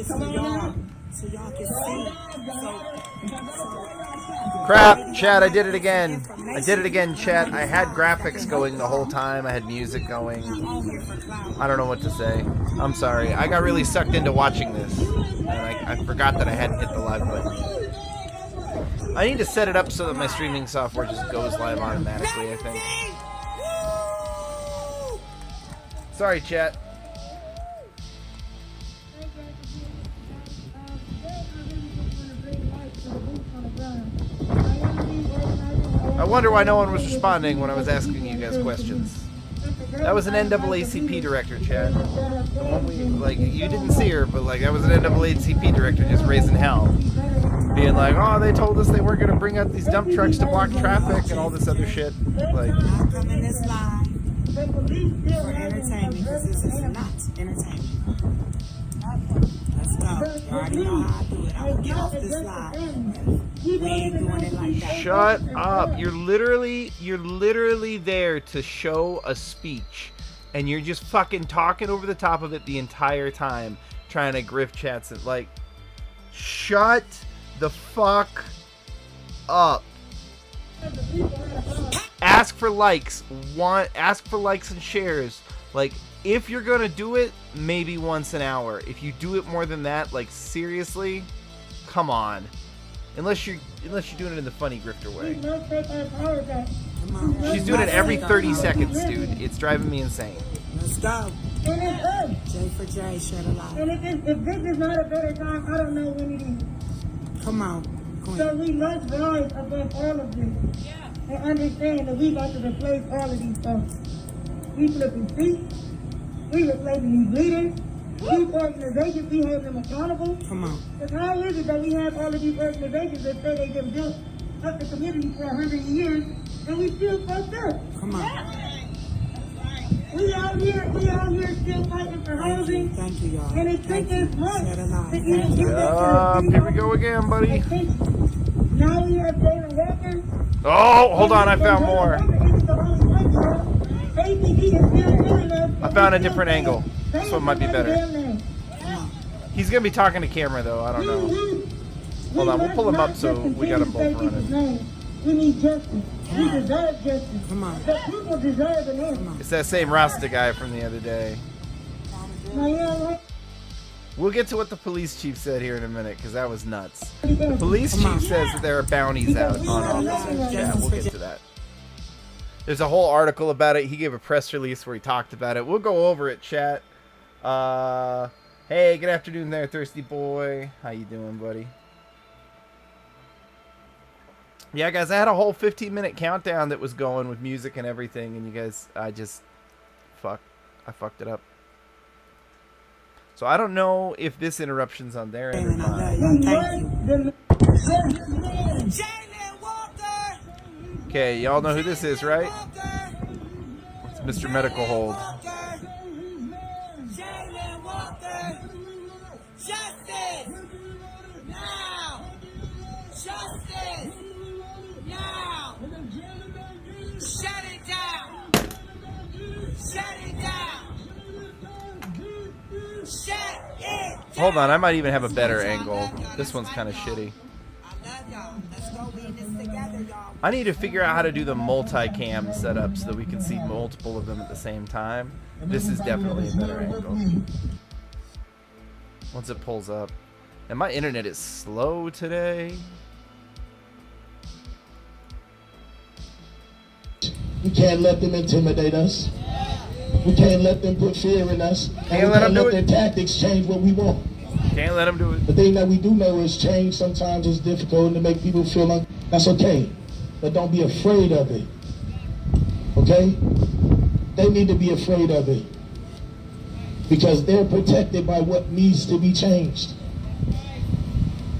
this for y'all, so y'all can see. Crap, chat, I did it again. I did it again, chat. I had graphics going the whole time. I had music going. I don't know what to say. I'm sorry. I got really sucked into watching this. And I forgot that I hadn't hit the live button. I need to set it up so that my streaming software just goes live automatically, I think. Sorry, chat. I wonder why no one was responding when I was asking you guys questions. That was an NAACP director, chat. The one we, like, you didn't see her, but like that was an NAACP director just raising hell. Being like, oh, they told us they weren't going to bring out these dump trucks to block traffic and all this other shit. Like, I'm coming this live for entertainment, because this is not entertainment. Let's go. You already know how I do it. I'm going to get off this live. We ain't doing it like that. Shut up. You're literally there to show a speech, and you're just fucking talking over the top of it the entire time, trying to grift chats and like, shut the fuck up. Ask for likes. Ask for likes and shares. Like, if you're gonna do it, maybe once an hour. If you do it more than that, like, seriously, come on. Unless you're doing it in the funny grifter way. She's doing it every 30 seconds, dude. It's driving me insane. Let's go. J for J, shut a lot. And if this is not a better time, I don't know when it is. Come on, Queen. So we must rise above all of this. And understand that we got to replace all of these folks. We flipping seats. We replacing these leaders. These organizations, we hold them accountable. Come on. Because how is it that we have all of these organizations that say they've been built up the community for 100 years and we still fucked up? Come on. We out here still fighting for housing. Thank you, y'all. And it took us months to even get Here we go again, buddy. Now we have David Walker. Oh, hold on, I found more. I found a different angle. This one might be better. He's gonna be talking to camera though, I don't know. Hold on, we'll pull him up so we got them both running. We need justice. We deserve justice. Come on. The people deserve an answer. It's that same Rasta guy from the other day. We'll get to what the police chief said here in a minute, because that was nuts. The police chief says that there are bounties out on officers. Yeah, we'll get to that. There's a whole article about it. He gave a press release where he talked about it. We'll go over it, chat. Hey, good afternoon there, Thirsty Boy. How you doing, buddy? Yeah, guys, I had a whole 15-minute countdown that was going with music and everything, and you guys, I fucked it up. So I don't know if this interruption's on their end or not. Okay, y'all know who this is, right? It's Mr. Medical Hold. Justice! Now! Justice! Now! Shut it down! Shut it down! Shut it down! Hold on, I might even have a better angle. This one's kind of shitty. I need to figure out how to do the multi-cam setup so that we can see multiple of them at the same time. This is definitely a better angle. Once it pulls up. And my internet is slow today. We can't let them intimidate us. We can't let them put fear in us. Can't let their tactics change what we want. Can't let them do it. The thing that we do know is change sometimes is difficult to make people feel like that's okay. But don't be afraid of it. Okay? They need to be afraid of it. Because they're protected by what needs to be changed.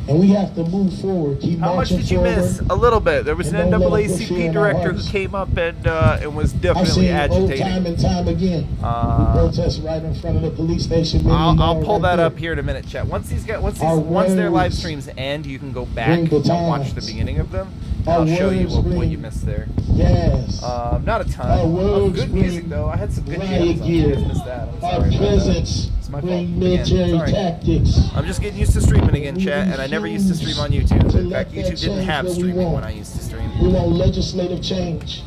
And we have to move forward, keep How much marching did you forward, miss? A little bit. There was an and don't let us put fear NAACP in our director who hearts. came up and was I've definitely seen agitating. time and time again. Protests right in front of the police station. I'll pull that up here in a minute, chat. Once their live streams end, you can go back and watch the beginning of them. I'll show you what you missed there. Yes. Not a ton. Good music though. I had some good jams on. You guys missed that. I'm sorry about that. Some my fault. bring Again, military sorry. tactics. I'm just getting used to streaming again, chat, and I never used to stream on YouTube. In fact, YouTube didn't have streaming when I used to stream. We want legislative change.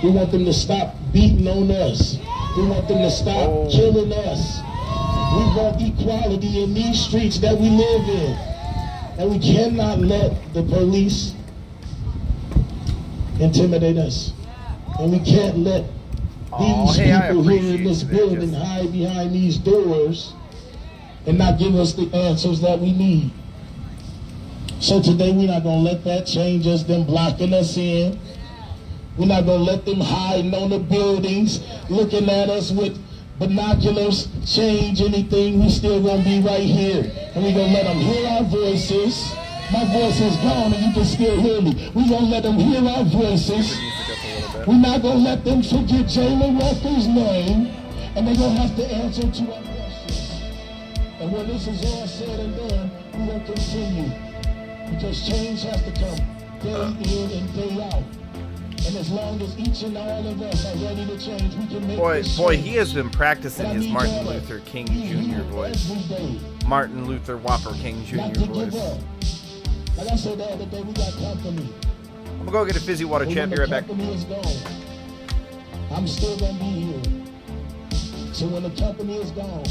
We want them to stop beating on us. We want them to stop killing us. We want equality in these streets that we live in. And we cannot let the police intimidate us. And we can't let these people here in this building hide behind these doors and not give us the answers that we need. So today we're not going to let that change us, them blocking us in. We're not going to let them hiding on the buildings, looking at us with binoculars, change anything. We still going to be right here. And we're going to let them hear our voices. My voice is gone and you can still hear me. We're going to let them hear our voices. We're not going to let them forget Jalen Walker's name. And they're going to have to answer to our questions. And when this is all said and done, we will continue. Because change has to come day in and day out. And as long as each and all of us are ready to change, we can make this Boy, change. he has been practicing his Martin Luther King Jr. voice. Martin Luther Whopper King Jr. Not to give voice. up. Like I said the other day, we got company. I'm gonna go get a fizzy water, champ. Be right back. When the company is gone, I'm still gonna be here. So when the company is gone,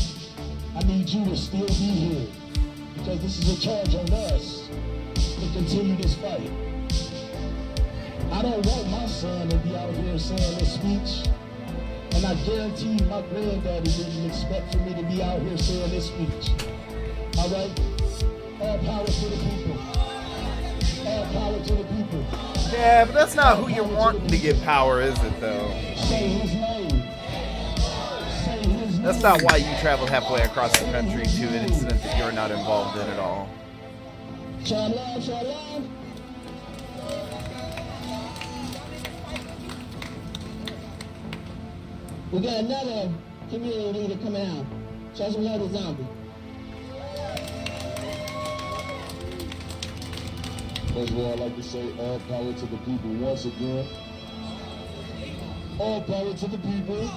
I need you to still be here. Because this is a charge on us to continue this fight. I don't want my son to be out here saying this speech. And I guarantee my granddaddy didn't expect for me to be out here saying this speech. All right? All power to the people. All power to the people. Yeah, but that's not who you're wanting to get power, is it, though? Say his name. Say his name. That's not why you traveled halfway across the country to an incident that you're not involved in at all. Shalom, shalom. We got another community leader coming out. Show some love to Zombie. First of all, I'd like to say all power to the people once again. All power to the people.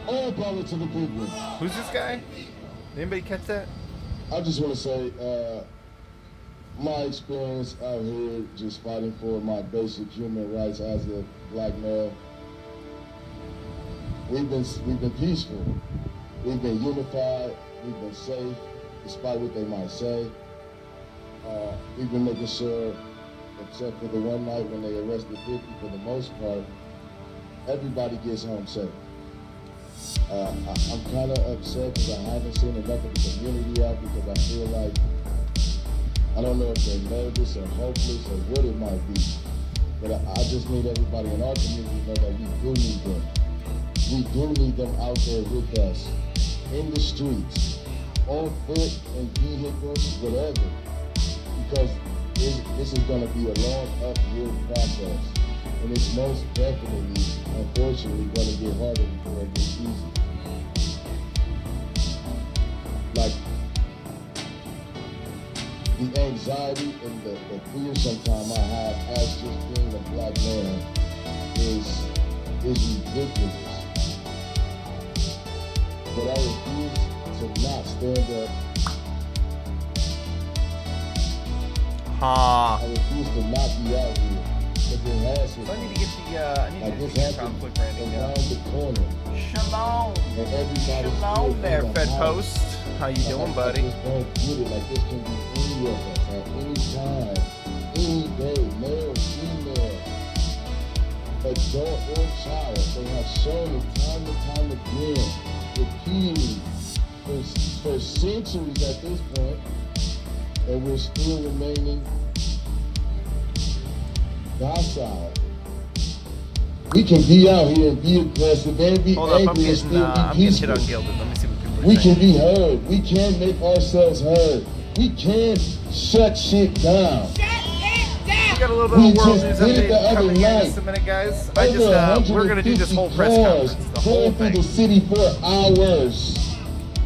All power to the people. Who's this guy? Anybody catch that? I just want to say, my experience out here just fighting for my basic human rights as a black male. We've been peaceful. We've been unified. We've been safe, despite what they might say. We've been making sure, except for the one night when they arrested 50, for the most part, everybody gets home safe. I'm kind of upset because I haven't seen enough of the community out because I feel like, I don't know if they're nervous or hopeless or what it might be, but I just need everybody in our community to know that we do need them. We do need them out there with us, in the streets, on foot and vehicles, whatever, because this is going to be a long uphill process, and it's most definitely, unfortunately, going to get harder before it gets easy. Like, the anxiety and the fear sometimes I have as just being a black man is ridiculous. But I refuse to not stand up. I refuse to not be out here. Because it has So I need to get the, I need to get the conflict branding down. around the corner. Shalom. And everybody Shalom there, Fed Post. How you doing, buddy? I just don't get it. Like, this can be any of us at any time, any day, male, female, adult or child. They have shown it time and time again, repeatedly, for centuries at this point, and we're still remaining docile. We can be out here and be aggressive and be Hold up, I'm angry and getting, still I'm be getting hit peaceful. on Gilded. Let me see what people are We saying. can be heard. We can make ourselves heard. We can shut shit down. We got a little bit We of world just news did it the update other coming here in night. just a minute, guys. We're gonna do this whole 150 press cars conference, the whole going through thing. the city for hours.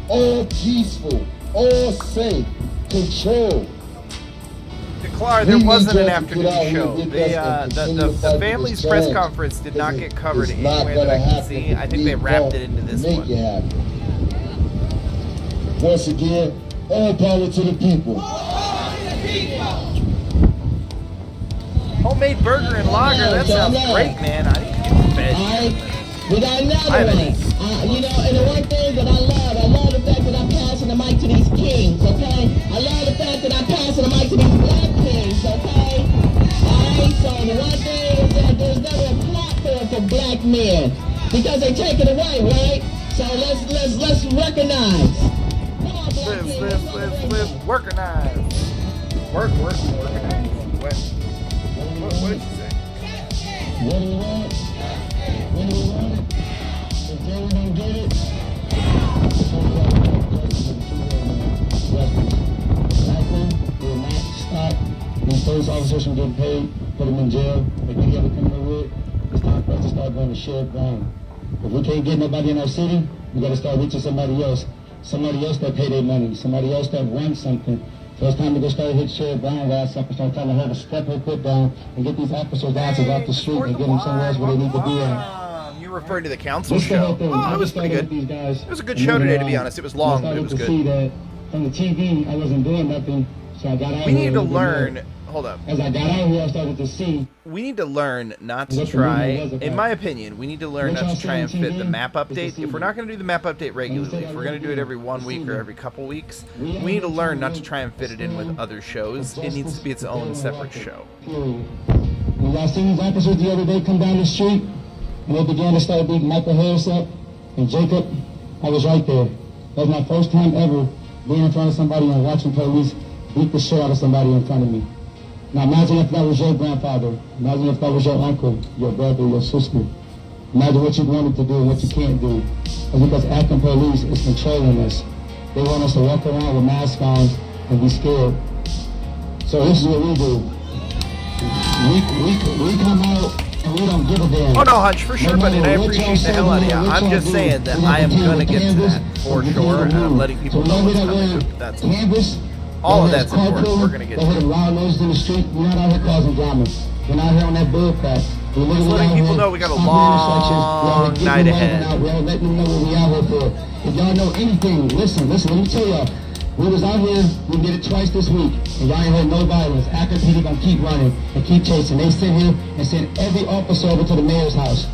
All peaceful, all safe, controlled. Declare there We wasn't need an y'all to get out afternoon here show. with They, us and continue to the fight family's this press change. conference did not get covered It's not anywhere that I gonna can happen see. if I think we they wrapped don't it into this make one. it happen. Once again, all power to the people. Homemade burger and lager, that sounds great, man. I need to get fed. We got another I haven't one. eaten. You know, and the one thing that I love the fact that I'm passing the mic to these kings, okay? I love the fact that I'm passing the mic to these black kings, okay? Alright, so the one thing is that there's never a platform for black men because they take it away, right? So let's recognize. Come on, black men, Let's workinize. Workinize. What did you say? What do you want? When do you want it? If they don't get it, Blackman will not stop these police officers from getting paid, put them in jail. If we ever come with, it's time for us to start going to share ground. If we can't get nobody in our city, we got to start reaching somebody else. Somebody else that pay their money. Somebody else that runs something. So it's time to go start hit share ground guys up and start telling her to step her foot down and get these officers out the street and get them somewhere else where they need to be at. You're referring to the council show. Oh, it was pretty good. It was a good show today, to be honest. It was long, but it was good. See that on the TV, I wasn't doing nothing, so I got out. We need to learn. Hold up. As I got out here, I started to see. We need to learn not to try, in my opinion, we need to learn not to try and fit the map update. If we're not going to do the map update regularly, if we're going to do it every 1 week or every couple weeks, we need to learn not to try and fit it in with other shows. It needs to be its own separate show. When y'all seen these officers the other day come down the street, and they began to start beating Michael Harris up and Jacob, I was right there. That was my first time ever being in front of somebody and watching police beat the shit out of somebody in front of me. Now imagine if that was your grandfather. Imagine if that was your uncle, your brother, your sister. Imagine what you wanted to do and what you can't do. It's because AKron police is controlling us. They want us to walk around with masks on and be scared. So this is what we do. We come out and we don't give a damn. Oh no, Hunch, for sure, buddy, and I appreciate the hell out of you. I'm just saying that I am gonna get to that for sure, and I'm letting people know what's coming. That's all of that's important. We're gonna get to it. Loud noises in the street. We're not out here causing drama. We're not here on that bull crap. We're just letting people know we got a long night ahead. We're letting them know what we out here for. If y'all know anything, listen, let me tell y'all. We was out here, we did it twice this week, and y'all ain't heard no violence. AKron PD gonna keep running and keep chasing. They sit here and send every officer over to the mayor's house.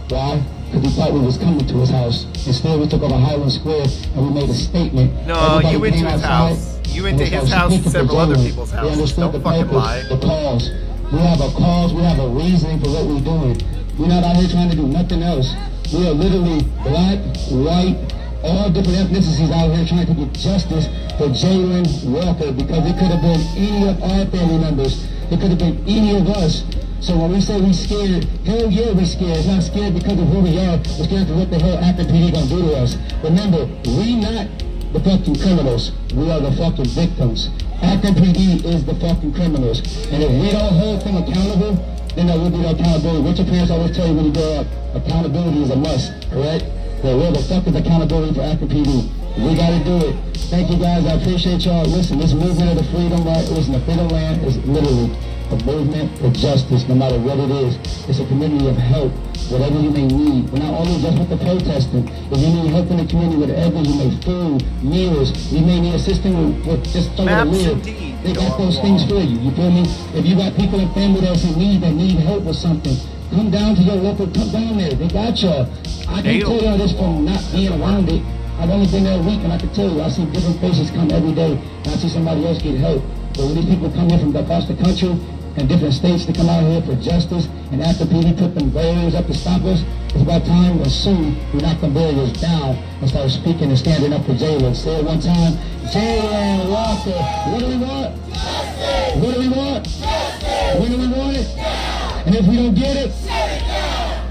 Why? Because he thought we was coming to his house. Instead, we took over Highland Square and we made a statement. No, you went to his house. You went to his house and several other people's houses. Don't fucking lie. The cause. We have a cause, we have a reasoning for what we're doing. We're not out here trying to do nothing else. We are literally black, white, all different ethnicities out here trying to get justice for Jalen Walker because it could have been any of our family members. It could have been any of us. So when we say we scared, hell yeah, we're scared. It's not scared because of who we are. We're scared of what the hell AKron PD gonna do to us. Remember, we not the fucking criminals. We are the fucking victims. AKron PD is the fucking criminals. And if we don't hold them accountable, then there will be no accountability. What your parents always tell you when you grow up, accountability is a must, correct? Well, where the fuck is accountability for AKron PD? We gotta do it. Thank you guys, I appreciate y'all. Listen, this movement of the freedom land, listen, the freedom land is literally a movement for justice, no matter what it is. It's a community of help, whatever you may need. We're not only just with the protesting. If you need help in the community, whatever you may, food, meals, you may need assistance with just somewhere to live. They got those things for you, you feel me? If you got people and family that's in need, that need help with something, come down to your local, come down there, they got y'all. I can tell y'all this from not being around it. I've only been there a week and I can tell you, I see different faces come every day and I see somebody else get help. But when these people come here from across the country and different states to come out here for justice and AKron PD put them barriers up to stop us, it's about time or soon we knock the barriers down and start speaking and standing up for Jalen. Say it one time, Jalen Walker. What do we want? Justice. What do we want? Justice. When do we want it? Now. And if we don't get it,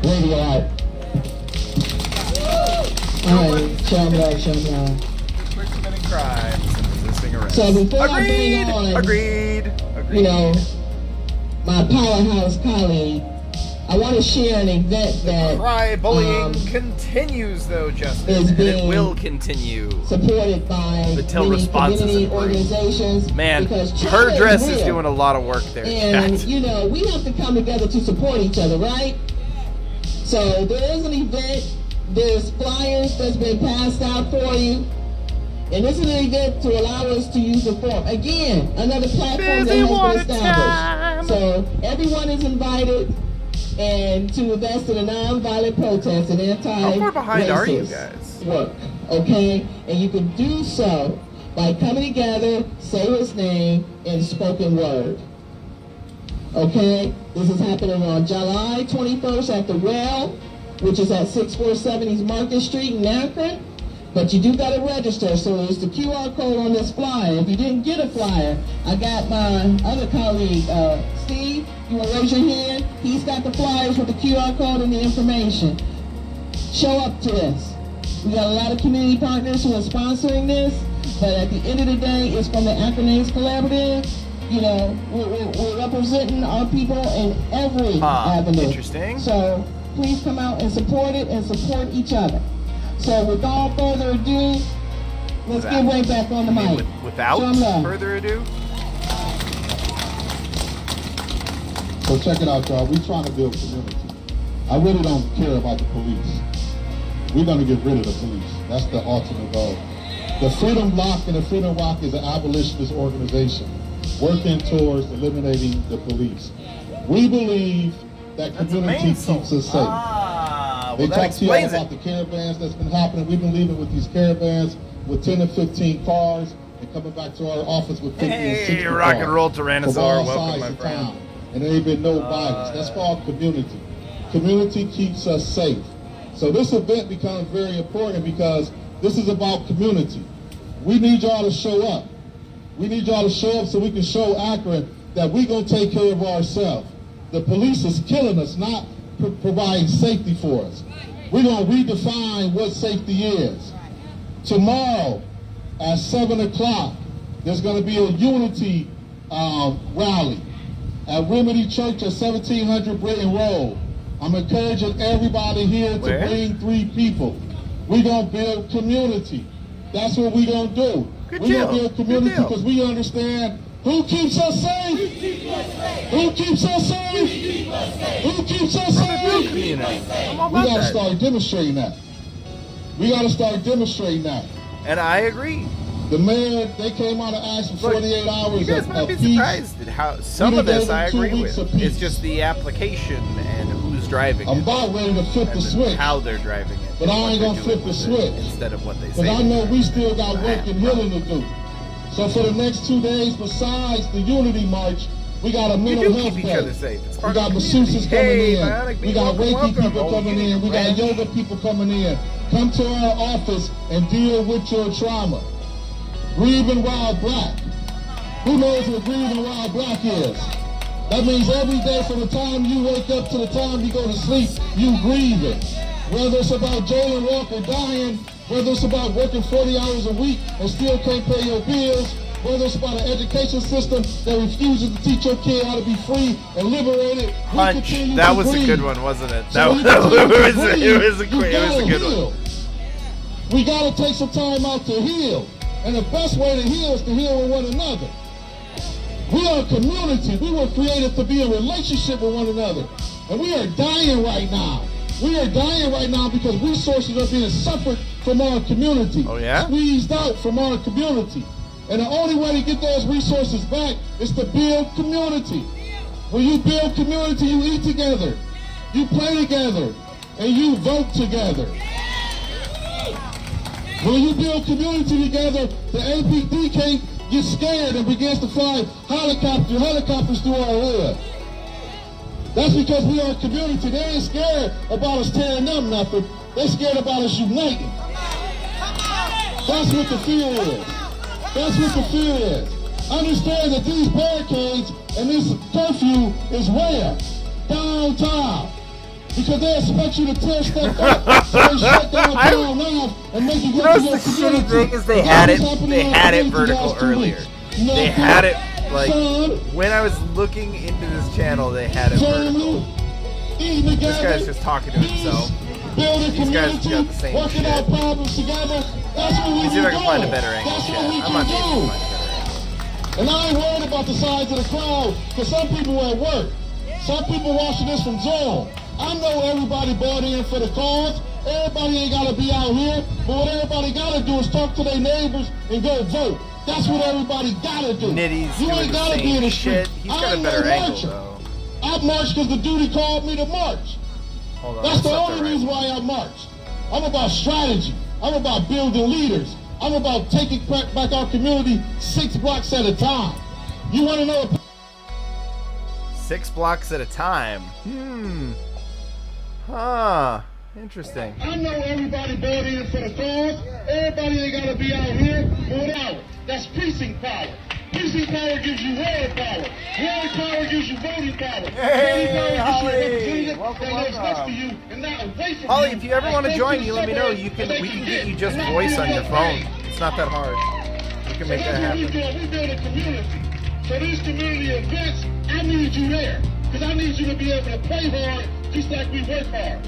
radio out. Alright, show me out. Quick committing crimes and resisting arrest. So before I bring on, Agreed. you know, my powerhouse colleague, I want to share an event that Cry bullying continues, though, Justin, and it will continue. Supported by Until many responses community improve. organizations. Man, because her China dress real. is doing a lot of work there. And, Chat. you know, we have to come together to support each other, right? So there is an event. There's flyers that's been passed out for you. And this is an event to allow us to use the forum. Again, another platform that has been established. So everyone is invited and to invest in a nonviolent protest and How far behind are you guys? anti-racist work. Okay? And you can do so by coming together, say his name in spoken word. Okay? This is happening on July 21st at the Rail, which is at 647 East Market Street in Akron. But you do got to register, so there's the QR code on this flyer. If you didn't get a flyer, I got my other colleague, Steve, you want to raise your hand? He's got the flyers with the QR code and the information. Show up to this. We got a lot of community partners who are sponsoring this, but at the end of the day, it's from the Akron AIDS Collaborative. You know, we're representing our people in every avenue. Interesting. So please come out and support it and support each other. So without further ado, let's get right back on the mic. Without further ado? So check it out, y'all. We're trying to build community. I really don't care about the police. We're going to get rid of the police. That's the ultimate goal. The Freedom Bloc and the Freedom Rock is an abolitionist organization working towards eliminating the police. We believe that community keeps us safe. They talk to you all about the caravans that's been happening. We've been leaving with these caravans with 10 to 15 cars and coming back to our office with 50 and 60 cars. Rock and roll Tyrannosaur, welcome my friend. And there ain't been no violence. That's called community. Community keeps us safe. So this event becomes very important because this is about community. We need y'all to show up. We need y'all to show up so we can show Akron that we're going to take care of ourselves. The police is killing us, not providing safety for us. We're going to redefine what safety is. Tomorrow at 7 o'clock, there's going to be a unity rally at Remedy Church at 1700 Britton Road. I'm encouraging everybody here to bring 3 people. We're going to build community. That's what we're going to do. We're going to build community because we understand who keeps us safe? Who keeps us safe? Who keeps us safe? We got to start demonstrating that. We got to start demonstrating that. And I agree. The mayor, they came out and asked for 48 hours you guys might be surprised at how some of this I agree with. It's just the application and who's driving it. I'm about ready to flip the switch. How they're driving it. But I ain't going to flip the switch. Instead of what they say. Because I know we still got work and healing to do. So for the next 2 days, besides the Unity March, we got a mental health day. We got masseuses coming in. We got Reiki people coming in. We got yoga people coming in. Come to our office and deal with your trauma. Grieving while black. Who knows what grieving while black is? That means every day from the time you wake up to the time you go to sleep, you grieving. Whether it's about Jalen Walker dying, whether it's about working 40 hours a week and still can't pay your bills, whether it's about an education system that refuses to teach your kid how to be free and liberated. Punch. That was a good one, wasn't it? It was a good one. We got to take some time out to heal. And the best way to heal is to heal with one another. We are a community. We were created to be in relationship with one another. And we are dying right now. We are dying right now because resources are being suffered from our community. Oh, yeah? Squeezed out from our community. And the only way to get those resources back is to build community. When you build community, you eat together, you play together, and you vote together. When you build community together, the APD can't get scared and begins to fly helicopters through our hood. That's because we are a community. They ain't scared about us tearing them nothing. They're scared about us uniting. That's what the fear is. That's what the fear is. Understand that these barricades and this curfew is where? Downtown. Because they expect you to tear stuff up, so they shut down town now and make you go to your community. The thing is they had it vertical earlier. They had it, like, when I was looking into this channel, they had it vertical. This guy's just talking to himself. These guys got the same shit. Let me see if I can find a better angle. I'm not sure I can find a better angle. And I ain't worried about the size of the crowd, because some people are at work. Some people watching this from Zoom. I know everybody bought in for the cause, Everybody ain't gotta be out here, but what everybody gotta do is talk to their neighbors and go vote. That's what everybody gotta do. Nitty's You doing ain't the gotta same be in the shit. street. He's got a better angle, though. I marched because the duty called me to march. Hold on, That's the not only right reason one. why I march. I'm about strategy. I'm about building leaders. I'm about taking back our community 6 blocks at a time. You want to know? 6 blocks at a time. Huh. Interesting. I know everybody bought in for the cause. Everybody ain't got to be out here for hours. That's precinct power. Precinct power gives you ward power. Ward power gives you voting power. Hey, Holly. Welcome. Holly, if you ever want to join, you let me know. We can get you just voice on your phone. It's not that hard. We can make that happen. We build a community. So these community events, I need you there. Because I need you to be able to play hard just like we work hard.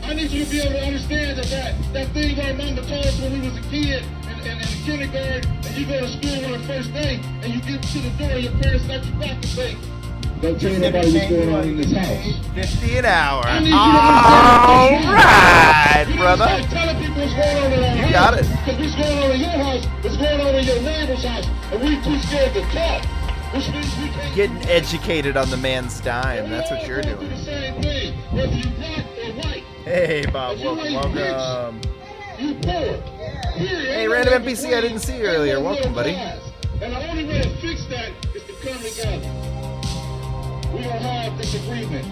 I need you to be able to understand that thing our mama told us when we was a kid in kindergarten, and you go to school on the first day, and you get to the door, and your parents let you back and say, don't tell nobody what's going on in this house. 50 an hour. I need you to All right, brother. Telling people what's going on in our You got it. Because what's going on in your house, what's going on in your neighbor's house, and we too scared to talk. Which means we can't Getting educated on the man's dime. That's what you're doing. the same thing, whether you black or white. Hey, Bob. Welcome. You poor. Hey, random NPC, I didn't see you earlier. Welcome, buddy. And the only way to fix that is to come together. We don't have disagreements.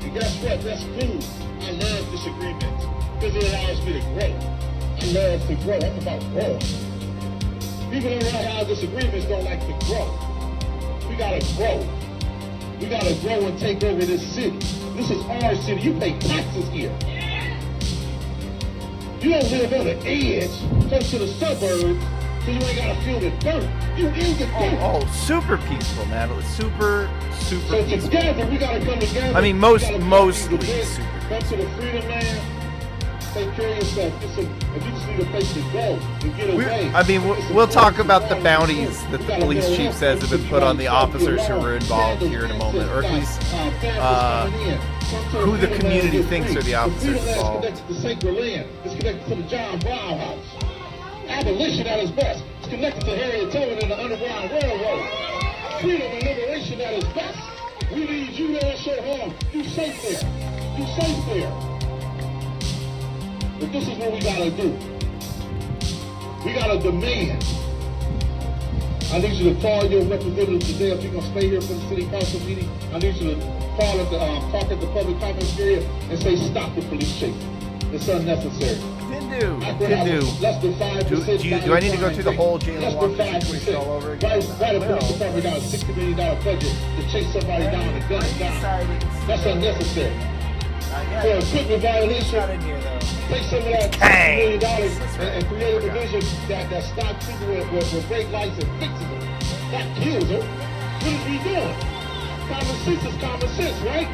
And guess what? That's cool. I love disagreements because it allows me to grow. I love to grow. I'm about growth. People who don't have disagreements don't like to grow. We gotta grow. We gotta grow and take over this city. This is our city. You pay taxes here. You don't live on the edge, close to the suburbs, so you ain't gotta feel the dirt. You in the dirt. Oh, super peaceful, man. It was super So peaceful. together, we gotta come together. I mean, mostly super peaceful. Come to the freedom land. Take care of yourself. If you just need a place to go and get away. I mean, we'll talk about the bounties that the police chief says have been put on the officers who were involved here in a moment, or at least who the community thinks are the officers involved. It's connected to sacred land. It's connected to the John Brown house. Abolition at its best. It's connected to Harriet Tubman and the Underground Railroad. Freedom and liberation at its best. We need you there at your home. You safe there. You safe there. But this is what we gotta do. We gotta demand. I need you to call your representative today if you're gonna stay here for the city council meeting. I need you to call at the talk at the public comments area and say stop the police chase. It's unnecessary. Didn't do. Less than 5%. Do I need to go through the whole Jalen Walker situation all over again? Right, a police department got a $60 million budget to chase somebody down and gun them down. That's unnecessary. For a equipment violation, take some of that $60 million and create a division that stops people with brake lights and fixes them. That kills them. What is we doing? Common sense is common sense, right?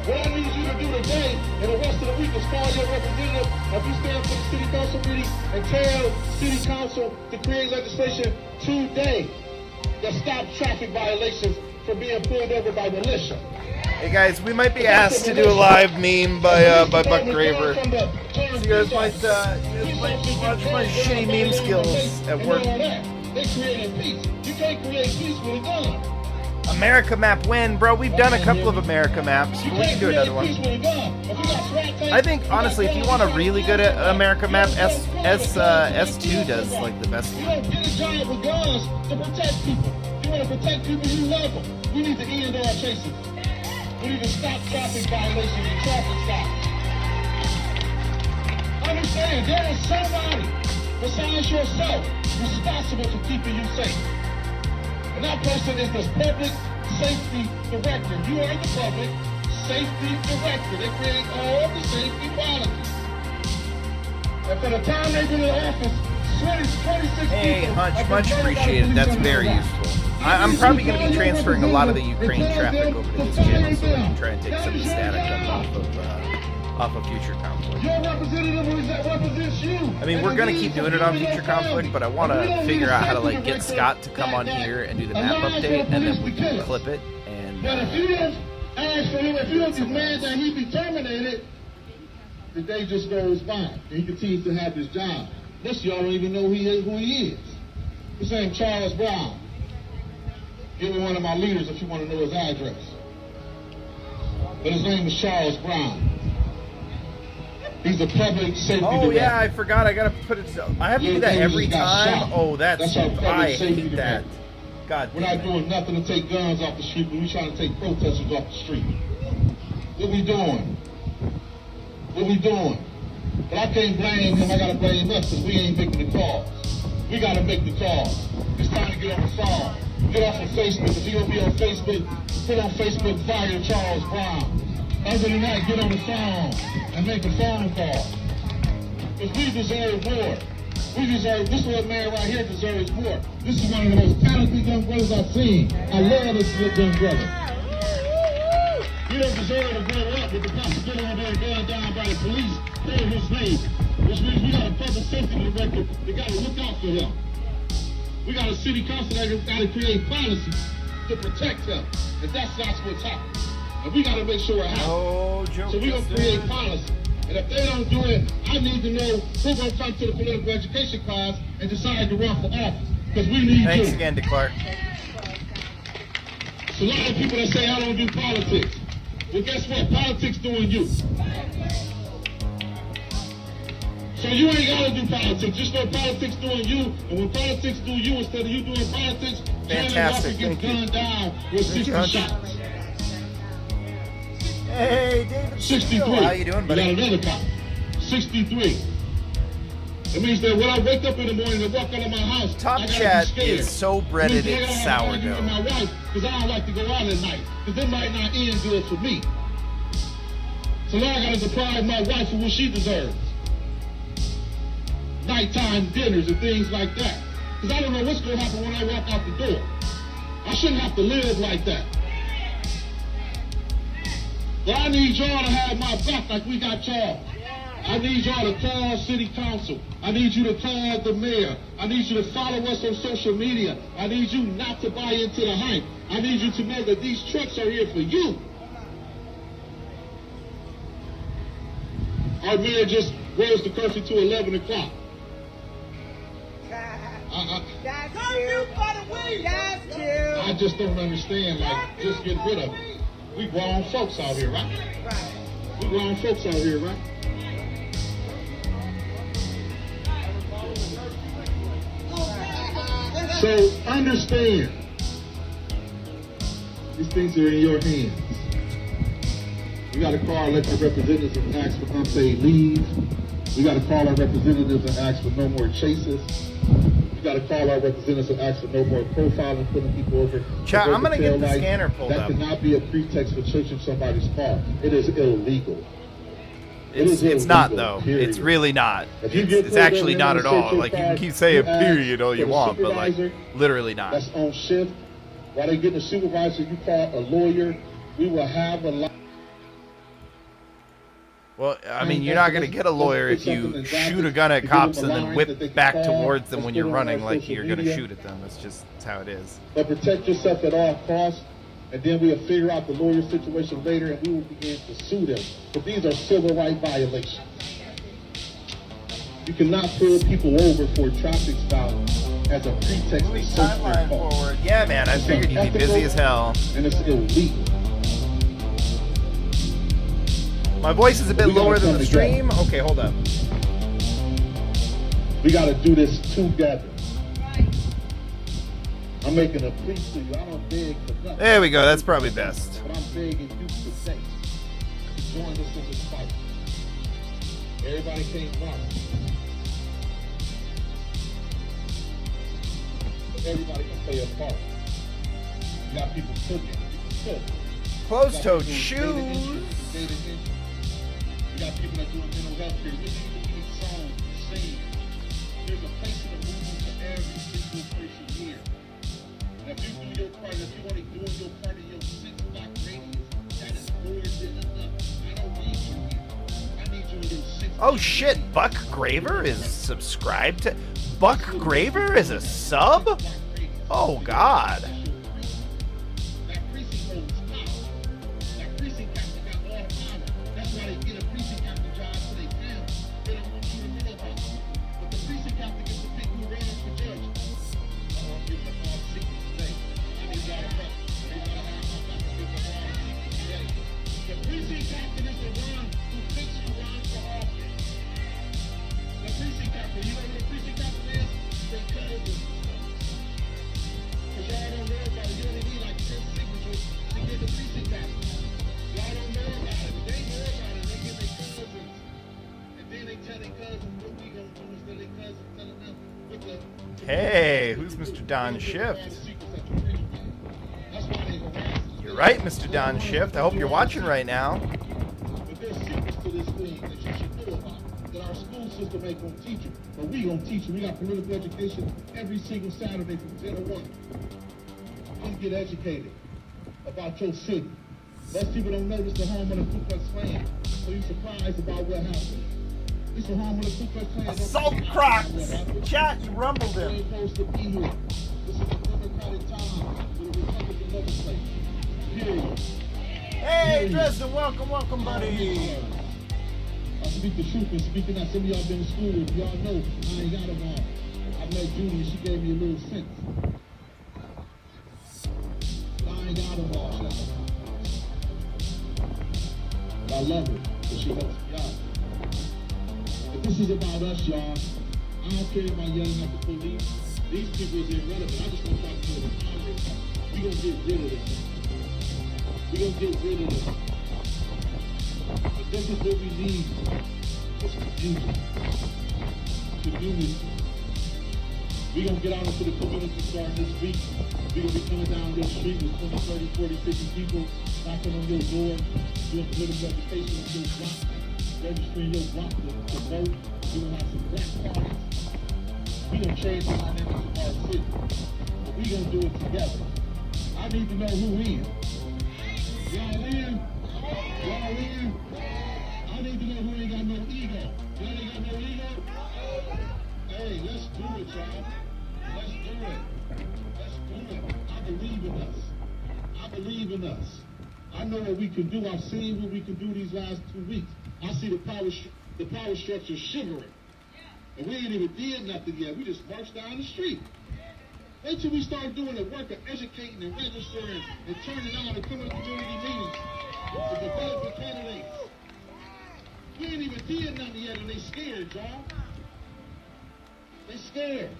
What I need you to do today and the rest of the week is call your representative if you stand for the city council meeting and tell city council to create legislation today that stops traffic violations from being pulled over by militia. Hey guys, we might be asked to do a live meme by Buck Graver. So you guys might watch my shitty meme skills at work. They created peace. You can't create peace with a gun. America map when, bro? We've done a couple of America maps. We can do another one. I think honestly, if you want a really good America map, S2 does like the best You one. don't get a job with guns to protect people. You want to protect people you love them. We need to end our chases. We need to stop traffic violations and traffic stops. Understand, there is somebody besides yourself responsible for keeping you safe. And that person is the public safety director. You are the public safety director. They create all the safety policies. And for the time they've been in office, 26 Hey, people. Hunch, much appreciated. That's very useful. I'm probably going to be transferring a lot of the Ukraine traffic over to this channel so we can try and take some of the static up off of Future Conflict. Your representative represents you. I mean, we're going to keep doing it on Future Conflict, but I want to figure out how to like get Scott to come on here and do the map update, and then we can clip it. And But if you don't ask for him, if you don't demand that he be terminated, the day just goes by, and he continues to have his job. Most of y'all don't even know who he is. His name's Charles Brown. Give me one of my leaders if you want to know his address. But his name is Charles Brown. He's a public safety director. Yeah, I forgot. I gotta put it. I have to do that every time. Oh, that's I hate that. God. We're not doing nothing to take guns off the street, but we're trying to take protesters off the street. What we doing? What we doing? But I can't blame him. I gotta blame us because we ain't making the calls. We gotta make the calls. It's time to get on the phone. Get off of Facebook. If you don't be on Facebook, put on Facebook, fire Charles Brown. Other than that, get on the phone and make a phone call. Because we deserve more. This little man right here deserves more. This is one of the most talented young brothers I've seen. I love this young brother. He don't deserve to grow up with the possibility of being gunned down by the police or his slave. Which means we got a public safety director that got to look out for him. We got a city council that got to create policies to protect him. And that's what's happening. And we got to make sure it happens. So we're going to create policy. And if they don't do it, I need to know who's going to come to the political education class and decide to run for office. Because we need Thanks you. again to Clark. So a lot of people that say I don't do politics. Well, guess what? Politics doing you. So you ain't got to do politics. Just know politics doing you. And when politics do you, instead of you doing politics, fantastic. Jeremy Walker gets gunned down with 60 shots. Hey, David. 63. How you doing, buddy? We got another cop. 63. It means that when I wake up in the morning and walk out of my house, Top I gotta Chat be scared. is so breaded It means it's I gotta argue with my sourdough. wife because I don't like to go out at night because it might not end good for me. So now I gotta deprive my wife of what she deserves. Nighttime dinners and things like that. Because I don't know what's gonna happen when I walk out the door. I shouldn't have to live like that. But I need y'all to have my back like we got y'all. I need y'all to call city council. I need you to call the mayor. I need you to follow us on social media. I need you not to buy into the hype. I need you to know that these trucks are here for you. Our mayor just rose the curfew to 11 o'clock. I just don't understand, like, just get rid of it. We grown folks out here, right? We grown folks out here, right? So understand, these things are in your hands. We got to call our elected representatives and ask for unpaid leave. We got to call our representatives and ask for no more chases. We got to call our representatives and ask for no more profiling, putting people over. Chat, I'm going to get the scanner pulled up. That cannot be a pretext for searching somebody's car. It is illegal. It's not, though. Period. It's really not. It's actually not at all. Like, you can keep saying period all you want, but, like, literally not. That's on shift. While they're getting a supervisor, you call a lawyer. We will have a lot. Well, I mean, you're not going to get a lawyer if you shoot a gun at cops and then whip back towards them when you're running like you're going to shoot at them. That's how it is. But protect yourself at all costs, and then we'll figure out the lawyer situation later, and we will begin to sue them. But these are civil rights violations. You cannot pull people over for a traffic stop as a pretext to search their car. Yeah, man, I figured you'd be busy as hell. And it's illegal. My voice is a bit lower than the stream. Okay, hold up. We got to do this together. I'm making a plea to you. I don't beg for nothing. There we go. That's probably best. But I'm begging you today to join us in this fight. Everybody can't run. Everybody can play a part. You got people cooking. Closed-toed shoes. You got people that do mental health care. We need songs, sing. There's a place in the movement for every single person here. And if you do your part, if you only doing your part in your 6-block radius, that is more than enough. I don't need you here. I need you in your 6. Oh shit, Buck Graver is subscribed to... Buck Graver is a sub? Oh god. Hey, who's Mr. Don Shift? You're right, Mr. Don Shift. I hope you're watching right now. But there's secrets to this thing that you should know about, that our school system ain't gonna teach you. But we gonna teach you. We got political education every single Saturday from 10 to 1. Please get educated about your city. Most people don't know this is the home of the Ku Klux Klan, so you're surprised about what happened. It's the home of the Ku Klux Klan. Assault Crocs! Chat, you rumbled him. We're supposed to be here. This is a democratic time with a Republican legislature. Period. Hey, Dresden, welcome, buddy. I speak the truth and speaking out. Some of y'all been in school with. Y'all know I ain't got them all. I met Judy and she gave me a little sense. But I ain't got them all, y'all. But I love it, but she helps me out. But this is about us, y'all. I don't care if I'm yelling at the police. These people is irrelevant. I just want to talk to them. We gonna get rid of them. We gonna get rid of them. But this is what we need. It's community. Community. We gonna get out into the community starting this week. We gonna be coming down this street with 20, 30, 40, 50 people knocking on your door, doing political education on your block, registering your block to vote. We gonna have some black parties. We gonna change the dynamics of our city. But we gonna do it together. I need to know who in. Y'all in? Y'all in? I need to know who ain't got no ego. Y'all ain't got no ego? Hey, let's do it, y'all. Let's do it. Let's do it. I believe in us. I believe in us. I know what we can do. I've seen what we can do these last 2 weeks. I see the power structure shivering. And we ain't even did nothing yet. We just marched down the street. Wait till we start doing the work of educating and registering and turning out and coming to community meetings to develop the candidates. We ain't even did nothing yet and they scared, y'all. They scared.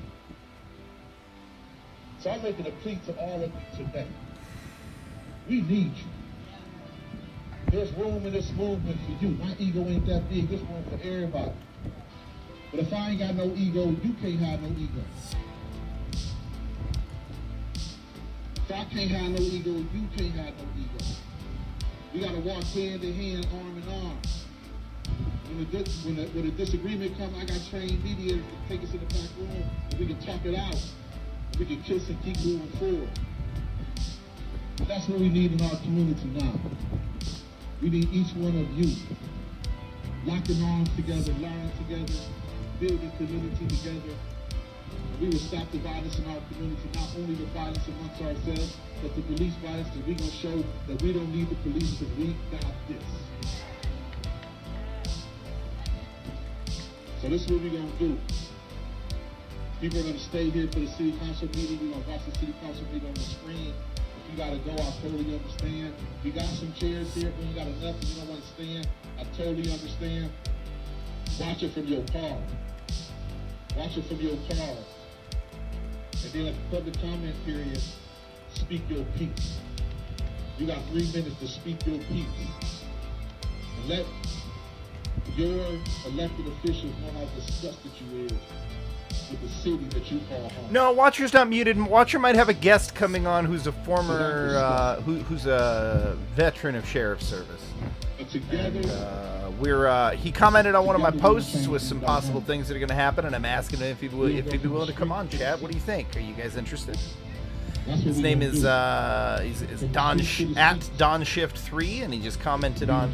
So I'm making a plea to all of you today. We need you. There's room in this movement for you. My ego ain't that big. There's room for everybody. But if I ain't got no ego, you can't have no ego. If I can't have no ego, you can't have no ego. We gotta walk hand in hand, arm in arm. When a disagreement comes, I got trained mediators to take us in the back room and we can talk it out. We can kiss and keep moving forward. But that's what we need in our community now. We need each one of you locking arms together, learning together, building community together. We will stop the violence in our community, not only the violence amongst ourselves, but the police violence, because we're going to show that we don't need the police because we got this. So this is what we're going to do. People are going to stay here for the city council meeting. We're going to watch the city council meeting on the screen. If you got to go, I totally understand. We got some chairs here, but you got enough and you don't want to stand. I totally understand. Watch it from your car. Watch it from your car. And then at the public comment period, speak your piece. You got 3 minutes to speak your piece. And let your elected officials know how disgusted you is with the city that you call home. No, Watcher's not muted. Watcher might have a guest coming on who's a former, who's a veteran of Sheriff's Service. Together. And, he commented on one of my posts with some possible things that are going to happen, and I'm asking him if he'd be willing to come on, chat. What do you think? Are you guys interested? His name is he's DonShift3, and he just commented on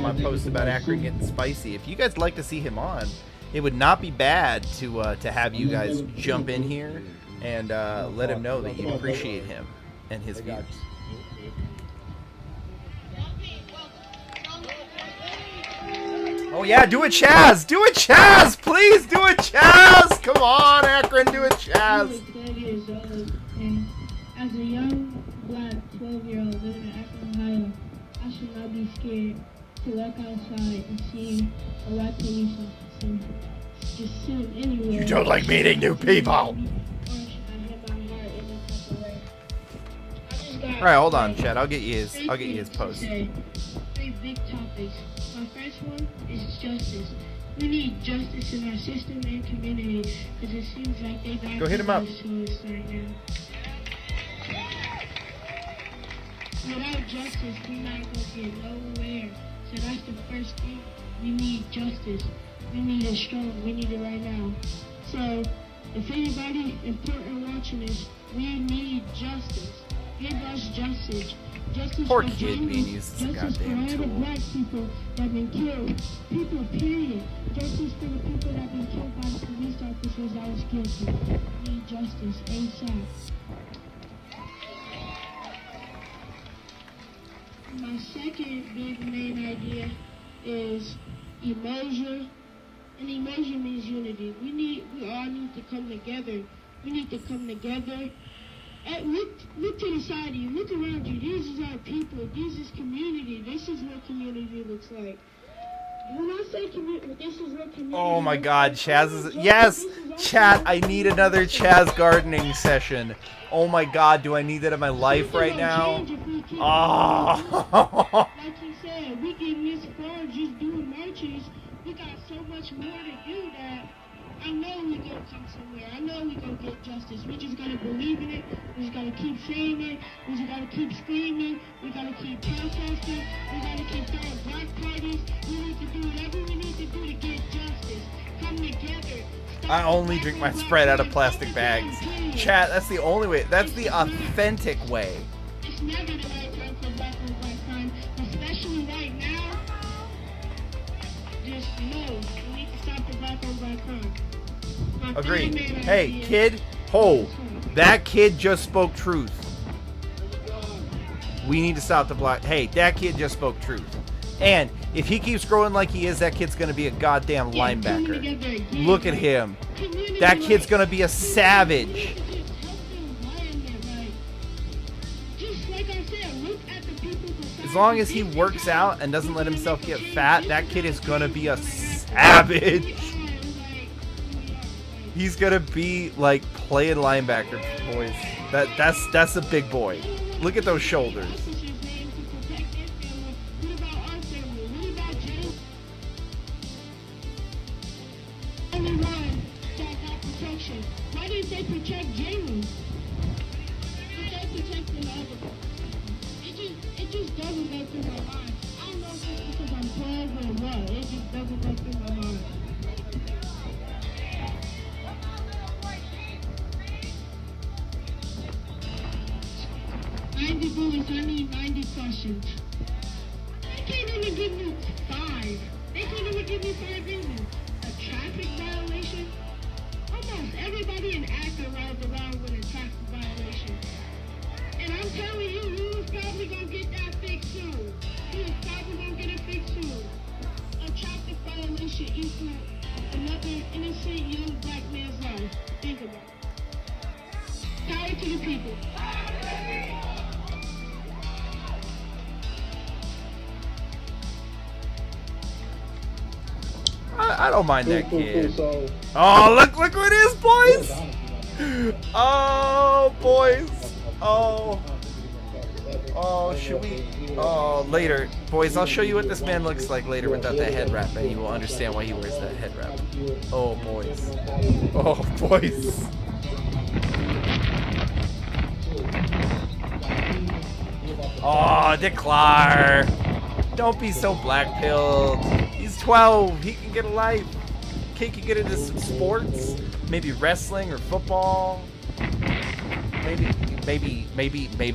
my post about AKron getting spicy. If you guys like to see him on, it would not be bad to have you guys jump in here and let him know that you appreciate him and his views. Oh yeah, do it, Chaz! Do it, Chaz! Please do it, Chaz! Come on, AKron, do it, Chaz! I'm 12 years old, and as a young, black 12-year-old living in AKron, Ohio, I should not be scared to walk outside and see a white police officer just sitting anywhere. You don't like meeting new people! Alright, hold on, Chad. I'll get you his post. 3 big topics. My first one is justice. We need justice in our system and community because it seems like they got Go hit him up. to us right now. Without justice, we're not going to get nowhere. So that's the first thing. We need justice. We need it strong. We need it right now. So if anybody important watching this, we need justice. Give us justice. Justice Poor for kid Jamie. being used as a Justice for goddamn all the tool. black people that have been killed. People, period. Justice for the people that have been killed by the police officers that was guilty. We need justice ASAP. My second big main idea is immersion. And immersion means unity. We all need to come together. We need to come together. And look to the side of you. Look around you. These is our people. This is community. This is what community looks like. When I say community, this is what community. Oh my looks God, like. Chaz is yes, chat. I need another Chaz gardening session. Oh my God, do I need that in my life right now? Oh. Like you said, we getting this far just doing marches. We got so much more to do that I know we gonna come somewhere. I know we gonna get justice. We just gotta believe in it. We just gotta keep saying it. We just gotta keep screaming. We gotta keep protesting. We gotta keep throwing black parties. We need to do whatever we need to do to get justice. Come together. I only drink my Sprite out of plastic bags. Chat, that's the only way. That's the authentic way. It's never the right time for black on black crime, especially right now. Just know we need to stop the black on black crime. My Agreed. third main Hey, idea- kid, ho. That kid just spoke truth. We need to stop the black. Hey, that kid just spoke truth. And if he keeps growing like he is, that kid's going to be a goddamn linebacker. Look at him. That kid's going to be a savage. As long as he works out and doesn't let himself get fat, that kid is going to be a savage. He's going to be like playing linebacker, boys. That's a big boy. Look at those shoulders. Why didn't they protect Jamie? But they protected others. It just doesn't go through my mind. I don't know if it's because I'm 12 or what. It just doesn't go through my mind. "90 bullets, I need 90 questions." They can't even give me 5. They can't even give me 5 reasons. A traffic violation? Almost everybody in Akron rides around with a traffic violation. And I'm telling you, you was probably gonna get that fixed soon. You was probably gonna get it fixed soon. A traffic violation equals another innocent young black man's life. Think about it. Power to the people. I don't mind that kid. Oh, look who it is, boys! Oh, boys. Oh, should we? Oh, later. Boys, I'll show you what this man looks like later without that head wrap, and you will understand why he wears that head wrap. Oh, boys. Oh, boys. Oh, Declar. Don't be so black-pilled. He's 12. He can get a life. Kid can get into some sports. Maybe wrestling or football. Maybe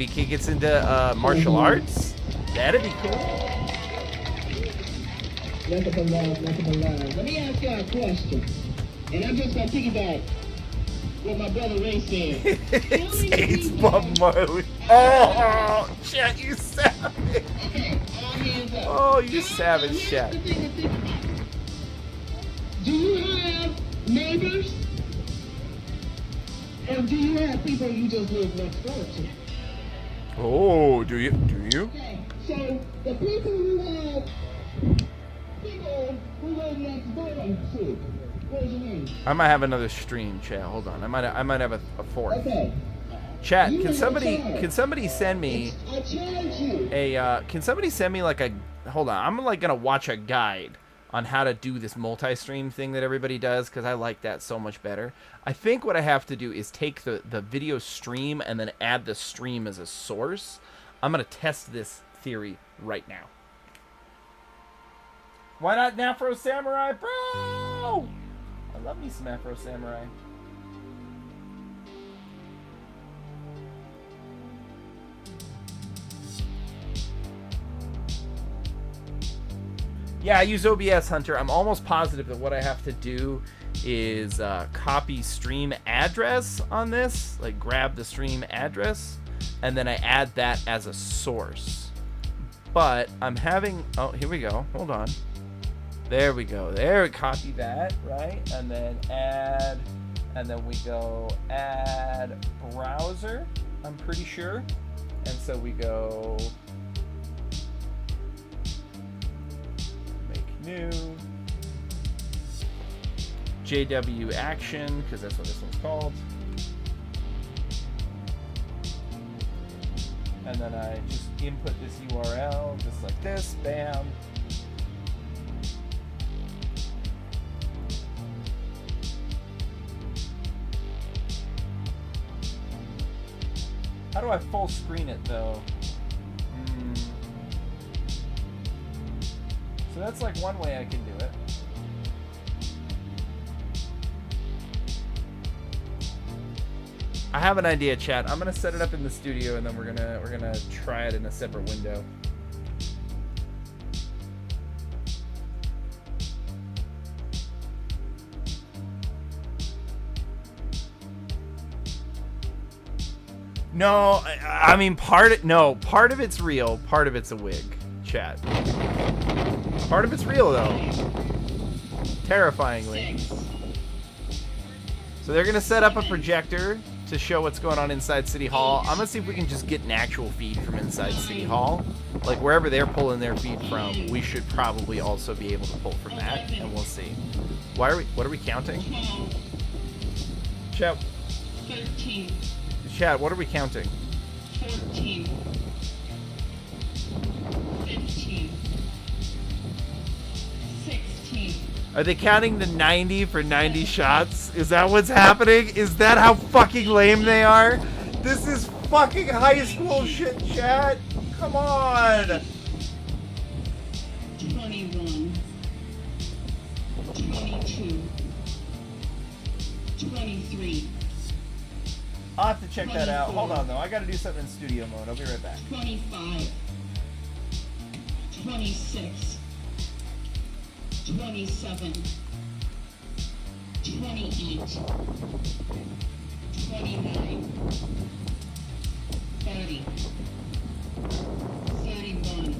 kid gets into martial arts. That'd be cool. Let me ask y'all a question. And I'm just gonna piggyback what my brother Ray said. It's Bob Marley. Oh, chat, you savage. Okay, all hands up. Oh, you savage, chat. Do you have neighbors? Or do you have people you just live next door to? Oh, do you? Okay, so the people who have people who live next door to, what's your name? I might have another stream, chat. Hold on. I might have a fourth. Okay. Chat, You can have a somebody child. send me I charge you. can somebody send me like a, hold on, I'm like gonna watch a guide on how to do this multi-stream thing that everybody does, because I like that so much better. I think what I have to do is take the video stream and then add the stream as a source. I'm going to test this theory right now. Why not an Afro Samurai, bro? I love me some Afro Samurai. Yeah, I use OBS, Hunter. I'm almost positive that what I have to do is copy stream address on this, like grab the stream address, and then I add that as a source. But I'm having, oh, here we go. Hold on. There we go. There, copy that, right? And then add, and then we go add browser, I'm pretty sure. And so we go new JW action, because that's what this one's called, and then I just input this URL just like this, bam. How do I full screen it though? So that's like one way I can do it. I have an idea, chat. I'm gonna set it up in the studio, and then we're gonna try it in a separate window. No, I mean part of it's real, part of it's a wig, chat. Part of it's real, though. Terrifyingly. So they're going to set up a projector to show what's going on inside City Hall. I'm going to see if we can just get an actual feed from inside City Hall. Like, wherever they're pulling their feed from, we should probably also be able to pull from that, and we'll see. What are we counting? Chat. 13. Chat, what are we counting? 14. 15. 16. Are they counting the 90 for 90 shots? Is that what's happening? Is that how fucking lame they are? This is fucking high school shit, chat. Come on. 21. 22. 23. I'll have to check that out. Hold on, though. I gotta do something in studio mode. I'll be right back. 25. 26. 27, 28, 29, 30, 31.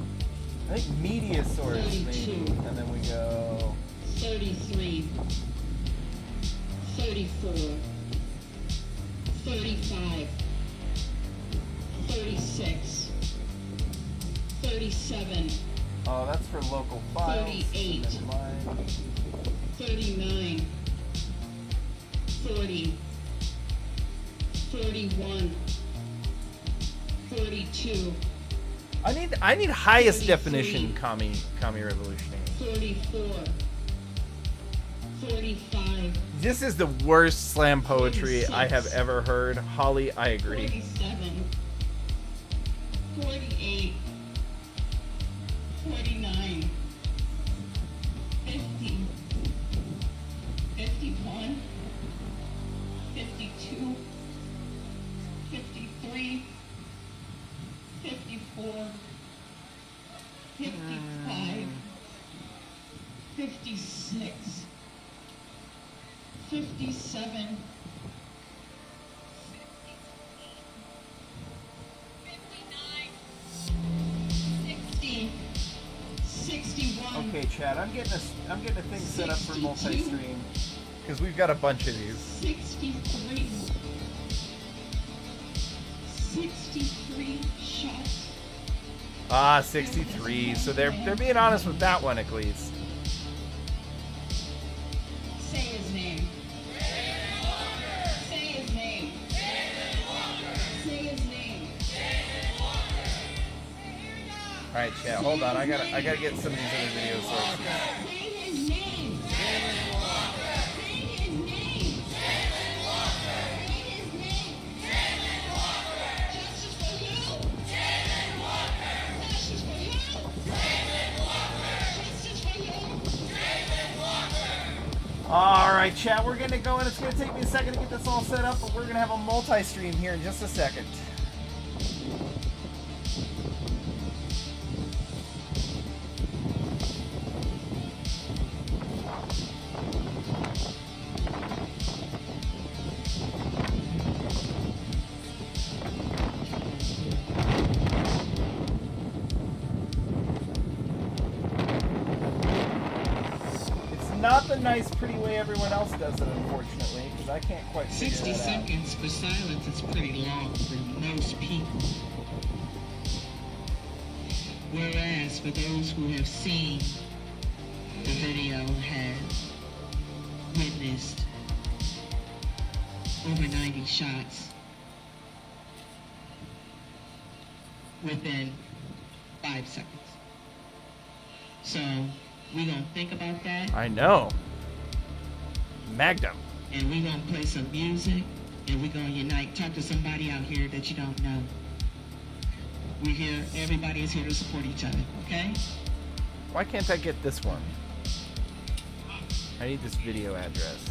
I think media source, 32, maybe. And then we go 33, 34, 35, 36, 37. Oh, that's for local files. 38, 39, 40, 41, 42. I need highest 43, definition Kami Revolutionary. 44, 45. This is the worst slam poetry 46, I have ever heard. Holly, I agree. 47, 48, 49, 50, 51, 52, 53, 54, 55, 56, 57, 60, 61. Okay, Chad, I'm getting a thing set up for multi-stream because we've got a bunch of these. 63. 63 shots. Ah, 63. So they're being honest with that one at least. Say his name. Say his name. Say his name. All right, Chad, hold on. I gotta get some of these other video sources. right, chat, we're gonna go, and it's gonna take me a second to get this all set up, but we're gonna have a multi-stream here in just a second. Not the nice, pretty way everyone else does it, unfortunately, because I can't quite figure 60 that out. seconds for silence is pretty long for most people. Whereas for those who have seen the video have witnessed over 90 shots within 5 seconds. So we're going to think about that. I know. Magnum. And we're going to play some music. And we're going to unite. Talk to somebody out here that you don't know. We're here. Everybody is here to support each other. Okay? Why can't I get this one? I need this video address.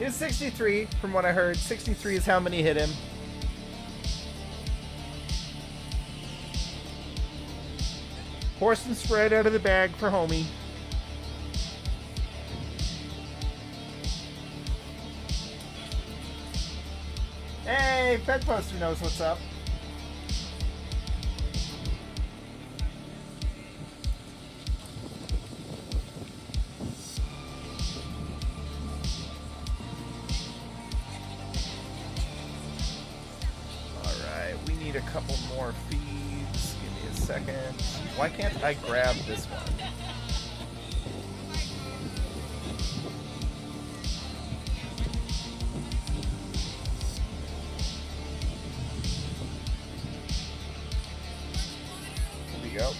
It's 63, from what I heard. 63 is how many hit him. Horse and spread out of the bag for homie. Hey, Fed Poster knows what's up. A couple more feeds. Give me a second. Why can't I grab this one? Here we go.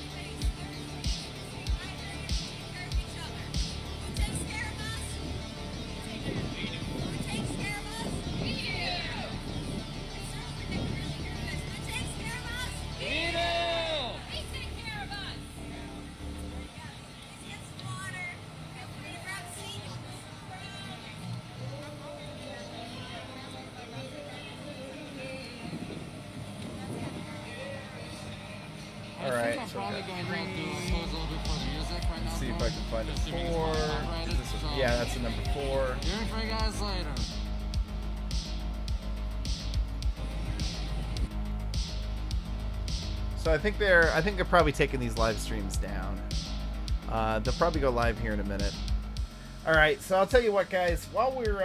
Alright, so we got 3. Let's see if I can find a 4. Yeah, that's the number 4. Hearing from you guys later. So I think they're probably taking these live streams down. They'll probably go live here in a minute. Alright, so I'll tell you what, guys, while we're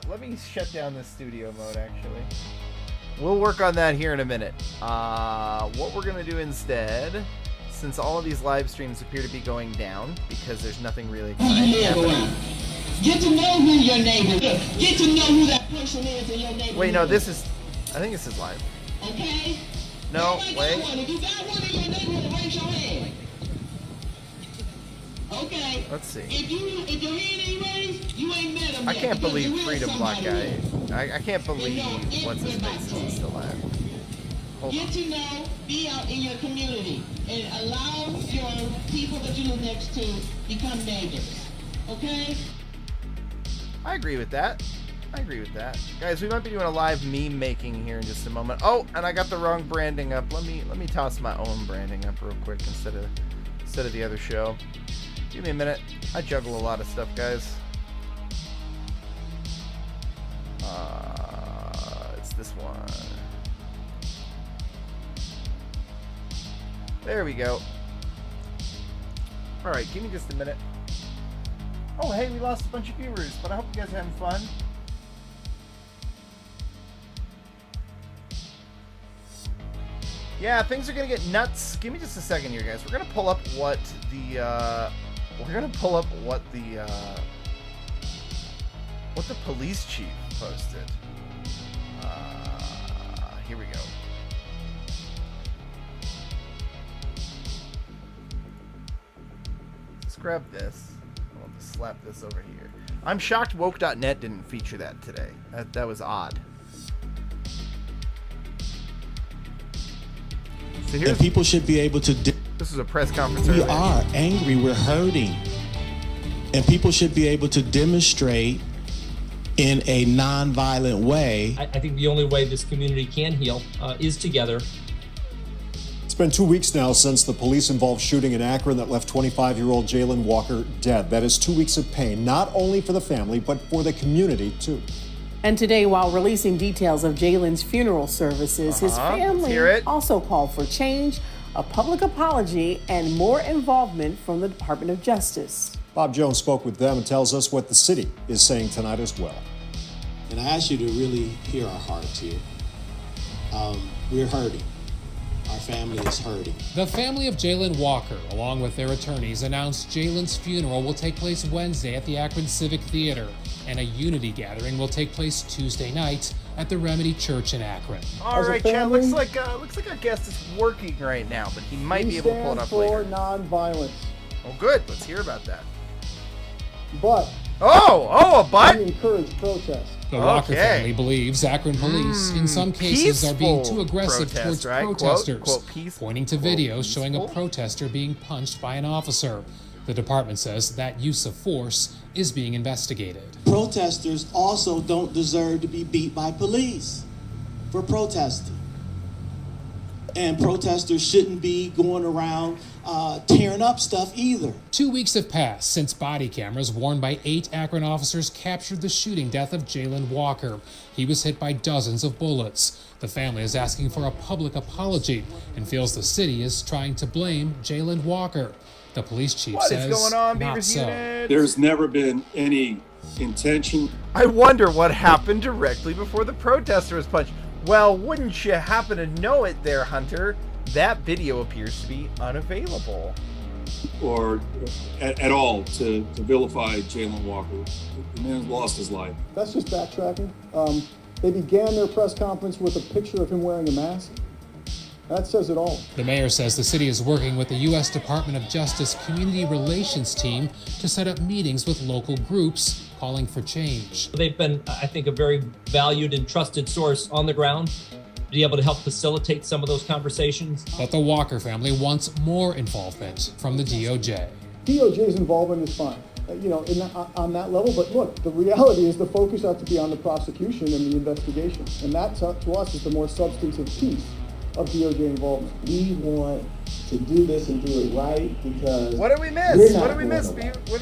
let me shut down this studio mode actually. We'll work on that here in a minute. What we're going to do instead, since all of these live streams appear to be going down because there's nothing really exciting happening. Get to know who your neighbor is. Get to know who that person is in your neighborhood. Wait, no, this is, I think this is live. Okay? No, Everybody got one. wait. If you got one in your neighborhood, raise your hand. Okay. Let's see. If your hand ain't raised, you ain't met him I yet, can't because believe you is Freedom Block somebody Guy. else. I can't believe what's his face isn't still alive. Hold Get on. to know, be out in your community, and allow your people that you live next to become neighbors. Okay? I agree with that. I agree with that. Guys, we might be doing a live meme making here in just a moment. Oh, and I got the wrong branding up. Let me toss my own branding up real quick instead of the other show. Give me a minute. I juggle a lot of stuff, guys. It's this one. There we go. Alright, give me just a minute. Oh, hey, we lost a bunch of viewers, but I hope you guys are having fun. Yeah, things are gonna get nuts. Give me just a second here, guys. We're gonna pull up what the police chief posted. Here we go. grab this. I'll just slap this over here. I'm shocked woke.net didn't feature that today. That was odd. So And people should be able to... This is a press conference. We earlier. are angry. We're hurting. And people should be able to demonstrate in a non-violent way. I think the only way this community can heal is together. It's been 2 weeks now since the police-involved shooting in Akron that left 25-year-old Jalen Walker dead. That is 2 weeks of pain, not only for the family, but for the community, too. And today, while releasing details of Jalen's funeral services, his family also called for change, a public apology, and more involvement from the Department of Justice. Bob Jones spoke with them and tells us what the city is saying tonight as well. And I ask you to really hear our hearts here. We're hurting. Our family is hurting. The family of Jalen Walker, along with their attorneys, announced Jalen's funeral will take place Wednesday at the Akron Civic Theater, and a unity gathering will take place Tuesday night at the Remedy Church in Akron. All right, Chad. Looks like our guest is working right now, but he might be able to pull it up later. for nonviolence, Oh, good. Let's hear about that. but Oh, a butt. we encourage protest. The Walker Okay. family believes Akron police, in some cases, are being too Peaceful aggressive protest, towards right? Quote, protesters, quote, peaceful, pointing to quote, videos showing a peaceful. protester being punched by an officer. The department says that use of force is being investigated. Protesters also don't deserve to be beat by police for protesting. And protesters shouldn't be going around tearing up stuff either. 2 weeks have passed since body cameras worn by 8 Akron officers captured the shooting death of Jalen Walker. He was hit by dozens of bullets. The family is asking for a public apology and feels the city is trying to blame Jalen Walker. The police chief What says is going on, not Beavers so. Unit? There's never been any intention. I wonder what happened directly before the protester was punched. Well, wouldn't you happen to know it there, Hunter? That video appears to be unavailable. Or at all to vilify Jalen Walker. The man's lost his life. That's just backtracking. They began their press conference with a picture of him wearing a mask. That says it all. The mayor says the city is working with the U.S. Department of Justice Community Relations team to set up meetings with local groups calling for change. They've been, I think, a very valued and trusted source on the ground to be able to help facilitate some of those conversations. But the Walker family wants more involvement from the DOJ. DOJ's involvement is fine, on that level. But look, the reality is the focus ought to be on the prosecution and the investigation. And that, to us, is the more substantive piece of DOJ involvement. We want to do this and do it right because What did we miss? What did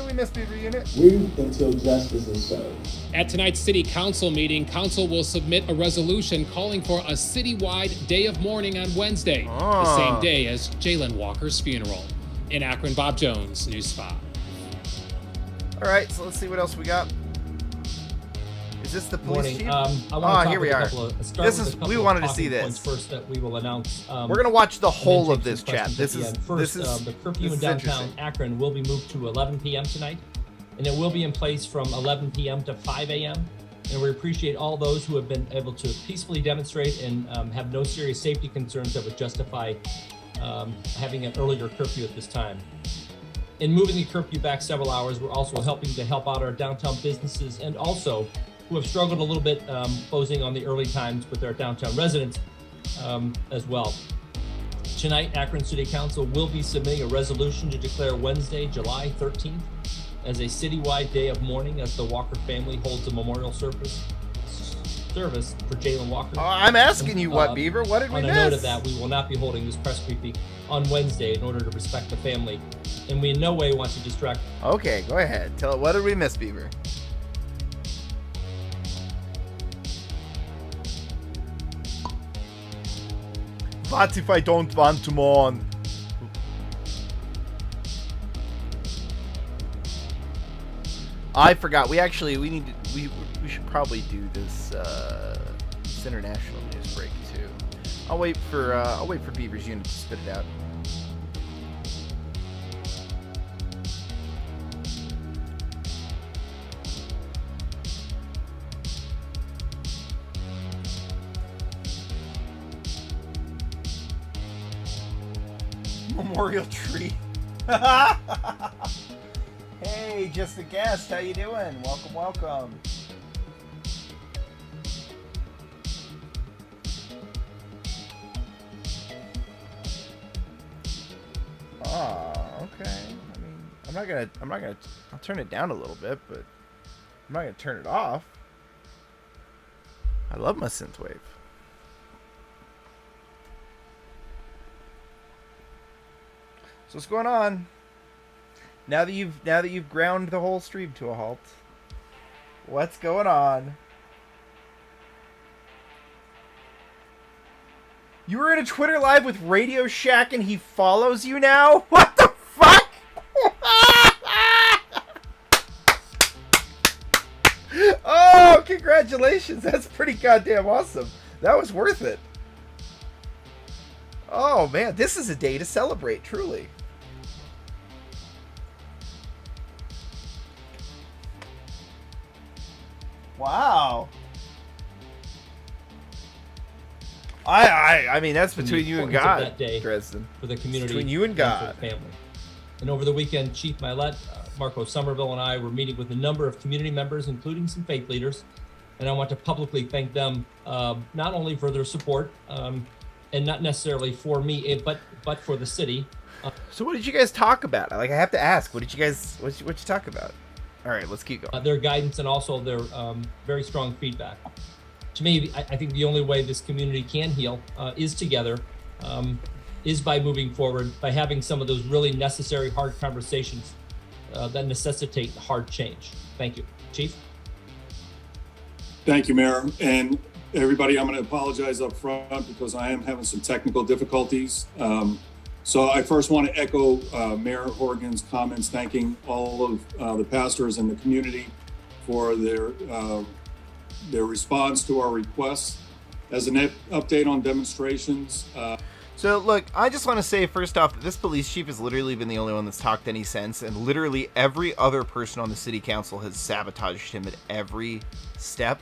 we miss, Beaver Unit? until justice is served. At tonight's city council meeting, council will submit a resolution calling for a citywide day of mourning on Wednesday, the same day as Jalen Walker's funeral. In Akron, Bob Jones, News 5. All right, so let's see what else we got. Is this the police chief? I want to talk here we with are. a couple of, This is we wanted to see this. First, that we will announce. We're gonna watch the whole and of take this some chat. questions at the end. First, the curfew in downtown Akron will be moved to 11 p.m. tonight, and it will be in place from 11 p.m. to 5 a.m. And we appreciate all those who have been able to peacefully demonstrate and have no serious safety concerns that would justify having an earlier curfew at this time. In moving the curfew back several hours, we're also helping to help out our downtown businesses and also who have struggled a little bit closing on the early times with our downtown residents as well. Tonight, Akron City Council will be submitting a resolution to declare Wednesday, July 13th as a citywide day of mourning as the Walker family holds a memorial service for Jalen Walker. I'm asking you what, Beaver? What did we miss? On a note of that, we will not be holding this press briefing on Wednesday in order to respect the family, and we in no way want to distract. Okay, go ahead. Tell it. What did we miss, Beaver? What if I don't want to mourn? I forgot. We should probably do this international news break too. I'll wait for Beaver's Unit to spit it out. Memorial tree. Hey, just a guest. How you doing? Welcome, welcome. Oh, okay. I mean, I'm not gonna, I'll turn it down a little bit, but I'm not gonna turn it off. I love my synthwave. So what's going on? Now that you've ground the whole stream to a halt, what's going on? You were in a Twitter live with Radio Shack and he follows you now? What the fuck? Oh, congratulations. That's pretty goddamn awesome. That was worth it. Oh, man. This is a day to celebrate, truly. Wow. I mean, that's between you and God, that day Dresden. For the community, between you and God. For the family. And over the weekend, Chief Milet, Marco Somerville, and I were meeting with a number of community members, including some faith leaders. And I want to publicly thank them, not only for their support, and not necessarily for me, but for the city. So what did you guys talk about? Like, I have to ask, what did you talk about? All right, let's keep going. Their guidance and also their very strong feedback. To me, I think the only way this community can heal is together, is by moving forward, by having some of those really necessary hard conversations that necessitate hard change. Thank you. Chief? Thank you, Mayor. And everybody, I'm going to apologize up front because I am having some technical difficulties. So I first want to echo Mayor Horgan's comments, thanking all of the pastors in the community for their response to our requests. As an update on demonstrations. So look, I just want to say first off that this police chief has literally been the only one that's talked any sense, and literally every other person on the city council has sabotaged him at every step,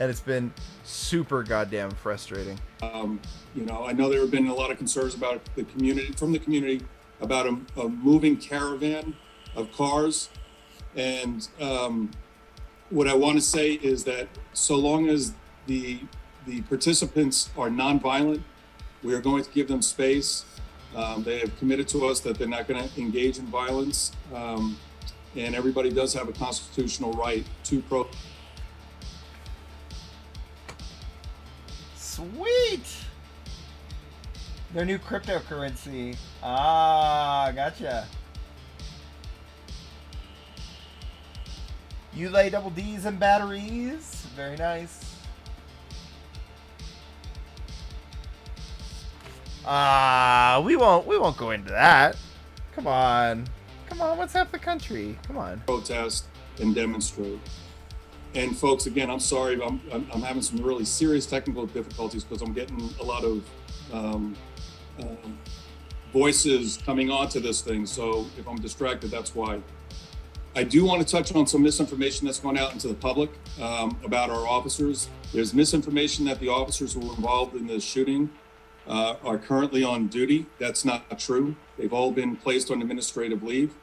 and it's been super goddamn frustrating. I know there have been a lot of concerns about the community about a moving caravan of cars, and what I want to say is that so long as the participants are nonviolent, we are going to give them space. They have committed to us that they're not going to engage in violence, and everybody does have a constitutional right to protest. Sweet! Their new cryptocurrency. Ah, gotcha. You lay double D's and batteries. Very nice. We won't go into that. Come on, what's half the country? Come on. Protest and demonstrate. And folks, again, I'm sorry, I'm having some really serious technical difficulties because I'm getting a lot of voices coming onto this thing. So if I'm distracted, that's why. I do want to touch on some misinformation that's gone out into the public about our officers. There's misinformation that the officers who were involved in the shooting are currently on duty. That's not true. They've all been placed on administrative leave.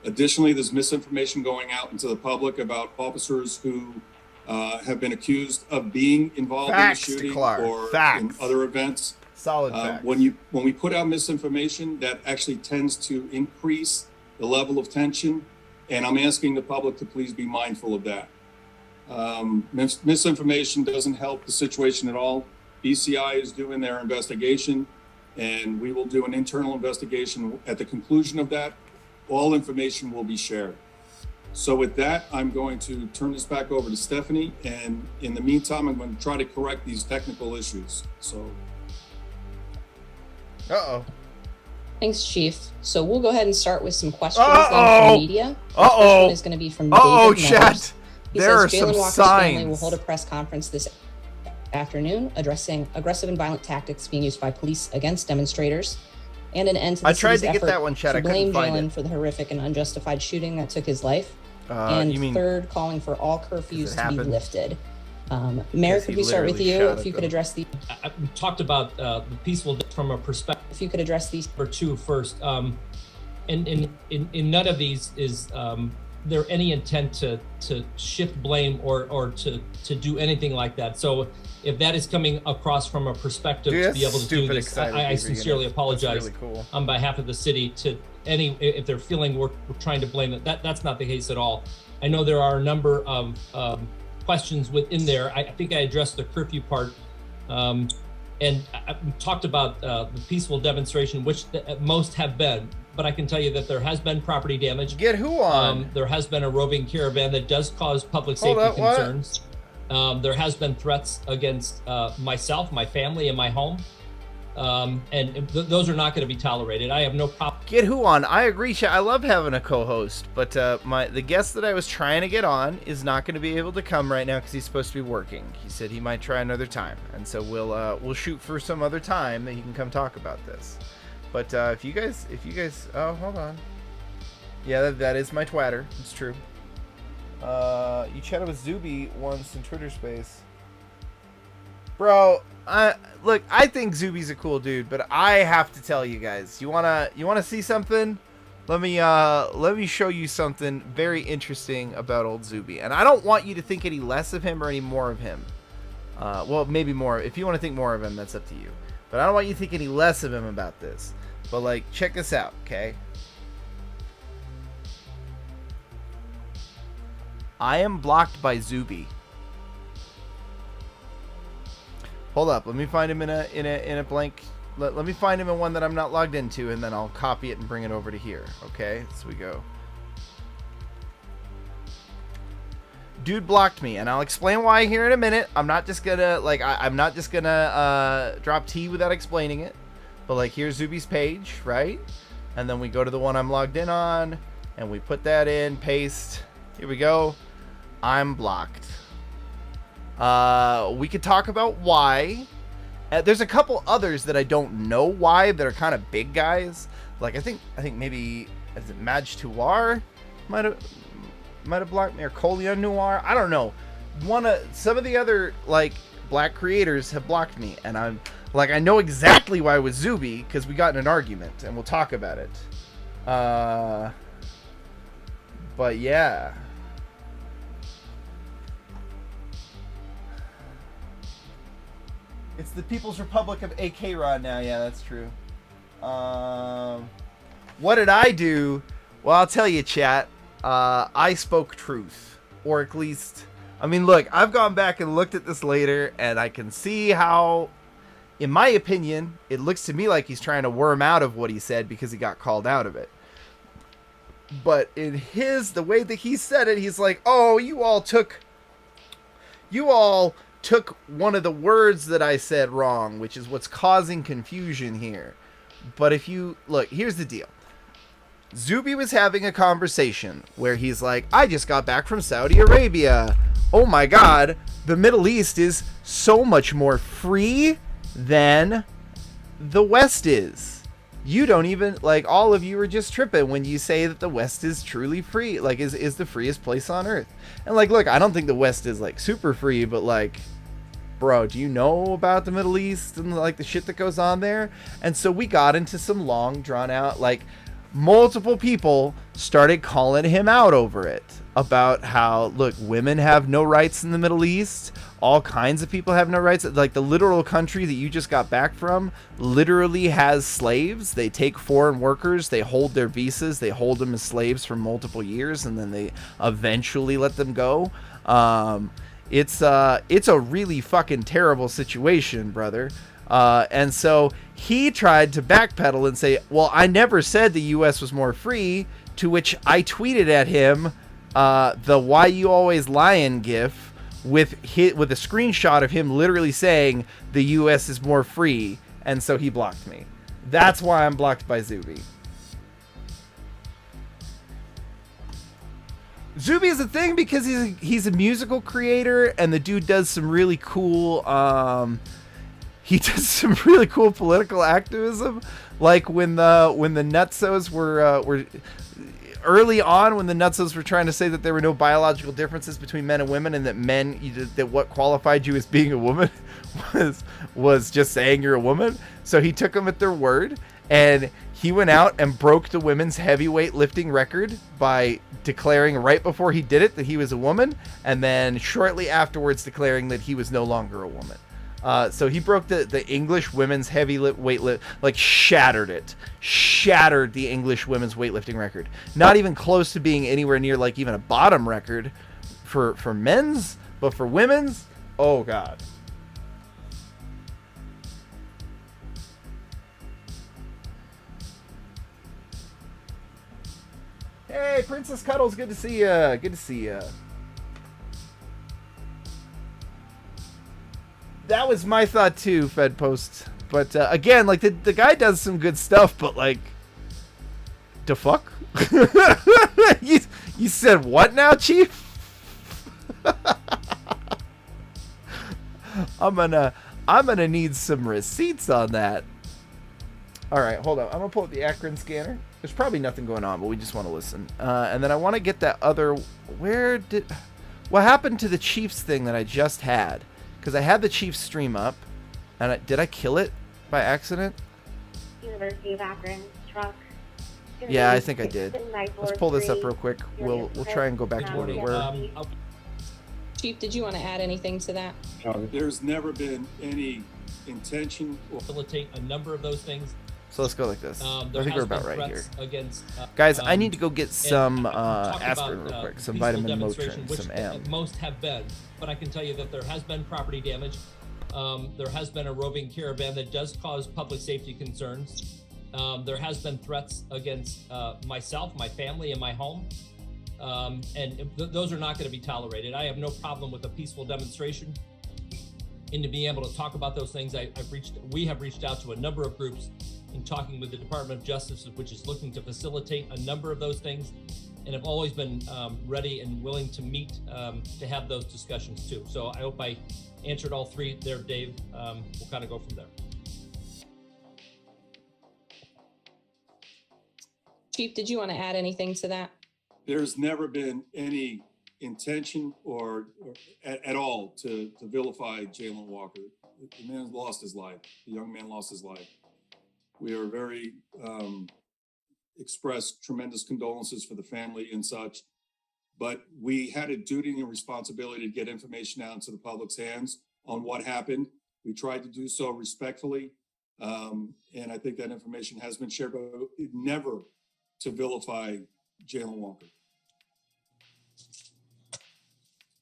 Additionally, there's misinformation going out into the public about officers who have been accused of being involved in the shooting or in other events. Solid facts. When we put out misinformation, that actually tends to increase the level of tension, and I'm asking the public to please be mindful of that. Misinformation doesn't help the situation at all. BCI is doing their investigation, and we will do an internal investigation. At the conclusion of that, all information will be shared. So with that, I'm going to turn this back over to Stephanie, and in the meantime, I'm going to try to correct these technical issues. So. Thanks, Chief. So we'll go ahead and start with some questions then from the media. The first one is going to be from David chat. He there says are Jalen some Walker's signs. family will hold a press conference this afternoon addressing aggressive and violent tactics being used by police against demonstrators, and an end to the city's effort to blame Jalen for the horrific and unjustified shooting that took his life. And third, calling for all curfews to be lifted. Mayor, could we start with you? If you could address the. I talked about the peaceful from a perspective. If you could address these or two first. In none of these is there any intent to shift blame or to do anything like that. So if that is coming across from a perspective to be able to do this, I sincerely apologize really cool. On behalf of the city to any, if they're feeling we're trying to blame it. That's not the case at all. I know there are a number of questions within there. I think I addressed the curfew part, and I talked about the peaceful demonstration, which most have been. But I can tell you that there has been property damage. Get who on? There has been a roving caravan that does cause public safety concerns. There has been threats against myself, my family, and my home. And those are not going to be tolerated. I have no problem. Get who on? I agree. I love having a co-host, but the guest that I was trying to get on is not going to be able to come right now because he's supposed to be working. He said he might try another time, and so we'll shoot for some other time that he can come talk about this. But if you guys, oh, hold on. Yeah, that is my twatter. It's true. You chatted with Zuby once in Twitter Space. Bro, look, I think Zuby's a cool dude, but I have to tell you guys, you wanna see something? Let me show you something very interesting about old Zuby. And I don't want you to think any less of him or any more of him. Well, maybe more. If you want to think more of him, that's up to you. But I don't want you to think any less of him about this. But, like, check this out, okay? I am blocked by Zuby. Hold up, let me find him in a blank. Let me find him in one that I'm not logged into, and then I'll copy it and bring it over to here. Okay, so we go. Dude blocked me, and I'll explain why here in a minute. I'm not just gonna I'm not just gonna drop T without explaining it. But like, here's Zuby's page, right? And then we go to the one I'm logged in on, and we put that in, paste. Here we go. I'm blocked. We could talk about why. There's a couple others that I don't know why that are kind of big guys. Like I think maybe is it Maj Tuar might have blocked me, or Colion Noir. I don't know. Some of the other like black creators have blocked me, and I'm like, I know exactly why with Zuby because we got in an argument, and we'll talk about it. But yeah. It's the People's Republic of AKron now. Yeah, that's true. What did I do? Well, I'll tell you, chat. I spoke truth. Or at least... I mean, look, I've gone back and looked at this later, and I can see how, in my opinion, it looks to me like he's trying to worm out of what he said because he got called out of it. But in the way that he said it, he's like, oh, you all took one of the words that I said wrong, which is what's causing confusion here. But if you look, here's the deal. Zuby was having a conversation where he's like, I just got back from Saudi Arabia. Oh my God, the Middle East is so much more free than the West is. You don't even, like, all of you are just tripping when you say that the West is truly free, like, is the freest place on earth. And, like, look, I don't think the West is, like, super free, but, like, bro, do you know about the Middle East and, like, the shit that goes on there? And so we got into some long, drawn-out, like, multiple people started calling him out over it. About how, look, women have no rights in the Middle East. All kinds of people have no rights. Like, the literal country that you just got back from literally has slaves. They take foreign workers. They hold their visas. They hold them as slaves for multiple years, and then they eventually let them go. It's a really fucking terrible situation, brother. And so he tried to backpedal and say, well, I never said the U.S. was more free, to which I tweeted at him the "Why You Always Lying" gif with a screenshot of him literally saying the U.S. is more free, and so he blocked me. That's why I'm blocked by Zuby. Zuby is a thing because he's a musical creator, and the dude does some really cool he does some really cool political activism, like when the Nutsos were early on, when the Nutsos were trying to say that there were no biological differences between men and women, and that what qualified you as being a woman was just saying you're a woman. So he took them at their word, And he went out and broke the women's heavyweight lifting record by declaring right before he did it that he was a woman, and then shortly afterwards declaring that he was no longer a woman. So he broke the English women's heavyweight like shattered the English women's weightlifting record. Not even close to being anywhere near like even a bottom record for men's, but for women's, oh god. Hey, Princess Cuddles, good to see ya. Good to see ya. That was my thought too, Fed Post. But again, like the guy does some good stuff, but like, the fuck? you said what now, Chief? I'm gonna need some receipts on that. All right, hold on. I'm gonna pull up the Akron scanner. There's probably nothing going on, but we just want to listen. And then I want to get that other. What happened to the Chiefs thing that I just had? Because I had the Chiefs stream up, and did I kill it by accident? University of Akron truck. Yeah, I think I did. Let's pull this up real quick. We'll try and go back to where we were. Chief, did you want to add anything to that? There's never been any intention or facilitate a number of those things. So let's go like this. I think we're about right here. Against, guys, I need to go get some aspirin real quick, some vitamin Motrin, some M. Most have been, but I can tell you that there has been property damage. There has been a roving caravan that does cause public safety concerns. There has been threats against myself, my family, and my home. And those are not going to be tolerated. I have no problem with a peaceful demonstration. And to be able to talk about those things, we have reached out to a number of groups in talking with the Department of Justice, which is looking to facilitate a number of those things, and have always been ready and willing to meet to have those discussions too. So I hope I answered all three there, Dave. We'll kind of go from there. Chief, did you want to add anything to that? There's never been any intention or at all to vilify Jaylen Walker. The man lost his life. The young man lost his life. We are very express tremendous condolences for the family and such, but we had a duty and responsibility to get information out into the public's hands on what happened. We tried to do so respectfully, and I think that information has been shared, but never to vilify Jaylen Walker.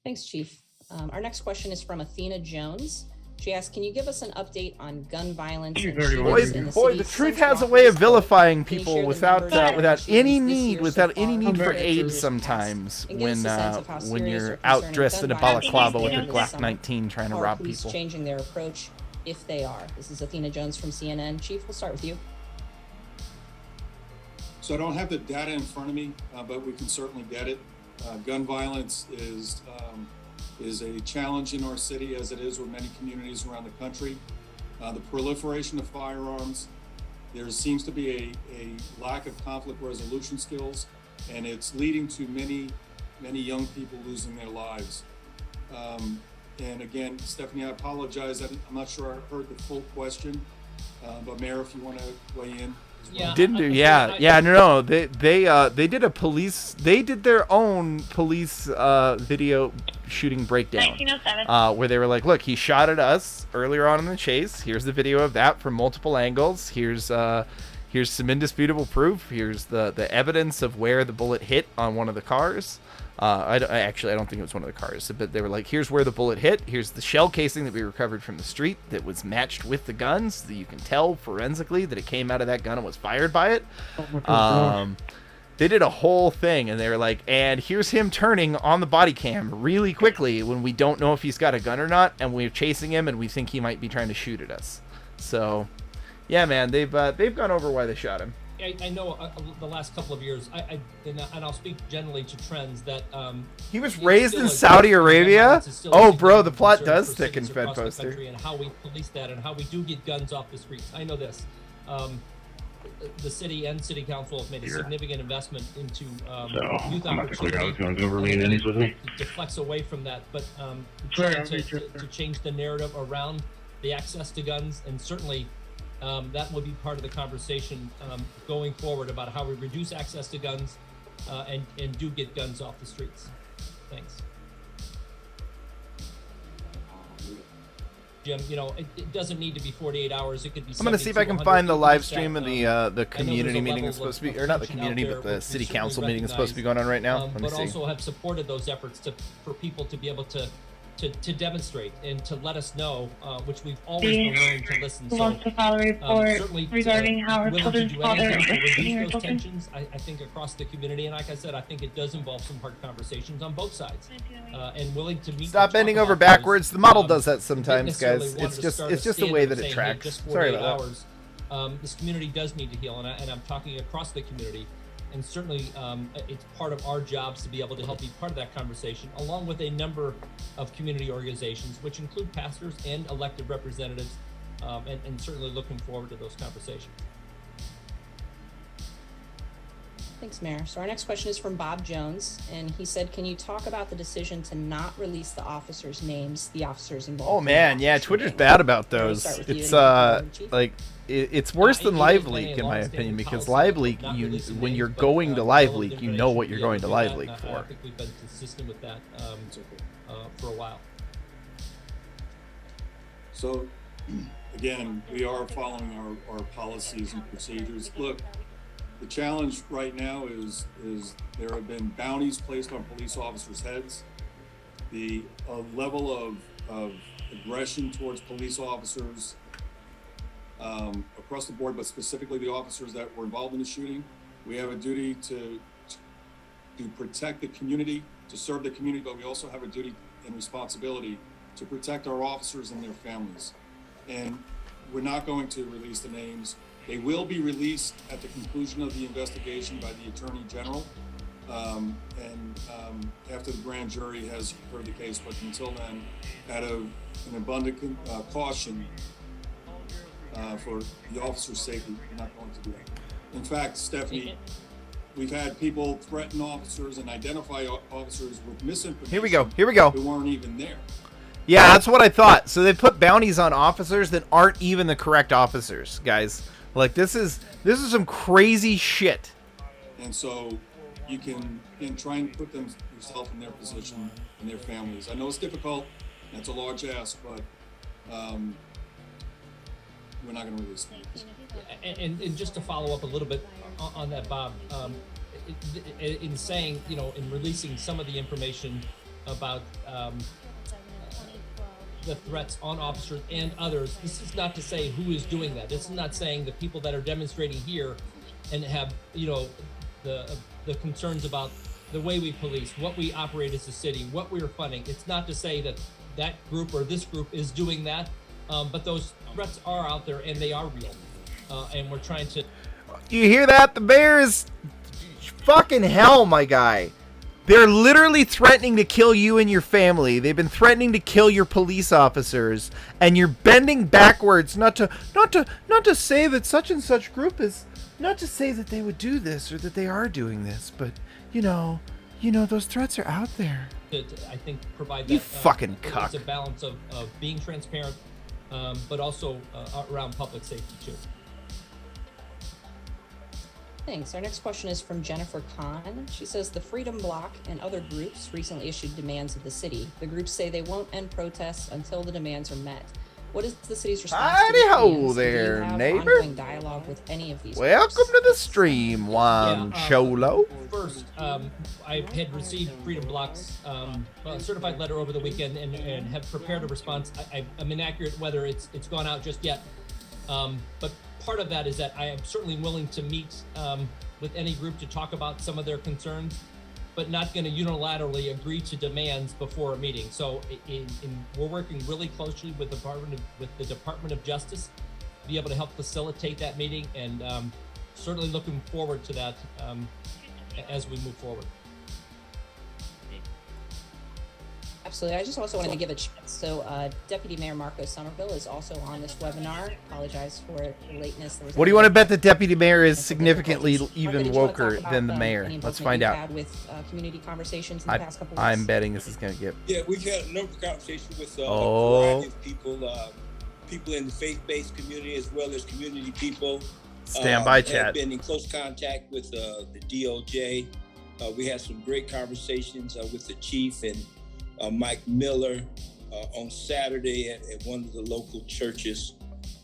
Thanks, Chief. Our next question is from Athena Jones. She asks, can you give us an update on gun violence? Boy, the truth has a way of vilifying people without any need for aid sometimes when you're out dressed in a balaclava with a Glock 19 trying to rob people. Changing their approach if they are. This is Athena Jones from CNN. Chief, we'll start with you. So I don't have the data in front of me, but we can certainly get it. Gun violence is a challenge in our city, as it is with many communities around the country. The proliferation of firearms, there seems to be a lack of conflict resolution skills, and it's leading to many young people losing their lives. And again, Stephanie, I apologize. I'm not sure I heard the full question, but Mayor, if you want to weigh in. Yeah, no. They did their own police video shooting breakdown, where they were like, look, he shot at us earlier on in the chase. Here's the video of that from multiple angles. Here's some indisputable proof. Here's the evidence of where the bullet hit on one of the cars. I don't think it was one of the cars, but they were like, here's where the bullet hit. Here's the shell casing that we recovered from the street that was matched with the guns. So you can tell forensically that it came out of that gun and was fired by it. They did a whole thing, and they were like, and here's him turning on the body cam really quickly when we don't know if he's got a gun or not, and we're chasing him, and we think he might be trying to shoot at us. So, yeah, man, they've gone over why they shot him. I know the last couple of years, and I'll speak generally to trends that he was raised in Saudi Arabia. Oh, bro, the plot does thicken, Fed Poster. And how we police that, and how we do get guns off the streets. I know this. The city and city council have made a significant investment into youth opportunity to flex away from that, but to change the narrative around the access to guns, and certainly that will be part of the conversation going forward about how we reduce access to guns and do get guns off the streets. Thanks. Jim, you know, it doesn't need to be 48 hours. It could be. I'm going to see if I can find the live stream of the community meeting that's supposed to be, or not the community, but the city council meeting that's supposed to be going on right now. Let me but see. Also have supported those efforts for people to be able to demonstrate and to let us know, which we've always been willing to listen. Who wants to file a report regarding how her children's father is restraining her children? Tensions, I think across the community, and like I said, I think it does involve some hard conversations on both sides, and willing to meet. Stop bending over backwards. The model does that sometimes, guys. It's just the way that it tracks. Sorry about that. This community does need to heal, and I'm talking across the community. And certainly, it's part of our jobs to be able to help be part of that conversation, along with a number of community organizations, which include pastors and elected representatives, and certainly looking forward to those conversations. Thanks, Mayor. So our next question is from Bob Jones, and he said, can you talk about the decision to not release the officers' names, the officers involved? Oh man, yeah, Twitter's bad about those. It's like it's worse than Live Leak in my opinion, because Live Leak, when you're going to Live Leak, you know what you're going to Live Leak for. I think we've been consistent with that for a while. So, again, we are following our policies and procedures. Look, the challenge right now is there have been bounties placed on police officers' heads. The level of aggression towards police officers across the board, but specifically the officers that were involved in the shooting. We have a duty to protect the community, to serve the community, but we also have a duty and responsibility to protect our officers and their families. And we're not going to release the names. They will be released at the conclusion of the investigation by the Attorney General, and after the grand jury has heard the case. But until then, out of an abundant caution for the officer's safety, we're not going to do that. In fact, Stephanie, we've had people threaten officers and identify officers with misinformation. Here we go. Who weren't even there. Yeah, that's what I thought. So they put bounties on officers that aren't even the correct officers, guys. Like this is some crazy shit. And so you can try and put yourself in their position and their families. I know it's difficult. That's a large ask, but we're not going to release names. And just to follow up a little bit on that, Bob, in saying, you know, in releasing some of the information about the threats on officers and others, this is not to say who is doing that. This is not saying the people that are demonstrating here and have, you know, the concerns about the way we police, what we operate as a city, what we're funding. It's not to say that that group or this group is doing that, but those threats are out there and they are real, and we're trying to. You hear that? The mayor is fucking hell, my guy. They're literally threatening to kill you and your family. They've been threatening to kill your police officers, and you're bending backwards not to say that such and such group is, not to say that they would do this or that they are doing this, but you know those threats are out there. I think provide that, you fucking cuck. It's a balance of being transparent, but also around public safety too. Thanks. Our next question is from Jennifer Kahn. She says the Freedom Bloc and other groups recently issued demands of the city. The groups say they won't end protests until the demands are met. What is the city's response to these demands? There, Do you have neighbor. ongoing dialogue with any of these Welcome groups? to the stream, Juan Cholo. First, I had received Freedom Bloc's certified letter over the weekend and have prepared a response. I'm inaccurate whether it's gone out just yet, but part of that is that I am certainly willing to meet with any group to talk about some of their concerns, but not going to unilaterally agree to demands before a meeting. So we're working really closely with the Department of Justice to be able to help facilitate that meeting, and certainly looking forward to that as we move forward. Absolutely. I just also wanted to give a chance. So Deputy Mayor Marco Somerville is also on this webinar. Apologize for the lateness. What do you want to bet the deputy mayor is significantly even woker than the mayor? Let's find out. Had with community conversations in the past couple weeks? I'm betting this is going to get. Yeah, we've had a number of conversations with a Oh. variety of people. people in the faith-based community as well as community people. Stand by, chat. Have been in close contact with the DOJ. We had some great conversations with the chief and Mike Miller on Saturday at one of the local churches.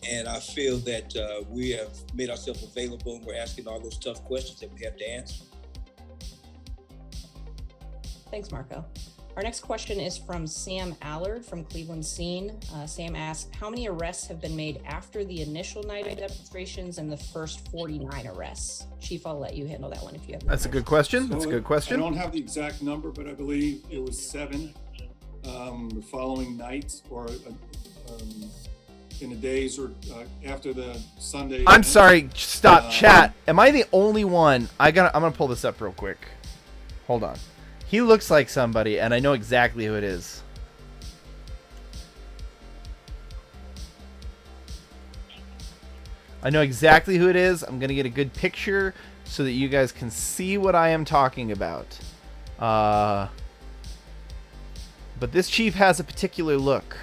And I feel that we have made ourselves available and we're asking all those tough questions that we have to answer. Thanks, Marco. Our next question is from Sam Allard from Cleveland Scene. Sam asks, how many arrests have been made after the initial night of demonstrations and the first 49 arrests? Chief, I'll let you handle that one if you have. That's a good question. That's a good question. I don't have the exact number, but I believe it was 7 the following night, or in the days or after the Sunday. I'm sorry. Stop, chat. Am I the only one? I'm gonna pull this up real quick. Hold on. He looks like somebody, and I know exactly who it is. I know exactly who it is. I'm going to get a good picture so that you guys can see what I am talking about. But this chief has a particular look.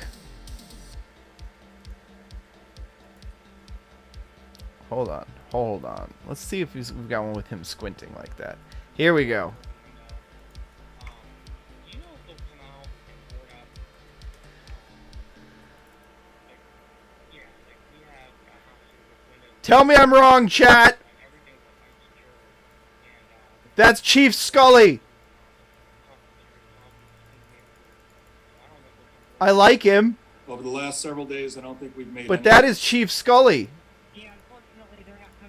Hold on. Hold on. Let's see if we've got one with him squinting like that. Here we go. Tell me I'm wrong, chat. That's Chief Scully. I like him. Over the last several days, I don't think we've made. But that is Chief Scully.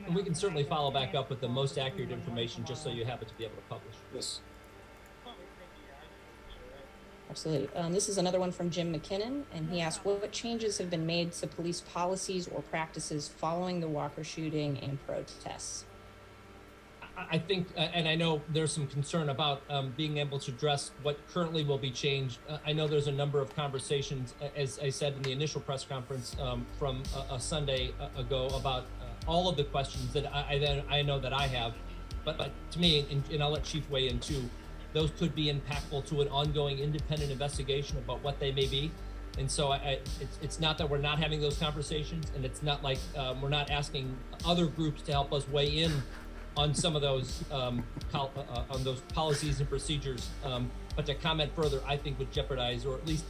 And we can certainly follow back up with the most accurate information, just so you have it to be able to publish. Yes. Absolutely. This is another one from Jim McKinnon, and he asked, what changes have been made to police policies or practices following the Walker shooting and protests? I think, and I know there's some concern about being able to address what currently will be changed. I know there's a number of conversations, as I said in the initial press conference from a Sunday ago, about all of the questions that I know that I have. But to me, and I'll let Chief weigh in too, those could be impactful to an ongoing independent investigation about what they may be. And so it's not that we're not having those conversations, and it's not like we're not asking other groups to help us weigh in on some of those on those policies and procedures. But to comment further, I think would jeopardize, or at least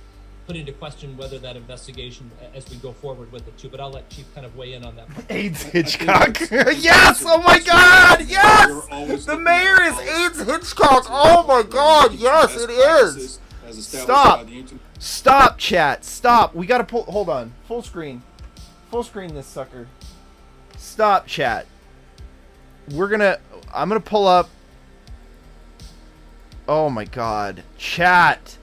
put into question, whether that investigation as we go forward with it too. But I'll let Chief kind of weigh in on that. AIDS Hitchcock. Yes! Oh my God! Yes! The mayor is AIDS Hitchcock. Oh my God! Yes, it is. Stop! Stop, chat! Stop! We gotta pull. Hold on. Full screen. Full screen this sucker. Stop, chat. I'm gonna pull up. Oh my God, chat.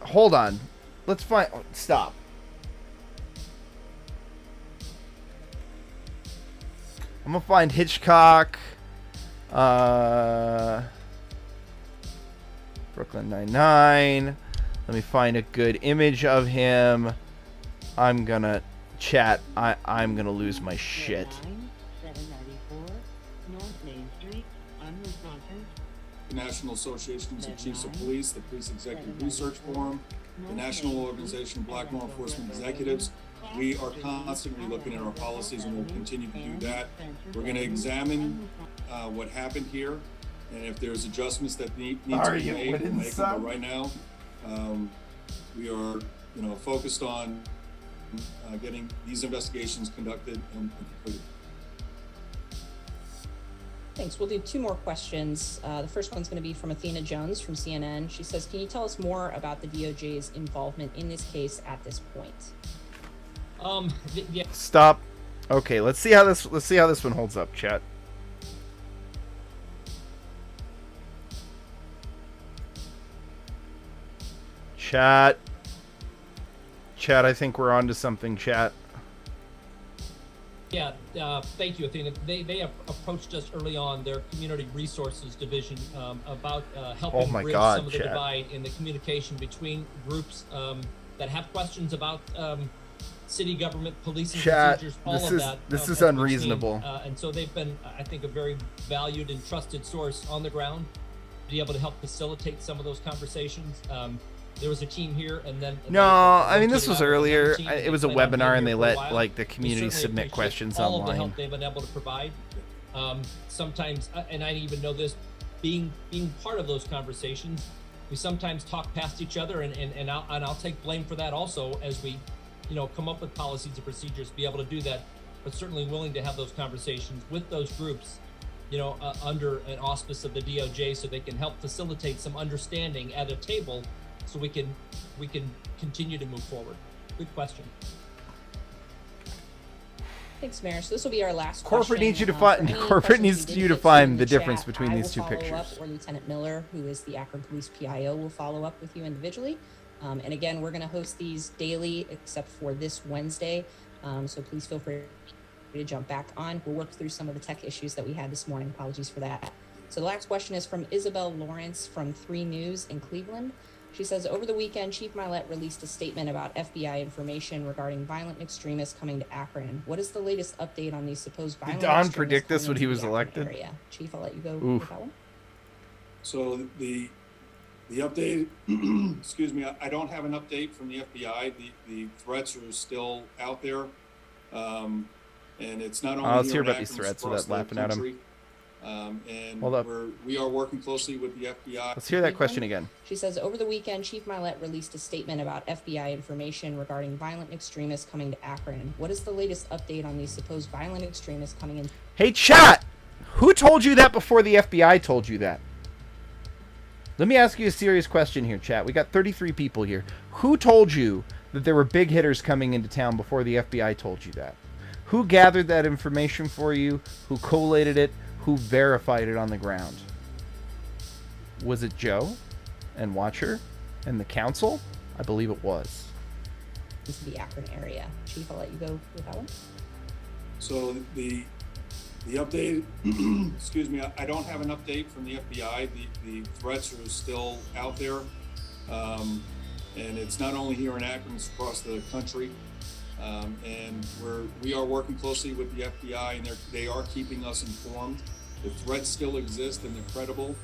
Hold on. Let's find. Stop. I'm gonna find Hitchcock. Brooklyn Nine-Nine. Let me find a good image of him. I'm gonna chat. I'm gonna lose my shit. The National Associations of Chiefs of Police, the Police Executive Research Forum, the National Organization of Black Law Enforcement Executives. We are constantly looking at our policies, and we'll continue to do that. We're going to examine what happened here, and if there's adjustments that need to be made, we'll make them. But right now, we are, focused on getting these investigations conducted and completed. Thanks. We'll do 2 more questions. The first one's going to be from Athena Jones from CNN. She says, can you tell us more about the DOJ's involvement in this case at this point? Yeah. Stop. Okay, let's see how this one holds up, chat. Chat, I think we're on to something, chat. Yeah, thank you, Athena. They approached us early on, their community resources division, about helping bridge some of the divide in the communication between groups that have questions about city government, policing procedures, all of that. This is unreasonable. And so they've been, I think, a very valued and trusted source on the ground. be able to help facilitate some of those conversations. There was a team here, and then I mean, this was earlier. It was a webinar, and they let like the community submit questions all online. Of the help they've been able to provide. Sometimes, and I even know this, being part of those conversations, we sometimes talk past each other, and I'll take blame for that also as we, come up with policies and procedures to be able to do that. But certainly willing to have those conversations with those groups, under an auspice of the DOJ, so they can help facilitate some understanding at a table, so we can continue to move forward. Good question. Thanks, Mayor. So this will be our last corporate question. Needs you to find. Corporate needs you to find the difference between these two pictures. Up, or Lieutenant Miller, who is the Akron Police PIO, will follow up with you individually. And again, we're going to host these daily, except for this Wednesday. So please feel free to jump back on. We'll work through some of the tech issues that we had this morning. Apologies for that. So the last question is from Isabel Lawrence from 3 News in Cleveland. She says, over the weekend, Chief Milet released a statement about FBI information regarding violent extremists coming to Akron. What is the latest update on these supposed violent extremists? Did Don predict this when he was elected? Area? Chief, I'll let you go with that one. So the update, excuse me, I don't have an update from the FBI. The threats are still out there. And it's not only let's hear here about in these Akron, threats across without laughing at him. And Hold up. we are working closely with the FBI. Let's hear that question again. She says, over the weekend, Chief Milet released a statement about FBI information regarding violent extremists coming to Akron. What is the latest update on these supposed violent extremists coming in? Hey, chat! Who told you that before the FBI told you that? Let me ask you a serious question here, chat. We got 33 people here. Who told you that there were big hitters coming into town before the FBI told you that? Who gathered that information for you? Who collated it? Who verified it on the ground? Was it Joe and Watcher and the council? I believe it was. This is the Akron area. Chief, I'll let you go with that one. So the update, excuse me, I don't have an update from the FBI. The threats are still out there. And it's not only here in Akron, it's across the country. And we are working closely with the FBI, and they are keeping us informed. The threats still exist, and they're credible,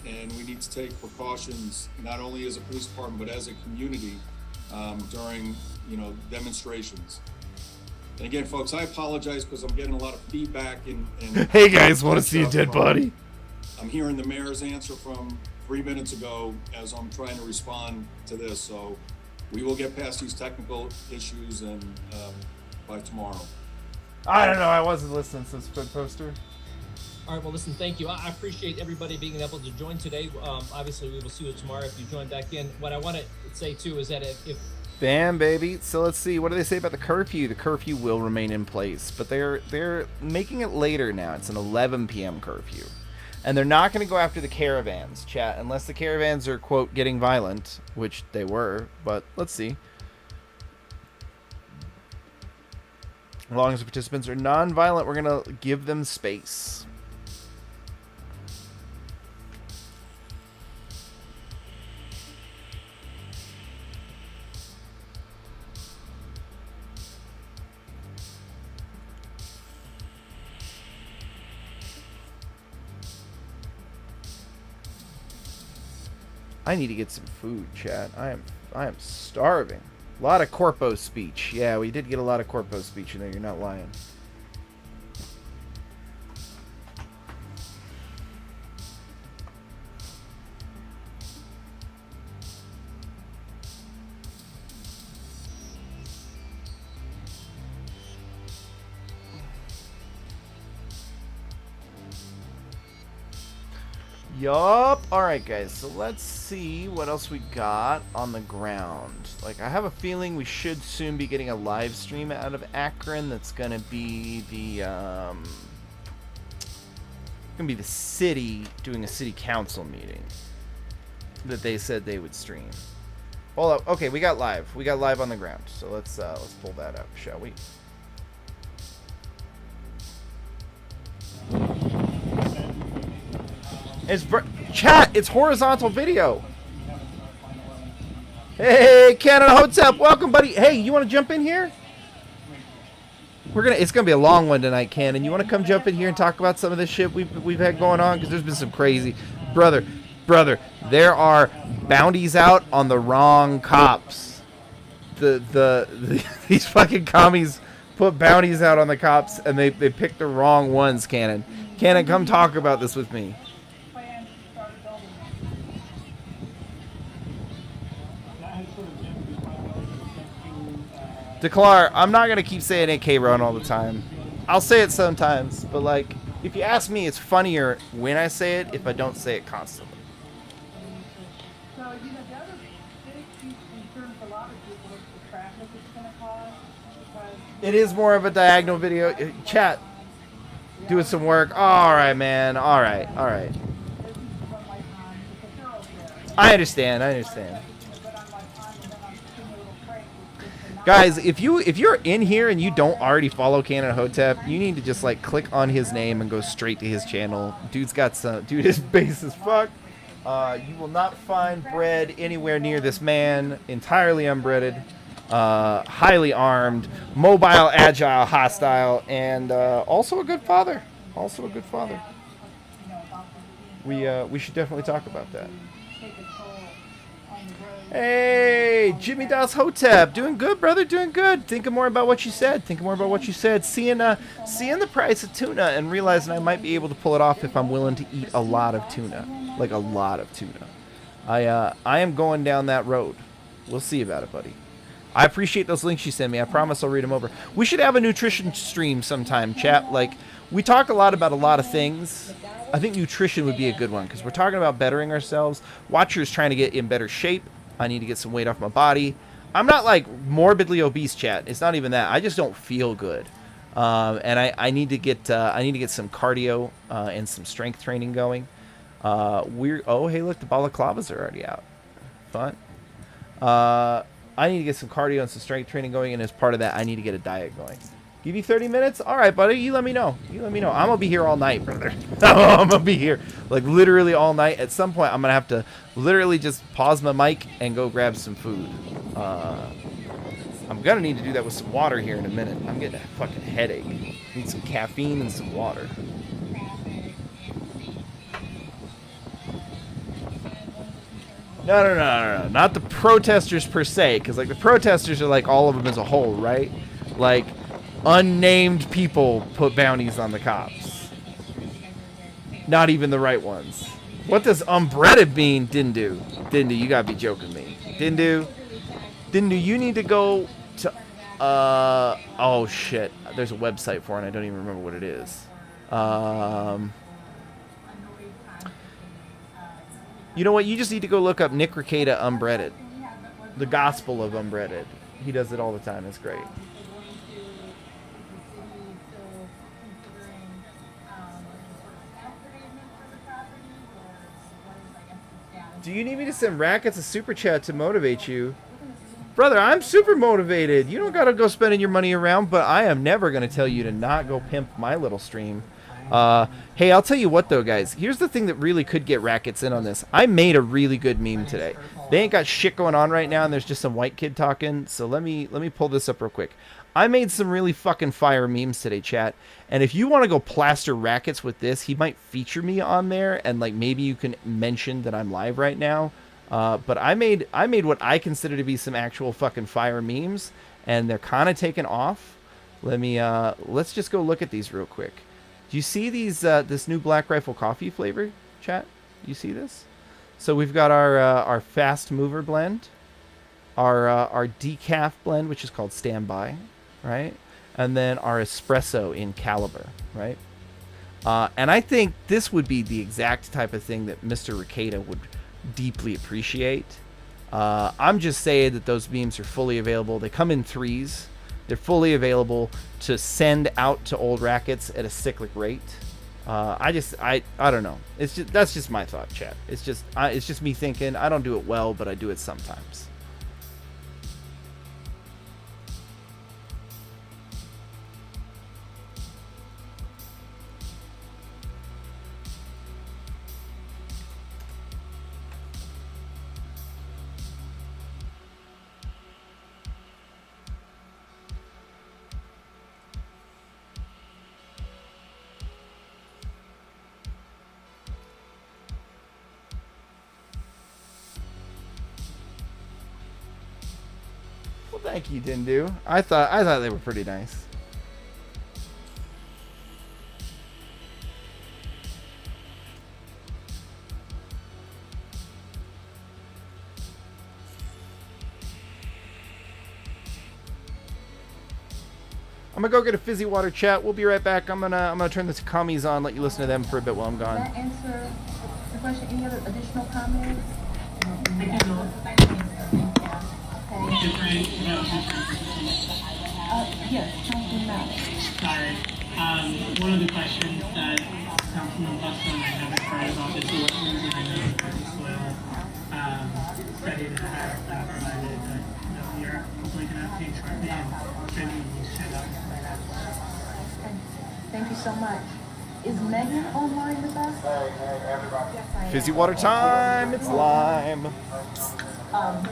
and we need to take precautions not only as a police department but as a community during demonstrations. And again, folks, I apologize because I'm getting a lot of feedback and hey guys, want to see a dead body? I'm hearing the mayor's answer from 3 minutes ago as I'm trying to respond to this. So we will get past these technical issues and by tomorrow. I don't know. I wasn't listening to this poster. All right. Well, listen. Thank you. I appreciate everybody being able to join today. Obviously, we will see you tomorrow if you join back in. What I want to say too is that if bam, baby. So let's see. What do they say about the curfew? The curfew will remain in place, but they're making it later now. It's an 11 p.m. curfew. And they're not going to go after the caravans, chat, unless the caravans are, quote, getting violent, which they were, but let's see. As long as the participants are non-violent, we're going to give them space. I need to get some food, chat. I am starving. A lot of corpo speech. Yeah, we did get a lot of corpo speech in there. You're not lying. Yup. Alright, guys. So let's see what else we got on the ground. Like, I have a feeling we should soon be getting a live stream out of Akron that's going to be the, city doing a city council meeting that they said they would stream. Hold up. Okay, we got live. We got live on the ground. So let's pull that up, shall we? Chat, it's horizontal video. Hey, Canada Hotep, welcome, buddy. Hey, you want to jump in here? It's gonna be a long one tonight, Cannon. You want to come jump in here and talk about some of this shit we've had going on? Because there's been some crazy, brother. Brother, there are bounties out on the wrong cops. These fucking commies put bounties out on the cops, and they picked the wrong ones, Cannon. Cannon, come talk about this with me. Declar, I'm not going to keep saying AKron all the time. I'll say it sometimes, but like, if you ask me, it's funnier when I say it if I don't say it constantly. So, you know, the other big concern for a lot of people is the traffic it's going to cause. It is more of a diagonal video. Chat, doing some work. All right, man. All right. I understand. Guys, if you're in here and you don't already follow Cannon Hotep, you need to just like click on his name and go straight to his channel. Dude is base as fuck. You will not find bread anywhere near this man. Entirely unbreaded, highly armed, mobile, agile, hostile, and also a good father. We should definitely talk about that. Hey, Jimmy Das Hotep, doing good, brother, doing good. Thinking more about what you said. Seeing the price of tuna and realizing I might be able to pull it off if I'm willing to eat a lot of tuna, like a lot of tuna. I am going down that road. We'll see about it, buddy. I appreciate those links you send me. I promise I'll read them over. We should have a nutrition stream sometime, chat. Like, we talk a lot about a lot of things. I think nutrition would be a good one because we're talking about bettering ourselves. Watcher's trying to get in better shape. I need to get some weight off my body. I'm not like morbidly obese, chat. It's not even that. I just don't feel good, and I need to get some cardio and some strength training going. Hey, look, the balaclavas are already out. Fun. I need to get some cardio and some strength training going, and as part of that, I need to get a diet going. Give you 30 minutes? All right, buddy. You let me know. I'm going to be here all night, brother. I'm going to be here, like, literally all night. At some point, I'm going to have to literally just pause my mic and go grab some food. I'm going to need to do that with some water here in a minute. I'm getting a fucking headache. Need some caffeine and some water. No. Not the protesters per se, because, like, the protesters are, like, all of them as a whole, right? Like, unnamed people put bounties on the cops. Not even the right ones. What does unbreaded mean? Dindu, you gotta be joking me. Dindu, you need to go to, oh shit. There's a website for it and I don't even remember what it is. You know what? You just need to go look up Nick Rekieta Unbreaded. The Gospel of Unbreaded. He does it all the time. It's great. Do you need me to send Rackets a super chat to motivate you? Brother, I'm super motivated. You don't gotta go spending your money around, but I am never gonna tell you to not go pimp my little stream. Hey, I'll tell you what though, guys. Here's the thing that really could get Rackets in on this. I made a really good meme today. They ain't got shit going on right now, and there's just some white kid talking. So let me pull this up real quick. I made some really fucking fire memes today, chat. And if you want to go plaster Rackets with this, he might feature me on there, and like maybe you can mention that I'm live right now. But I made what I consider to be some actual fucking fire memes, and they're kind of taken off. Let's just go look at these real quick. Do you see these this new Black Rifle coffee flavor, chat? Do you see this? So we've got our fast mover blend, our decaf blend, which is called Standby, right? And then our espresso in Caliber, right? And I think this would be the exact type of thing that Mr. Rekieta would deeply appreciate. I'm just saying that those memes are fully available. They come in threes. They're fully available to send out to old Rackets at a cyclic rate. I don't know. That's just my thought, chat. It's just me thinking. I don't do it well, but I do it sometimes. Thank you, Dindu. I thought they were pretty nice. I'm gonna go get a fizzy water, chat. We'll be right back. I'm gonna turn this commies on, let you listen to them for a bit while I'm gone. Does that answer the question? Any other additional comments? Yes, Councilman Mallett. Sorry. One of the questions that Councilman Buster and I have inquired about is the wetlands, and I know there's a soil study that I have provided that we are hopefully going to obtain shortly and can be set up. Thank you so much. Is Megan online with us? Yes, Fizzy water time. It's lime.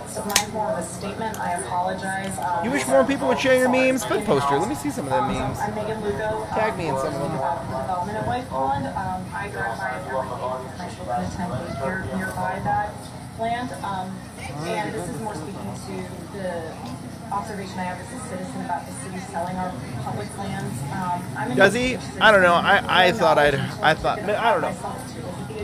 So mine's more of a statement. I apologize. You wish more people would share your memes? Put poster. Let me see some of them memes. I'm Megan Lugo. Tag me in some of them. Development at White Pond. I drive by it every day because my children attend daycare nearby that land. And this is more speaking to the observation I have as a citizen about the city selling our public lands. Does he? I don't know. I thought I don't know.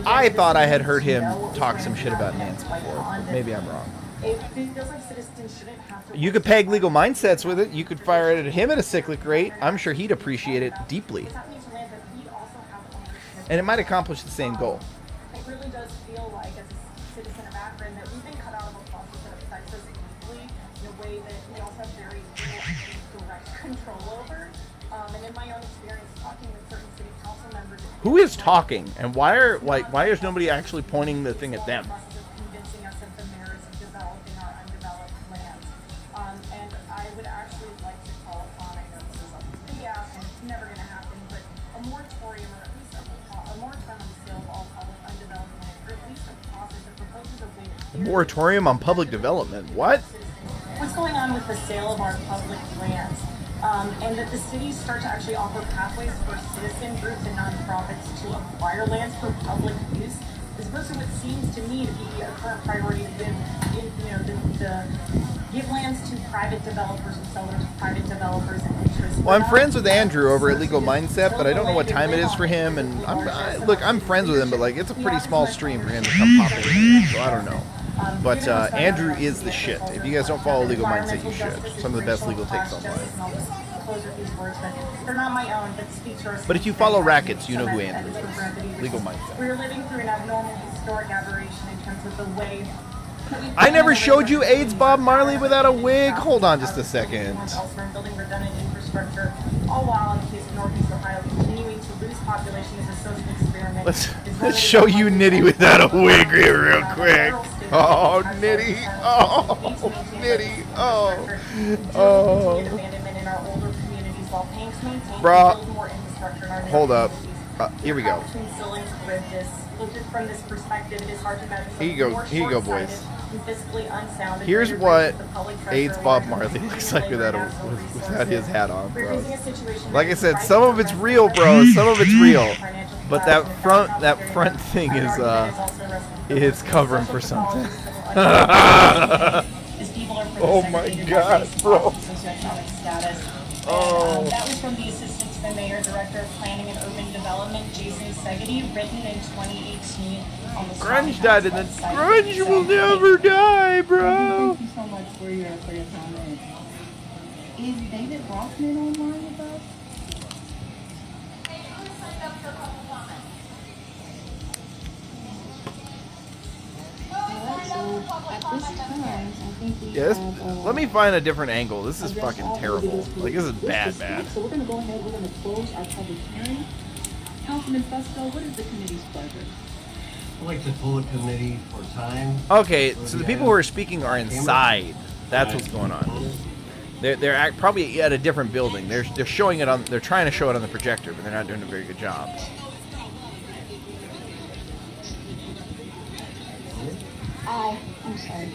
I thought I had heard him talk some shit about Nance before. Maybe I'm wrong. It feels like citizens shouldn't have to. You could peg legal mindsets with it. You could fire it at him at a cyclic rate. I'm sure he'd appreciate it deeply. And it might accomplish the same goal. It really does feel like, as a citizen of Akron, that we've been cut out of a process that affects us deeply in a way that we also have very little direct control over. And in my own experience, talking with certain city council members, Who is talking? And why is nobody actually pointing the thing at them? convincing us of the merits of developing our undeveloped lands. And I would actually like to call upon, I know this is a big ask and it's never going to happen, but a moratorium or at least a moratorium on the sale of all public undeveloped land, or at least a process that proposes a way to Moratorium on public development. What? what's going on with the sale of our public lands. And that the cities start to actually offer pathways for citizen groups and nonprofits to acquire lands for public use, as opposed to what seems to me to be a current priority to give lands to private developers and sell them to private developers and interests. Well, I'm friends with Andrew over at Legal Mindset, but I don't know what time it is for him. And I'm friends with him, but like it's a pretty small stream for him to come pop in, so I don't know. But Andrew is the shit. If you guys don't follow Legal Mindset, you should. Some of the best legal takes online. They're not my own, but speak to our. But if you follow Rackets, you know who Andrew is. Legal Mindset. We're living through an abnormal historic aberration in terms of the way. I never showed you AIDS Bob Marley without a wig. Hold on just a second. Building redundant infrastructure, all while in the case of Northeast Ohio continuing to lose population as a social experiment. Let's show you Nitty without a wig real quick. Oh, Nitty. Oh, Nitty. Oh. Bruh. Hold up. Here we go. Here you go, boys. Here's what AIDS Bob Marley looks like without his hat on, bro. Like I said, some of it's real, bro. Some of it's real. But that front thing is covering for something. Oh my god, bro. Oh. That was from the Assistant to the Mayor, Director of Planning and Urban Development, Jason Segedy, written in 2018 on the Grunge died, and the grunge will never die, bro. Thank you so much for your comment. Is David Rothman online with us? Yeah, let me find a different angle. This is fucking terrible. Like, this is bad. So we're going to go ahead, we're going to close our public hearing. Councilman Fusco, what is the committee's pleasure? I'd like to pull the committee for time. Okay, so the people who are speaking are inside. That's what's going on. They're probably at a different building. They're showing it on. They're trying to show it on the projector, but they're not doing a very good job. Aye. I'm sorry.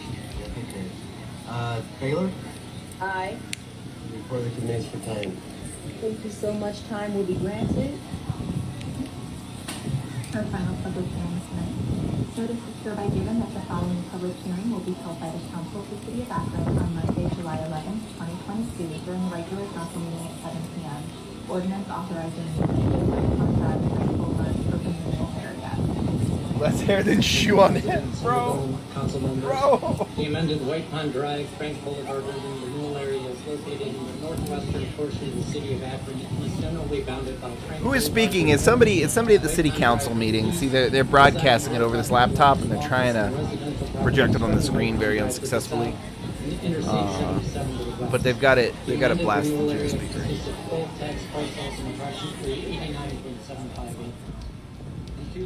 Baylor? Aye. For the committees for time. Thank you so much. Time will be granted. Our final public hearing tonight. Notice is hereby given that the following public hearing will be held by the Council of the City of Akron on Monday, July 11th, 2022, during the regular council meeting at 7 p.m. Ordinance authorizing the contract urban renewal area. Less hair than shoe on him, bro. Council members. Bro. The amended White Pond Drive, Frank Boulevard urban renewal area is located in the northwestern portion of the city of Akron and is generally bounded by Frank. Who is speaking? It's somebody at the city council meeting. See, they're broadcasting it over this laptop and they're trying to project it on the screen very unsuccessfully. But they've got it blasted into the speaker. In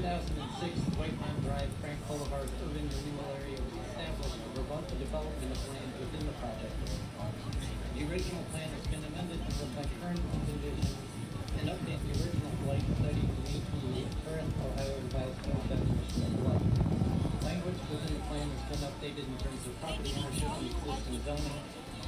2006, the White Pond Drive, Frank Boulevard urban renewal area was established to promote the development of land within the project. The original plan has been amended to reflect current conditions and update the original blight study to meet the current Ohio revised code definition of blight. Language within the plan has been updated in terms of property ownership and existing zoning.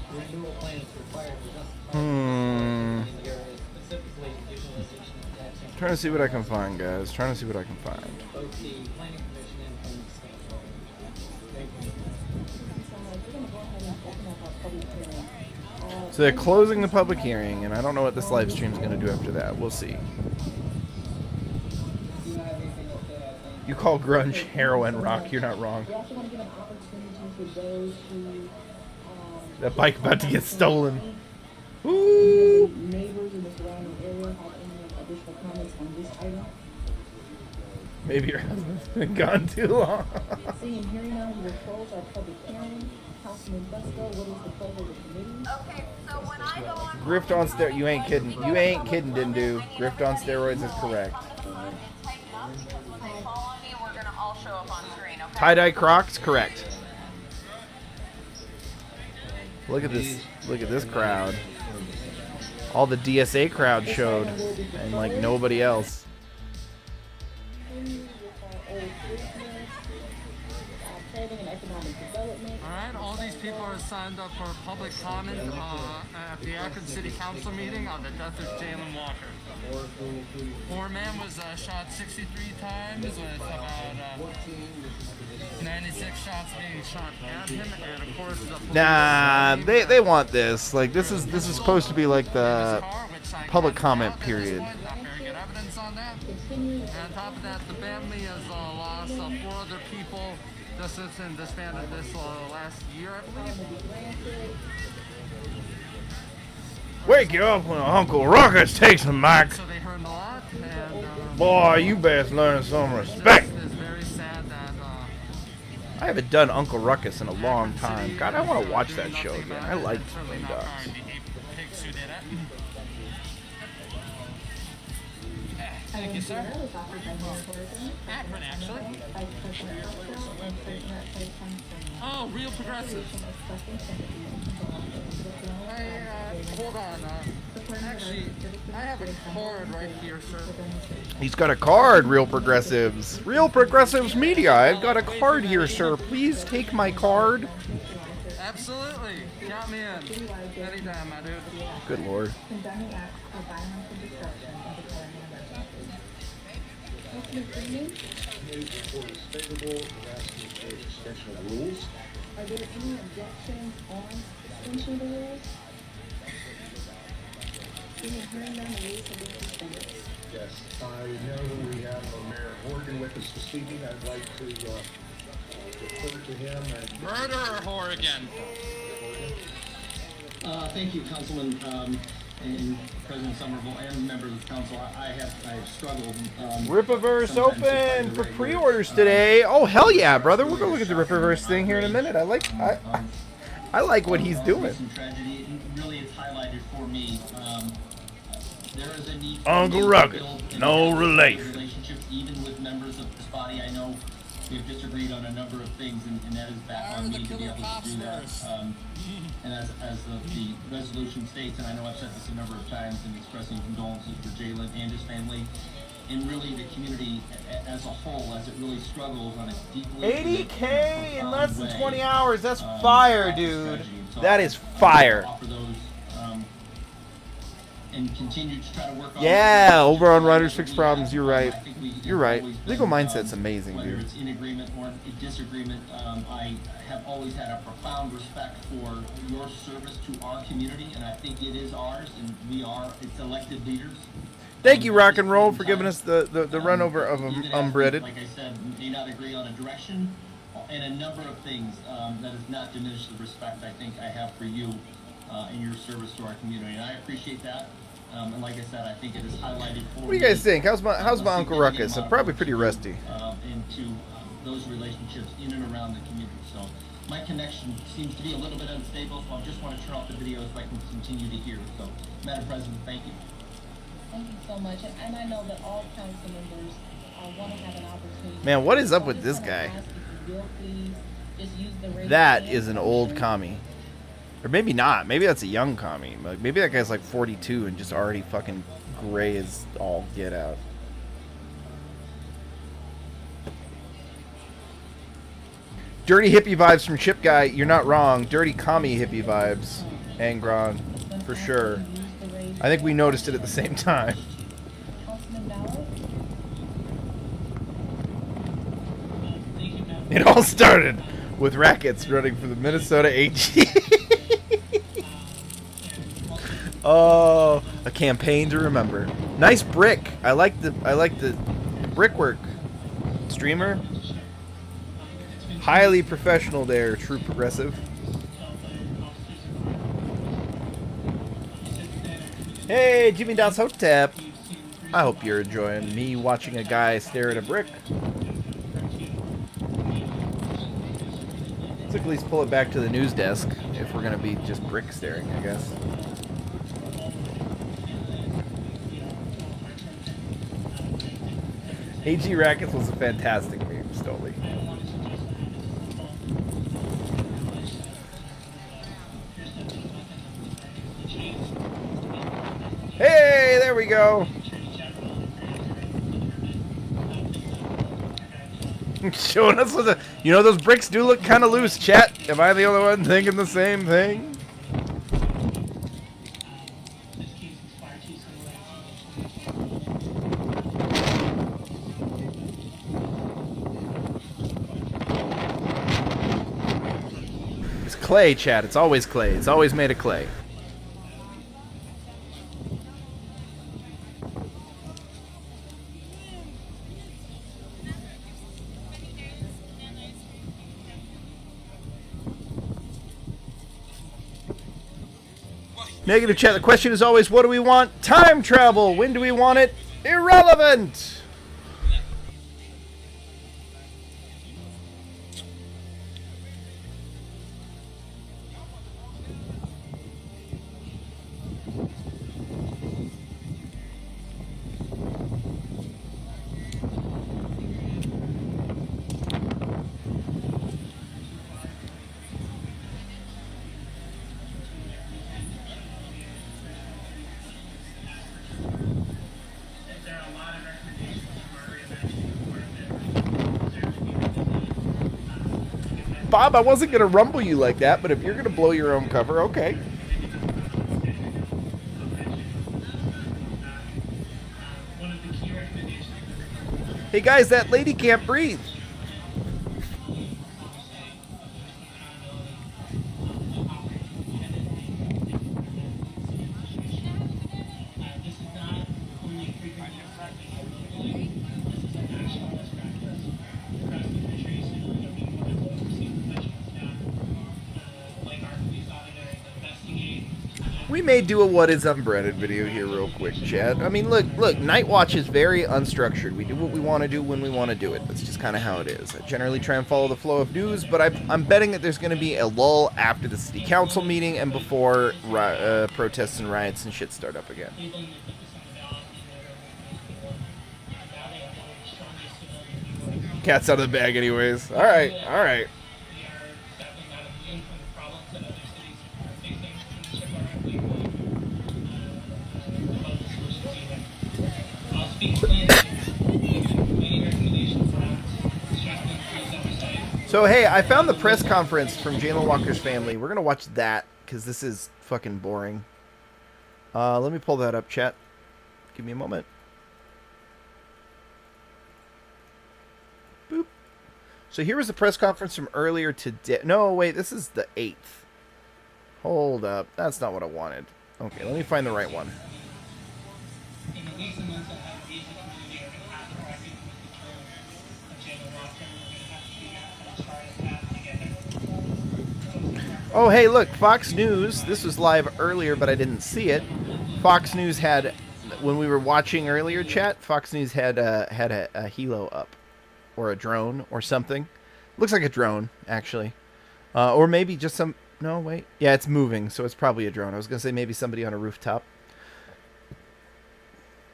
The renewal plan is required to justify in the area, specifically utilization of tax. Trying to see what I can find, guys. Trying to see what I can find. Both the planning commission and from the state. Thank you. So they're closing the public hearing, and I don't know what this live stream is going to do after that. We'll see. You call grunge heroin rock. You're not wrong. That bike about to get stolen. Ooh. Maybe your husband's been gone too long. Seeing and hearing none, we will close our public hearing. Councilman Busco, what is the pleasure of the committee? Okay, so when I go on... Grift on steroids. You ain't kidding. You ain't kidding, Dindu. Grift on steroids is correct. Tie-dye Crocs, correct. Look at this. Look at this crowd. All the DSA crowd showed, and like nobody else. Alright, all these people are signed up for public comment at the Akron City Council meeting on the death of Jalen Walker. Poor man was shot 63 times with about 96 shots being shot at him, and of course the Nah, they want this. Like this is supposed to be like the public comment period. not very good evidence on that. And on top of that, the family has lost 4 other people just since and disbanded this last year, I believe. Wake you up when Uncle Ruckus takes him back. So they heard a lot, and Boy, you best learn some respect. it's very sad that I haven't done Uncle Ruckus in a long time. God, I want to watch that show again. I like Lame Ducks. pigs who did it. Thank you, sir. Akron, actually. Oh, real progressive. Hold on. Actually, I have a card right here, sir. He's got a card, Real Progressives. Real Progressives Media. I've got a card here, sir. Please take my card. Absolutely. Count me in. Anytime, my dude. Good lord. Rules. Are there any objections on suspension of the rules? Hearing none, the rules have been suspended. Yes, I know we have Mayor Horgan with us this evening. I'd like to refer to him. And Murderer Horgan. Thank you, Councilman and President Somerville and members of the council. I've struggled. Rippaverse open for pre-orders today. Oh hell yeah, brother! We're gonna look at the Rippaverse thing here in a minute. I like what he's doing. Tragedy. Really, it's highlighted for me. There is a need. Uncle Rugged, no relief. Relationships, even with members of this body. I know we've disagreed on a number of things, and that is back on me to be able to do that. And as the resolution states, and I know I've said this a number of times, in expressing condolences for Jalen and his family, and really the community as a whole, as it really struggles on a deeply 80K in less than 20 hours. That's fire, dude. That is fire. and continue to try to work on. Yeah, over on Writers Fix Problems, you're right. You're right. Legal Mindset's amazing, whether dude. it's in agreement or in disagreement, I have always had a profound respect for your service to our community, and I think it is ours, and we are its elected leaders. Thank you, Rock and Roll, for giving us the run over of Unbreaded. Like I said, may not agree on a direction and a number of things that does not diminish the respect I think I have for you and your service to our community, and I appreciate that. And like I said, I think it is highlighted for What do you guys think? How's my Uncle Ruckus? I'm probably pretty rusty. Into those relationships in and around the community. So my connection seems to be a little bit unstable, so I just want to turn off the video so I can continue to hear. So, Madam President, thank you. Thank you so much, and I know that all council members want to have an opportunity. Man, what is up with this guy? That is an old commie. Or maybe not. Maybe that's a young commie. Like, maybe that guy's like 42 and just already fucking gray as all get out. Dirty hippie vibes from Chip Guy. You're not wrong. Dirty commie hippie vibes. Angron. For sure. I think we noticed it at the same time. It all started with rackets running for the Minnesota AG. Oh, a campaign to remember. Nice brick. I like the brickwork. Streamer. Highly professional there, True Progressive. Hey, Jimmy Das Hotep. I hope you're enjoying me watching a guy stare at a brick. Let's at least pull it back to the news desk if we're gonna be just brick staring, I guess. AG Rackets was a fantastic meme, Stoli. Hey, there we go. Showing us with a, you know, those bricks do look kind of loose, chat. Am I the only one thinking the same thing? It's clay, chat. It's always clay. It's always made of clay. Negative chat. The question is always, what do we want? Time travel. When do we want it? Irrelevant. Bob, I wasn't going to rumble you like that, but if you're going to blow your own cover, okay. Hey guys, that lady can't breathe. We may do a what is unbreaded video here real quick, chat. I mean, look, Night Watch is very unstructured. We do what we want to do when we want to do it. That's just kind of how it is. I generally try and follow the flow of news, but I'm betting that there's going to be a lull after the city council meeting and before protests and riots and shit start up again. Cat's out of the bag anyways. All right, all right. So hey, I found the press conference from Jalen Walker's family. We're gonna watch that because this is fucking boring. Let me pull that up, chat. Give me a moment. Boop. So here was the press conference from earlier today. No, wait, this is the 8th. Hold up. That's not what I wanted. Okay, let me find the right one. Oh, hey, look, Fox News. This was live earlier, but I didn't see it. Fox News had, when we were watching earlier, chat, Fox News had a helo up. Or a drone or something. Looks like a drone, actually. Or maybe just some... No, wait. Yeah, it's moving, so it's probably a drone. I was going to say maybe somebody on a rooftop.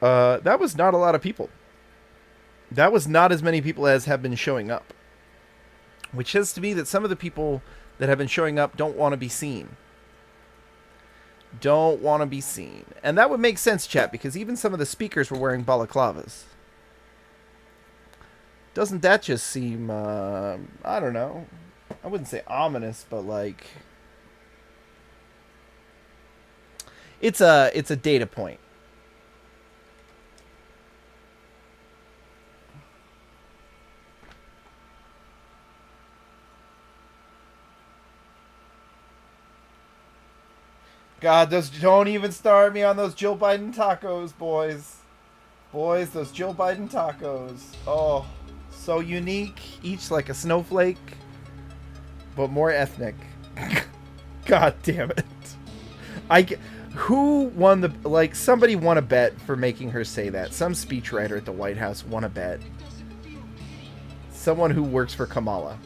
That was not a lot of people. That was not as many people as have been showing up. Which says to me that some of the people that have been showing up don't want to be seen. Don't want to be seen. And that would make sense, chat, because even some of the speakers were wearing balaclavas. Doesn't that just seem, I don't know. I wouldn't say ominous, but like... It's a data point. God, don't even start me on those Jill Biden tacos, boys. Boys, those Jill Biden tacos. Oh, so unique. Each like a snowflake, but more ethnic. God damn it. Who won the... Like, somebody won a bet for making her say that. Some speechwriter at the White House won a bet. Someone who works for Kamala.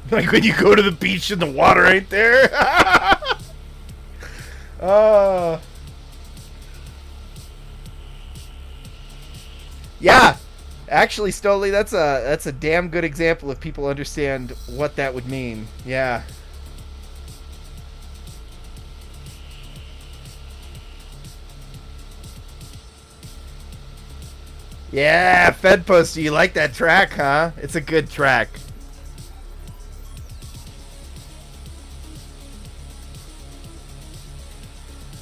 Like when you go to the beach and the water ain't there. Yeah. Actually, Stoli, that's a damn good example if people understand what that would mean. Yeah. Yeah, Fedpost, you like that track, huh? It's a good track.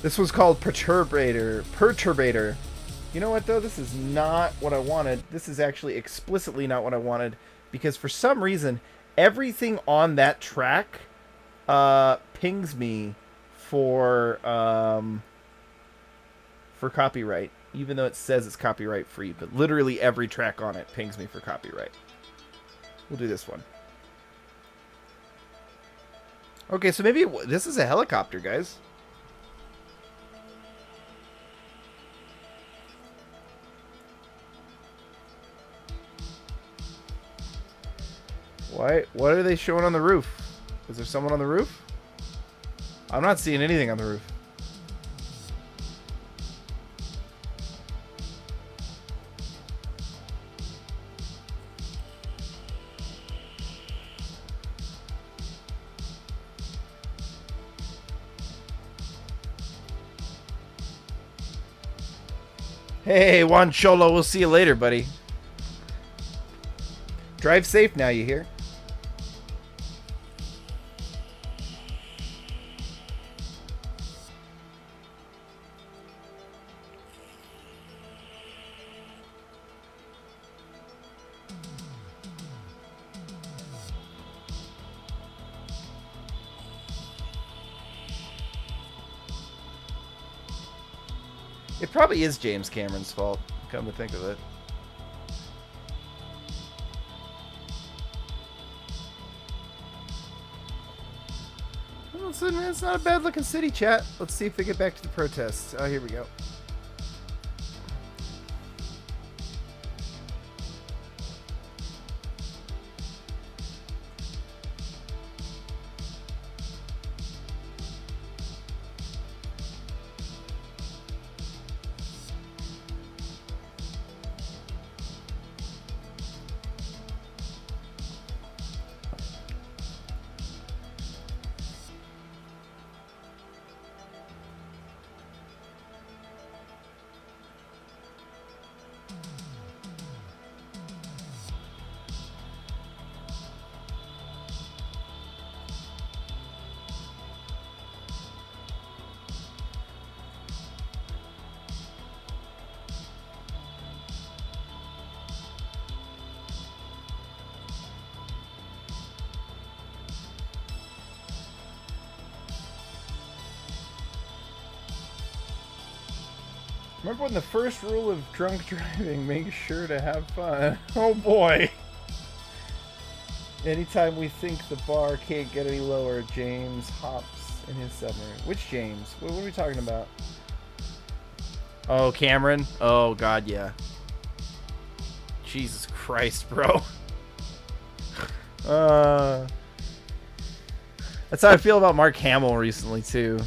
This was called Perturbator. You know what, though? This is not what I wanted. This is actually explicitly not what I wanted. Because for some reason, everything on that track pings me for copyright. Even though it says it's copyright free. But literally every track on it pings me for copyright. We'll do this one. Okay, so maybe this is a helicopter, guys. Why? What are they showing on the roof? Is there someone on the roof? I'm not seeing anything on the roof. Hey, Juan Cholo, we'll see you later, buddy. Drive safe now, you hear? It probably is James Cameron's fault, come to think of it. Well, it's not a bad looking city, chat. Let's see if they get back to the protests. Oh, here we go. Remember when the first rule of drunk driving, make sure to have fun. Oh boy. Anytime we think the bar can't get any lower, James hops in his submarine. Which James? What are we talking about? Oh, Cameron? Oh, God, yeah. Jesus Christ, bro. That's how I feel about Mark Hamill recently, too.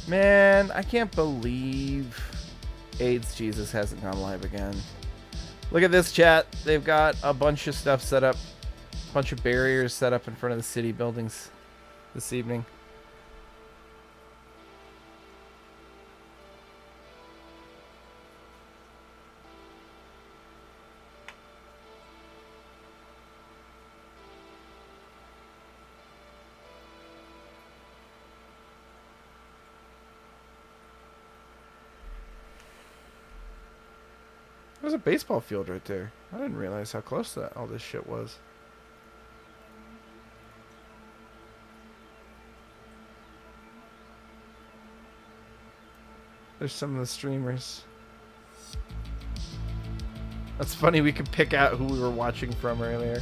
Man, I can't believe AIDS Jesus hasn't gone live again. Look at this, chat. They've got a bunch of stuff set up. A bunch of barriers set up in front of the city buildings this evening. There's a baseball field right there. I didn't realize how close that all this shit was. There's some of the streamers. That's funny, we could pick out who we were watching from earlier.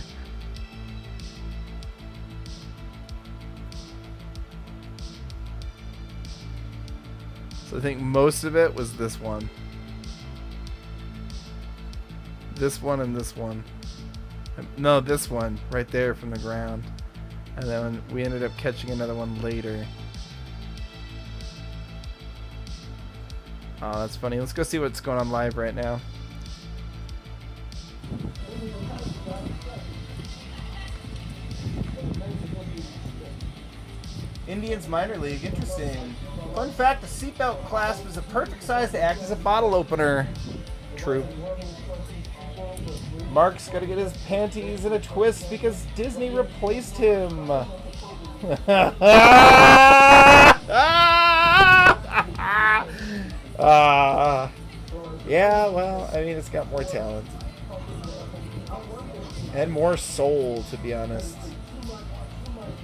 So I think most of it was this one. This one and this one. No, this one right there from the ground. And then we ended up catching another one later. Oh, that's funny. Let's go see what's going on live right now. Indians minor league, interesting. Fun fact, the seatbelt clasp is a perfect size to act as a bottle opener. True. Mark's gotta get his panties in a twist because Disney replaced him. Yeah, well, I mean, it's got more talent. And more soul, to be honest.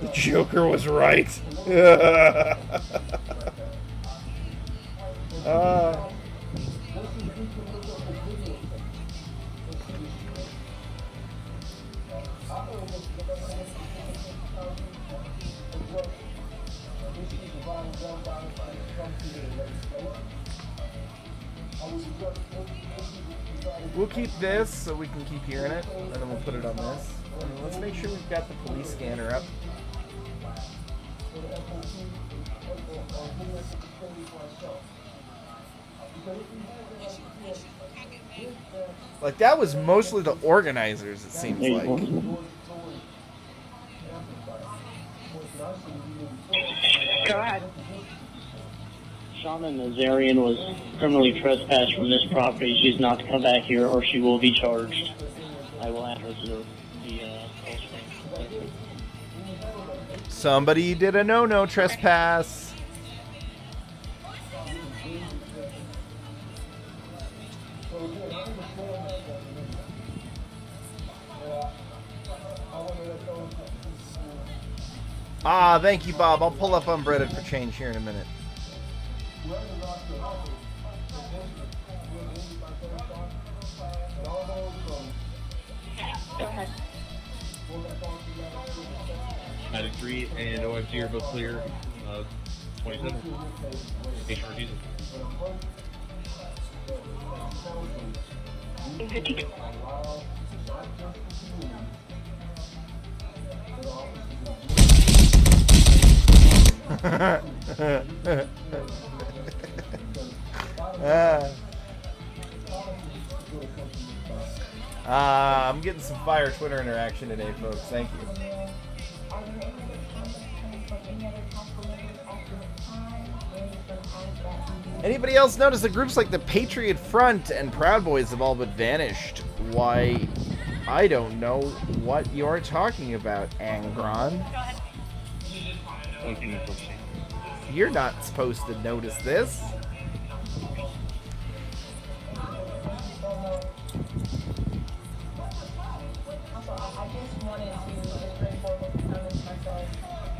The Joker was right. We'll keep this so we can keep hearing it, and then we'll put it on this. And let's make sure we've got the police scanner up. Like, that was mostly the organizers, it seems like. Go ahead. Shauna Nazarian was criminally trespassed from this property. She's not to come back here or she will be charged. I will add her to the Somebody did a no-no trespass. Ah, thank you, Bob. I'll pull up Unbreaded for change here in a minute. Go ahead. 93 and OFG are both clear. 27. Patient refusal. 52. I'm getting some fire Twitter interaction today, folks. Thank you. Anybody else notice that groups like the Patriot Front and Proud Boys have all but vanished? Why, I don't know what you're talking about, AKron. You're not supposed to notice this.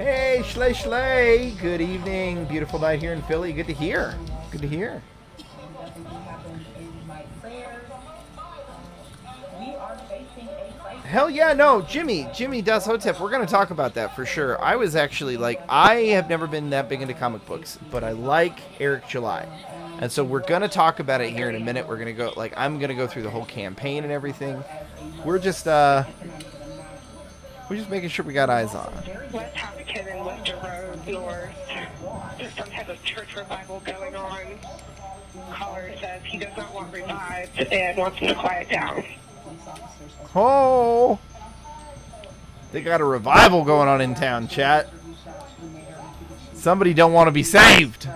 Hey, Schley Schley. Good evening. Beautiful night here in Philly. Good to hear. Good to hear. Hell yeah, no, Jimmy does Hotep. We're going to talk about that for sure. I was actually like, I have never been that big into comic books, but I like Eric July. And so we're going to talk about it here in a minute. We're going to go, like, I'm going to go through the whole campaign and everything. We're just making sure we got eyes on. West Hopkins and Wester Road North. There's some type of church revival going on. Caller says he does not want revived and wants him to quiet down. Oh, they got a revival going on in town, chat. Somebody don't want to be saved.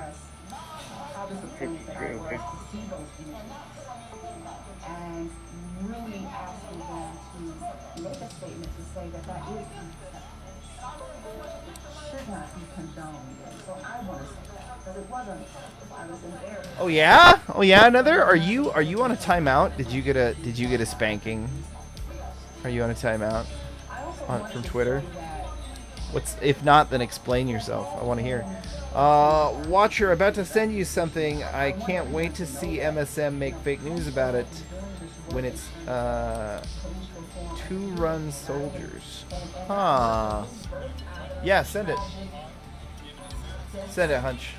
Oh yeah? Oh yeah, another? Are you on a timeout? Did you get a spanking? Are you on a timeout from Twitter? If not, then explain yourself. I want to hear. Watcher, about to send you something. I can't wait to see MSM make fake news about it when it's two-run soldiers. Huh. Yeah, send it. Send it, Hunch.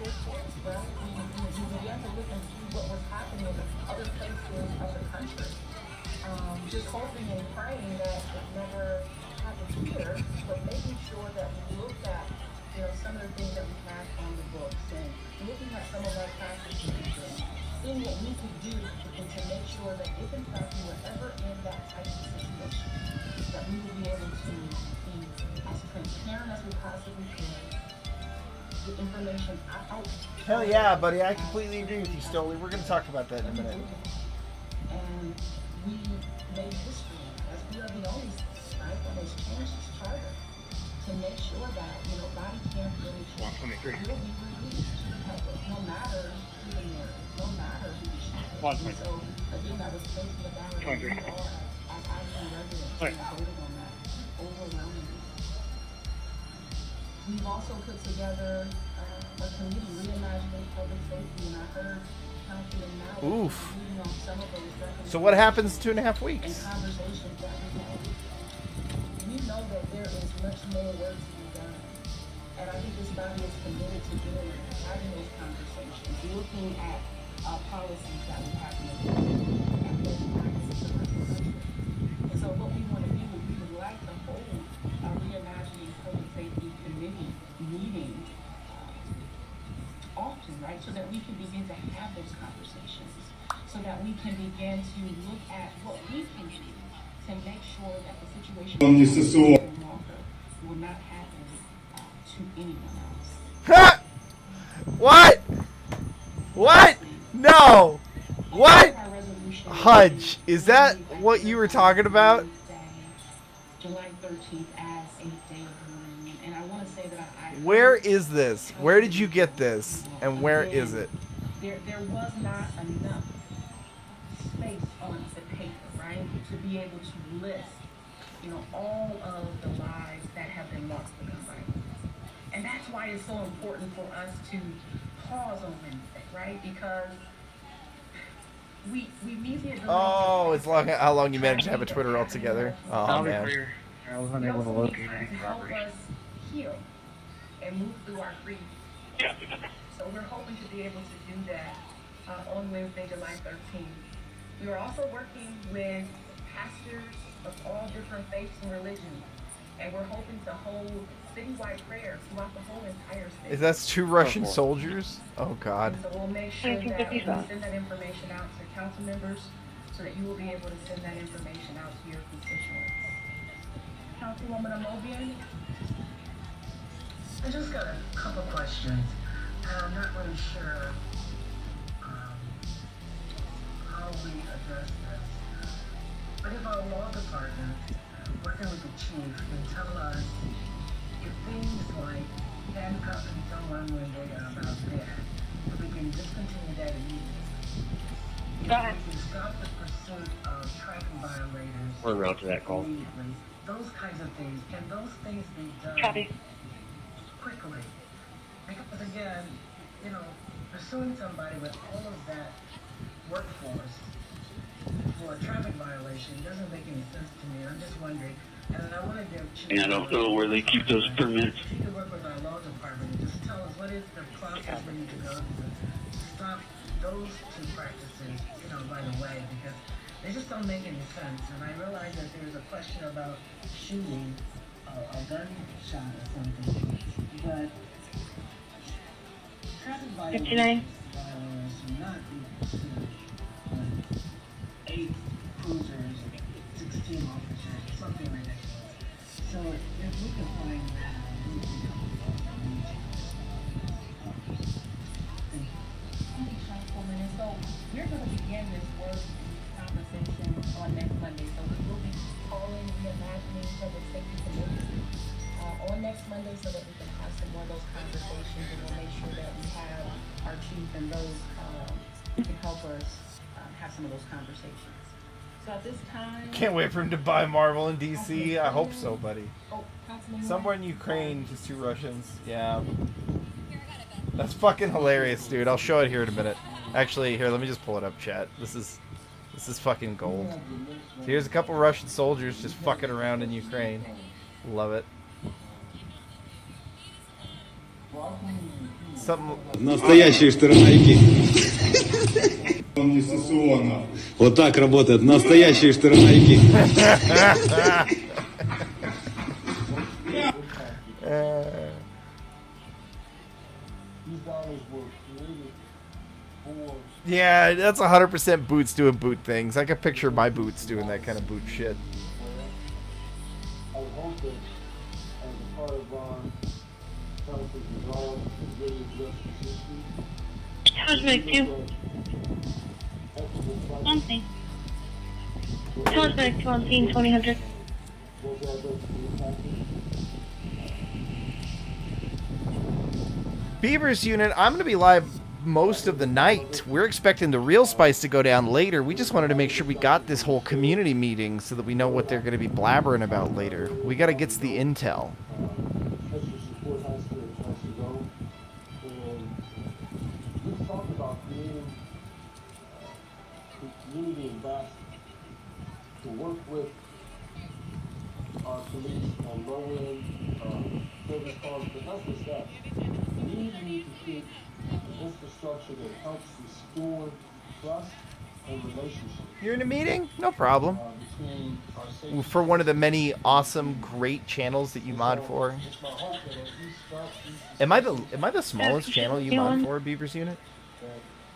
Just hoping and praying that it never happens here, but making sure that we look at, some of the things that we have on the books and looking at some of our practices and seeing what we could do to make sure that if in fact we were ever in that type of situation, that we will be able to be as transparent as we possibly can, the information out. Hell yeah, buddy, I completely agree with you, Stoli. We're going to talk about that in a minute. And we made history as we are the only state, right, that has changed its charter to make sure that, body camp village will be released, no matter who the mayor is, no matter who the chief is. So, again, that was placed in the ballot as Akron residents and voted on that overwhelmingly. We've also put together a committee, Reimagining Public Safety, and I heard Councilman Mallett leading on some of those recommendations. So what happens in 2.5 weeks? And conversations that we had. We know that there is much more work to be done. And I think this body is committed to doing it, having those conversations, looking at policies that we have in the and those practices around the country. And so what we want to do is we would like to hold a Reimagining Public Safety Committee meeting often, right, so that we can begin to have those conversations, so that we can begin to look at what we can do to make sure that the situation will not happen to anyone else. What? What? No. What? Hudge, is that what you were talking about? July 13th as a day of mourning, and I want to say that Where is this? Where did you get this? And where is it? There was not enough space on the paper, right, to be able to list, all of the lives that have been lost because of violence. And that's why it's so important for us to pause on Wednesday, right? Because we need the ability. Oh, it's long. How long you managed to have a Twitter altogether? Oh man. I was unable to locate any property. Help us heal and move through our grief. So we're hoping to be able to do that on Wednesday, July 13th. We are also working with pastors of all different faiths and religions, and we're hoping to hold citywide prayers throughout the whole entire state. Is that two Russian soldiers? Oh God. And so we'll make sure that we send that information out to council members so that you will be able to send that information out to your constituents. Councilwoman Amobian? I just got a couple questions. I'm not really sure how we address this. But if our law department, working with the chief, can tell us if things like handcuffing someone when they are about dead, if we can discontinue that immediately. If we can stop the pursuit of traffic violators. We're around to that call. Those kinds of things. Can those things be done? Copy. quickly. Because again, you know, pursuing somebody with all of that workforce for a traffic violation doesn't make any sense to me. I'm just wondering, and I want to give Chief. I don't know where they keep those permits. If you could work with our law department and just tell us what is the process we need to go through to stop those two practices, you know, right away, because they just don't make any sense. And I realize that there's a question about shooting a gunshot or something, but traffic violations should not be pursued with 8 cruisers, 16 officers, something ridiculous. So if we can find that, we can Thank you, Councilwoman. And so we're going to begin this work conversation on next Monday. So we will be calling reimagining public safety committee on next Monday so that we can have some more of those conversations, and we'll make sure that we have our chief and those who can help us have some of those conversations. So at this time, Can't wait for him to buy Marvel in DC. I hope so, buddy. oh, Councilman, Somewhere in Ukraine, just 2 Russians. Yeah. That's fucking hilarious, dude. I'll show it here in a minute. Actually, here, let me just pull it up, chat. This is fucking gold. So here's a couple Russian soldiers just fucking around in Ukraine. Love it. Something. Настоящие штырнайки. Он не сессионно. Вот так работает. Настоящие штырнайки. Yeah, that's 100% Boots doing boot things. I can picture my Boots doing that kind of boot shit. I would hope that as a part of our conflict resolve, to really address this issue. Cosmic 2. Something. Cosmic 20, 2000. Beavers unit, I'm going to be live most of the night. We're expecting the real spice to go down later. We just wanted to make sure we got this whole community meeting so that we know what they're going to be blabbering about later. We got to get the intel. We've talked about creating a community ambassador to work with our police on low-end service calls, but not just that. We need to create an infrastructure that helps restore trust and relationships. You're in a meeting? No problem. Between our safety. For one of the many awesome, great channels that you mod for. It's my hope that as we start these Am I the smallest channel you mod for, Beavers unit? that,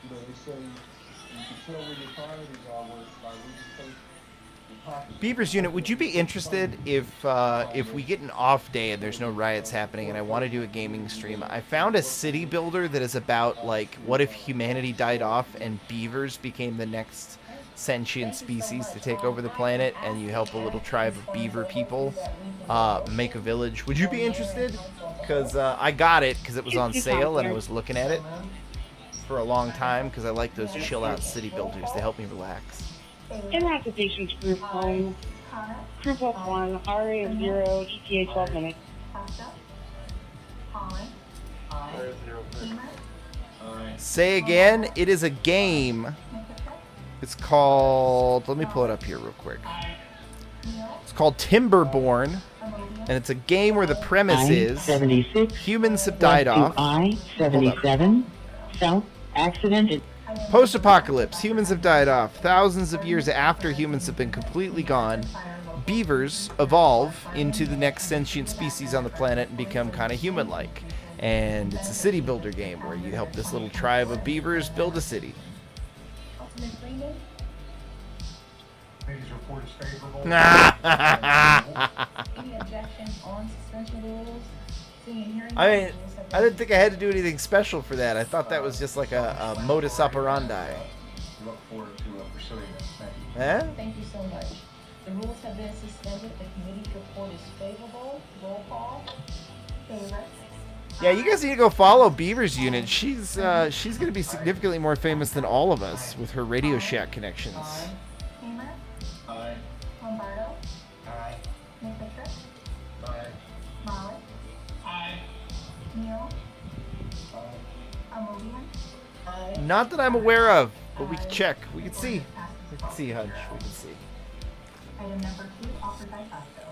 you know, they say you can tell where your priorities are when it's like we just take the pockets. Beavers unit, would you be interested if we get an off day and there's no riots happening and I want to do a gaming stream? I found a city builder that is about, like, what if humanity died off and beavers became the next sentient species to take over the planet, and you help a little tribe of beaver people make a village. Would you be interested? Because I got it because it was on sale and I was looking at it for a long time because I like those chill out city builders. They help me relax. Interactivations group home. Group of 1, RA of 0, ETA 12 minutes. Say again, it is a game. It's called, let me pull it up here real quick. It's called Timberborn, and it's a game where the premise is humans have died off. I-77, South, accident. Post-apocalypse, humans have died off. Thousands of years after humans have been completely gone, beavers evolve into the next sentient species on the planet and become kind of human-like. And it's a city builder game where you help this little tribe of beavers build a city. Committee's report is favorable. Any objections on suspension rules? Seeing and hearing I mean, rules have been- I didn't think I had to do anything special for that. I thought that was just like a modus operandi. Look forward to pursuing this. Thank you. Eh? Thank you so much. The rules have been suspended. The committee's report is favorable. Roll call. Favor. Yeah, you guys need to go follow Beaver's unit. She's going to be significantly more famous than all of us with her Radio Shack connections. Hamer. Aye. Lombardo. Aye. McFisher. Aye. Molly. Aye. Not that I'm aware of, but we can check. We can see. We can see, Hudge. We can see. Item number 2, offered by Costco.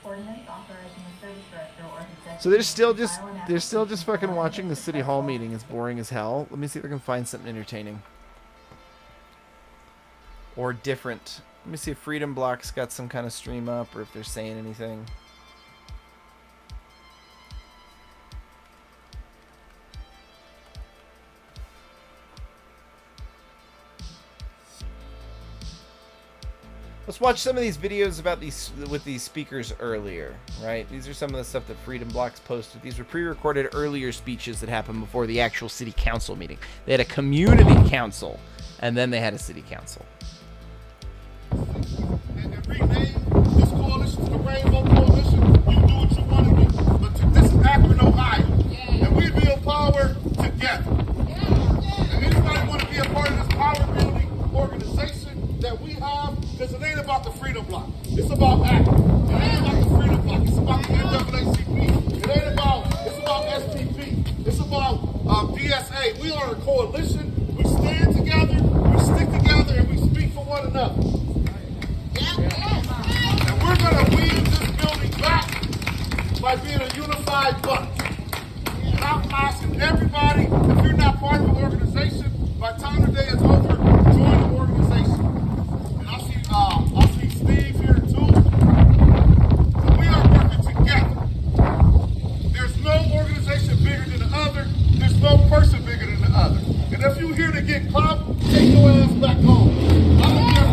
Ordinance authorizing the service director or his So they're still just fucking watching the city hall meeting. It's boring as hell. Let me see if I can find something entertaining or different. Let me see if Freedom Block's got some kind of stream up or if they're saying anything. Let's watch some of these videos about these with these speakers earlier, right? These are some of the stuff that Freedom Blocks posted. These were pre-recorded earlier speeches that happened before the actual city council meeting. They had a community council, and then they had a city council. And rename this coalition to the Rainbow Coalition. You do what you want to do. But this is Akron, Ohio. And we build power together. And anybody want to be a part of this power building organization that we have? Because it ain't about the Freedom Block. It's about Akron. It ain't about the Freedom Block. It's about the NAACP. It's about SPP. It's about DSA. We are a coalition. We stand together. We stick together, and we speak for one another. And we're going to win this building back by being a unified bunch. And I'm asking everybody, if you're not part of the organization, by the time the day is over, join the organization. And I see Steve here too. And we are working together. There's no organization bigger than the other. There's no person bigger than the other. And if you're here to get clout, take your ass back home. I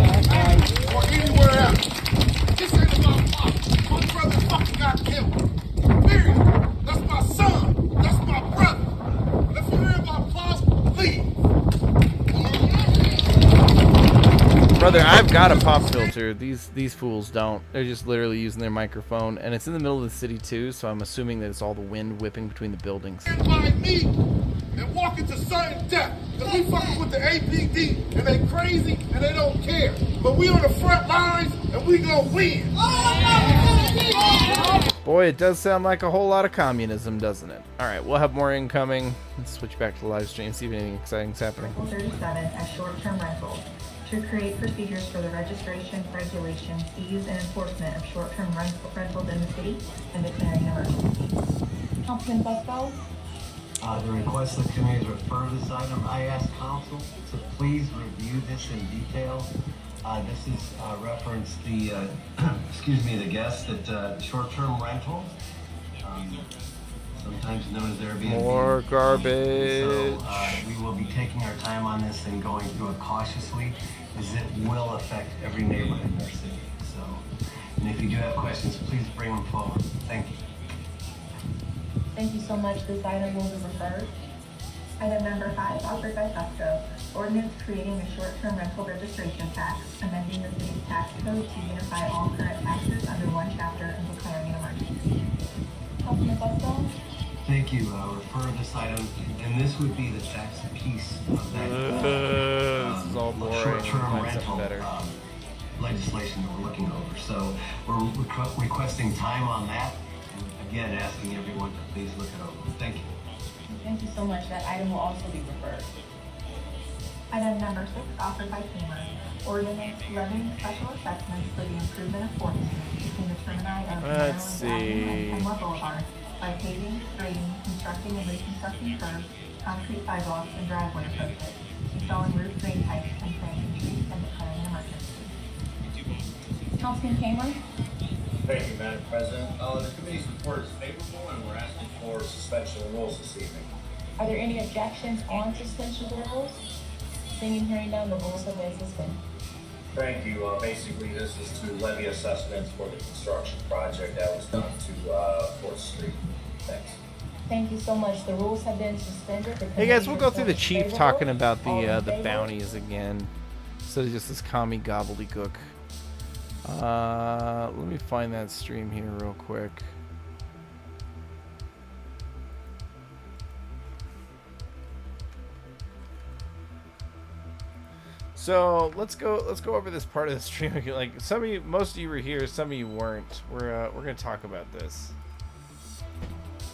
don't care or anywhere else. This ain't about pop. My brother fucking got killed. Period. That's my son. That's my brother. And if you hear about pop, leave. Brother, I've got a pop filter. These fools don't. They're just literally using their microphone, and it's in the middle of the city too, so I'm assuming that it's all the wind whipping between the buildings. And by me and walk into sudden death. Because we fucking with the APD, and they crazy, and they don't care. But we on the front lines, and we gonna win. Boy, it does sound like a whole lot of communism, doesn't it? All right, we'll have more incoming. Let's switch back to the live stream, see if anything exciting is happening. 37 as short-term rentals to create procedures for the registration, regulation, fees, and enforcement of short-term rentals in the city and declaring an emergency. Councilman Buswell? The request of the committee to refer this item. I ask council to please review this in detail. This is reference the, the guest at short-term rental, sometimes known as Airbnb. More garbage. So we will be taking our time on this and going through it cautiously, as it will affect every neighborhood in our city. So, and if you do have questions, please bring them forward. Thank you. Thank you so much. This item will be referred. Item number 5, offered by Costco. Ordinance creating a short-term rental registration tax, amending the city's tax code to unify all current taxes under one chapter and declaring an emergency. Councilman Buswell? Thank you. Refer this item, and this would be the tax piece of that this is all boring. Short-term rental legislation that we're looking over. So we're requesting time on that. Again, asking everyone to please look it over. Thank you. Thank you so much. That item will also be referred. Item number 6, offered by Tamer. Ordinance levying special assessments for the improvement of 4th Street between the termini of Maryland Avenue and Kenmore Boulevard by paving, grading, constructing and reconstructing curbs, concrete sidewalks, and driveway approaches, installing roof drain pipes, and planting trees, and declaring an emergency. Councilman Tamer? Thank you, Madam President. The committee's report is favorable, and we're asking for suspension of rules this evening. Are there any objections on suspension of the rules? Seeing and hearing none, the rules have been suspended. Thank you. Basically, this is to levy assessments for the construction project that was done to 4th Street. Thanks. Thank you so much. The rules have been suspended. Hey guys, we'll go through the chief talking about the bounties again, instead of just this commie gobbledygook. Let me find that stream here real quick. So let's go over this part of the stream. Like some of you, most of you were here, some of you weren't. We're gonna talk about this.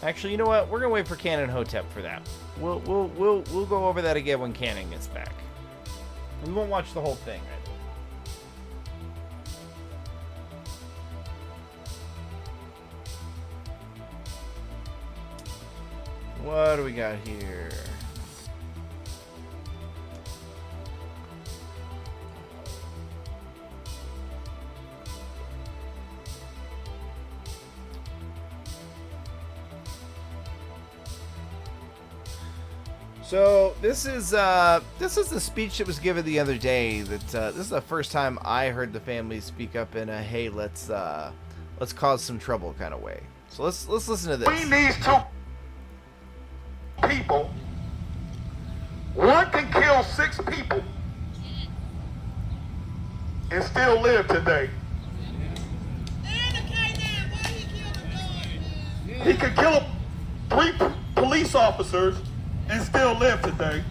Actually, you know what? We're gonna wait for Canon Hotep for that. We'll go over that again when Canon gets back. We won't watch the whole thing, right? What do we got here? So this is the speech that was given the other day. That this is the first time I heard the family speak up in a "Hey, let's cause some trouble" kind of way. So let's listen to this. We need two people. One can kill 6 people and still live today. He could kill 3 police officers and still live today.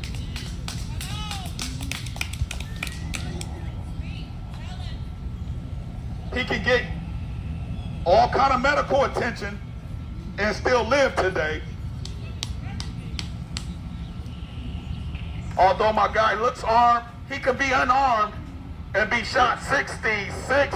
He can get all kind of medical attention and still live today. Although my guy looks armed, he could be unarmed and be shot 66.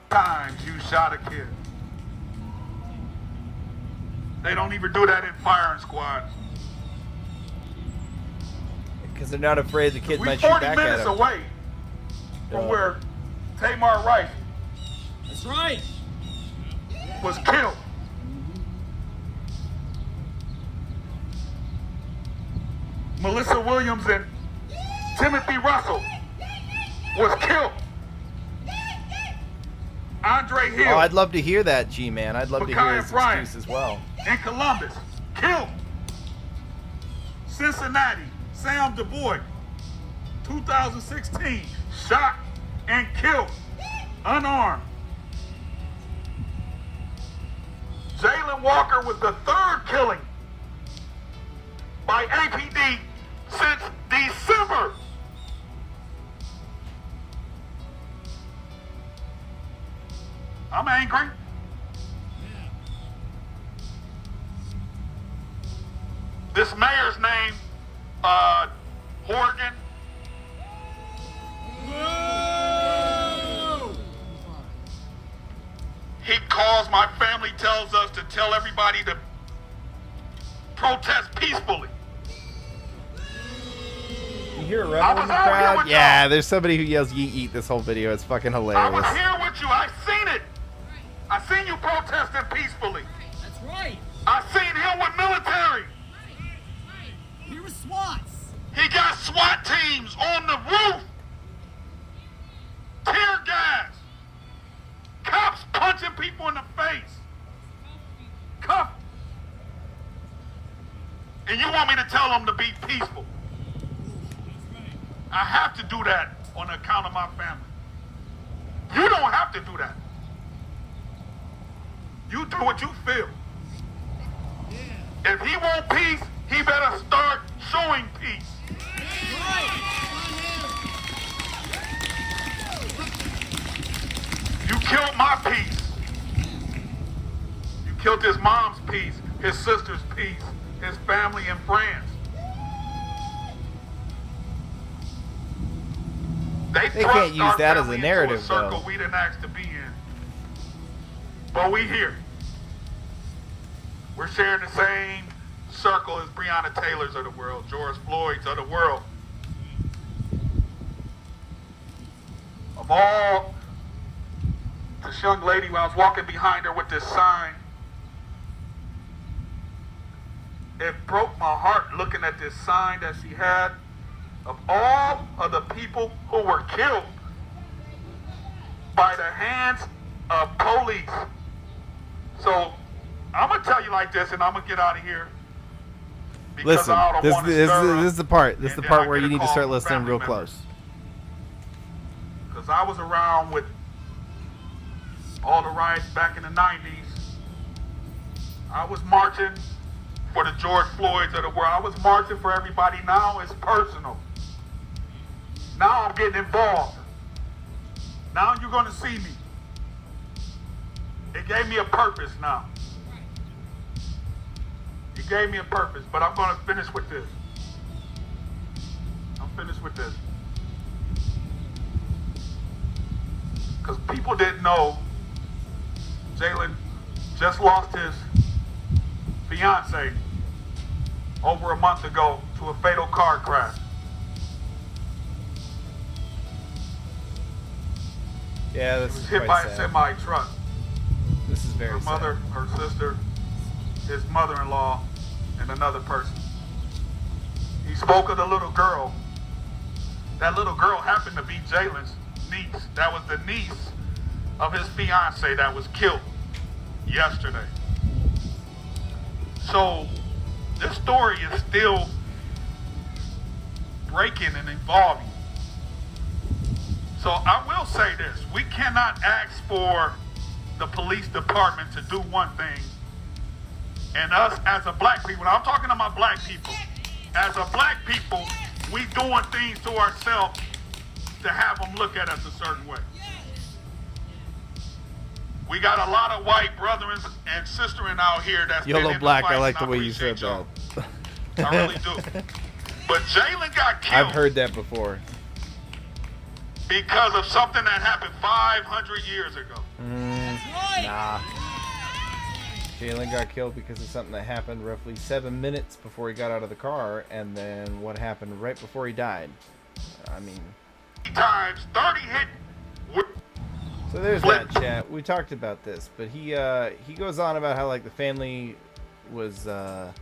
Times you shot a kid. They don't even do that in firing squad. Because they're not afraid the kid might shoot 40 back at minutes them. away from where Tamar Rice That's right. was killed. Melissa Williams and Timothy Russell was killed. Andre Hill. Oh, I'd love to hear that, G-Man. I'd love to hear his excuse as well. In Columbus, killed. Cincinnati, Sam Du Bois, 2016, shot and killed, unarmed. Jalen Walker was the 3rd killing by APD since December. I'm angry. This mayor's name, Horgan. He calls my family, tells us to tell everybody to protest peacefully. You hear a rebel in the crowd? Yeah, there's somebody who yells "Yeet Eat" this whole video. It's fucking I hilarious. was here with you. I seen it. I seen you protesting peacefully. That's right. I seen him with military. He was SWATs. He got SWAT teams on the roof. Tear gas. Cops punching people in the face. Cuff. And you want me to tell them to be peaceful? I have to do that on account of my family. You don't have to do that. You do what you feel. If he want peace, he better start showing peace. You killed my peace. You killed his mom's peace, his sister's peace, his family and friends. They can't use that as a narrative, into a circle though. we didn't ask to be in. But we here. We're sharing the same circle as Breonna Taylor's of the world, George Floyd's of the world. Of all, this young lady, when I was walking behind her with this sign, it broke my heart looking at this sign that she had of all of the people who were killed by the hands of police. So I'm gonna tell you like this, and I'm gonna get out of here. Listen, this is the part. This is the part where you need to start listening real close. Because I was around with all the riots back in the 90s. I was marching for the George Floyds of the world. I was marching for everybody. Now it's personal. Now I'm getting involved. Now you're going to see me. It gave me a purpose now. It gave me a purpose, but I'm going to finish with this. I'm finished with this. Because people didn't know Jalen just lost his fiance over a month ago to a fatal car crash. Yeah, this was is hit quite by a sad. semi-truck. This is very Her mother, her sister, his mother-in-law, and another person. He spoke of the little girl. That little girl happened to be Jalen's niece. That was the niece of his fiance that was killed yesterday. So this story is still breaking and evolving. So I will say this, we cannot ask for the police department to do one thing, and us as a black people, I'm talking to my black people, as a black people, we doing things to ourselves to have them look at us a certain way. We got a lot of white brothers and sisters out here that's been YOLO in the Black, fight, I like and the way you appreciate said y'all. that. I really do. But Jalen got killed I've heard that before. because of something that happened 500 years ago. Nah. Jalen got killed because of something that happened roughly 7 minutes before he got out of the car, and then what happened right before he died. I mean, times 30 hit. so there's that, chat. We talked about this, but he goes on about how like the family was gonna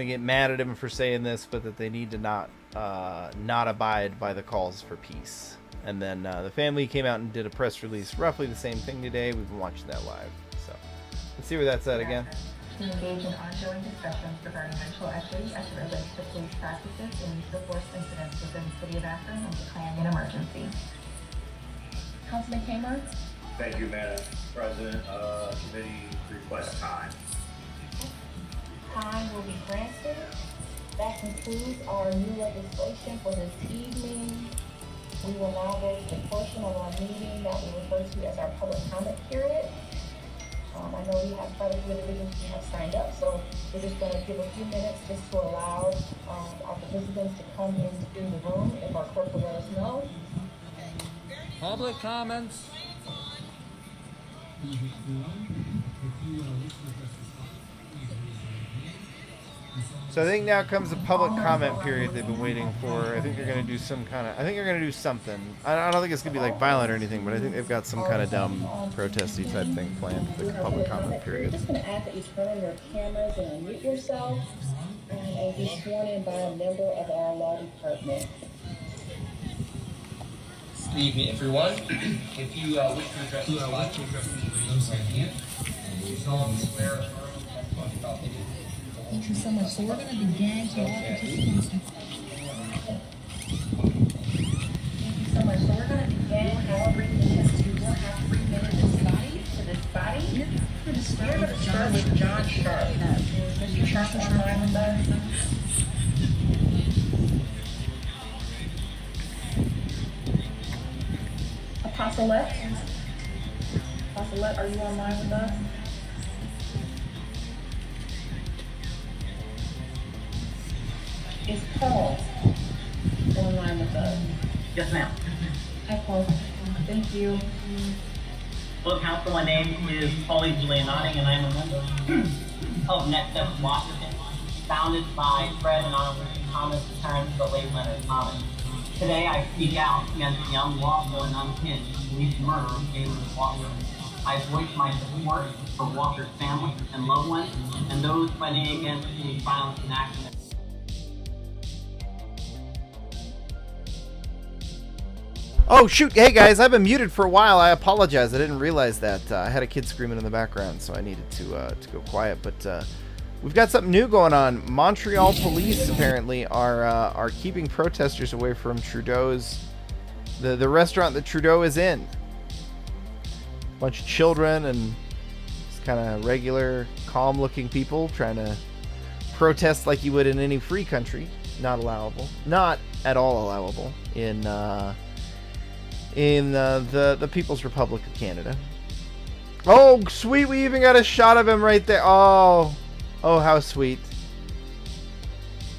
get mad at him for saying this, but that they need to not abide by the calls for peace. And then the family came out and did a press release, roughly the same thing today. We've been watching that live, so let's see where that's at again. To engage in ongoing discussions regarding racial equity as it relates to police practices and use of force incidents within the city of Akron and declaring an emergency. Councilman Kamer? Thank you, Madam President. Committee request time. Time will be granted. That concludes our new legislation for this evening. We will now go to the portion of our meeting that we refer to as our public comment period. I know we have quite a few individuals who have signed up, so we're just going to give a few minutes just to allow our participants to come into the room if our clerk will let us know. Public comments. So I think now comes the public comment period they've been waiting for. I think they're going to do some kind of... I think they're going to do something. I don't think it's going to be like violent or anything, but I think they've got some kind of dumb protesty type thing planned for the public comment period. We're just going to ask that you turn on your cameras and unmute yourself and be sworn in by a member of our law department. Good evening, everyone. If you wish to address this body, please raise your hand. You solemnly swear or affirm testimony about the Thank you so much. So we're going to begin to all participants. Thank you so much. So we're going to begin however it is. We will have 3 minutes to this body. We're going to start with John Sharp. Mr. Sharp is online with us. Apostolette? Apostolette, are you online with us? Is Paul online with us? Yes, ma'am. Hi, Paul. Thank you. Hello, Council. My name is Paulie Giulianotti, and I'm a member of Next Steps Washington, founded by Fred and Honorable Thomas, parents of the late Leonard Thomas. Today, I speak out against the unlawful and unhinged police murder of Jalen Walker. I voice my support for Walker's family and loved ones, and those fighting against police violence and action. Oh shoot! Hey guys, I've been muted for a while. I apologize. I didn't realize that. I had a kid screaming in the background, so I needed to go quiet. But we've got something new going on. Montreal police apparently are keeping protesters away from Trudeau's the restaurant that Trudeau is in. bunch of children and just kind of regular, calm-looking people trying to protest like you would in any free country. Not allowable. Not at all allowable in the People's Republic of Canada. Oh, sweet! We even got a shot of him right there. Oh, how sweet!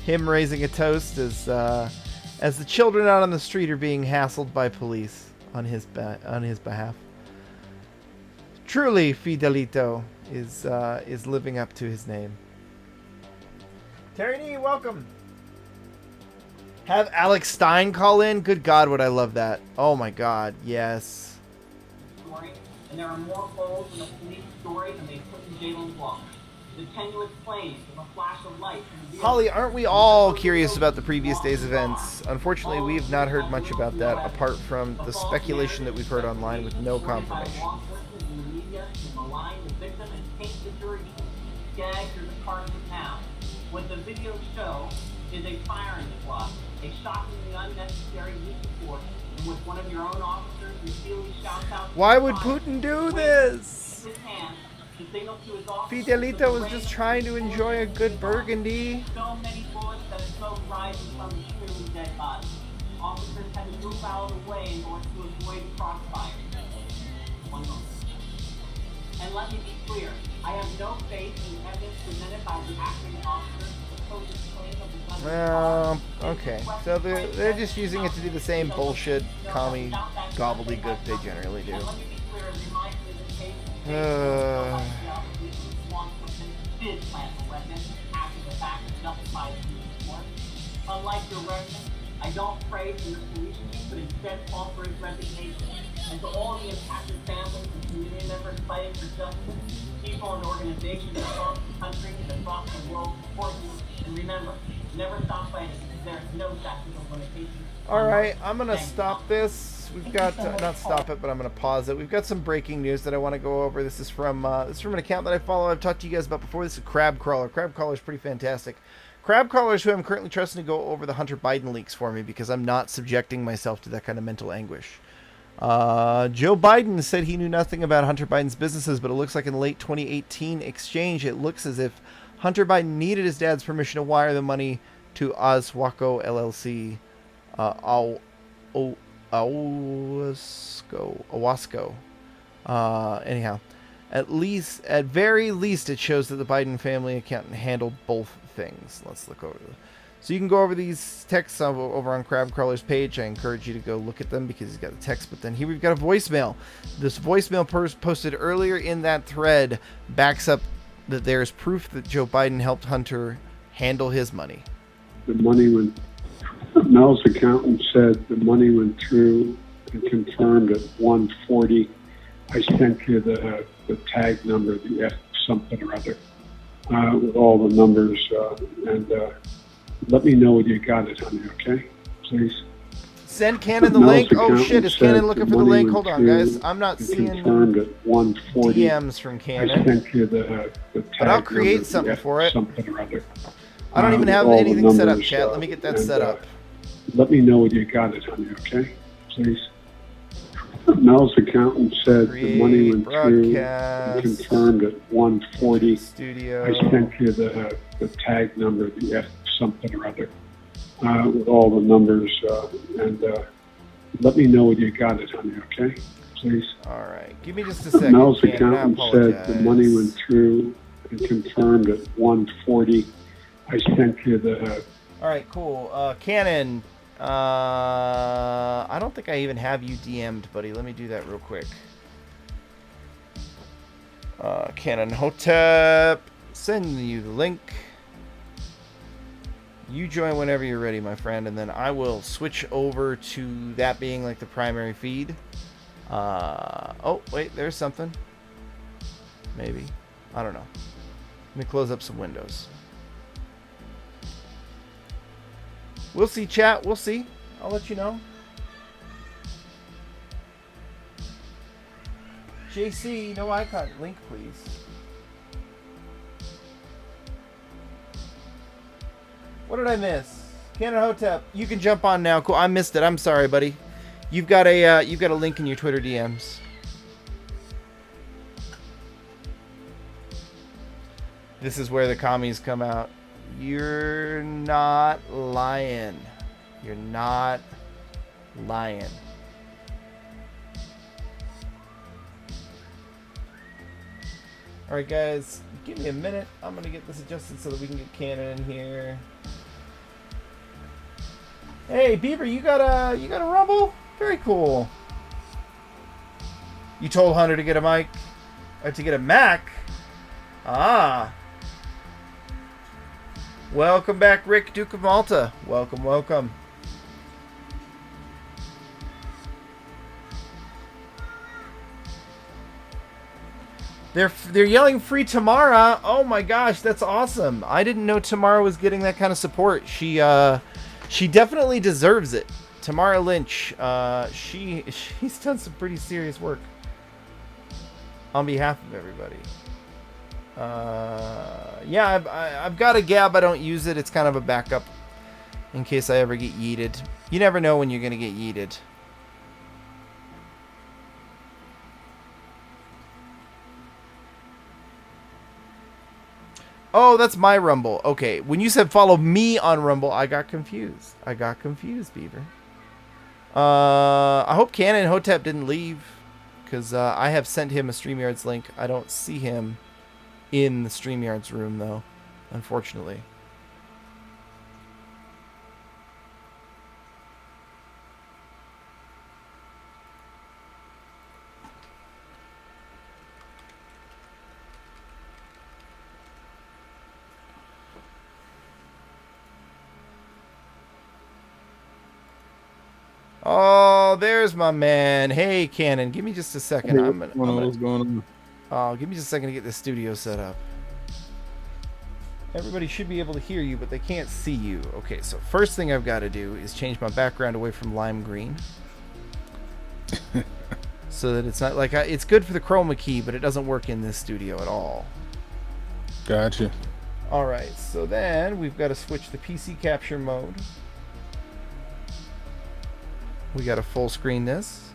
Him raising a toast as the children out on the street are being hassled by police on his behalf. Truly, Fidelito is living up to his name. Terry Nee, welcome. Have Alex Stein call in. Good God, would I love that! Oh my God, yes. And there are more holes in the police story than they put in Jalen's block. The tenuous flames of a flash of light. Holly, aren't we all curious about the previous day's events? Unfortunately, we have not heard much about that apart from the speculation that we've heard online with no confirmation. What the videos show is a firing squad, a shockingly unnecessary use of force, in which one of your own officers repeatedly shouts out. Why would Putin do this? Fidelito was just trying to enjoy a good burgundy. So many bullets that smoke rising from the clearly dead body. Officers had to move out of the way in order to avoid crossfire. One moment. And let me be clear, I have no faith in the evidence presented by the acting officers. Well, okay. So they're just using it to do the same bullshit, commie gobbledygook they generally do. Unlike your resident, I don't pray for your solution, but instead call for his resignation. And to all the impacted families and community members fighting for justice, people and organizations across the country and across the world support you. And remember, never stop fighting. There's no statute of limitations. Alright, I'm going to stop this. We've got, not stop it, but I'm going to pause it. We've got some breaking news that I want to go over. This is from an account that I follow. I've talked to you guys about before. This is Crab Crawler. Crab Crawler is pretty fantastic. Crab Crawler is who I'm currently trusting to go over the Hunter Biden leaks for me because I'm not subjecting myself to that kind of mental anguish. Joe Biden said he knew nothing about Hunter Biden's businesses, but it looks like in late 2018 exchange, it looks as if Hunter Biden needed his dad's permission to wire the money to Oswako LLC, Owasco. Anyhow, at very least, it shows that the Biden family accountant handled both things. Let's look over them. So you can go over these texts over on Crab Crawler's page. I encourage you to go look at them because he's got the text. But then here we've got a voicemail. This voicemail posted earlier in that thread backs up that there's proof that Joe Biden helped Hunter handle his money. The money went, Mel's accountant said the money went through and confirmed at 1:40. I sent you the tag number, the F something or other, with all the numbers, and let me know when you got it, honey, okay? Please. Send Cannon the link. Oh shit, is Cannon looking for the link? Hold on, guys. I'm not seeing DMs from Cannon. I sent you the tag but I'll create something for it. Something or other. I don't even have anything set up, chat. Let me get that set up. Let me know when you got it, honey, okay? Please. Mel's accountant said the money went through and confirmed at 1:40. Studio. I sent you the tag number, the F something or other, with all the numbers, and let me know when you got it, honey, okay? Please. All right. Give me just a second. Mel's accountant said the money went through and confirmed at 1:40. I sent you the... All right, cool. Cannon, I don't think I even have you DM'd, buddy. Let me do that real quick. Cannon Hotep, send you the link. You join whenever you're ready, my friend, and then I will switch over to that being like the primary feed. Oh, wait, there's something. Maybe. I don't know. Let me close up some windows. We'll see, chat. We'll see. I'll let you know. JC, no icon. Link, please. What did I miss? Cannon Hotep, you can jump on now. Cool. I missed it. I'm sorry, buddy. You've got a link in your Twitter DMs. This is where the commies come out. You're not lying. You're not lying. All right, guys, give me a minute. I'm gonna get this adjusted so that we can get Cannon in here. Hey, Beaver, you got a Rumble? Very cool. You told Hunter to get a mic, or to get a Mac. Ah. Welcome back, Rick, Duke of Malta. Welcome, welcome. They're yelling free Tamara. Oh my gosh, that's awesome. I didn't know Tamara was getting that kind of support. She definitely deserves it. Tamara Lynch, she's done some pretty serious work on behalf of everybody. Yeah, I've got a Gab. I don't use it. It's kind of a backup in case I ever get yeeted. You never know when you're gonna get yeeted. Oh, that's my Rumble. Okay, when you said follow me on Rumble, I got confused. Beaver. I hope Cannon Hotep didn't leave, because I have sent him a StreamYards link. I don't see him in the StreamYards room, though, unfortunately. Oh, there's my man. Hey, Cannon, give me just a second. What's going on? Oh, give me just a second to get the studio set up. Everybody should be able to hear you, but they can't see you. Okay, so first thing I've got to do is change my background away from lime green. So that it's not like... it's good for the chroma key, but it doesn't work in this studio at all. Gotcha. Alright, so then we've got to switch the PC capture mode. We got to full screen this.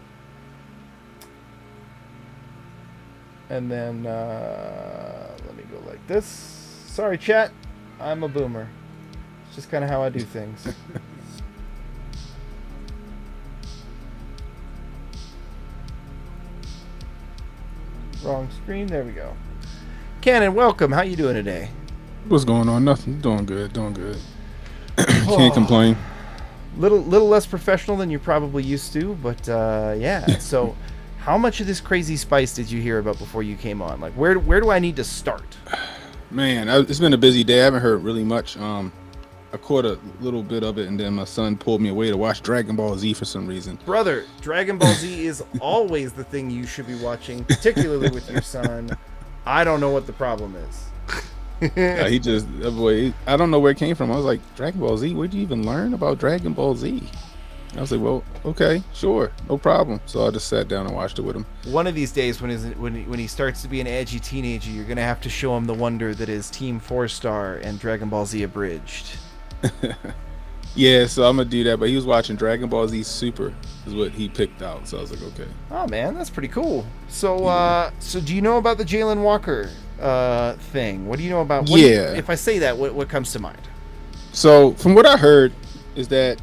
And then, let me go like this. Sorry, chat. I'm a boomer. It's just kind of how I do things. Wrong screen. There we go. Cannon, welcome. How you doing today? What's going on? Nothing. Doing good. Can't complain. Little less professional than you're probably used to, but yeah. So, how much of this crazy spice did you hear about before you came on? Like, where do I need to start? Man, it's been a busy day. I haven't heard really much. I caught a little bit of it, and then my son pulled me away to watch Dragon Ball Z for some reason. Brother, Dragon Ball Z is always the thing you should be watching, particularly with your son. I don't know what the problem is. He just, boy, I don't know where it came from. I was like, Dragon Ball Z? Where'd you even learn about Dragon Ball Z? I was like, well, okay, sure, no problem. So I just sat down and watched it with him. One of these days, when he starts to be an edgy teenager, you're gonna have to show him the wonder that is Team 4-Star and Dragon Ball Z Abridged. Yeah, so I'm gonna do that. But he was watching Dragon Ball Z Super, is what he picked out. So I was like, okay. Oh man, that's pretty cool. So, so do you know about the Jalen Walker thing? What do you know about? If I say that, what comes to mind? So from what I heard, is that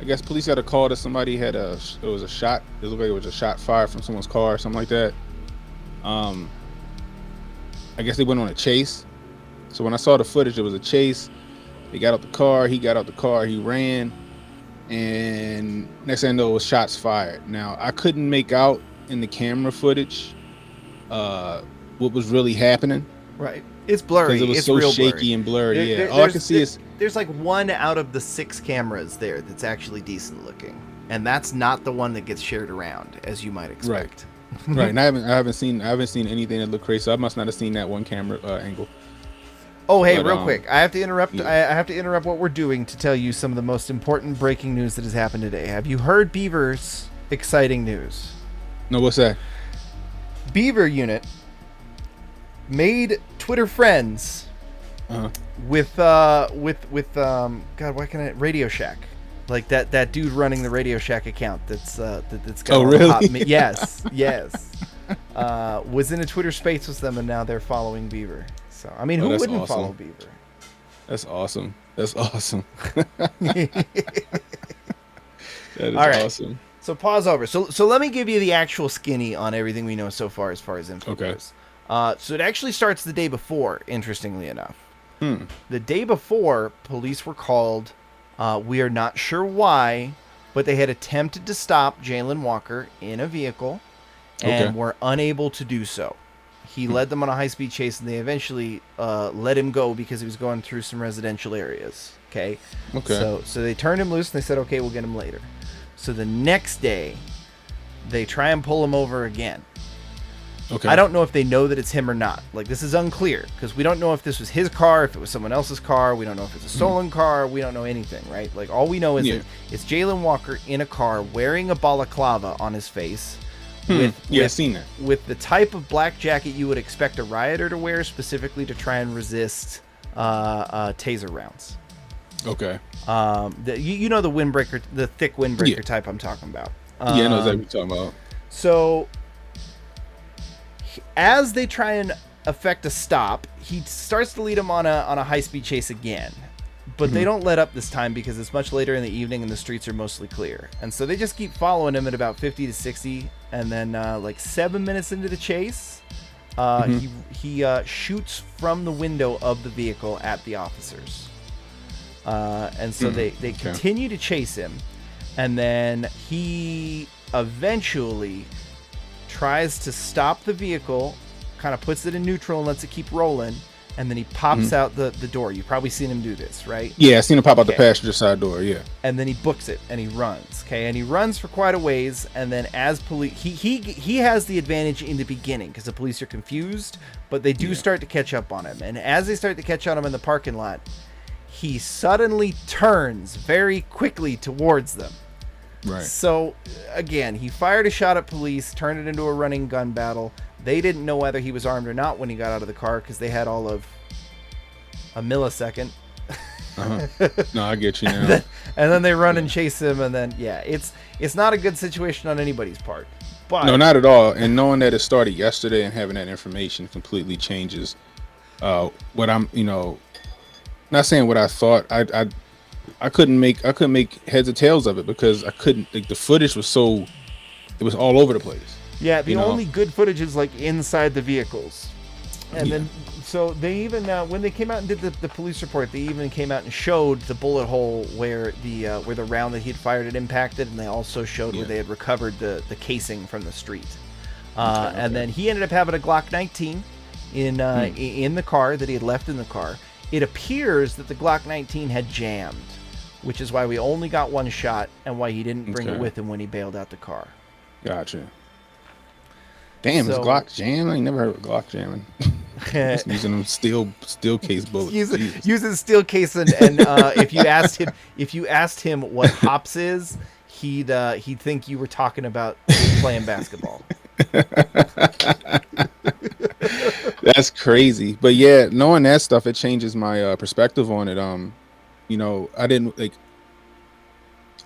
I guess police got a call that somebody had it was a shot. It looked like it was a shot fired from someone's car or something like that. I guess they went on a chase. So when I saw the footage, it was a chase. They got out the car. He got out the car. He ran, and next thing I know, it was shots fired. Now I couldn't make out in the camera footage what was really happening. Right, it's blurry. Because it was it's so real shaky blurry. and blurry. All I can see is there's like 1 out of the 6 cameras there that's actually decent looking, and that's not the one that gets shared around, as you might expect. Right. And I haven't seen anything that looked crazy. So I must not have seen that one camera angle. Oh, hey, real quick. I have to interrupt. Yeah. I have to interrupt what we're doing to tell you some of the most important breaking news that has happened today. Have you heard Beaver's exciting news? No, what's that? Beaver Unit made Twitter friends with God, why can I? Radio Shack, like that dude running the Radio Shack account. That's got. Oh, really? Yes. Was in a Twitter space with them, and now they're following Beaver. So I mean, who that's wouldn't awesome. follow Beaver? That's awesome. That's awesome. That is All right. awesome. So pause over. So let me give you the actual skinny on everything we know so far as info goes. So it actually starts the day before, interestingly enough. The day before, police were called. We are not sure why, but they had attempted to stop Jalen Walker in a vehicle and were unable to do so. He led them on a high-speed chase, and they eventually let him go because he was going through some residential areas. Okay. So they turned him loose, and they said, okay, we'll get him later. So the next day, they try and pull him over again. Okay. I don't know if they know that it's him or not. Like, this is unclear, because we don't know if this was his car, if it was someone else's car. We don't know if it's a stolen car. We don't know anything, right? Like, all we know is that it's Jalen Walker in a car wearing a balaclava on his face. I've seen that. With the type of black jacket you would expect a rioter to wear, specifically to try and resist taser rounds. Okay. You know the windbreaker, the thick windbreaker type I'm talking about. I know exactly what you're talking about. So, as they try and effect a stop, he starts to lead them on a high-speed chase again. But they don't let up this time because it's much later in the evening and the streets are mostly clear. And so they just keep following him at about 50 to 60. And then like 7 minutes into the chase, he shoots from the window of the vehicle at the officers. And so they continue to chase him. And then he eventually tries to stop the vehicle, kind of puts it in neutral and lets it keep rolling. And then he pops out the door. You've probably seen him do this, right? Yeah, I seen him pop out the passenger side door, yeah. And then he books it and he runs, okay? And he runs for quite a ways, and then as police... He has the advantage in the beginning because the police are confused, but they do start to catch up on him. And as they start to catch on him in the parking lot, he suddenly turns very quickly towards them. Right. So, again, he fired a shot at police, turned it into a running gun battle. They didn't know whether he was armed or not when he got out of the car because they had all of a millisecond. No, I get you now. And then they run and chase him, and then it's not a good situation on anybody's part. But no, not at all. And knowing that it started yesterday and having that information completely changes what I'm, not saying what I thought. I couldn't make heads or tails of it because I couldn't. Like, the footage was it was all over the place. Yeah, the only good footage is like inside the vehicles. And then, so they even, when they came out and did the police report, they even came out and showed the bullet hole where the round that he had fired had impacted, and they also showed where they had recovered the casing from the street. And then he ended up having a Glock 19 in the car that he had left in the car. It appears that the Glock 19 had jammed, which is why we only got one shot and why he didn't bring it with him when he bailed out the car. Gotcha. Damn, is Glock jam? I ain't never heard of Glock jamming. Just using them steel case bullets. Using steel case, and if you asked him what hops is, he'd think you were talking about playing basketball. That's crazy. But yeah, knowing that stuff, it changes my perspective on it. I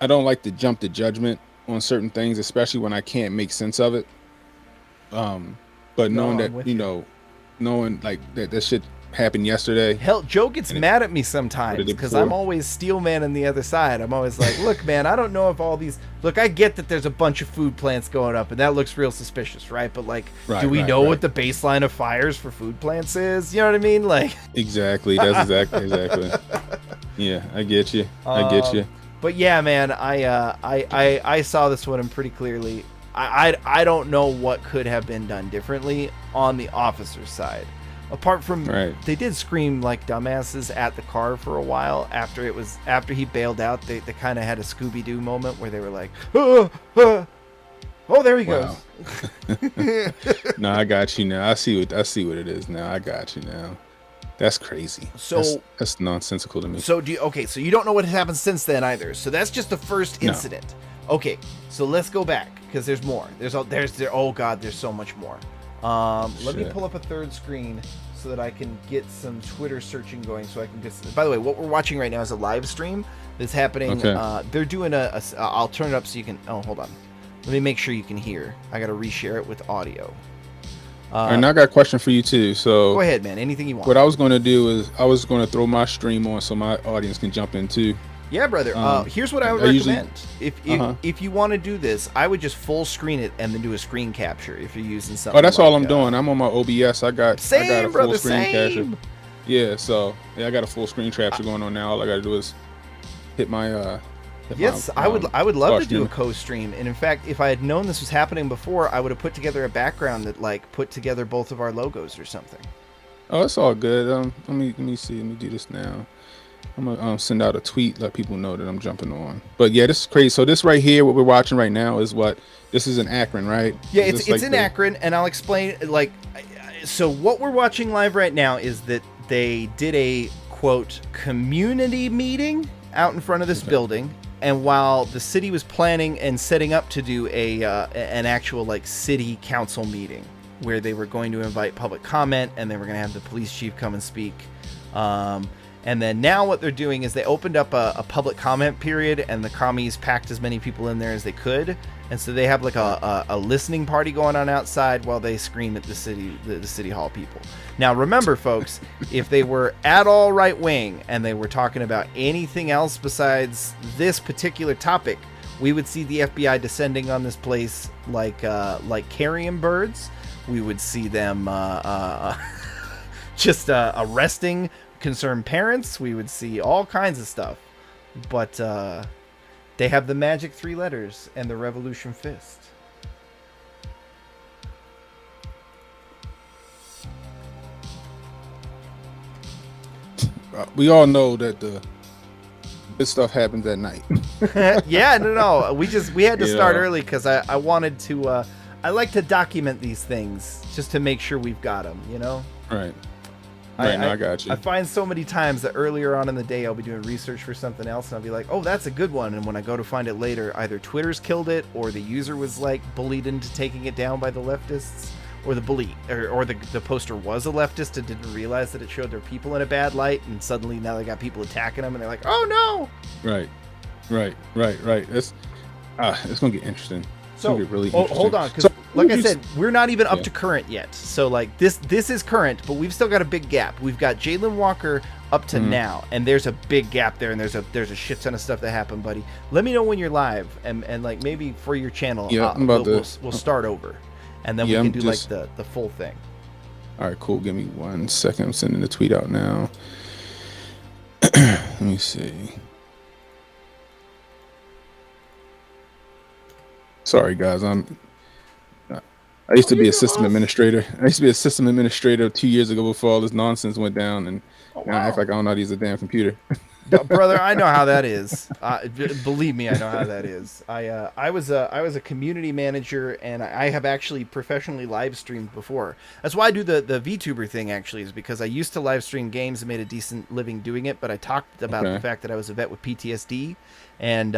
don't like to jump to judgment on certain things, especially when I can't make sense of it. But knowing that, knowing like that shit happened yesterday. Hell, Joe gets mad at me sometimes because I'm always steel man on the other side. I'm always like, look, man, I don't know if all these... Look, I get that there's a bunch of food plants going up, and that looks real suspicious, right? But, like, do we know what the baseline of fires for food plants is? You know what I mean? Like... Exactly. That's exactly. Yeah, I get you. But yeah, man, I saw this one and pretty clearly. I don't know what could have been done differently on the officer's side. Apart from they did scream like dumbasses at the car for a while after he bailed out. They kind of had a Scooby-Doo moment where they were like, oh, there he goes. No, I got you now. I see what it is now. I got you now. That's crazy. So that's nonsensical to me. So so you don't know what has happened since then either. So that's just the first incident. No. Okay, so let's go back because there's more. There's so much more. Let me pull up a third screen so that I can get some Twitter searching going. So I can get. By the way, what we're watching right now is a live stream that's happening. Okay. They're doing I'll turn it up so you can. Oh, hold on. Let me make sure you can hear. I got to reshare it with audio. And I got a question for you too. So Go ahead, man. Anything you want. What I was going to do is I was going to throw my stream on so my audience can jump in too. Yeah, brother. Here's what I would recommend. If you want to do this, I would just full screen it and then do a screen capture if you're using something. Oh, that's all I'm doing. I'm on my OBS. I got a full screen same. capture. Yeah, so I got a full screen capture going on now. All I got to do is hit my. Yes, I would love to do a co-stream, and in fact, if I had known this was happening before, I would have put together a background that like put together both of our logos or something. Oh, it's all good. Let me see. Let me do this now. I'm gonna send out a tweet, let people know that I'm jumping on. But yeah, this is crazy. So this right here, what we're watching right now, is this is in Akron, right? Yeah, it's in Akron, and I'll explain. So what we're watching live right now is that they did a quote community meeting out in front of this building. And while the city was planning and setting up to do an actual like city council meeting where they were going to invite public comment and they were going to have the police chief come and speak. And then now what they're doing is they opened up a public comment period, and the commies packed as many people in there as they could. And so they have like a listening party going on outside while they scream at the city hall people. Now remember, folks, if they were at all right wing and they were talking about anything else besides this particular topic, we would see the FBI descending on this place like carrion birds. We would see them just arresting concerned parents. We would see all kinds of stuff. But they have the magic 3 letters and the revolution fist. We all know that this stuff happens at night. Yeah, no. We had to start early because I wanted to. I like to document these things just to make sure we've got them. You know. Right. I got you. I find so many times that earlier on in the day I'll be doing research for something else and I'll be like, oh, that's a good one. And when I go to find it later, either Twitter's killed it or the user was like bullied into taking it down by the leftists, or the bully or the poster was a leftist and didn't realize that it showed their people in a bad light, and suddenly now they got people attacking them and they're like, oh no. Right. It's gonna get interesting. So really interesting. Hold on, because like I said, we're not even up to current yet. So like this is current, but we've still got a big gap. We've got Jalen Walker up to now, and there's a big gap there, and there's a shit ton of stuff that happened, buddy. Let me know when you're live, and like maybe for your channel, we'll start over, and then we can do like the full thing. All right, cool. Give me 1 second. I'm sending the tweet out now. Let me see. Sorry, guys. I used to be a system administrator. I used to be a system administrator 2 years ago before all this nonsense went down, and now I act like I don't know how to use a damn computer. Brother, I know how that is. Believe me, I know how that is. I was a community manager, and I have actually professionally live streamed before. That's why I do the VTuber thing, actually, is because I used to live stream games and made a decent living doing it, but I talked about the fact that I was a vet with PTSD, and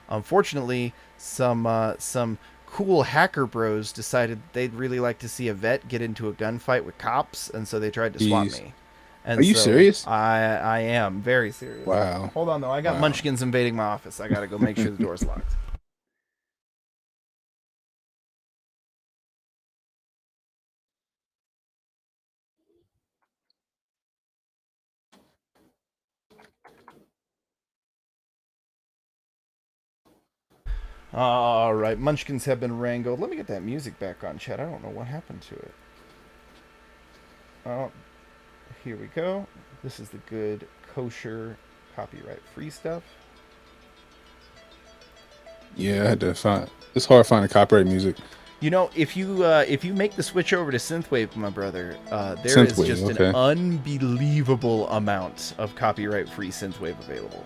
unfortunately, some cool hacker bros decided they'd really like to see a vet get into a gunfight with cops, and so they tried to swap me. And Are you serious? I am very serious. Wow. Hold on, though. I got munchkins invading my office. I got to go make sure the door's locked. All right, munchkins have been wrangled. Let me get that music back on, chat. I don't know what happened to it. Oh, here we go. This is the good, kosher, copyright-free stuff. Yeah, I had to find. It's hard finding copyright music. You know, if you make the switch over to synthwave, my brother, there is just an unbelievable amount of copyright-free synthwave available.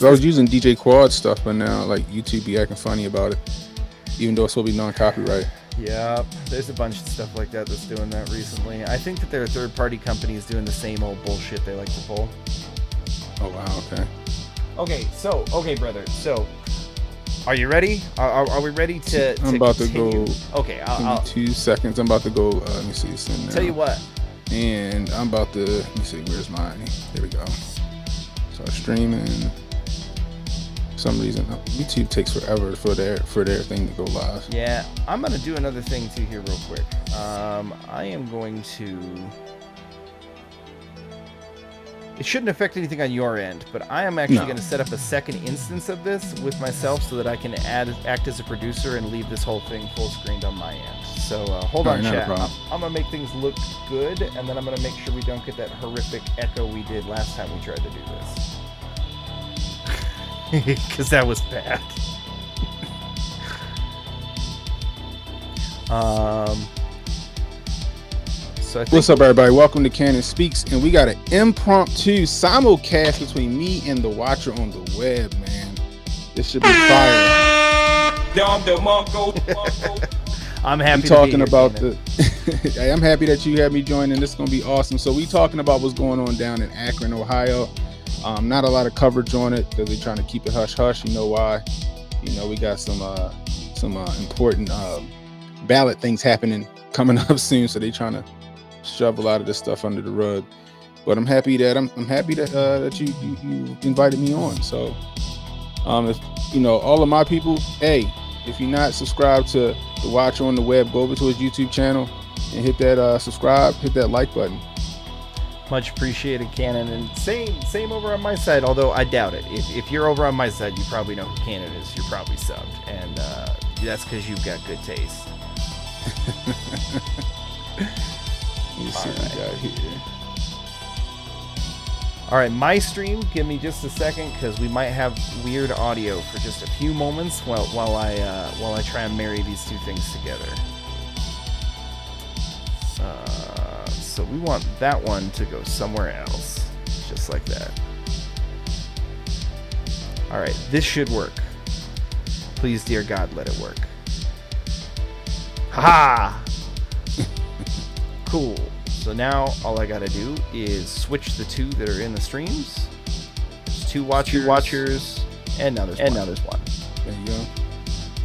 I was using DJ Quad stuff, but now like YouTube be acting funny about it, even though it's supposed to be non-copyright. Yeah, there's a bunch of stuff like that that's doing that recently. I think that there are third-party companies doing the same old bullshit they like to pull. Oh wow, okay. Okay, brother. So, are you ready? Are we ready to? I'm about continue? to go. Okay, give me 2 seconds. I'm about to go. Let me see this in now. Tell you what. And I'm about to. Let me see. Where's mine? There we go. Start streaming. For some reason, YouTube takes forever for their thing to go live. Yeah, I'm gonna do another thing too here real quick. I am going to. It shouldn't affect anything on your end, but I am actually going to set up a second instance of this with myself so that I can act as a producer and leave this whole thing full screened on my end. So hold on, chat. I'm going to make things look good, and then I'm going to make sure we don't get that horrific echo we did last time we tried to do this. Because that was bad. So what's up, everybody? Welcome to Cannon Speaks, and we got an impromptu simulcast between me and the Watcher on the web, man. This should be fire. I'm happy to talking be here, about the. I'm happy that you had me join, and this is gonna be awesome. So we talking about what's going on down in Akron, Ohio. Not a lot of coverage on it because they're trying to keep it hush hush. You know why? You know we got some important ballot things coming up soon, so they trying to shove a lot of this stuff under the rug. But I'm happy that that you invited me on. So if you know all of my people, hey, if you're not subscribed to the Watcher on the web, go over to his YouTube channel and hit that subscribe, hit that like button. Much appreciated, Cannon. And same over on my side, although I doubt it. If you're over on my side, you probably know who Cannon is. You're probably subbed, and that's because you've got good taste. Let me see what we got here. All right, my stream. Give me just a second because we might have weird audio for just a few moments while I try and marry these two things together. So we want that one to go somewhere else, just like that. All right, this should work. Please, dear God, let it work. Ha! Cool. So now all I gotta do is switch the two that are in the streams. There's two watchers, and now there's one. There you go.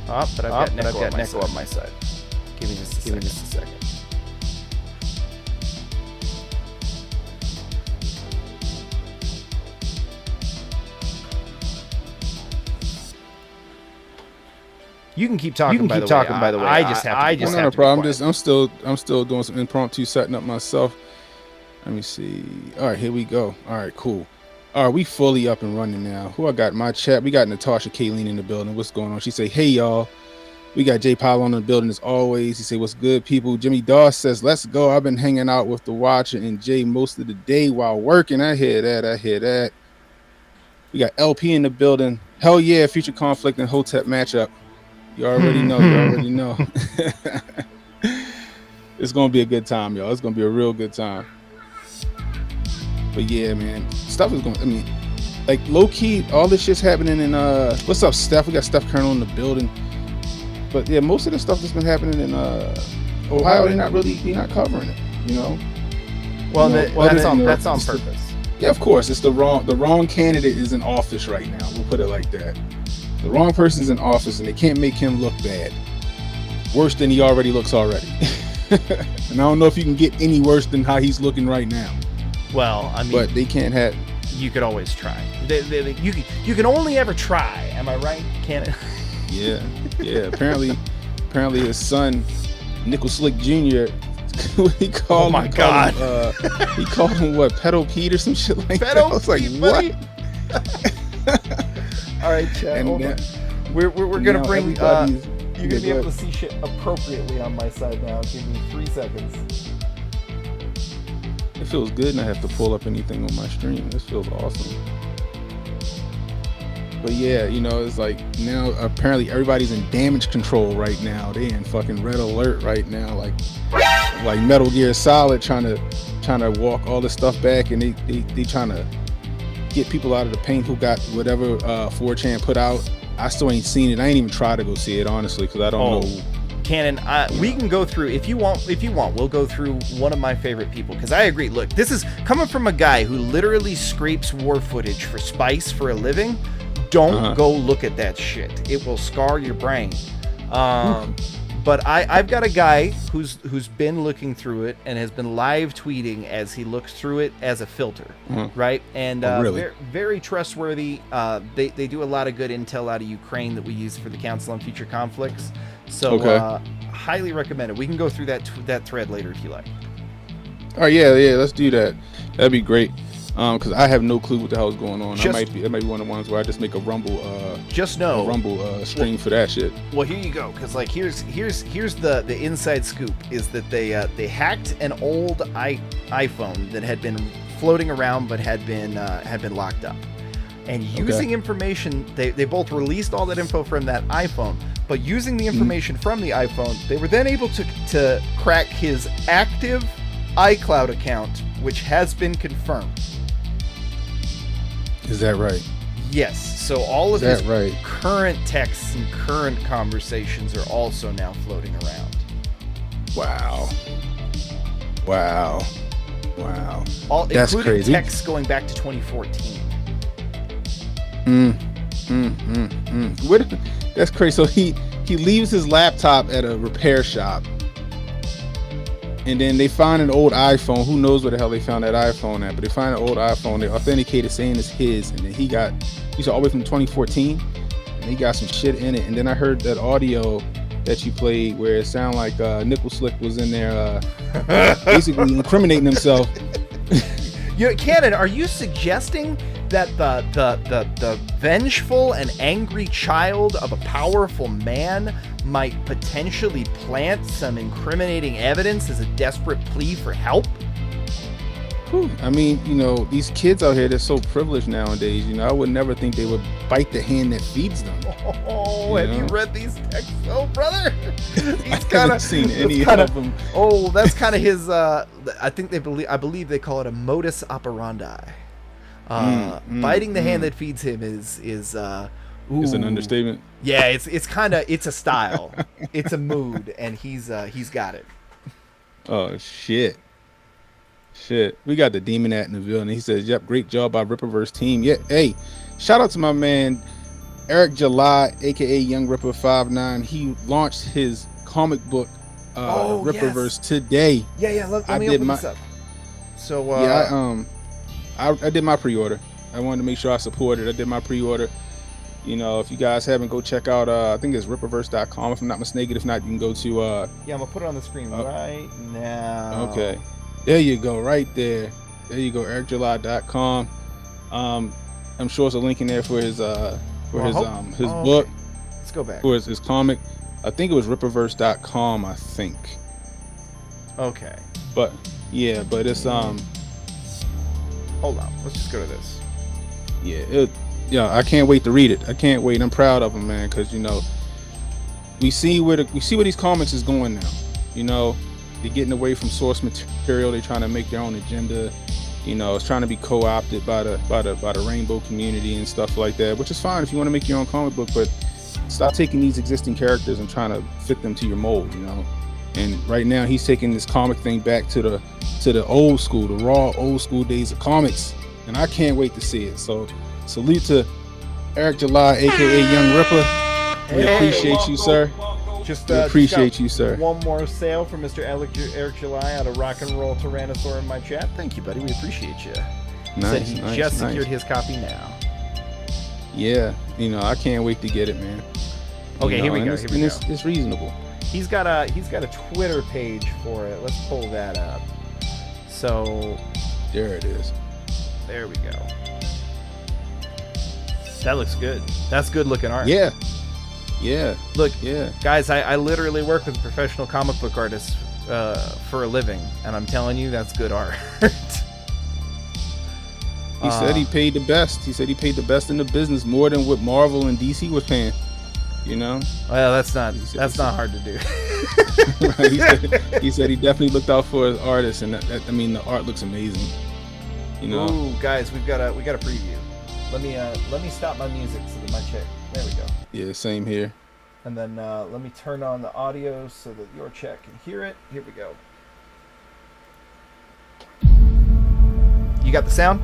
But I've got Neko on my side. Give me just a second. You can keep talking. By the way, I just have to. No problem. I'm still doing some impromptu setting up myself. Let me see. All right, here we go. All right, cool. All right, we fully up and running now. Who I got in my chat? We got Natasha Kayleen in the building. What's going on? She say, "Hey y'all." We got Jay Powell in the building as always. He say, "What's good, people?" Jimmy Dawes says, "Let's go." I've been hanging out with the Watcher and Jay most of the day while working. I hear that. We got LP in the building. Hell yeah, future conflict and Hotep matchup. You already know. It's gonna be a good time, y'all. It's gonna be a real good time. But yeah, man, stuff is going. I mean, like low key, all this shit's happening in. What's up, Steph? We got Steph Colonel in the building. But yeah, most of the stuff that's been happening in Ohio, they're not covering it. You know. Well, that's on purpose. Yeah, of course. It's the wrong candidate is in office right now. We'll put it like that. The wrong person's in office, and they can't make him look bad. Worse than he already looks already. And I don't know if you can get any worse than how he's looking right now. Well, I mean, but they can't have. You could always try. You can only ever try. Am I right? Can't it? Yeah. Apparently his son, Nickel Slick Jr. He called. Oh my God! He called him what? Pedo Pete or some shit like that. I was like, what? All right, chat. Hold on. We're gonna bring. You're gonna be able to see shit appropriately on my side now. Give me 3 seconds. It feels good not have to pull up anything on my stream. This feels awesome. But yeah, you know, it's like now apparently everybody's in damage control right now. They in fucking red alert right now, like Metal Gear Solid trying to walk all this stuff back, and they trying to get people out of the paint who got whatever 4chan put out. I still ain't seen it. I ain't even try to go see it, honestly, because I don't know. Cannon, we can go through if you want. We'll go through one of my favorite people, because I agree. Look, this is coming from a guy who literally scrapes war footage for Spice for a living. Don't go look at that shit. It will scar your brain. But I've got a guy who's been looking through it and has been live tweeting as he looks through it as a filter, right? And really? very trustworthy. They do a lot of good intel out of Ukraine that we use for the Council on Future Conflicts. So highly recommend it. We can go through that thread later if you like. All right, yeah, let's do that. That'd be great. Because I have no clue what the hell's going on. That might be one of the ones where I just make a Rumble. Stream for that shit. Well, here you go. Because like here's the inside scoop is that they hacked an old iPhone that had been floating around but had been locked up, and using information they both released all that info from that iPhone. But using the information from the iPhone, they were then able to crack his active iCloud account, which has been confirmed. Is that right? Yes. So all of his current texts and current conversations are also now floating around. Wow. That's crazy. Including texts going back to 2014. That's crazy. So he leaves his laptop at a repair shop. And then they find an old iPhone. Who knows where the hell they found that iPhone at? But they find an old iPhone. They authenticated saying it's his. And then he's all the way from 2014. And he got some shit in it. And then I heard that audio that you played where it sounded like Nickel Slick was in there basically incriminating himself. Cannon, are you suggesting that the vengeful and angry child of a powerful man might potentially plant some incriminating evidence as a desperate plea for help? I mean, these kids out here, they're so privileged nowadays. I would never think they would bite the hand that feeds them. Oh, have you read these texts? Oh, brother. He's I haven't seen any of them. Oh, that's kind of his, I believe they call it a modus operandi. Biting the hand that feeds him is it's an understatement. Yeah, it's a style. It's a mood, and he's got it. Oh shit. We got the Demon at in the building. He says, "Yep, great job by Ripperverse team." Yeah, hey, shout out to my man Eric July, aka Young Ripper 59. He launched his comic book Ripperverse today. Yeah. Let me open this up. So I did my pre-order. I wanted to make sure I supported. I did my pre-order. If you guys haven't, go check out I think it's ripperverse.com if I'm not mistaken. If not, you can go to I'm gonna put it on the screen right now. Okay, there you go, right there you go, ericjuly.com. I'm sure there's a link in there for his book. Let's go back for his comic. I think it was ripperverse.com, I think. Okay, but it's hold on, let's just go to this. I can't wait to read it. I can't wait. I'm proud of him, man, because we see where these comics is going now. They're getting away from source material. They're trying to make their own agenda. It's trying to be co-opted by the rainbow community and stuff like that, which is fine if you want to make your own comic book, but stop taking these existing characters and trying to fit them to your mold. And right now he's taking this comic thing back to the old school, the raw old school days of comics, and I can't wait to see it. So salute to Eric July, aka Young Ripper. We appreciate you, sir. We appreciate you, sir. One more sale for Mr. Eric July out of Rock and Roll Tyrannosaur in my chat. Thank you, buddy. We appreciate you. Nice, Said he just secured his copy now. Yeah, I can't wait to get it, man. Okay, here we go. It's reasonable. He's got a Twitter page for it. Let's pull that up. So there it is. There we go. That looks good. That's good looking art. Yeah. Look, guys, I literally work with professional comic book artists for a living, and I'm telling you, that's good art. He said he paid the best. He said he paid the best in the business, more than what Marvel and DC was paying. Well, that's not hard to do. He said he definitely looked out for his artists, and the art looks amazing. Ooh, guys, we got a preview. Let me stop my music so that my check. There we go. Yeah, same here. And then let me turn on the audio so that your chat can hear it. Here we go. You got the sound?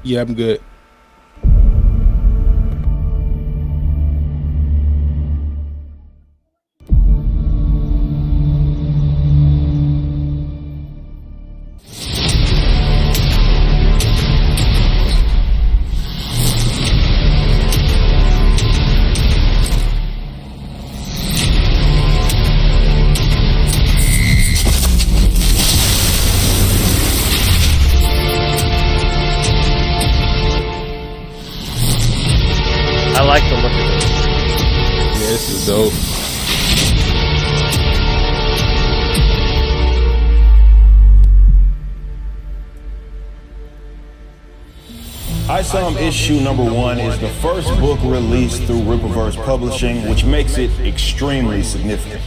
Yeah, I'm good. ISOM issue number 1 is the first book released through Rippaverse Publishing, which makes it extremely significant.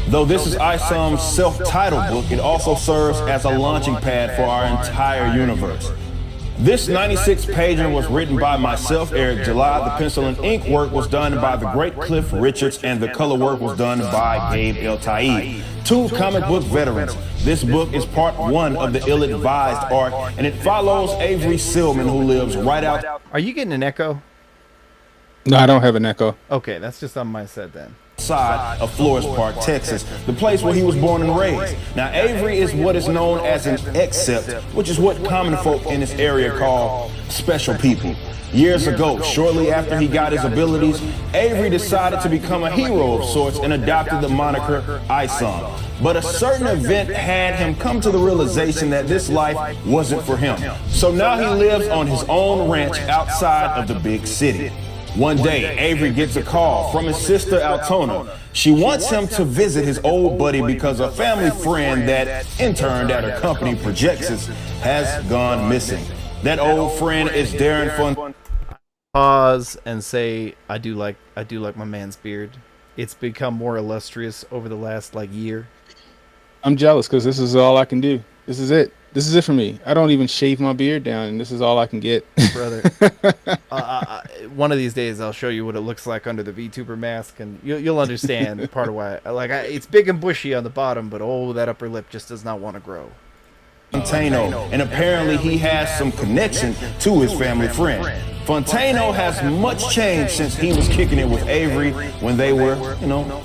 Though this is ISOM's self-titled book, it also serves as a launching pad for our entire universe. This 96-pager was written by myself, Eric July. The pencil and ink work was done by the great Cliff Richards, and the color work was done by Gabe El Taib, 2 comic book veterans. This book is part 1 of the ill-advised arc, and it follows Avery Silman, who lives right out. Are you getting an echo? No, I don't have an echo. Okay, that's just on my set then. Side of Flores Park, Texas, the place where he was born and raised. Now, Avery is what is known as an accept, which is what common folk in this area call special people. Years ago, shortly after he got his abilities, Avery decided to become a hero of sorts and adopted the moniker ISOM. But a certain event had him come to the realization that this life wasn't for him. So now he lives on his own ranch outside of the big city. One day, Avery gets a call from his sister Altona. She wants him to visit his old buddy because a family friend that interned at her company, Projections, has gone missing. That old friend is Darren Fun. Pause and say I do like my man's beard. It's become more illustrious over the last year. I'm jealous because this is all I can do. This is it. This is it for me. I don't even shave my beard down, and this is all I can get. Brother, one of these days I'll show you what it looks like under the VTuber mask, and you'll understand part of why. It's big and bushy on the bottom, but that upper lip just does not want to grow. Fontano, and apparently he has some connection to his family friend. Fontano has much changed since he was kicking it with Avery when they were,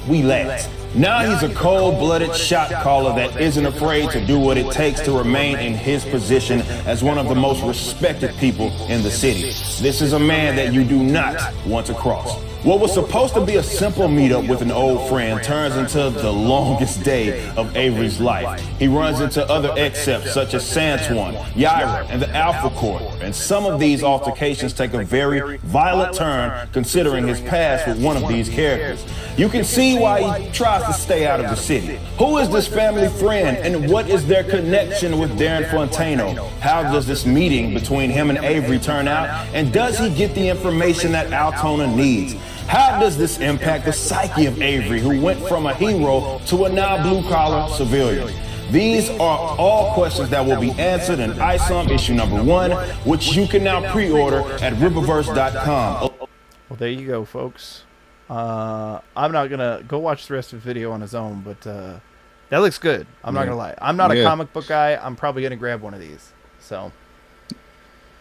wee lads. Now he's a cold-blooded shot caller that isn't afraid to do what it takes to remain in his position as one of the most respected people in the city. This is a man that you do not want to cross. What was supposed to be a simple meetup with an old friend turns into the longest day of Avery's life. He runs into other accepts such as Santuan, Yaira, and the Alpha Corps, and some of these altercations take a very violent turn considering his past with one of these characters. You can see why he tries to stay out of the city. Who is this family friend, and what is their connection with Darren Fontano? How does this meeting between him and Avery turn out, and does he get the information that Altona needs? How does this impact the psyche of Avery, who went from a hero to a now blue-collar civilian? These are all questions that will be answered in ISOM issue number 1, which you can now pre-order at Rippaverse.com. Well, there you go, folks. I'm not going to go watch the rest of the video on his own, but that looks good. I'm not going to lie. I'm not a comic book guy. I'm probably going to grab one of these. So.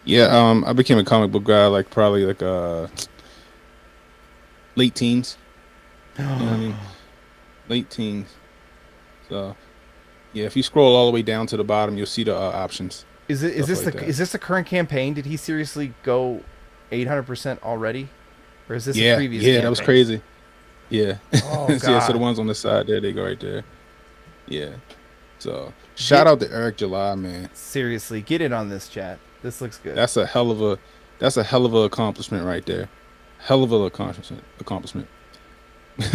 Yeah, I became a comic book guy probably late teens. You know what I mean? Late teens. So, yeah, if you scroll all the way down to the bottom, you'll see the options. Is this the current campaign? Did he seriously go 800% already? Or is this a previous campaign? That was crazy. Yeah. Oh, God. Yeah, so the ones on the side there, they go right there. Yeah. So, shout out to Eric July, man. Seriously, get in on this, chat. This looks good. That's a hell of a accomplishment right there. Hell of a accomplishment.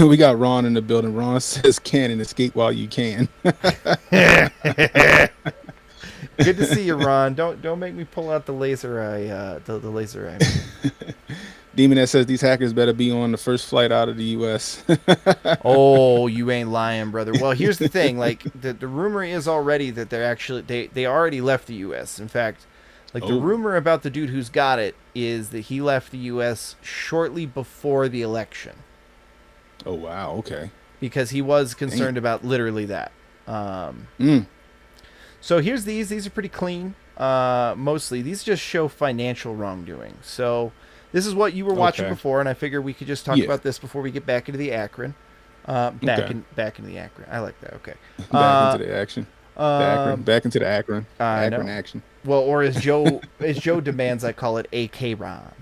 We got Ron in the building. Ron says, "Can and escape while you can." Good to see you, Ron. Don't make me pull out the laser eye. The laser eye. Demon that says these hackers better be on the first flight out of the U.S. Oh, you ain't lying, brother. Well, here's the thing. The rumor is already that they already left the U.S. In fact. The rumor about the dude who's got it is that he left the U.S. shortly before the election. Oh, wow. Okay. Because he was concerned about literally that. So here's these. These are pretty clean. Mostly. These just show financial wrongdoing. So this is what you were watching before, and I figure we could just talk about this before we get back into the Akron. Back into the Akron. I like that. Okay. Back into the action. Back into the Akron. Akron action. Well, or as Joe demands, I call it AKron.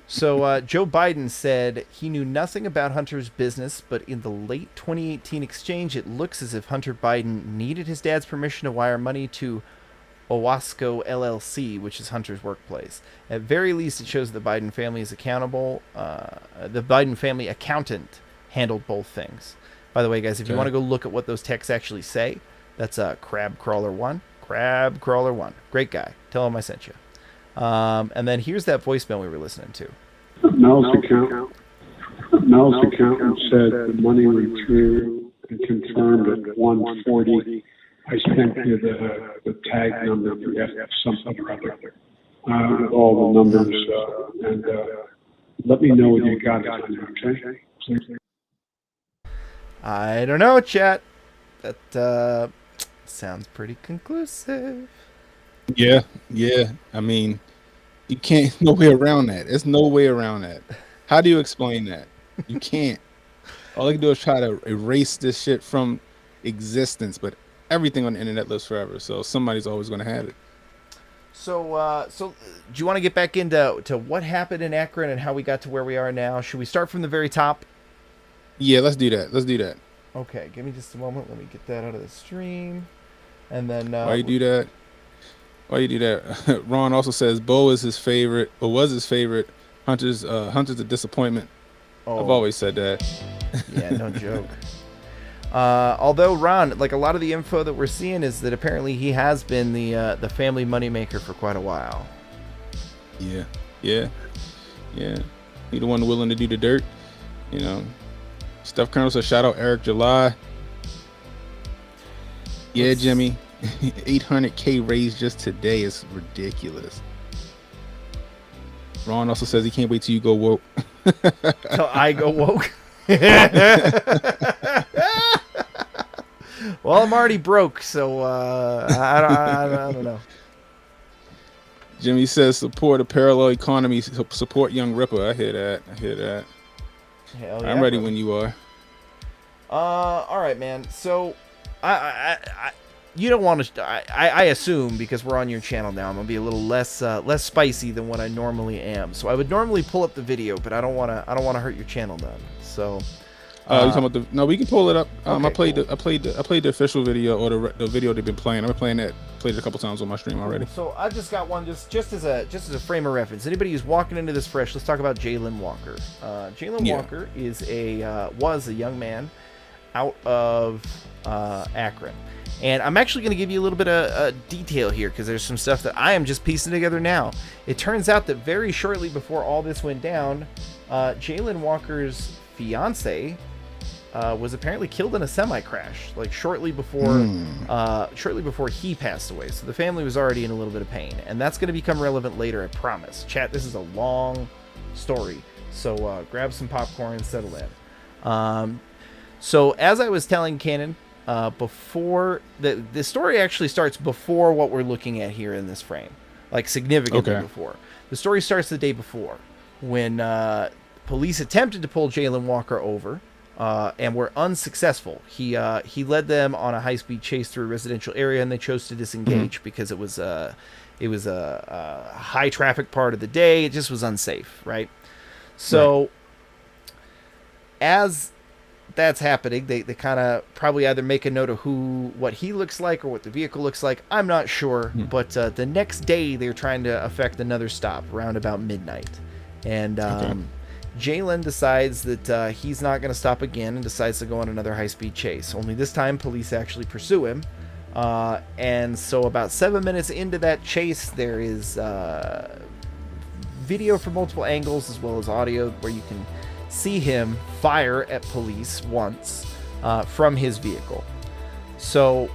So Joe Biden said he knew nothing about Hunter's business, but in the late 2018 exchange, it looks as if Hunter Biden needed his dad's permission to wire money to Owasco LLC, which is Hunter's workplace. At very least, it shows the Biden family is accountable. The Biden family accountant handled both things. By the way, guys, if you want to go look at what those texts actually say, that's Crab Crawler 1. Crab Crawler 1. Great guy. Tell him I sent you. And then here's that voicemail we were listening to. Mel's accountant said the money went through and confirmed at 1:40. I sent you the tag number, the F something or other, with all the numbers, and let me know when you got it, okay? I don't know, chat. That sounds pretty conclusive. Yeah. I mean, you can't, no way around that. There's no way around that. How do you explain that? You can't. All they can do is try to erase this shit from existence, but everything on the internet lives forever, so somebody's always going to have it. So do you want to get back into what happened in Akron and how we got to where we are now? Should we start from the very top? Yeah, let's do that. Okay, give me just a moment. Let me get that out of the stream. And then Why you do that? Ron also says Bo is his favorite, or was his favorite. Hunter's a disappointment. Oh. I've always said that. Yeah, no joke. Although Ron, like a lot of the info that we're seeing is that apparently he has been the family moneymaker for quite a while. Yeah. He the one willing to do the dirt, you know. Steph Colonel says shout out Eric July. Yeah, Jimmy. 800K raised just today is ridiculous. Ron also says he can't wait till you go woke. Till I go woke. Well, I'm already broke, so I don't know. Jimmy says support a parallel economy, support Young Ripper. I hear that. Hell yeah, I'm ready brother. when you are. All right, man. So, you don't want to. I assume because we're on your channel now, I'm gonna be a little less spicy than what I normally am. So I would normally pull up the video, but I don't want to hurt your channel none. So. You talking about no, we can pull it up. Okay, I played the official video or the video they've been playing. I've been playing that. Played it a couple times on my stream already. So I just got one just as a frame of reference. Anybody who's walking into this fresh, let's talk about Jalen Walker. Jalen Walker was a young man out of Akron. And I'm actually going to give you a little bit of detail here because there's some stuff that I am just piecing together now. It turns out that very shortly before all this went down, Jalen Walker's fiance was apparently killed in a semi-crash, like shortly before he passed away. So the family was already in a little bit of pain, and that's going to become relevant later, I promise. Chat, this is a long story, so grab some popcorn and settle in. So as I was telling Cannon, before the story actually starts before what we're looking at here in this frame, like significantly before. The story starts the day before when police attempted to pull Jalen Walker over. And were unsuccessful. He led them on a high-speed chase through a residential area, and they chose to disengage because it was a high traffic part of the day. It just was unsafe, right? So as that's happening, they kind of probably either make a note of what he looks like or what the vehicle looks like. I'm not sure, but the next day they're trying to effect another stop around about midnight, and Jalen decides that he's not going to stop again and decides to go on another high-speed chase. Only this time, police actually pursue him. And so about 7 minutes into that chase, there is video from multiple angles as well as audio where you can see him fire at police once from his vehicle. So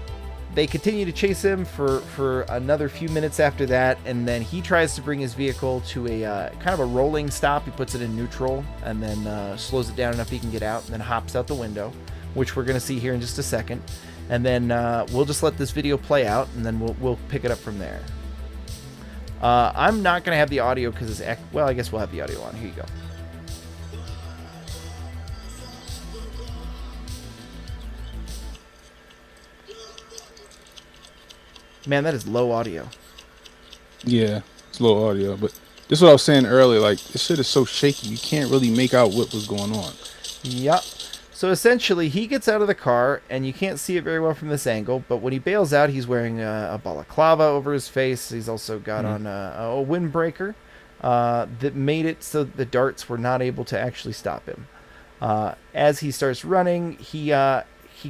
they continue to chase him for another few minutes after that, and then he tries to bring his vehicle to a kind of a rolling stop. He puts it in neutral and then slows it down enough he can get out, and then hops out the window, which we're going to see here in just a second. And then we'll just let this video play out, and then we'll pick it up from there. I'm not going to have the audio because it's... Well, I guess we'll have the audio on. Here you go. Man, that is low audio. Yeah, it's low audio, but this is what I was saying earlier. Like, this shit is so shaky, you can't really make out what was going on. Yep. So essentially, he gets out of the car, and you can't see it very well from this angle, but when he bails out, he's wearing a balaclava over his face. He's also got on a windbreaker that made it so that the darts were not able to actually stop him. As he starts running, he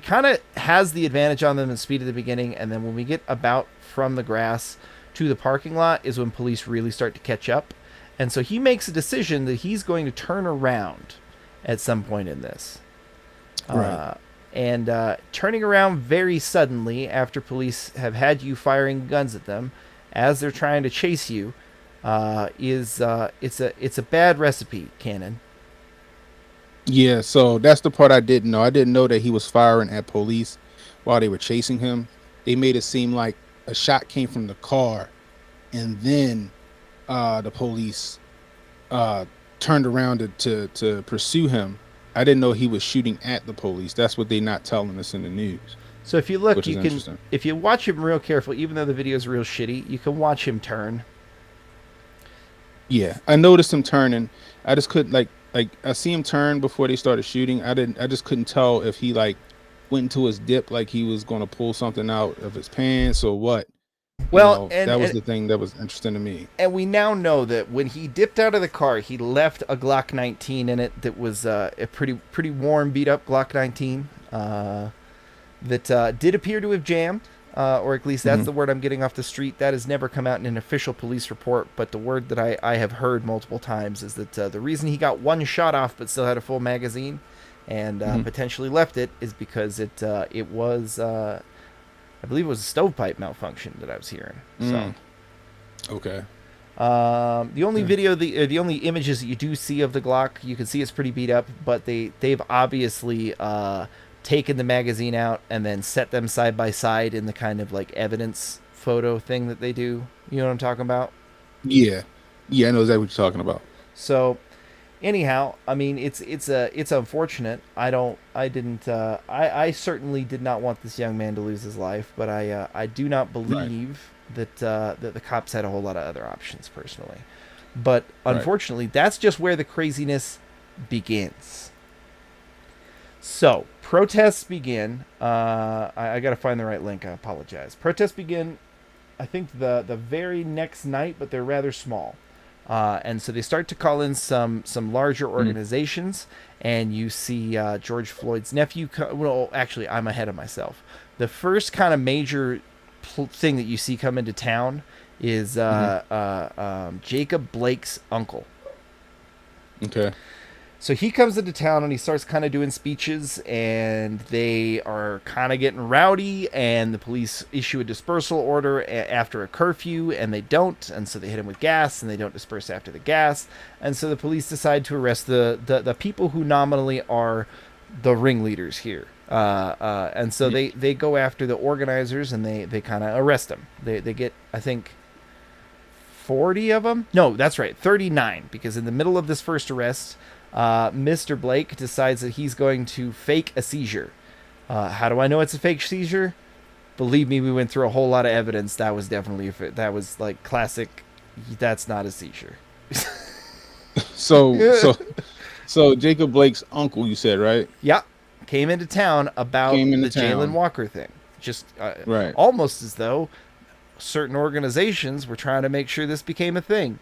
kind of has the advantage on them in speed at the beginning, and then when we get about from the grass to the parking lot is when police really start to catch up. And so he makes a decision that he's going to turn around at some point in this. Right. Turning around very suddenly after police have had you firing guns at them as they're trying to chase you it's a bad recipe, Cannon. Yeah, so that's the part I didn't know. I didn't know that he was firing at police while they were chasing him. They made it seem like a shot came from the car, and then the police turned around to pursue him. I didn't know he was shooting at the police. That's what they're not telling us in the news. So if you look, you can, if you watch him real careful, even though the video is real shitty, you can watch him turn. Yeah, I noticed him turning. I just couldn't like I see him turn before they started shooting. I just couldn't tell if he like went into his dip like he was going to pull something out of his pants or what. Well, that was the thing that was interesting to me. And we now know that when he dipped out of the car, he left a Glock 19 in it that was a pretty worn, beat up Glock 19 that did appear to have jammed, or at least that's the word I'm getting off the street. That has never come out in an official police report, but the word that I have heard multiple times is that the reason he got one shot off but still had a full magazine and potentially left it is because it was I believe it was a stovepipe malfunction that I was hearing. So, okay. The only video, the only images that you do see of the Glock, you can see it's pretty beat up, but they've obviously taken the magazine out and then set them side by side in the kind of like evidence photo thing that they do. You know what I'm talking about? Yeah, I know exactly what you're talking about. So, anyhow, I mean, it's unfortunate. I certainly did not want this young man to lose his life, but I do not believe that the cops had a whole lot of other options personally. But unfortunately, that's just where the craziness begins. So protests begin. I got to find the right link. I apologize. Protests begin, I think the very next night, but they're rather small. And so they start to call in some larger organizations, and you see George Floyd's nephew. Well, actually, I'm ahead of myself. The first kind of major thing that you see come into town is Jacob Blake's uncle. Okay. So he comes into town and he starts kind of doing speeches, and they are kind of getting rowdy, and the police issue a dispersal order after a curfew, and they don't, and so they hit him with gas, and they don't disperse after the gas, and so the police decide to arrest the people who nominally are the ringleaders here. And so they go after the organizers, and they kind of arrest them. They get, I think, 40 of them? No, that's right, 39, because in the middle of this first arrest, Mr. Blake decides that he's going to fake a seizure. How do I know it's a fake seizure? Believe me, we went through a whole lot of evidence. That was definitely that was like classic. That's not a seizure. So Jacob Blake's uncle, you said, right? Yeah, came into town about the Jalen Walker thing. Just almost as though certain organizations were trying to make sure this became a thing.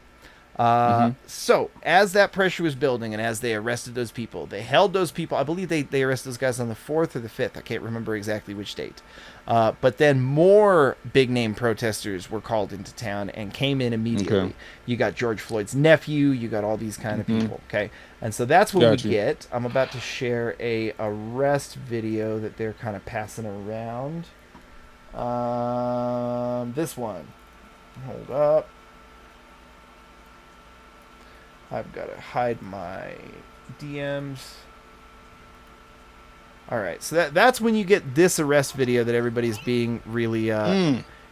So as that pressure was building, and as they arrested those people, they held those people. I believe they arrested those guys on the 4th or the 5th. I can't remember exactly which date. But then more big name protesters were called into town and came in immediately. Okay. You got George Floyd's nephew. You got all these kind of people. Okay. And so that's what we get. I'm about to share a arrest video that they're kind of passing around. This one. Hold up. I've got to hide my DMs. All right, so that's when you get this arrest video that everybody's being really.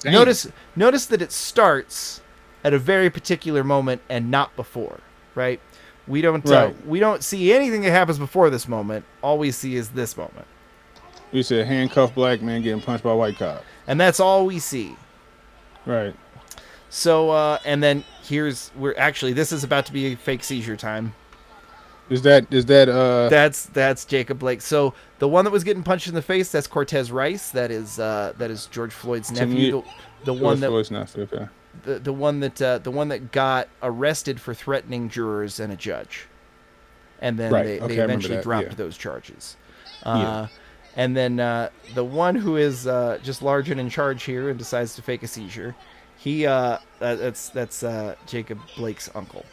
Notice that it starts at a very particular moment and not before, right? We don't see anything that happens before this moment. All we see is this moment. You said handcuffed black man getting punched by a white cop, and that's all we see. Right. So, and then this is about to be a fake seizure time. Is that That's Jacob Blake. So the one that was getting punched in the face, that's Cortez Rice. That is George Floyd's nephew. The one that got arrested for threatening jurors and a judge. And then they eventually dropped those charges. And then the one who is just large and in charge here and decides to fake a seizure, That's Jacob Blake's uncle.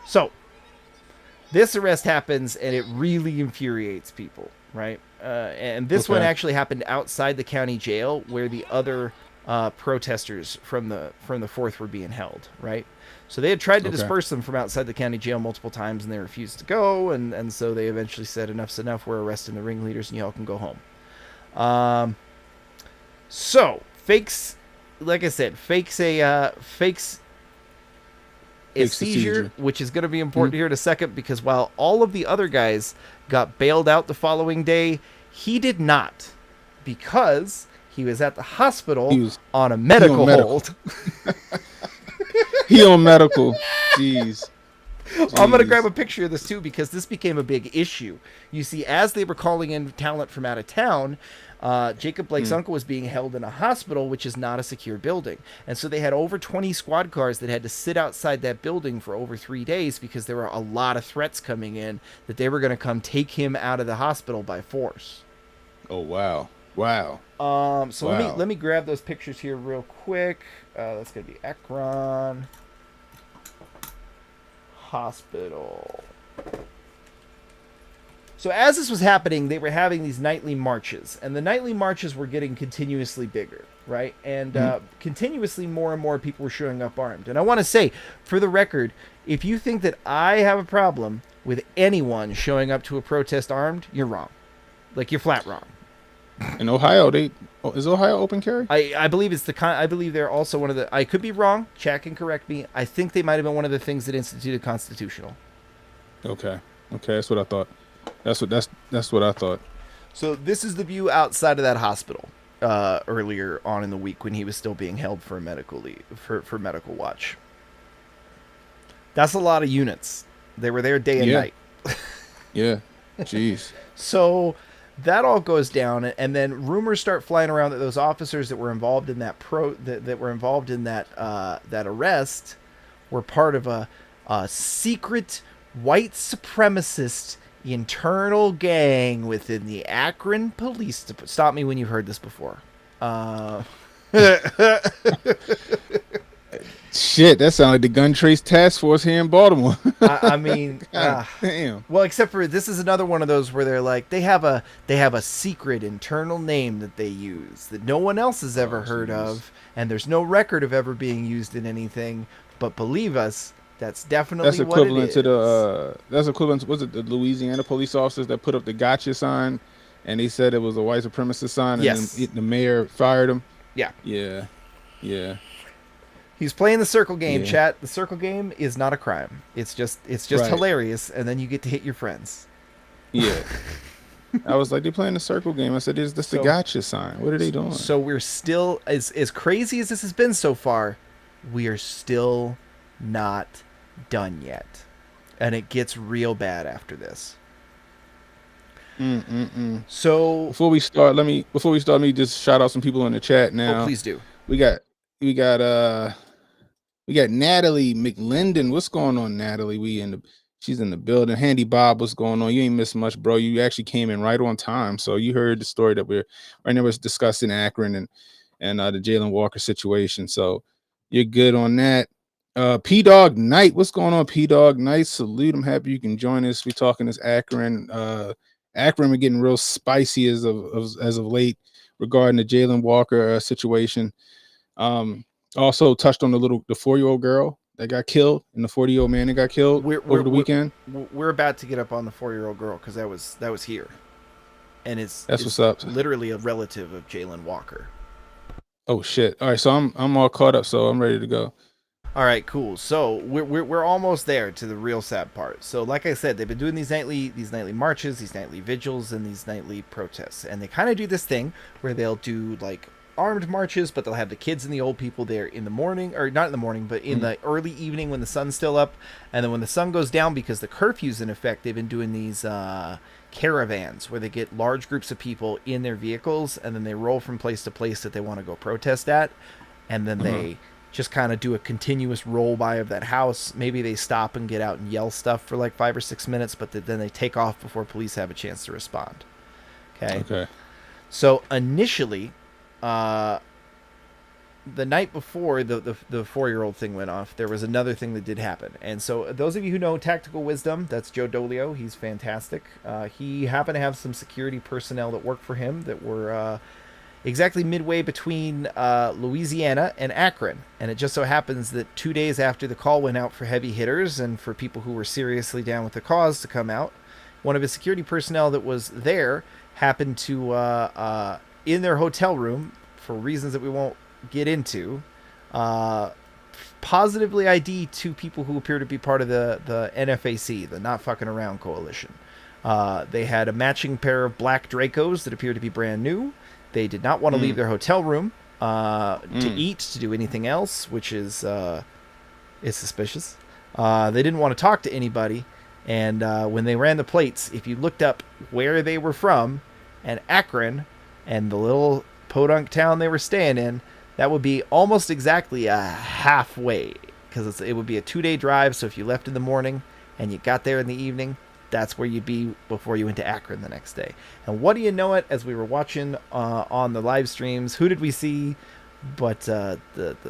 So this arrest happens, and it really infuriates people, right? And this one actually happened outside the county jail, where the other protesters from the 4th were being held, right? So they had tried to disperse them from outside the county jail multiple times, and they refused to go, and so they eventually said, enough's enough, we're arresting the ringleaders, and y'all can go home. So, fakes, like I said, fakes a seizure, which is going to be important here in a second, because while all of the other guys got bailed out the following day, he did not, because he was at the hospital on a medical hold. He on medical. Jeez. I'm going to grab a picture of this too, because this became a big issue. You see, as they were calling in talent from out of town, Jacob Blake's uncle was being held in a hospital, which is not a secure building. And so they had over 20 squad cars that had to sit outside that building for over 3 days, because there were a lot of threats coming in that they were going to come take him out of the hospital by force. Oh, wow. Wow. So let me grab those pictures here real quick. That's going to be AKron Hospital. So as this was happening, they were having these nightly marches, and the nightly marches were getting continuously bigger, right? And continuously more and more people were showing up armed. And I want to say, for the record, if you think that I have a problem with anyone showing up to a protest armed, you're wrong. Like, you're flat wrong. In Ohio, is Ohio open carry? I believe it's I believe they're also one of the. I could be wrong. Chat can correct me. I think they might have been one of the things that instituted constitutional. Okay, that's what I thought. That's what I thought. So this is the view outside of that hospital earlier on in the week when he was still being held for medical leave, for medical watch. That's a lot of units. They were there day and night. Yeah. Jeez. So that all goes down, and then rumors start flying around that those officers that were involved in that that arrest were part of a secret white supremacist internal gang within the Akron Police Department. Stop me when you've heard this before. Shit, that sounds like the Gun Trace Task Force here in Baltimore. I mean, damn. Well, except for this is another one of those where they're like they have a secret internal name that they use that no one else has ever heard of, and there's no record of ever being used in anything. But believe us, that's definitely that's equivalent what it is. to the. That's equivalent to, was it the Louisiana police officers that put up the gotcha sign, and they said it was a white supremacist sign, and then the mayor fired him. Yeah. He's playing the circle game, chat. The circle game is not a crime. It's just hilarious, and then you get to hit your friends. Yeah. I was like, they're playing the circle game. I said, is this the gotcha sign? What are they doing? So we're still, as crazy as this has been so far, we are still not done yet. And it gets real bad after this. So before we start, let me just shout out some people in the chat now. Oh, please do. We got Natalie McLendon. What's going on, Natalie? She's in the building. Handy Bob, what's going on? You ain't missed much, bro. You actually came in right on time. So you heard the story that we're right now. We're discussing Akron and the Jalen Walker situation. So you're good on that. P Dog Knight, what's going on? P Dog Knight, salute. I'm happy you can join us. We're talking this Akron. Akron, we're getting real spicy as of late regarding the Jalen Walker situation. Also touched on the 4-year-old girl that got killed and the 40-year-old man that got killed over the weekend. We're about to get up on the 4-year-old girl because that was here, and it's what's up. Literally a relative of Jalen Walker. Oh shit! All right, so I'm all caught up, so I'm ready to go. All right, cool. So we're almost there to the real sad part. So like I said, they've been doing these nightly marches, these nightly vigils, and these nightly protests, and they kind of do this thing where they'll do like armed marches, but they'll have the kids and the old people there in the morning, or not in the morning, but in the early evening when the sun's still up. And then when the sun goes down, because the curfew's in effect, they've been doing these caravans where they get large groups of people in their vehicles, and then they roll from place to place that they want to go protest at, and then they just kind of do a continuous roll by of that house. Maybe they stop and get out and yell stuff for like 5 or 6 minutes, but then they take off before police have a chance to respond. Okay. Okay. So initially, the night before the 4-year-old thing went off, there was another thing that did happen. And so those of you who know Tactical Wisdom, that's Joe Dolio. He's fantastic. He happened to have some security personnel that worked for him that were exactly midway between Louisiana and Akron. And it just so happens that 2 days after the call went out for heavy hitters and for people who were seriously down with the cause to come out, one of his security personnel that was there happened to, in their hotel room, for reasons that we won't get into, positively ID 2 people who appear to be part of the NFAC, the Not Fucking Around Coalition. They had a matching pair of black Dracos that appeared to be brand new. They did not want to leave their hotel room to eat, to do anything else, which is suspicious. They didn't want to talk to anybody. And when they ran the plates, if you looked up where they were from and Akron and the little podunk town they were staying in, that would be almost exactly a halfway, because it would be a 2-day drive. So if you left in the morning and you got there in the evening, that's where you'd be before you went to Akron the next day. And what do you know it, as we were watching on the live streams, who did we see but the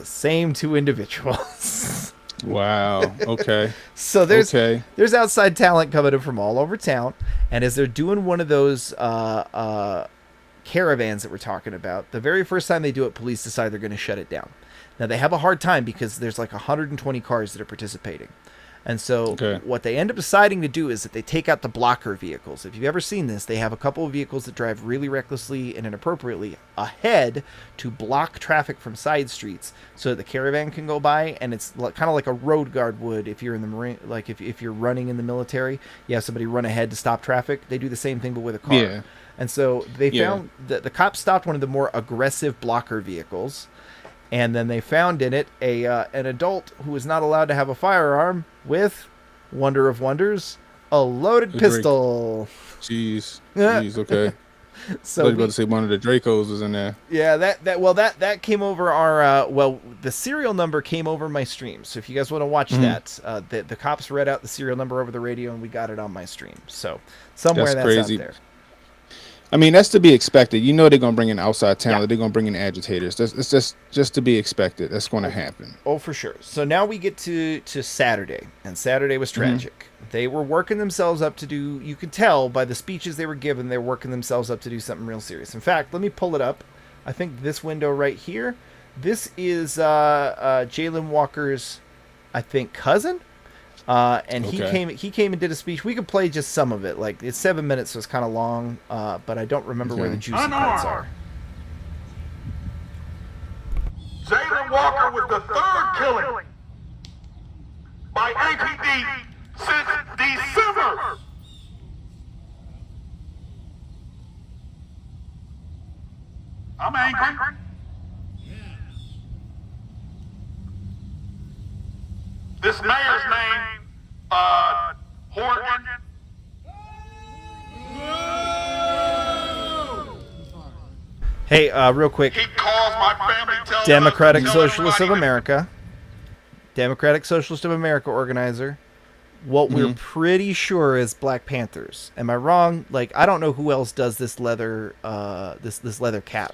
same 2 individuals? Wow. Okay. So there's outside talent coming in from all over town, and as they're doing one of those caravans that we're talking about, the very first time they do it, police decide they're going to shut it down. Now they have a hard time because there's like 120 cars that are participating. And so what they end up deciding to do is that they take out the blocker vehicles. If you've ever seen this, they have a couple of vehicles that drive really recklessly and inappropriately ahead to block traffic from side streets so that the caravan can go by. And it's kind of like a road guard would if you're in the Marine, like if you're running in the military, you have somebody run ahead to stop traffic. They do the same thing, but with a car. Yeah. And so they found that the cops stopped one of the more aggressive blocker vehicles. And then they found in it an adult who was not allowed to have a firearm with, wonder of wonders, a loaded pistol. Jeez, okay. So I was about to say one of the Dracos was in there. Yeah, that came over our the serial number came over my stream. So if you guys want to watch that, the cops read out the serial number over the radio and we got it on my stream. So somewhere that's crazy. out there. I mean, that's to be expected. You know they're gonna bring in outside talent. They're gonna bring in agitators. It's just to be expected. That's going to happen. Oh, for sure. So now we get to Saturday, and Saturday was tragic. They were working themselves up to do. You could tell by the speeches they were given, they were working themselves up to do something real serious. In fact, let me pull it up. I think this window right here. This is Jalen Walker's, I think, cousin. And he came and did a speech. We could play just some of it. Like, it's 7 minutes, so it's kind of long, but I don't remember where the juicy parts are. Jalen Walker was the 3rd killing by APD since December. I'm angry. This mayor's name, Horgan. Hey, real quick. He calls my family, tells Democratic Socialist of America. Democratic Socialist of America organizer. What we're pretty sure is Black Panthers. Am I wrong? Like, I don't know who else does this leather this leather cap.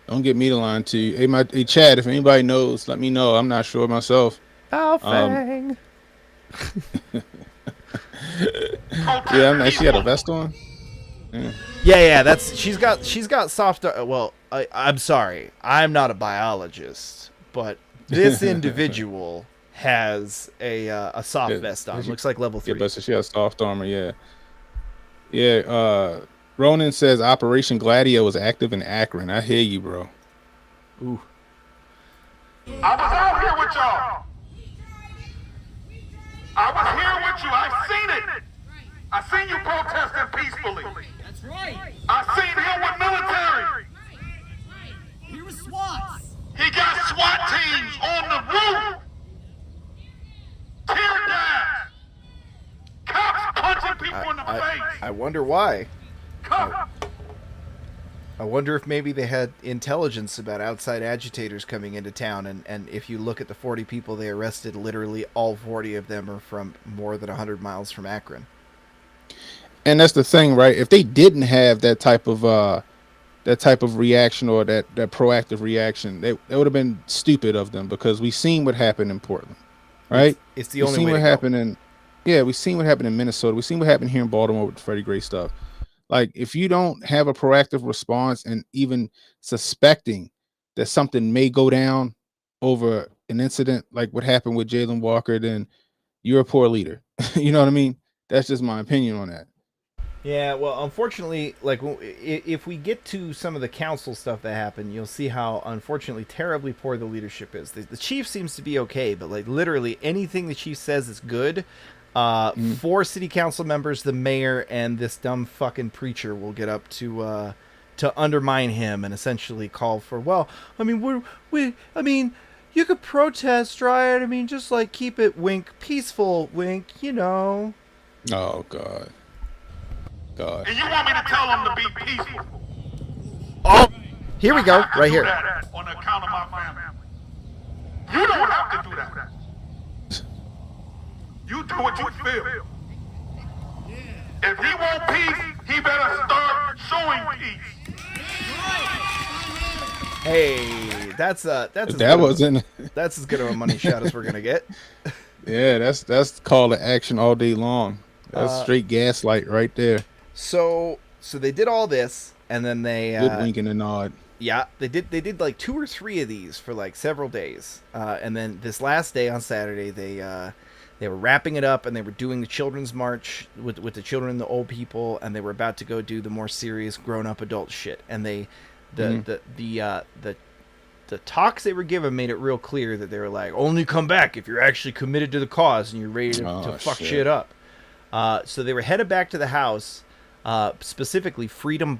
Don't get me to line to you. Hey, Chad, if anybody knows, let me know. I'm not sure myself. Oh, Fang. Yeah, she had a vest on. Yeah, that's she's got soft. Well, I'm sorry, I'm not a biologist, but this individual has a soft vest on. Looks like level 3. Yeah, but she has soft armor. Yeah. Ronan says Operation Gladio was active in Akron. I hear you, bro. Ooh. I was out here with y'all. I was here with you. I seen it. I seen you protesting peacefully. That's right. I seen him with military. He was SWAT. He got SWAT teams on the roof. Tear gas. Cops punching people in the face. I wonder why. I wonder if maybe they had intelligence about outside agitators coming into town, and if you look at the 40 people they arrested, literally all 40 of them are from more than 100 miles from Akron. And that's the thing, right? If they didn't have that type of that type of reaction or that proactive reaction. That would have been stupid of them, because we seen what happened in Portland, right? It's the only we way seen to what go. happened in we seen what happened in Minnesota. We seen what happened here in Baltimore with the Freddie Gray stuff. Like, if you don't have a proactive response and even suspecting that something may go down over an incident like what happened with Jalen Walker, then you're a poor leader. You know what I mean? That's just my opinion on that. Yeah, well, unfortunately, like, if we get to some of the council stuff that happened, you'll see how, unfortunately, terribly poor the leadership is. The chief seems to be okay, but, like, literally anything the chief says is good. 4 city council members, the mayor, and this dumb fucking preacher will get up to undermine him and essentially call for, well, I mean, I mean, you could protest, right? I mean, just, like, keep it, wink, peaceful, wink, you know. Oh, God. God. And you want me to tell them to be peaceful? Oh, here we go, right here. On account of my family. You don't have to do that. You do what you feel. If he want peace, he better start showing peace. Hey, that's as good of a money shot as we're gonna get. Yeah, that's call to action all day long. That's straight gaslight right there. So they did all this, and then they good wink and a nod. Yeah, they did like 2 or 3 of these for like several days, and then this last day on Saturday they were wrapping it up, and they were doing the children's march with the children and the old people, and they were about to go do the more serious grown-up adult shit. And the talks they were given made it real clear that they were like, only come back if you're actually committed to the cause and you're ready to fuck shit up. So they were headed back to the house, specifically Freedom,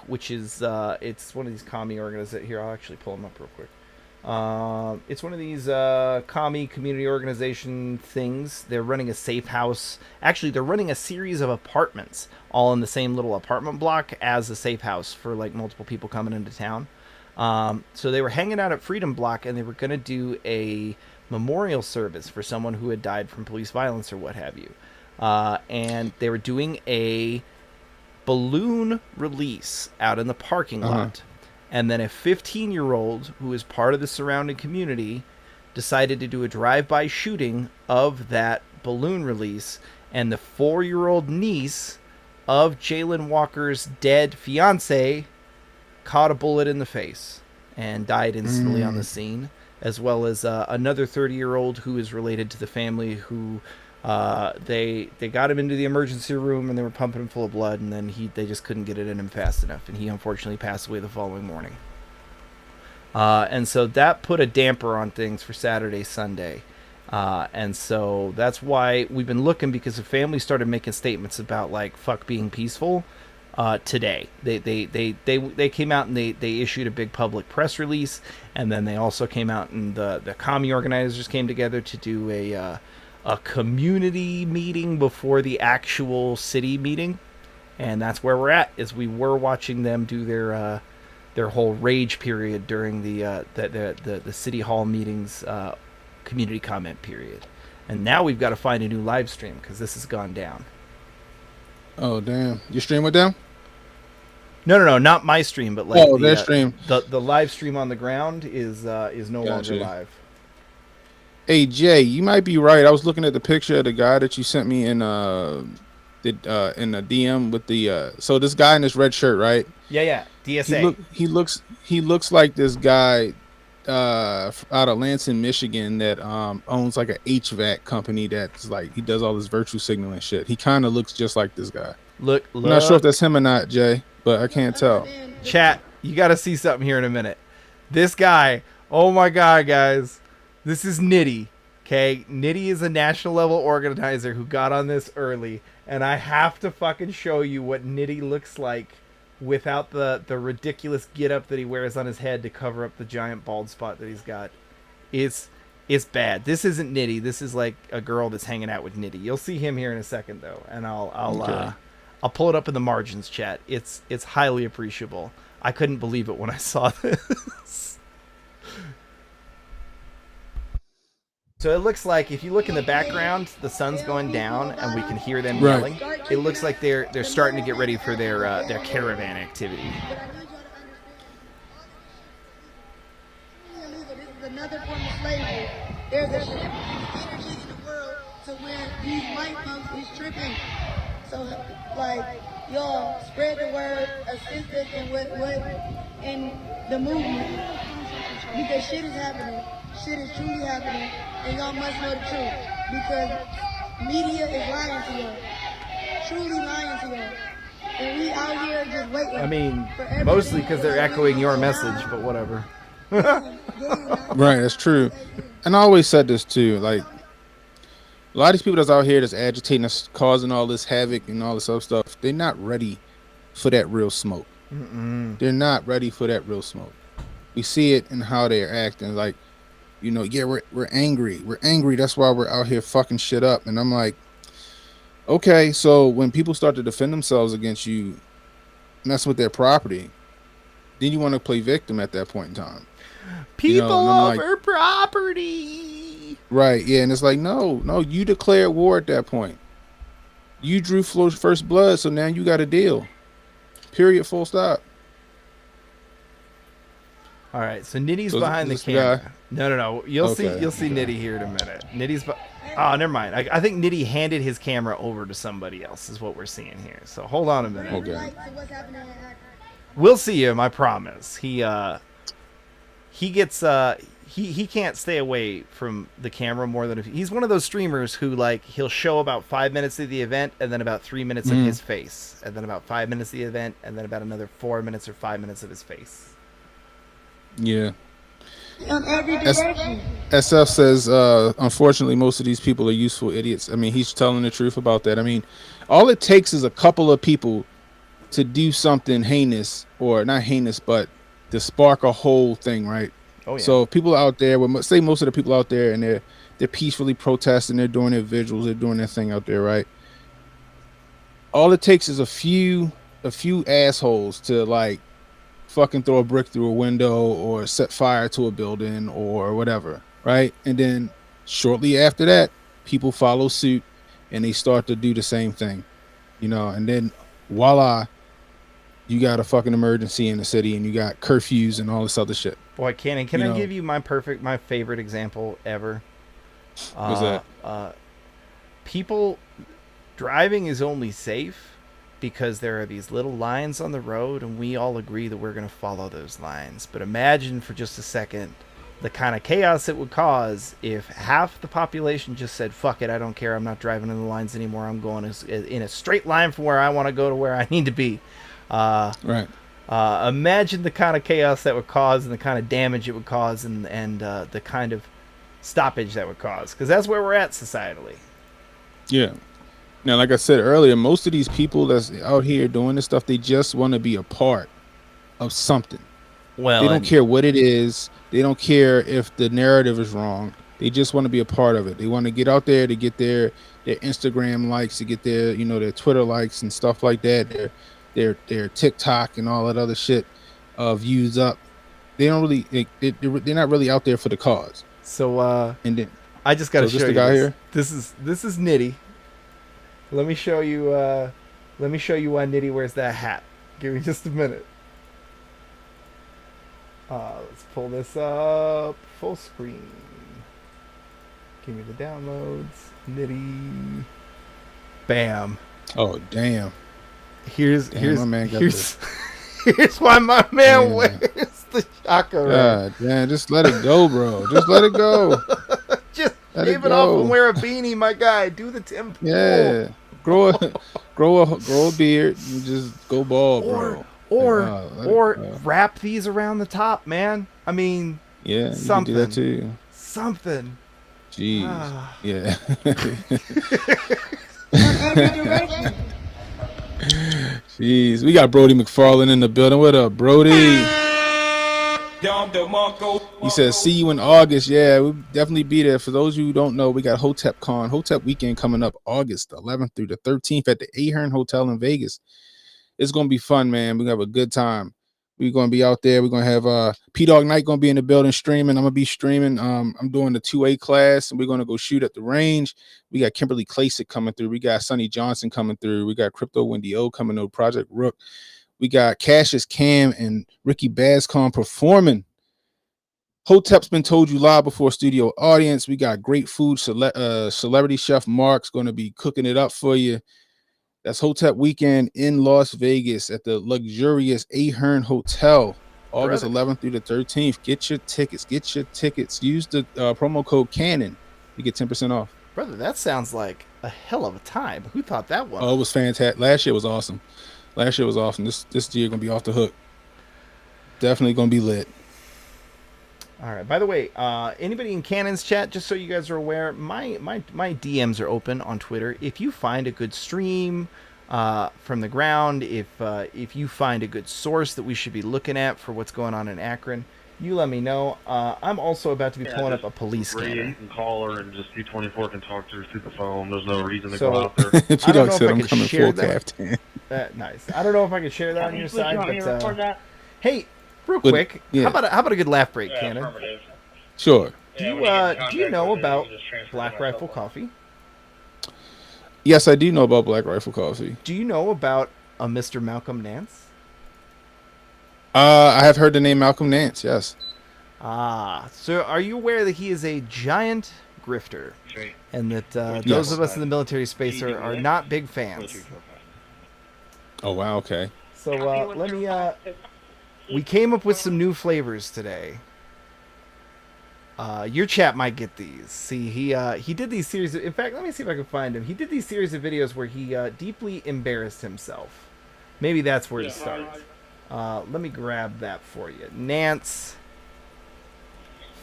which is it's one of these commie organizations. Here, I'll actually pull them up real quick. It's one of these commie community organization things. They're running a safe house. Actually, they're running a series of apartments all in the same little apartment block as a safe house for like multiple people coming into town. So they were hanging out at Freedom Block, and they were going to do a memorial service for someone who had died from police violence or what have you. And they were doing a balloon release out in the parking lot. And then a 15-year-old who is part of the surrounding community decided to do a drive-by shooting of that balloon release, and the 4-year-old niece of Jalen Walker's dead fiance caught a bullet in the face and died instantly on the scene, as well as another 30-year-old who is related to the family who they got him into the emergency room, and they were pumping him full of blood, and then they just couldn't get it in him fast enough, and he unfortunately passed away the following morning. And so that put a damper on things for Saturday, Sunday. And so that's why we've been looking, because the family started making statements about like fuck being peaceful today. They came out and they issued a big public press release, and then they also came out and the commie organizers came together to do a community meeting before the actual city meeting, and that's where we're at. Is we were watching them do their whole rage period during the city hall meetings community comment period, and now we've got to find a new live stream because this has gone down. Oh damn! You stream with them? No, not my stream, but like their stream. The live stream on the ground is no longer live. Hey Jay, you might be right. I was looking at the picture of the guy that you sent me in the DM with the so this guy in this red shirt, right? Yeah, DSA. He looks like this guy out of Lansing, Michigan, that owns like a HVAC company that's like he does all this virtue signaling shit. He kind of looks just like this guy. Look, I'm not sure if that's him or not, Jay, but I can't tell. Chat, you got to see something here in a minute. This guy, oh my god, guys. This is Nitty, okay? Nitty is a national level organizer who got on this early, and I have to fucking show you what Nitty looks like without the ridiculous get-up that he wears on his head to cover up the giant bald spot that he's got. It's bad. This isn't Nitty. This is like a girl that's hanging out with Nitty. You'll see him here in a second, though, and I'll pull it up in the margins, chat. It's highly appreciable. I couldn't believe it when I saw this. So it looks like if you look in the background, the sun's going down, and we can hear them yelling. It looks like they're starting to get ready for their caravan activity. another form of slavery. There's a shift in the energy in the world to where these white folks is tripping. So, like, y'all spread the word, assist us in in the movement, because shit is happening. Shit is truly happening, and y'all must know the truth, because media is lying to y'all, truly lying to y'all, and we out here just waiting. I mean, for everything. mostly because they're echoing your message, but whatever. Right, that's true. And I always said this too. Like, a lot of these people that's out here that's agitating us, causing all this havoc and all this other stuff, they're not ready for that real smoke. They're not ready for that real smoke. We see it in how they're acting. Like, you know, yeah, we're angry. We're angry. That's why we're out here fucking shit up. And I'm like, okay, so when people start to defend themselves against you, mess with their property, then you want to play victim at that point in time. People like, over property. Right, yeah, and it's like, no, you declared war at that point. You drew first blood, so now you got a deal. Period, full stop. All right, so Nitty's behind the camera. No. You'll see Nitty here in a minute. Nitty's oh, never mind. I think Nitty handed his camera over to somebody else is what we're seeing here. So hold on a minute. Okay. We'll see him, I promise. He gets he can't stay away from the camera more than he's one of those streamers who, like, he'll show about 5 minutes of the event and then about 3 minutes of his face, and then about 5 minutes of the event and then about another 4 minutes or 5 minutes of his face. Yeah. SF says, unfortunately, most of these people are useful idiots. I mean, he's telling the truth about that. I mean, all it takes is a couple of people to do something heinous, or not heinous, but to spark a whole thing, right? Oh, yeah. So people out there, say most of the people out there, and they're peacefully protesting, they're doing their vigils, they're doing their thing out there, right? All it takes is a few assholes to, like, fucking throw a brick through a window or set fire to a building or whatever, right? And then shortly after that, people follow suit and they start to do the same thing, you know, and then voila, you got a fucking emergency in the city and you got curfews and all this other shit. Boy, can I give you my favorite example ever? What's that? People driving is only safe because there are these little lines on the road, and we all agree that we're going to follow those lines. But imagine for just a second the kind of chaos it would cause if half the population just said, fuck it, I don't care, I'm not driving in the lines anymore, I'm going in a straight line from where I want to go to where I need to be. Right. Imagine the kind of chaos that would cause, and the kind of damage it would cause, and the kind of stoppage that would cause, because that's where we're at societally. Yeah. Now, like I said earlier, most of these people that's out here doing this stuff, they just want to be a part of something. Well, they don't care what it is. They don't care if the narrative is wrong. They just want to be a part of it. They want to get out there to get their Instagram likes, to get their Twitter likes and stuff like that. Their TikTok and all that other shit views up. They don't really. They're not really out there for the cause. So and then I just got to show the you guy this. here. This is Nitty. Let me show you. Let me show you why Nitty wears that hat. Give me just a minute. Let's pull this up full screen. Give me the downloads. Nitty. Bam. Oh damn. Here's my man got this. Here's why my man wears the chakra. God damn, just let it go, bro. Just let it go. Just shave it off and wear a beanie, my guy. Do the Tim Pool. Yeah. Grow a beard and just go bald, bro. Or wrap these around the top, man. I mean, yeah, something. You can do that too. Something. Jeez. Yeah. Jeez, we got Brody McFarlane in the building. What up, Brody? He says, see you in August. Yeah, we'll definitely be there. For those who don't know, we got Hotep weekend coming up August 11th through the 13th at the AKron Hotel in Vegas. It's going to be fun, man. We're going to have a good time. We're going to be out there. We're going to have P-Dog Knight going to be in the building streaming. I'm going to be streaming. I'm doing the 2A class, and we're going to go shoot at the range. We got Kimberly Klasick coming through. We got Sonny Johnson coming through. We got Crypto Wendy O coming through, Project Rook. We got Cassius Cam and Ricky Bascom performing Hotep's been told you live before studio audience. We got great food. Celebrity chef Mark's going to be cooking it up for you. That's Hotep weekend in Las Vegas at the luxurious AKron Hotel, August 11th through the 13th. Get your tickets. Get your tickets. Use the promo code Cannon to get 10% off. Brother, that sounds like a hell of a time. Who thought that one? Oh, it was fantastic. Last year was awesome. This year gonna be off the hook. Definitely gonna be lit. All right. By the way, anybody in Cannon's chat, just so you guys are aware, my DMs are open on Twitter. If you find a good stream from the ground, if you find a good source that we should be looking at for what's going on in Akron, you let me know. I'm also about to be pulling up a police scanner. You can call her and just D24 can talk to her through the phone. There's no reason to So, go out there. I don't know if I I'm can coming share full caftan. Nice. I don't know if I can share that on your side, but hey, real But, quick, yeah. how about a good laugh break, Cannon? Sure. Do you know about Black Rifle Coffee? Yes, I do know about Black Rifle Coffee. Do you know about a Mr. Malcolm Nance? I have heard the name Malcolm Nance. Yes. So are you aware that he is a giant grifter, and that those of us in the military space are not big fans? Oh wow. Okay. So let me. We came up with some new flavors today. Your chat might get these. See, he did these series. In fact, let me see if I can find him. He did these series of videos where he deeply embarrassed himself. Maybe that's where to start. Let me grab that for you. Nance,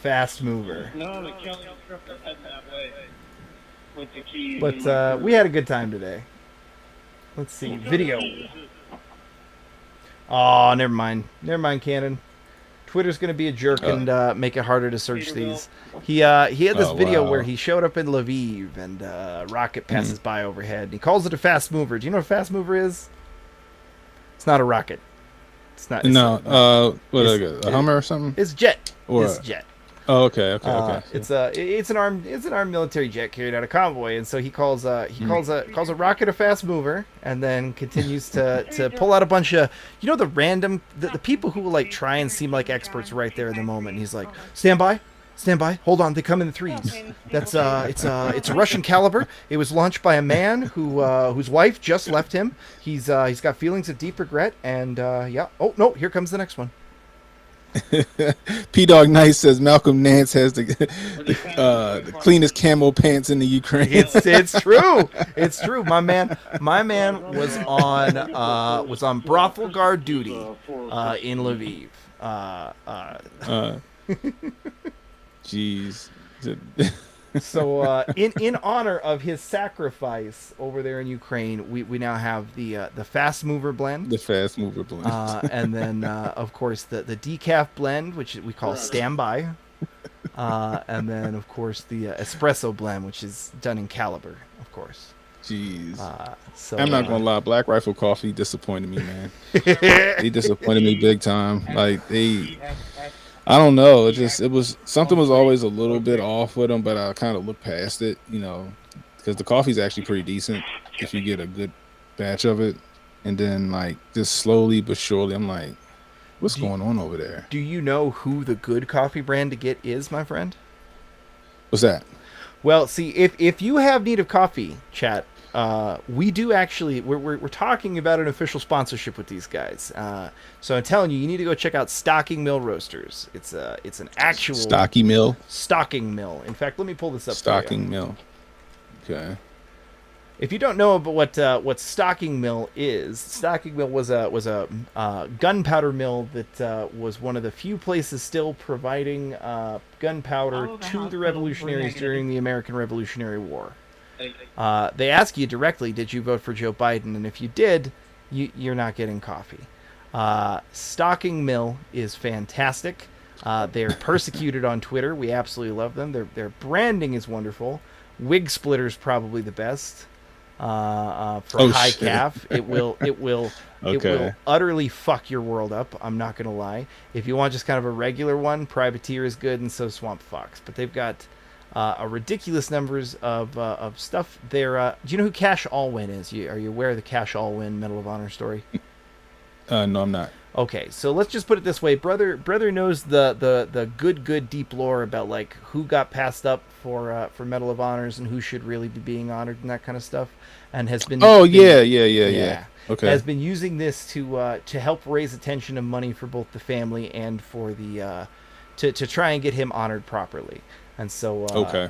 fast mover. No, the Kelly Stripper head that way. With the key. But we had a good time today. Let's see. Video. Oh, never mind. Never mind, Cannon. Twitter's gonna be a jerk and make it harder to search these. He had this video where he showed up in Lviv and a rocket passes by overhead. And he calls it a fast mover. Do you know what a fast mover is? It's not a rocket. It's not. No. A Hummer or something? It's jet. Or It's jet. Oh, okay. It's an armed military jet carried out a convoy, and so he calls a rocket a fast mover, and then continues to pull out a bunch of the people who will like try and seem like experts right there in the moment. And he's like, stand by, hold on, they come in threes. That's it's a Russian caliber. It was launched by a man whose wife just left him. He's got feelings of deep regret, and yeah. Oh no, here comes the next one. P Dog Nice says Malcolm Nance has the cleanest camo pants in the Ukraine. It's true. It's true. My man was on brothel guard duty in Lviv. Jeez. So in honor of his sacrifice over there in Ukraine, we now have the fast mover blend. The fast mover blend. And then of course the decaf blend, which we call standby. And then of course the espresso blend, which is done in caliber, of course. Jeez. So I'm not gonna lie, Black Rifle Coffee disappointed me, man. They disappointed me big time. Like I don't know. Something was always a little bit off with them, but I kind of looked past it, because the coffee's actually pretty decent if you get a good batch of it, and then like just slowly but surely, I'm like, what's going on over there? Do you know who the good coffee brand to get is, my friend? What's that? Well, see, if you have need of coffee, chat, we do actually. We're talking about an official sponsorship with these guys. So I'm telling you, you need to go check out Stocking Mill Roasters. It's an actual Stocking Mill. In fact, let me pull this up. Stocking Mill. Okay. If you don't know about what Stocking Mill is, Stocking Mill was a gunpowder mill that was one of the few places still providing gunpowder to the revolutionaries during the American Revolutionary War. They ask you directly, did you vote for Joe Biden? And if you did, you're not getting coffee. Stocking Mill is fantastic. They're persecuted on Twitter. We absolutely love them. Their branding is wonderful. Wig Splitter's probably the best. For high calf, it will utterly fuck your world up. I'm not gonna lie. If you want just kind of a regular one, Privateer is good, and so Swamp Fox. But they've got a ridiculous numbers of stuff. Do you know who Cash Allwyn is? Are you aware of the Cash Allwyn Medal of Honor story? No, I'm not. Okay, so let's just put it this way. Brother knows the good deep lore about like who got passed up for Medal of Honors and who should really be being honored and that kind of stuff, and has been yeah. Okay. has been using this to help raise attention and money for both the family and for the to try and get him honored properly. And so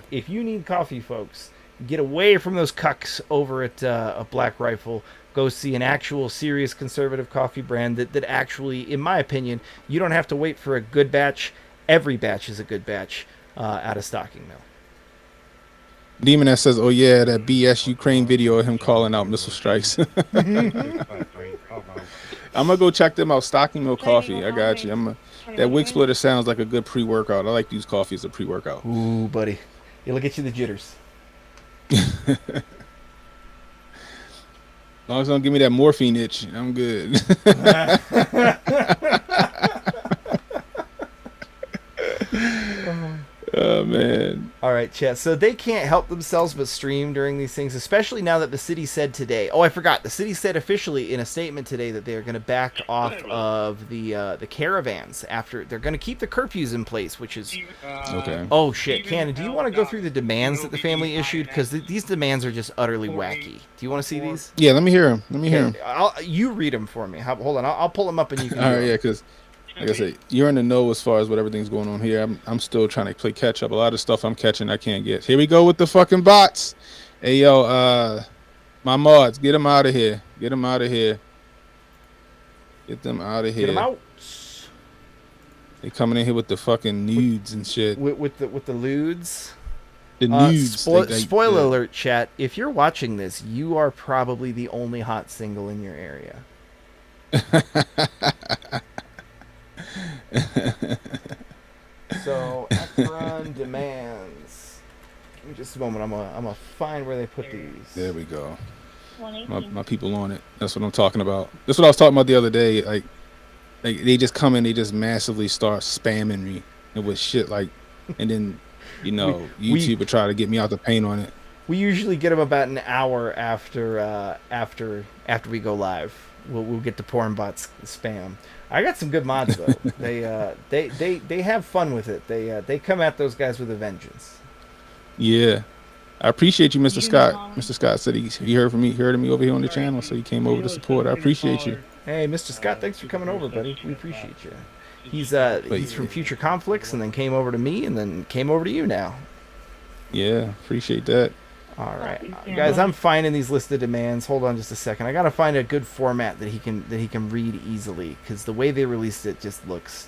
if you need coffee, folks, get away from those cucks over at a Black Rifle. Go see an actual serious conservative coffee brand that actually, in my opinion, you don't have to wait for a good batch. Every batch is a good batch out of stocking mill. Demon that says, "Oh yeah, that BS Ukraine video of him calling out missile strikes." I'm gonna go check them out. Stocking Mill Coffee. I got you. That Wig Splitter sounds like a good pre-workout. I like to use coffee as a pre-workout. Ooh, buddy, it'll get you the jitters. As long as they don't give me that morphine itch, I'm good. Oh man. All right, chat. So they can't help themselves but stream during these things, especially now that the city said today. Oh, I forgot. The city said officially in a statement today that they're going to back off of the caravans after they're going to keep the curfews in place, which is okay. Oh shit, Cannon, do you want to go through the demands that the family issued? Because these demands are just utterly wacky. Do you want to see these? Yeah, let me hear them. Let me hear them. You read them for me. Hold on, I'll pull them up and you can. All right, yeah, because. Like I said, you're in the know as far as what everything's going on here. I'm still trying to play catch up. A lot of stuff I'm catching I can't get. Here we go with the fucking bots. Hey yo, my mods, get them out of here. Get them out of here. Get them out of here. Get them out. They coming in here with the fucking nudes and shit. With the lewds. The nudes. Spoiler alert, chat. If you're watching this, you are probably the only hot single in your area. So AKron demands. Give me just a moment. I'm gonna find where they put these. There we go. My people on it. That's what I'm talking about. That's what I was talking about the other day. Like they just come in, they just massively start spamming me with shit like, and then YouTube would try to get me out the paint on it. We usually get them about an hour after we go live. We'll get the porn bots spam. I got some good mods though. They have fun with it. They come at those guys with a vengeance. Yeah, I appreciate you, Mr. Scott. Mr. Scott said he heard of me over here on the channel, so he came over to support. I appreciate you. Hey, Mr. Scott, thanks for coming over, buddy. We appreciate you. He's from Future Conflicts, and then came over to me, and then came over to you now. Yeah, appreciate that. All right, guys, I'm finding these listed demands. Hold on just a second. I gotta find a good format that he can read easily, because the way they released it just looks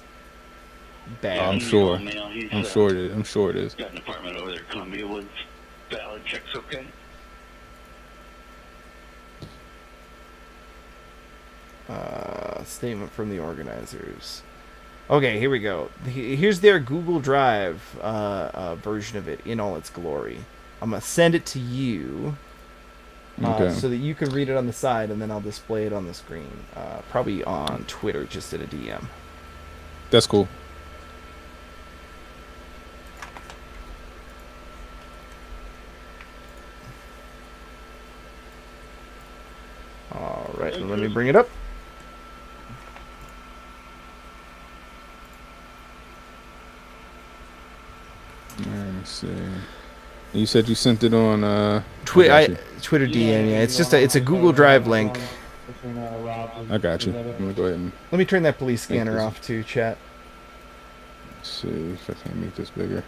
bad. I'm sure. I'm sure it is. Got an apartment over there, Columbia Woods. Valid checks, okay. Statement from the organizers. Okay, here we go. Here's their Google Drive version of it in all its glory. I'm going to send it to you so that you can read it on the side, and then I'll display it on the screen. Probably on Twitter, just at a DM. That's cool. All right, let me bring it up. Let me see. You said you sent it on Twitter DM. Yeah, it's a Google Drive link. I got you. I'm gonna go ahead and let me turn that police scanner off too, chat. Let's see if I can make this bigger.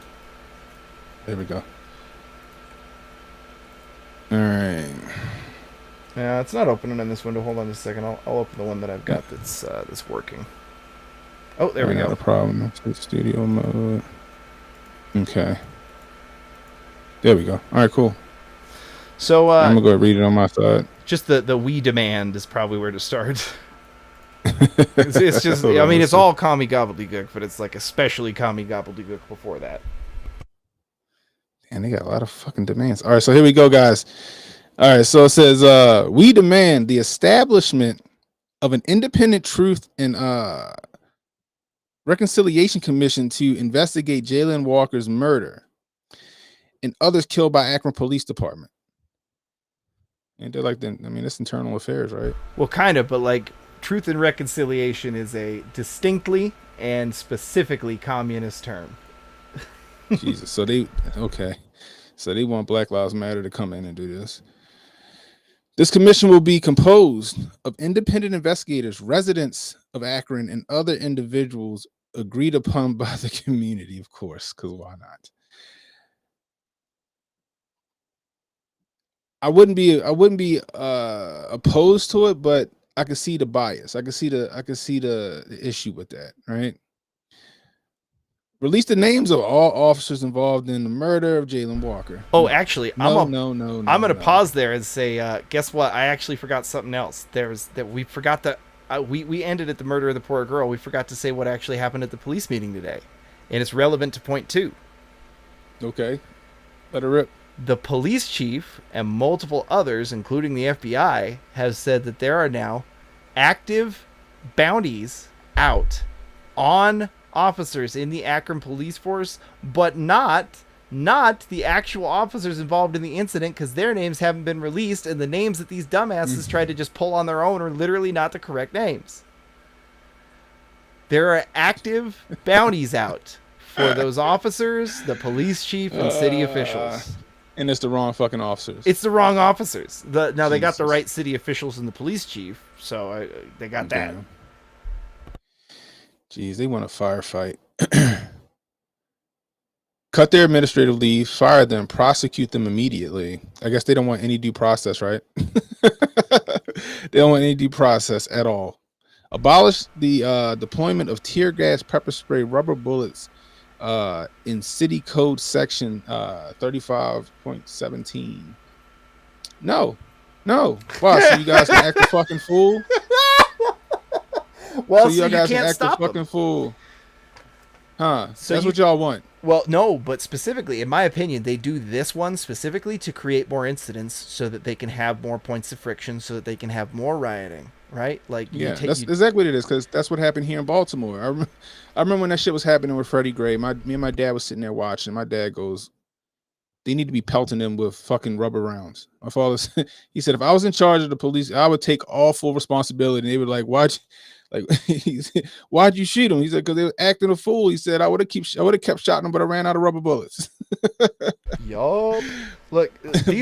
There we go. All right. Yeah, it's not opening in this window. Hold on just a second. I'll open the one that I've got that's working. Oh, there we go. Not a problem. That's studio mode. Okay. There we go. All right, cool. So I'm gonna go read it on my side. Just the we demand is probably where to start. it's just, I mean, it's all commie gobbledygook, but it's like especially commie gobbledygook before that. And they got a lot of fucking demands. All right, so here we go, guys. All right, so it says, we demand the establishment of an independent truth and reconciliation commission to investigate Jayland Walker's murder and others killed by Akron Police Department. And they're like, I mean, it's internal affairs, right? Well, kind of, but like Truth and reconciliation is a distinctly and specifically communist term. Jesus. So they want Black Lives Matter to come in and do this. This commission will be composed of independent investigators, residents of Akron, and other individuals agreed upon by the community, of course, because why not? I wouldn't be opposed to it, but I could see the bias. I could see the issue with that, right? Release the names of all officers involved in the murder of Jalen Walker. Oh, actually, no. I'm gonna pause there and say, guess what? I actually forgot something else. We forgot that we ended at the murder of the poor girl. We forgot to say what actually happened at the police meeting today, and it's relevant to point 2. Okay, let her rip. The police chief and multiple others, including the FBI, have said that there are now active bounties out on officers in the Akron police force, but not the actual officers involved in the incident, because their names haven't been released, and the names that these dumbasses tried to just pull on their own are literally not the correct names. There are active bounties out for those officers, the police chief, and city officials. And it's the wrong fucking officers. It's the wrong officers. Now they got the right city officials and the police chief, so they got that. Jeez, they want to firefight. Cut their administrative leave, fire them, prosecute them immediately. I guess they don't want any due process, right? They don't want any due process at all. Abolish the deployment of tear gas, pepper spray, rubber bullets in city code section 35.17. No. Why? So you guys can act a fucking fool? Well, so you guys can't can act a stop fucking fool. Huh. So that's what y'all want. Well, no, but specifically, in my opinion, they do this one specifically to create more incidents so that they can have more points of friction, so that they can have more rioting, right? Like, that's exactly what it is, because that's what happened here in Baltimore. I remember when that shit was happening with Freddie Gray. Me and my dad was sitting there watching. My dad goes, they need to be pelting them with fucking rubber rounds. My father said, he said, if I was in charge of the police, I would take all full responsibility. And they were like, why'd you shoot him? He said, because they were acting a fool. He said, I would have kept shooting them, but I ran out of rubber bullets. Yup. Look, they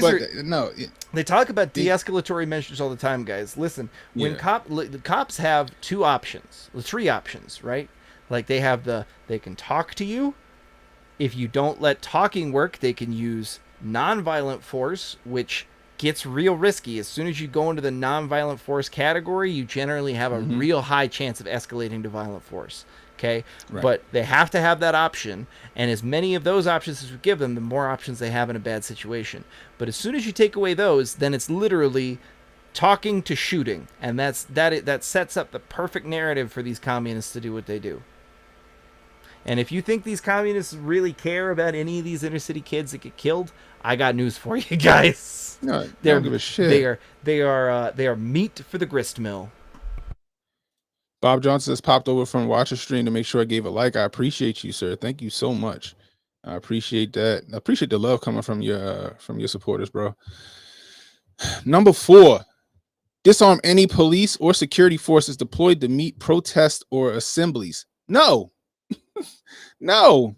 talk about de-escalatory measures all the time, guys. Listen, when the cops have 3 options, right? Like they can talk to you. If you don't let talking work, they can use nonviolent force, which gets real risky. As soon as you go into the nonviolent force category, you generally have a real high chance of escalating to violent force. Okay? Right. But they have to have that option, and as many of those options as we give them, the more options they have in a bad situation. But as soon as you take away those, then it's literally talking to shooting, and that sets up the perfect narrative for these communists to do what they do. And if you think these communists really care about any of these inner city kids that get killed, I got news for you guys. No, they don't give a shit. They are meat for the grist mill. Bob Johnson has popped over from Watcher Stream to make sure I gave a like. I appreciate you, sir. Thank you so much. I appreciate that. I appreciate the love coming from your supporters, bro. Number 4, disarm any police or security forces deployed to meet protests or assemblies. No. No.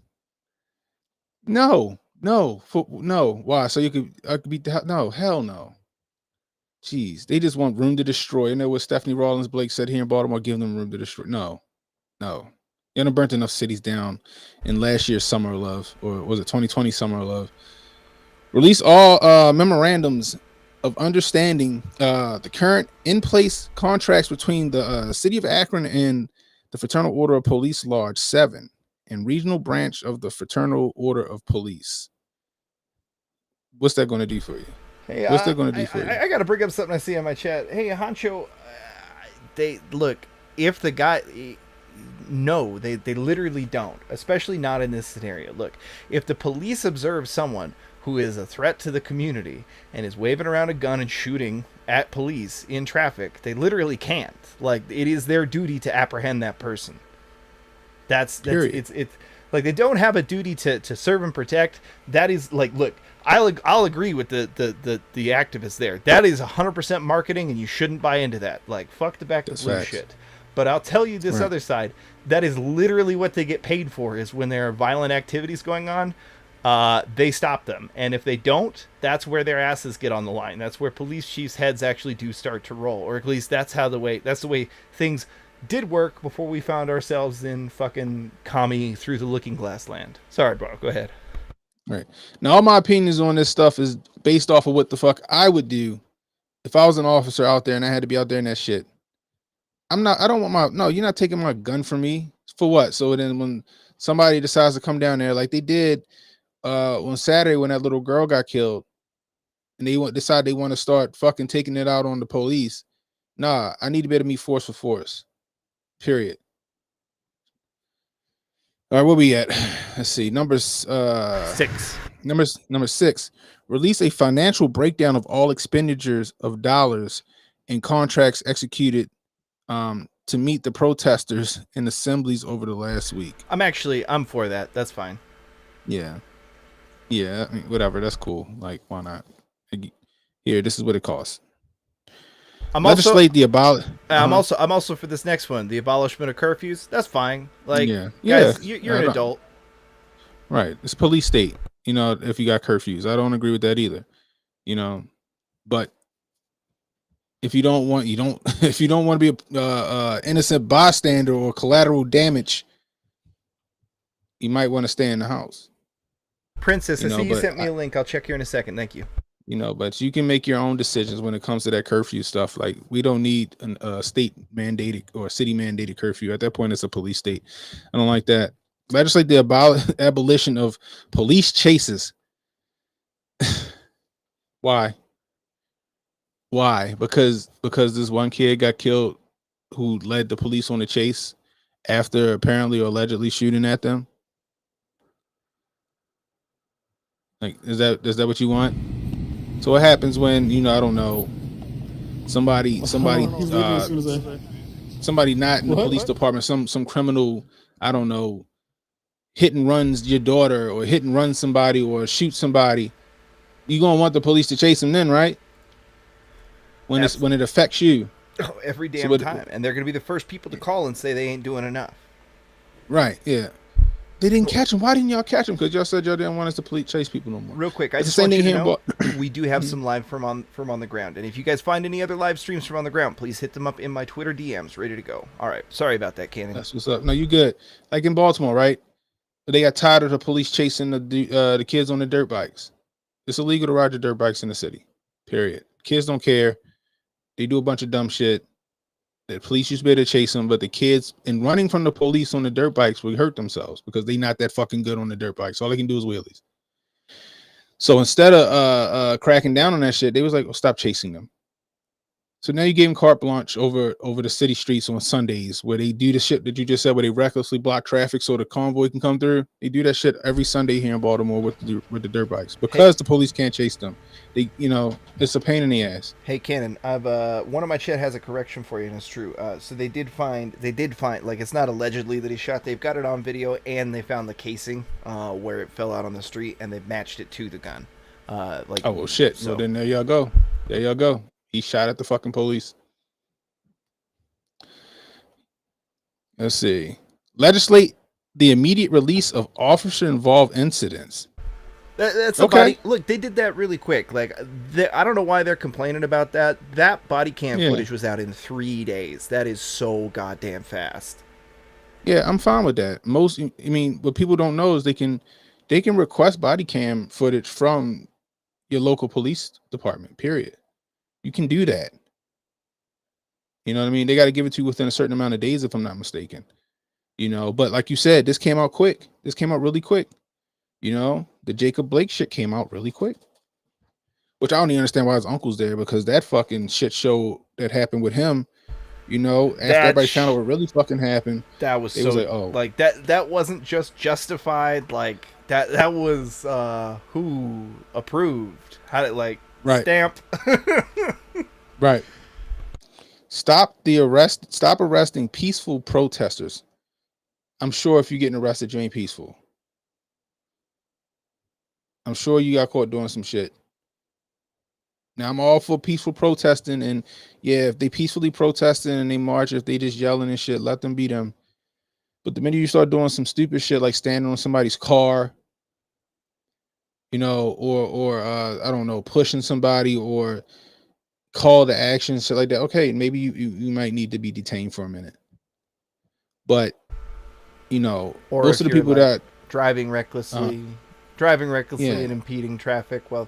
Why? So I could be no, hell no. Jeez, they just want room to destroy. You know what Stephanie Rawlins Blake said here in Baltimore, give them room to destroy. No. You done burnt enough cities down in last year's Summer of Love, or was it 2020 Summer of Love? Release all memorandums of understanding, the current in place contracts between the city of Akron and the Fraternal Order of Police Lodge 7 and regional branch of the Fraternal Order of Police. What's that going to do for you? Hey, what's that going to do for you? I got to bring up something I see on my chat. Hey, Honcho, if the guy, no, they literally don't, especially not in this scenario. Look, if the police observe someone who is a threat to the community and is waving around a gun and shooting at police in traffic, they literally can't. Like, it is their duty to apprehend that person. It's like they don't have a duty to serve and protect. That is like, look, I'll agree with the activists there. That is 100% marketing, and you shouldn't buy into that. Like, fuck the back to blue shit. But I'll tell you this other side. That is literally what they get paid for. Is when there are violent activities going on, they stop them, and if they don't, that's where their asses get on the line. That's where police chiefs' heads actually do start to roll, or at least that's the way things did work before we found ourselves in fucking commie through the looking glass land. Sorry, bro. Go ahead. Right. Now, all my opinions on this stuff is based off of what the fuck I would do if I was an officer out there and I had to be out there in that shit. I don't want no, you're not taking my gun from me. For what? So then when somebody decides to come down there like they did on Saturday when that little girl got killed and they decide they want to start fucking taking it out on the police. Nah, I need to be able to meet force for force. Period. All right, where we at? Let's see. Number 6. Number 6. Release a financial breakdown of all expenditures of dollars and contracts executed to meet the protesters in assemblies over the last week. I'm for that. That's fine. Yeah. I mean, whatever. That's cool. Like, why not? Here, this is what it costs. I'm also for this next one, the abolishment of curfews. That's fine. Like, yeah, guys, you're an adult, right? It's police state. You know, if you got curfews, I don't agree with that either. You know, but if you don't want to be a innocent bystander or collateral damage, you might want to stay in the house. Princess, I see you sent me a link. I'll check here in a second. Thank you. You know, but you can make your own decisions when it comes to that curfew stuff. Like, we don't need a state mandated or city mandated curfew. At that point, it's a police state. I don't like that. Legislate the abolition of police chases. Why? Because this one kid got killed who led the police on a chase after apparently or allegedly shooting at them. Like, is that what you want? So what happens when, I don't know, somebody not in the police department, some criminal, I don't know, hit and runs your daughter or hit and run somebody or shoot somebody, you gonna want the police to chase them then, right? When it affects you. Oh, every damn time. And they're gonna be the first people to call and say they ain't doing enough. Right, yeah. They didn't catch him. Why didn't y'all catch him? Because y'all said y'all didn't want us to chase people no more. Real quick, I just want you to know we do have some live from on the ground. And if you guys find any other live streams from on the ground, please hit them up in my Twitter DMs, ready to go. All right. Sorry about that, Cannon. That's what's up. No, you good. Like in Baltimore, right? They got tired of the police chasing the kids on the dirt bikes. It's illegal to ride your dirt bikes in the city. Period. Kids don't care. They do a bunch of dumb shit. The police used to be able to chase them, but the kids in running from the police on the dirt bikes would hurt themselves because they're not that fucking good on the dirt bikes. All they can do is wheelies. So instead of cracking down on that shit, they was like, well, stop chasing them. So now you gave them carte blanche over the city streets on Sundays where they do the shit that you just said, where they recklessly block traffic so the convoy can come through. They do that shit every Sunday here in Baltimore with the dirt bikes because the police can't chase them. They, it's a pain in the ass. Hey, Cannon, I've one of my chat has a correction for you, and it's true. So they did find, like, it's not allegedly that he shot. They've got it on video, and they found the casing where it fell out on the street, and they've matched it to the gun. Oh well, shit. So then there y'all go. He shot at the fucking police. Let's see. Legislate the immediate release of officer-involved incidents. That's okay. Look, they did that really quick. Like, I don't know why they're complaining about that. That body cam footage was out in 3 days. That is so goddamn fast. Yeah, I'm fine with that. What people don't know is they can request body cam footage from your local police department. Period. You can do that. You know what I mean? They got to give it to you within a certain amount of days, if I'm not mistaken. But like you said, this came out quick. This came out really quick. The Jacob Blake shit came out really quick. Which I don't even understand why his uncle's there, because that fucking shit show that happened with him, after everybody found out what really fucking happened. That was so, like, oh. Like, that wasn't just justified. Like, that was who approved. How did, like, right. Stamp. Right. Stop arresting peaceful protesters. I'm sure if you're getting arrested, you ain't peaceful. I'm sure you got caught doing some shit. Now I'm all for peaceful protesting, and yeah, if they peacefully protesting and they march, if they just yelling and shit, let them be them. But the minute you start doing some stupid shit like standing on somebody's car, you know, or I don't know, pushing somebody or call to action, shit like that. Okay, maybe you might need to be detained for a minute. But you know, Or most if of the you're people like that driving recklessly yeah. and impeding traffic while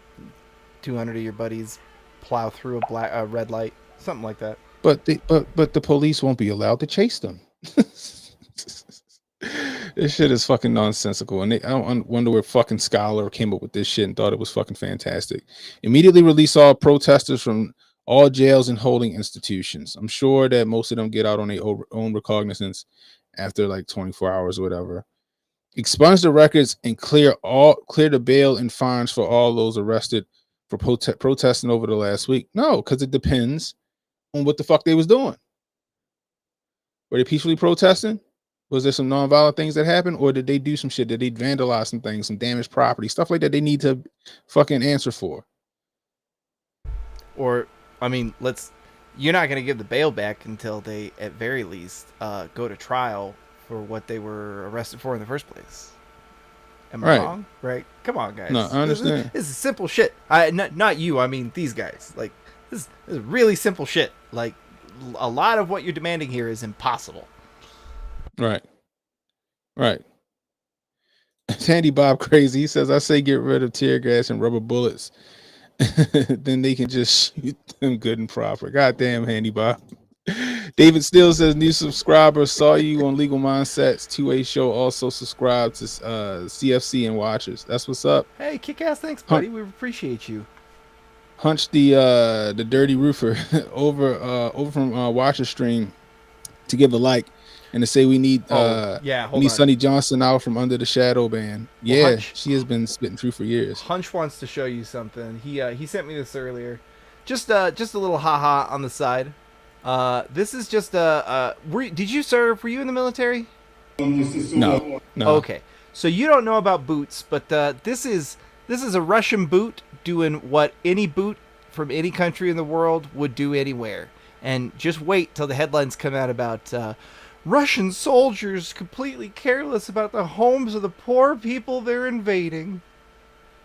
200 of your buddies plow through a red light, something like that. But the police won't be allowed to chase them. This shit is fucking nonsensical, and I wonder where fucking Scholar came up with this shit and thought it was fucking fantastic. Immediately release all protesters from all jails and holding institutions. I'm sure that most of them get out on their own recognizance after like 24 hours or whatever. Expunge the records and clear the bail and fines for all those arrested for protesting over the last week. No, because it depends on what the fuck they was doing. Were they peacefully protesting? Was there some nonviolent things that happened, or did they do some shit? Did they vandalize some things, some damaged property, stuff like that? They need to fucking answer for. Or, I mean, you're not going to give the bail back until they, at very least, go to trial for what they were arrested for in the first place. Am I wrong? Right? Come on, guys. No, I understand. This is simple shit. Not you. I mean, these guys. Like, this is really simple shit. Like, a lot of what you're demanding here is impossible. Right. Sandy Bob crazy. He says, I say get rid of tear gas and rubber bullets. Then they can just shoot them good and proper. Goddamn, Handy Bob. David Steele says, new subscriber, saw you on Legal Mindsets 2A show. Also subscribe to CFC and watchers. That's what's up. Hey, kick ass, thanks, buddy. We appreciate you. Hunch the dirty roofer over from Watcher Stream to give a like and to say we need Sonny Johnson out from under the shadow ban. Yeah, she has been spitting through for years. Hunch wants to show you something. He sent me this earlier. Just a little haha on the side. This is just did you serve? Were you in the military? No. Okay, so you don't know about boots, but this is a Russian boot doing what any boot from any country in the world would do anywhere. And just wait till the headlines come out about Russian soldiers completely careless about the homes of the poor people they're invading.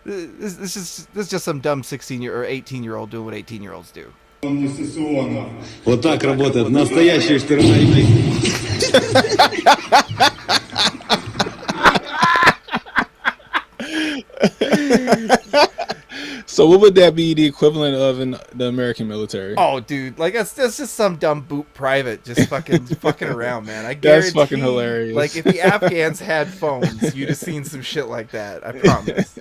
This is just some dumb 16-year or 18-year-old doing what 18-year-olds do. Вот так работает настоящая сторона игры. So what would that be the equivalent of in the American military? Oh, dude, like that's just some dumb boot private just fucking around, man. I guarantee. That's fucking hilarious. Like if the Afghans had phones, you'd have seen some shit like that. I promise.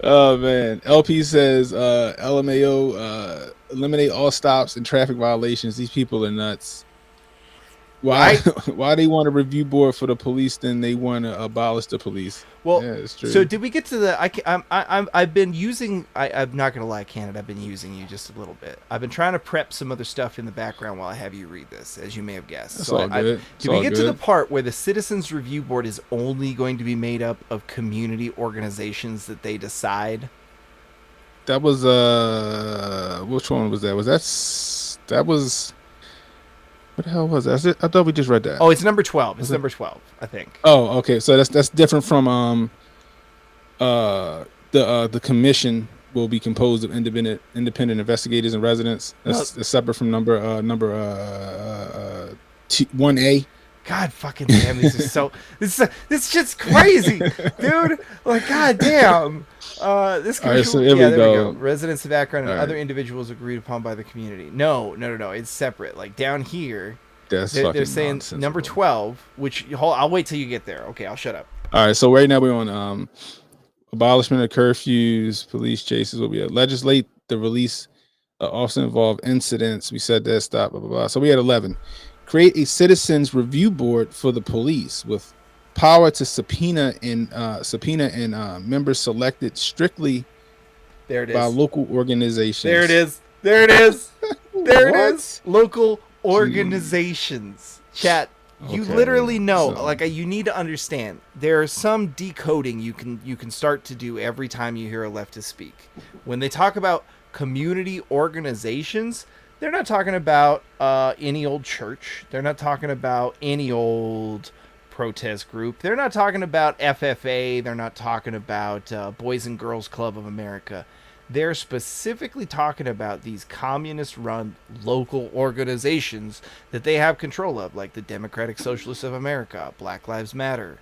Oh man, LP says LMAO eliminate all stops and traffic violations. These people are nuts. Why? Why they want a review board for the police? Then they want to abolish the police. Well, yeah, it's true. So did we get to the? I've been using. I'm not gonna lie, Canada. I've been using you just a little bit. I've been trying to prep some other stuff in the background while I have you read this, as you may have guessed. That's so all good. Did we get to the part where the Citizens Review Board is only going to be made up of community organizations that they decide? That was which one was that? That was. What the hell was that? I thought we just read that. Oh, it's number 12. It's number 12, I think. Oh, okay. So that's different from the commission will be composed of independent investigators and residents. That's separate from number 1A. God fucking damn, this is so this shit's crazy, dude. Like, god damn. This all right, so there we we go. Residents of AKron and All other right. individuals agreed upon by the community. No, it's separate. Like down here, That's they're saying nonsensical. number 12, which I'll wait till you get there. Okay, I'll shut up. All right, so right now we're on abolishment of curfews, police chases. What we had legislate the release of often involved incidents. We said that. Stop. Blah blah blah. So we had 11. Create a citizens review board for the police with power to subpoena and members selected strictly by local organizations. There it is. Local organizations. Chat. You Okay, literally know, so- like you need to understand. There is some decoding you can start to do every time you hear a leftist speak. When they talk about community organizations, they're not talking about any old church. They're not talking about any old protest group. They're not talking about FFA. They're not talking about Boys and Girls Club of America. They're specifically talking about these communist-run local organizations that they have control of, like the Democratic Socialists of America, Black Lives Matter,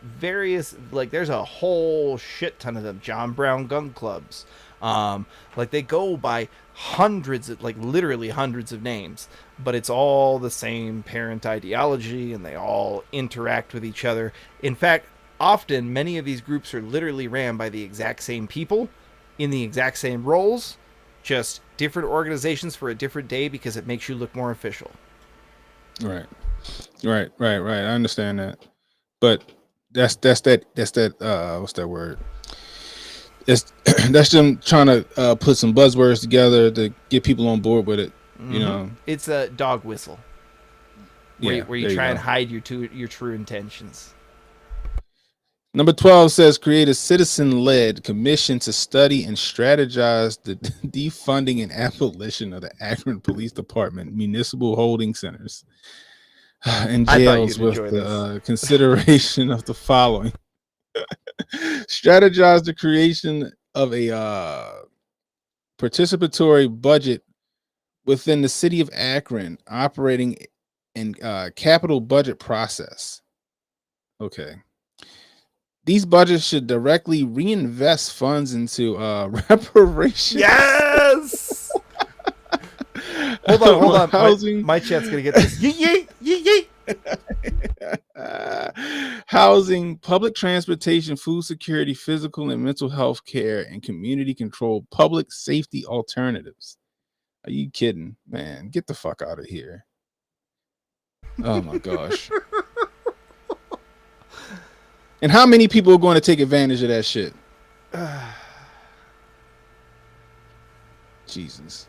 various, like there's a whole shit ton of them, John Brown gun clubs. Like they go by hundreds, like literally hundreds of names, but it's all the same parent ideology, and they all interact with each other. In fact, often many of these groups are literally ran by the exact same people in the exact same roles, just different organizations for a different day because it makes you look more official. Right. I understand that, but that's that what's that word? That's them trying to put some buzzwords together to get people on board with it. You know, it's a dog whistle. Where you try and hide your true intentions. Number 12 says create a citizen-led commission to study and strategize the defunding and abolition of the Akron Police Department municipal holding centers and jails with the consideration of the following. Strategize the creation of a participatory budget within the city of Akron operating in capital budget process. Okay. These budgets should directly reinvest funds into reparations. Yes. hold on. Housing. My chat's gonna get this. Yee. Housing, public transportation, food security, physical and mental health care, and community-controlled public safety alternatives. Are you kidding, man? Get the fuck out of here! Oh my gosh. And how many people are going to take advantage of that shit? Jesus.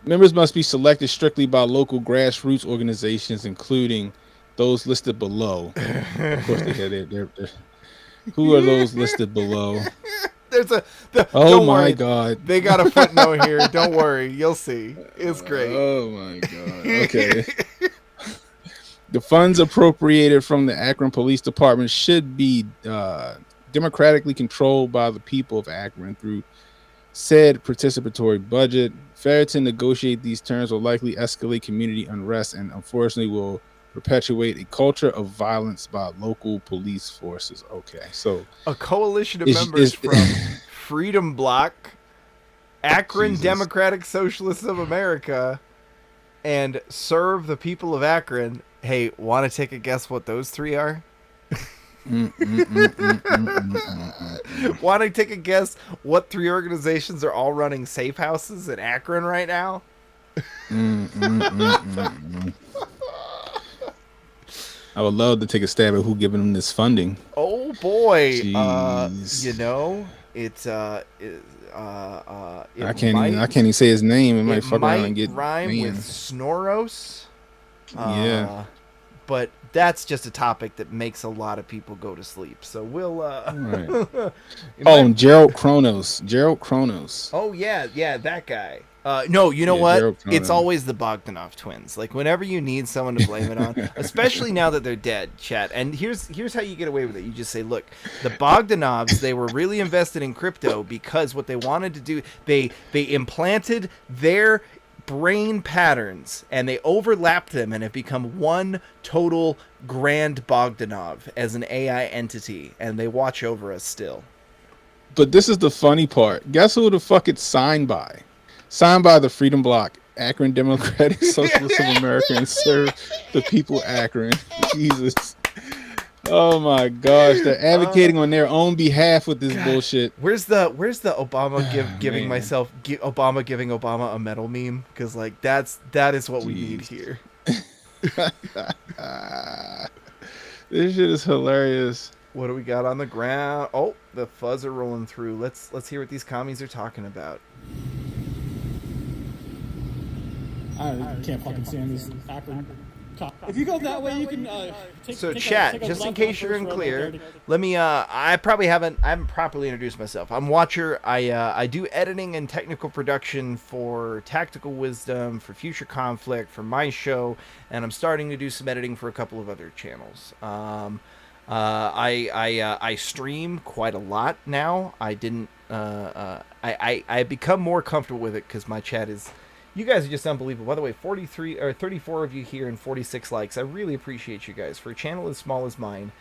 Members must be selected strictly by local grassroots organizations, including those listed below. Of course, they're who are those listed below? Oh my God. They got a footnote here. Don't worry. You'll see. It's great. Oh my God. Okay. The funds appropriated from the Akron Police Department should be democratically controlled by the people of Akron through said participatory budget. Failure to negotiate these terms will likely escalate community unrest and unfortunately will perpetuate a culture of violence by local police forces. Okay, so a coalition of members from Freedom Bloc, Akron Democratic Socialists of America, and Serve the People of Akron. Hey, want to take a guess what those three are? Want to take a guess what three organizations are all running safe houses in Akron right now? I would love to take a stab at who giving them this funding. Oh boy. Jeez. You know, it's I can't even say his name. It might fuck around and get rhyme with Snoros. Yeah. But that's just a topic that makes a lot of people go to sleep. So we'll right. Oh, Gerald Kronos. Oh yeah, that guy. No, you know what? It's always the Bogdanov twins. Like whenever you need someone to blame it on, especially now that they're dead, chat. And here's how you get away with it. You just say, look, the Bogdanovs, they were really invested in crypto because what they wanted to do, they implanted their brain patterns and they overlapped them and have become one total grand Bogdanov as an AI entity, and they watch over us still. But this is the funny part. Guess who the fuck it's signed by? Signed by the Freedom Bloc, Akron Democratic Socialists of America, and Serve the People Akron. Jesus. Oh my gosh, they're advocating on their own behalf with this bullshit. Where's the Obama giving Obama giving Obama a medal meme? Because like that is what we need here. This shit is hilarious. What do we got on the ground? Oh, the fuzz are rolling through. Let's hear what these commies are talking about. I can't fucking stand this Akron If you go that way, you can. So chat, just in case you're unclear, let me. I haven't properly introduced myself. I'm Watcher. I do editing and technical production for Tactical Wisdom, for Future Conflict, for my show, and I'm starting to do some editing for a couple of other channels. I stream quite a lot now. I didn't. I become more comfortable with it because my chat is. You guys are just unbelievable. By the way, 43 or 34 of you here and 46 likes. I really appreciate you guys. For a channel as small as mine,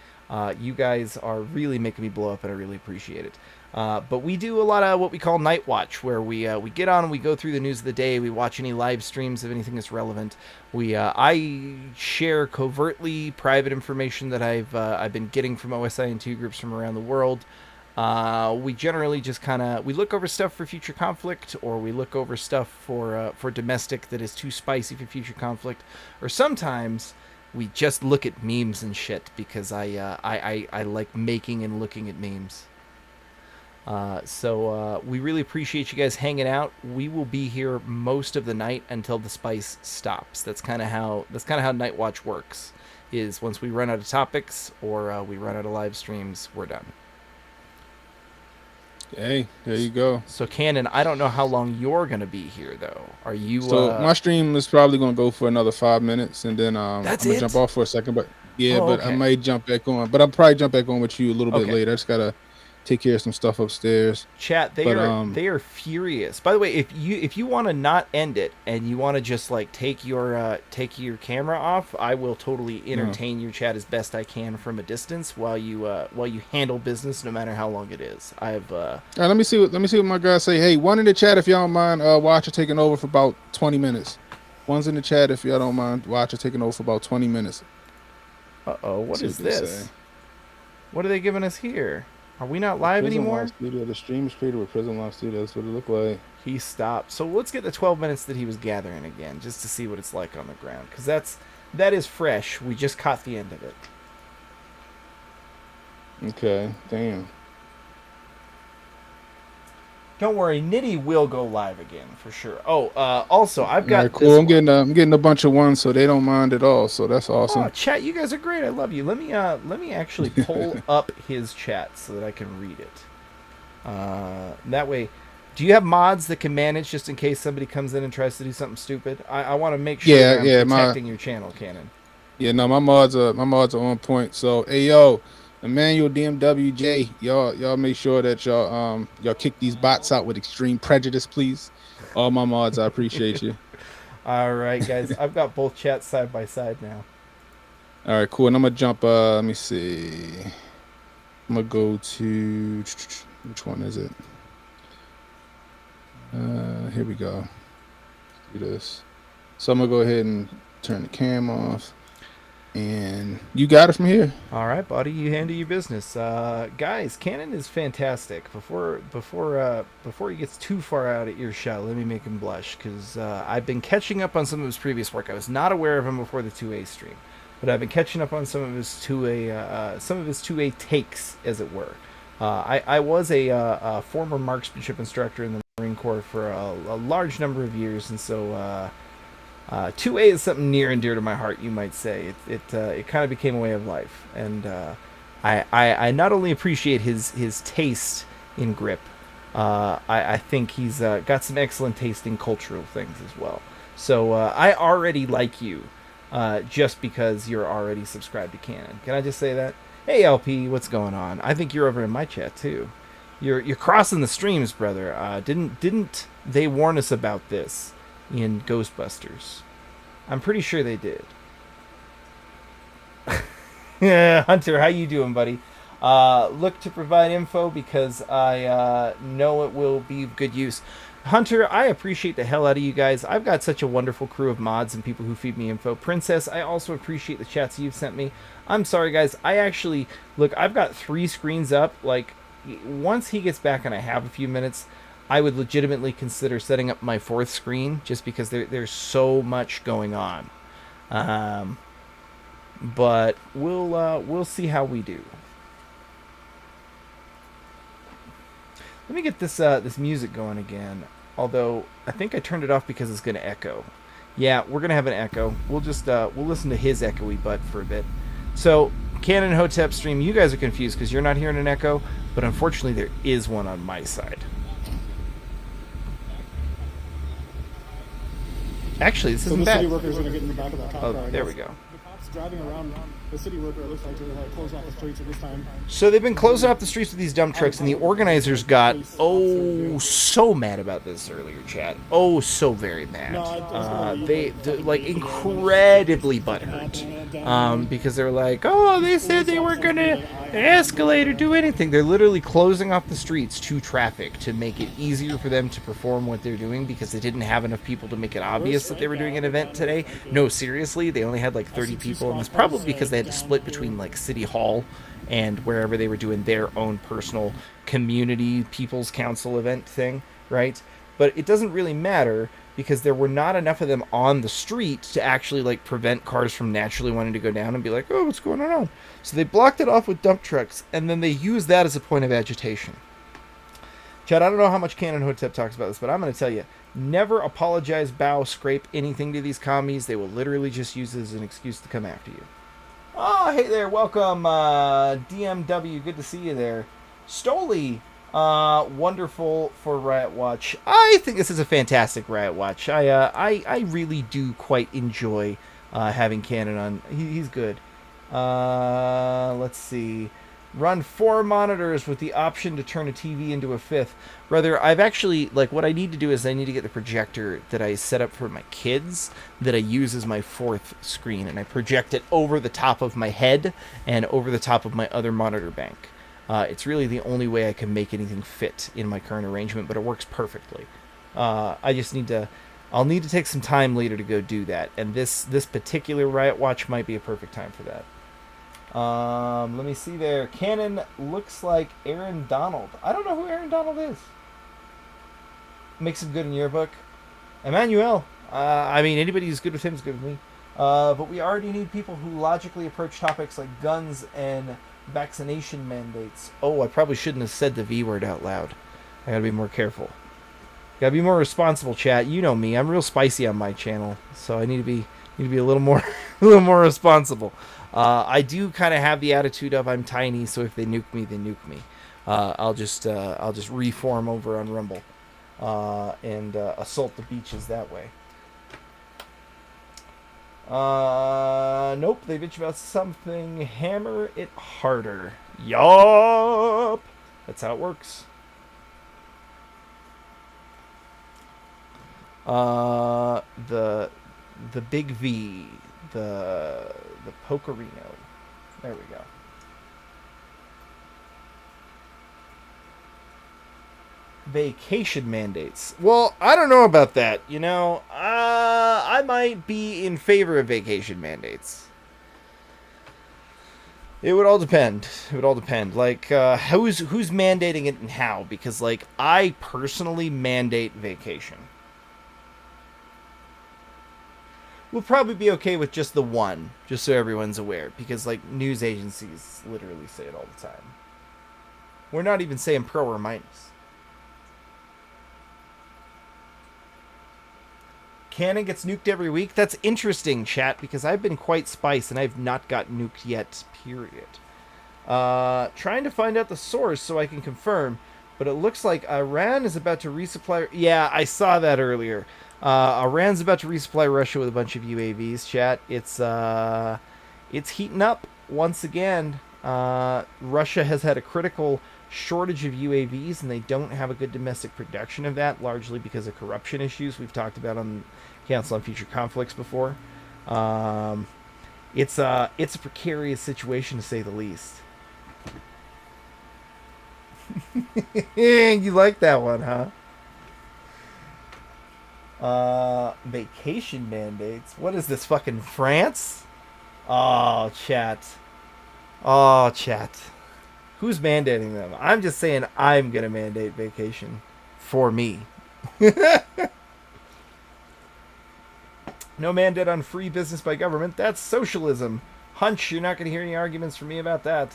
you guys are really making me blow up, and I really appreciate it. But we do a lot of what we call Night Watch, where we get on and we go through the news of the day. We watch any live streams of anything that's relevant. I share covertly private information that I've been getting from OSINT groups from around the world. We generally just we look over stuff for future conflict, or we look over stuff for domestic that is too spicy for future conflict, or sometimes we just look at memes and shit because I like making and looking at memes. So we really appreciate you guys hanging out. We will be here most of the night until the spice stops. That's kind of how Night Watch works. Is once we run out of topics or we run out of live streams, we're done. Hey, there you go. So, Cannon, I don't know how long you're going to be here, though. Are you... So, my stream is probably going to go for another 5 minutes, and then I'm going to jump off for a second. But yeah, I might jump back on. But I'll probably jump back on with you a little bit later. I just got to take care of some stuff upstairs. Chat, they are furious. By the way, if you want to not end it and you want to just like take your camera off, I will totally entertain your chat as best I can from a distance while you handle business, no matter how long it is. All right, let me see what my guys say. Hey, one in the chat if y'all don't mind. Watcher taking over for about 20 minutes. One's in the chat if y'all don't mind. Watcher taking over for about 20 minutes. What is this? What are they giving us here? Are we not live anymore? The stream is created with Prison Live Studio. That's what it looked like. He stopped. So let's get the 12 minutes that he was gathering again, just to see what it's like on the ground, because that is fresh. We just caught the end of it. Okay, damn. Don't worry, Nitty will go live again for sure. Oh, also I've got. Right, cool. I'm getting a bunch of ones, so they don't mind at all. So that's awesome. Oh, chat, you guys are great. I love you. Let me actually pull up his chat so that I can read it. That way, do you have mods that can manage just in case somebody comes in and tries to do something stupid? I want to make sure that I'm protecting your channel, Cannon. Yeah, no, my mods are on point. So, hey yo, Emmanuel DMWJ, y'all make sure that y'all kick these bots out with extreme prejudice, please. All my mods, I appreciate you. All right, guys, I've got both chats side by side now. All right, cool. And I'm gonna jump. Let me see. I'm gonna go to which one is it? Here we go. Let's do this. So I'm gonna go ahead and turn the cam off. And you got it from here. All right, buddy. You handle your business. Guys, Cannon is fantastic. Before he gets too far out of earshot, let me make him blush, because I've been catching up on some of his previous work. I was not aware of him before the 2A stream, but I've been catching up on some of his 2A takes, as it were. I was a former marksmanship instructor in the Marine Corps for a large number of years, and so 2A is something near and dear to my heart, you might say. It kind of became a way of life, and I not only appreciate his taste in grip, I think he's got some excellent taste in cultural things as well. So I already like you, just because you're already subscribed to Canon. Can I just say that? Hey LP, what's going on? I think you're over in my chat too. You're crossing the streams, brother. Didn't they warn us about this in Ghostbusters? I'm pretty sure they did. Yeah, Hunter, how you doing, buddy? Look to provide info because I know it will be of good use. Hunter, I appreciate the hell out of you guys. I've got such a wonderful crew of mods and people who feed me info. Princess, I also appreciate the chats you've sent me. I'm sorry, guys. I've got 3 screens up. Like, once he gets back and I have a few minutes, I would legitimately consider setting up my 4th screen, just because there's so much going on. But we'll see how we do. Let me get this music going again. Although I think I turned it off because it's going to echo. Yeah, we're gonna have an echo. We'll just we'll listen to his echoey butt for a bit. So, Canon Hotep stream, you guys are confused because you're not hearing an echo, but unfortunately there is one on my side. Actually, this isn't the bad. city workers are gonna get in the back of that cop car. Oh, there we go. The cops driving around the city worker, it looks like they're like closing off the streets at this time. So they've been closing off the streets with these dump trucks, and the organizers got so mad about this earlier, chat. Oh, so very mad. They're like incredibly butthurt because they're like, oh, they said they weren't gonna escalate or do anything. They're literally closing off the streets to traffic to make it easier for them to perform what they're doing because they didn't have enough people to make it obvious that they were doing an event today. No, seriously, they only had like 30 people, and it's probably because they had to split between like City Hall and wherever they were doing their own personal community people's council event thing, right? But it doesn't really matter because there were not enough of them on the street to actually like prevent cars from naturally wanting to go down and be like, oh, what's going on? So they blocked it off with dump trucks, and then they used that as a point of agitation. Chad, I don't know how much Canon Hotep talks about this, but I'm going to tell you, never apologize, bow, scrape anything to these commies. They will literally just use it as an excuse to come after you. Oh, hey there. Welcome, DMW. Good to see you there. Stoli, wonderful for Riot Watch. I think this is a fantastic Riot Watch. I really do quite enjoy having Canon on. He's good. Let's see. Run 4 monitors with the option to turn a TV into a 5th. Brother, I've actually, like, what I need to do is I need to get the projector that I set up for my kids that I use as my 4th screen, and I project it over the top of my head and over the top of my other monitor bank. It's really the only way I can make anything fit in my current arrangement, but it works perfectly. I just need to... I'll need to take some time later to go do that, and this particular Riot Watch might be a perfect time for that. Let me see there. Canon looks like Aaron Donald. I don't know who Aaron Donald is. Makes him good in your book. Emmanuel. I mean, anybody who's good with him is good with me. But we already need people who logically approach topics like guns and vaccination mandates. Oh, I probably shouldn't have said the V word out loud. I gotta be more careful. Gotta be more responsible, chat. You know me. I'm real spicy on my channel, so I need to be a little more responsible. I do kind of have the attitude of I'm tiny, so if they nuke me, they nuke me. I'll just reform over on Rumble and assault the beaches that way. Nope, they bitch about something. Hammer it harder. Yup. That's how it works. The big V, the Pokerino. There we go. Vacation mandates. Well, I don't know about that. You know, I might be in favor of vacation mandates. It would all depend. It would all depend. Like, who's mandating it and how? Because, like, I personally mandate vacation. We'll probably be okay with just the one, just so everyone's aware, because like news agencies literally say it all the time. We're not even saying pro or minus. Canon gets nuked every week. That's interesting, chat, because I've been quite spice and I've not got nuked yet, period. Trying to find out the source so I can confirm, but it looks like Iran is about to resupply. Yeah, I saw that earlier. Iran's about to resupply Russia with a bunch of UAVs, chat. It's heating up once again. Russia has had a critical shortage of UAVs, and they don't have a good domestic production of that, largely because of corruption issues we've talked about on Council on Future Conflicts before. It's a precarious situation, to say the least. You like that one, huh? Vacation mandates. What is this, fucking France? Oh, chat. Oh, chat. Who's mandating them? I'm just saying I'm gonna mandate vacation for me. No mandate on free business by government. That's socialism. Hunch, you're not gonna hear any arguments from me about that.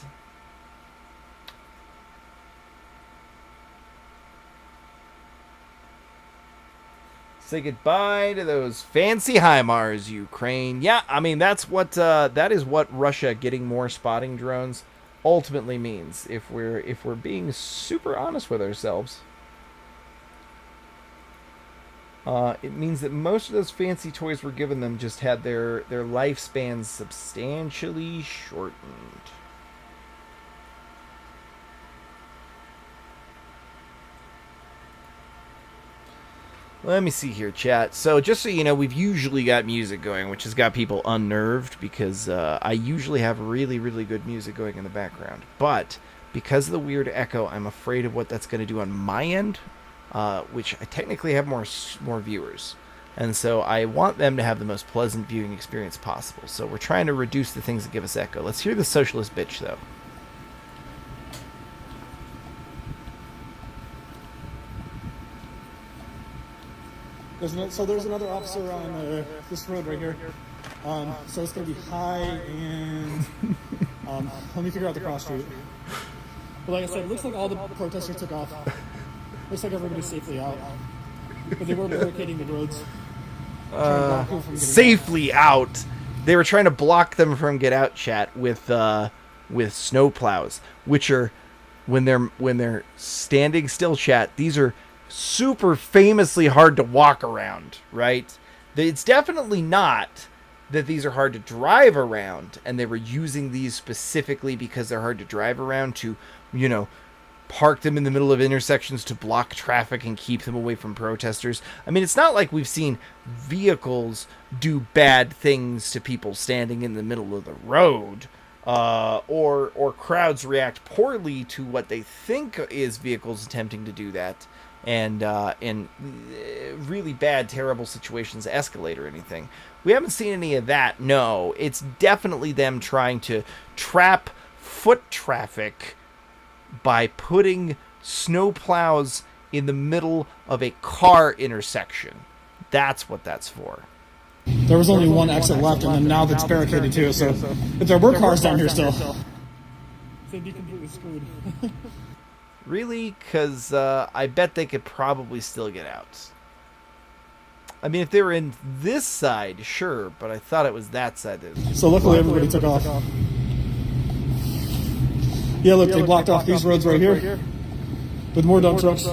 Say goodbye to those fancy HIMARS, Ukraine. Yeah, I mean that is what Russia getting more spotting drones ultimately means. If we're being super honest with ourselves, it means that most of those fancy toys we're giving them just had their lifespans substantially shortened. Let me see here, chat. So just so you know, we've usually got music going, which has got people unnerved because I usually have really, really good music going in the background. But because of the weird echo, I'm afraid of what that's going to do on my end, which I technically have more viewers. And so I want them to have the most pleasant viewing experience possible. So we're trying to reduce the things that give us echo. Let's hear the socialist bitch, though. There's another officer on this road right here. So it's going to be high and let me figure out the cross street. But like I said, it looks like all the protesters took off. Looks like everybody's safely out. But they were barricading the roads. Safely out. They were trying to block them from get out, chat, with snow plows, which are when they're standing still, chat. These are super famously hard to walk around, right? It's definitely not that these are hard to drive around, and they were using these specifically because they're hard to drive around to, park them in the middle of intersections to block traffic and keep them away from protesters. I mean, it's not like we've seen vehicles do bad things to people standing in the middle of the road, or crowds react poorly to what they think is vehicles attempting to do that. And really bad, terrible situations escalate or anything. We haven't seen any of that, no. It's definitely them trying to trap foot traffic by putting snow plows in the middle of a car intersection. That's what that's for. There was only one exit left, and then now that's barricaded too, so if there were cars down here still, they'd be completely screwed. Really? Because I bet they could probably still get out. I mean, if they were in this side, sure, but I thought it was that side. So luckily everybody took off. Yeah, look, they blocked off these roads right here with more dump trucks.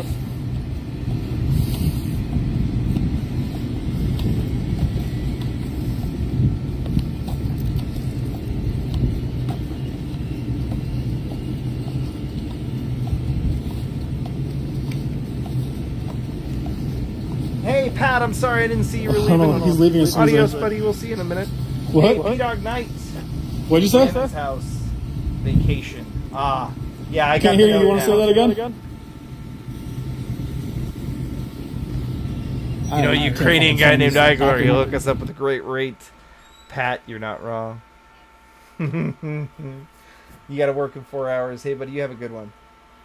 Hey, Pat, I'm sorry I didn't see you were leaving. He's leaving as soon as Adios, buddy. We'll see you in a minute. What? Hey, P-Dog Nights. What'd you say? His house. Vacation. Yeah, I can't hear you. You want to say that again? Ukrainian guy named Igor. He'll hook us up with a great rate. Pat, you're not wrong. You got to work in 4 hours. Hey, buddy, you have a good one.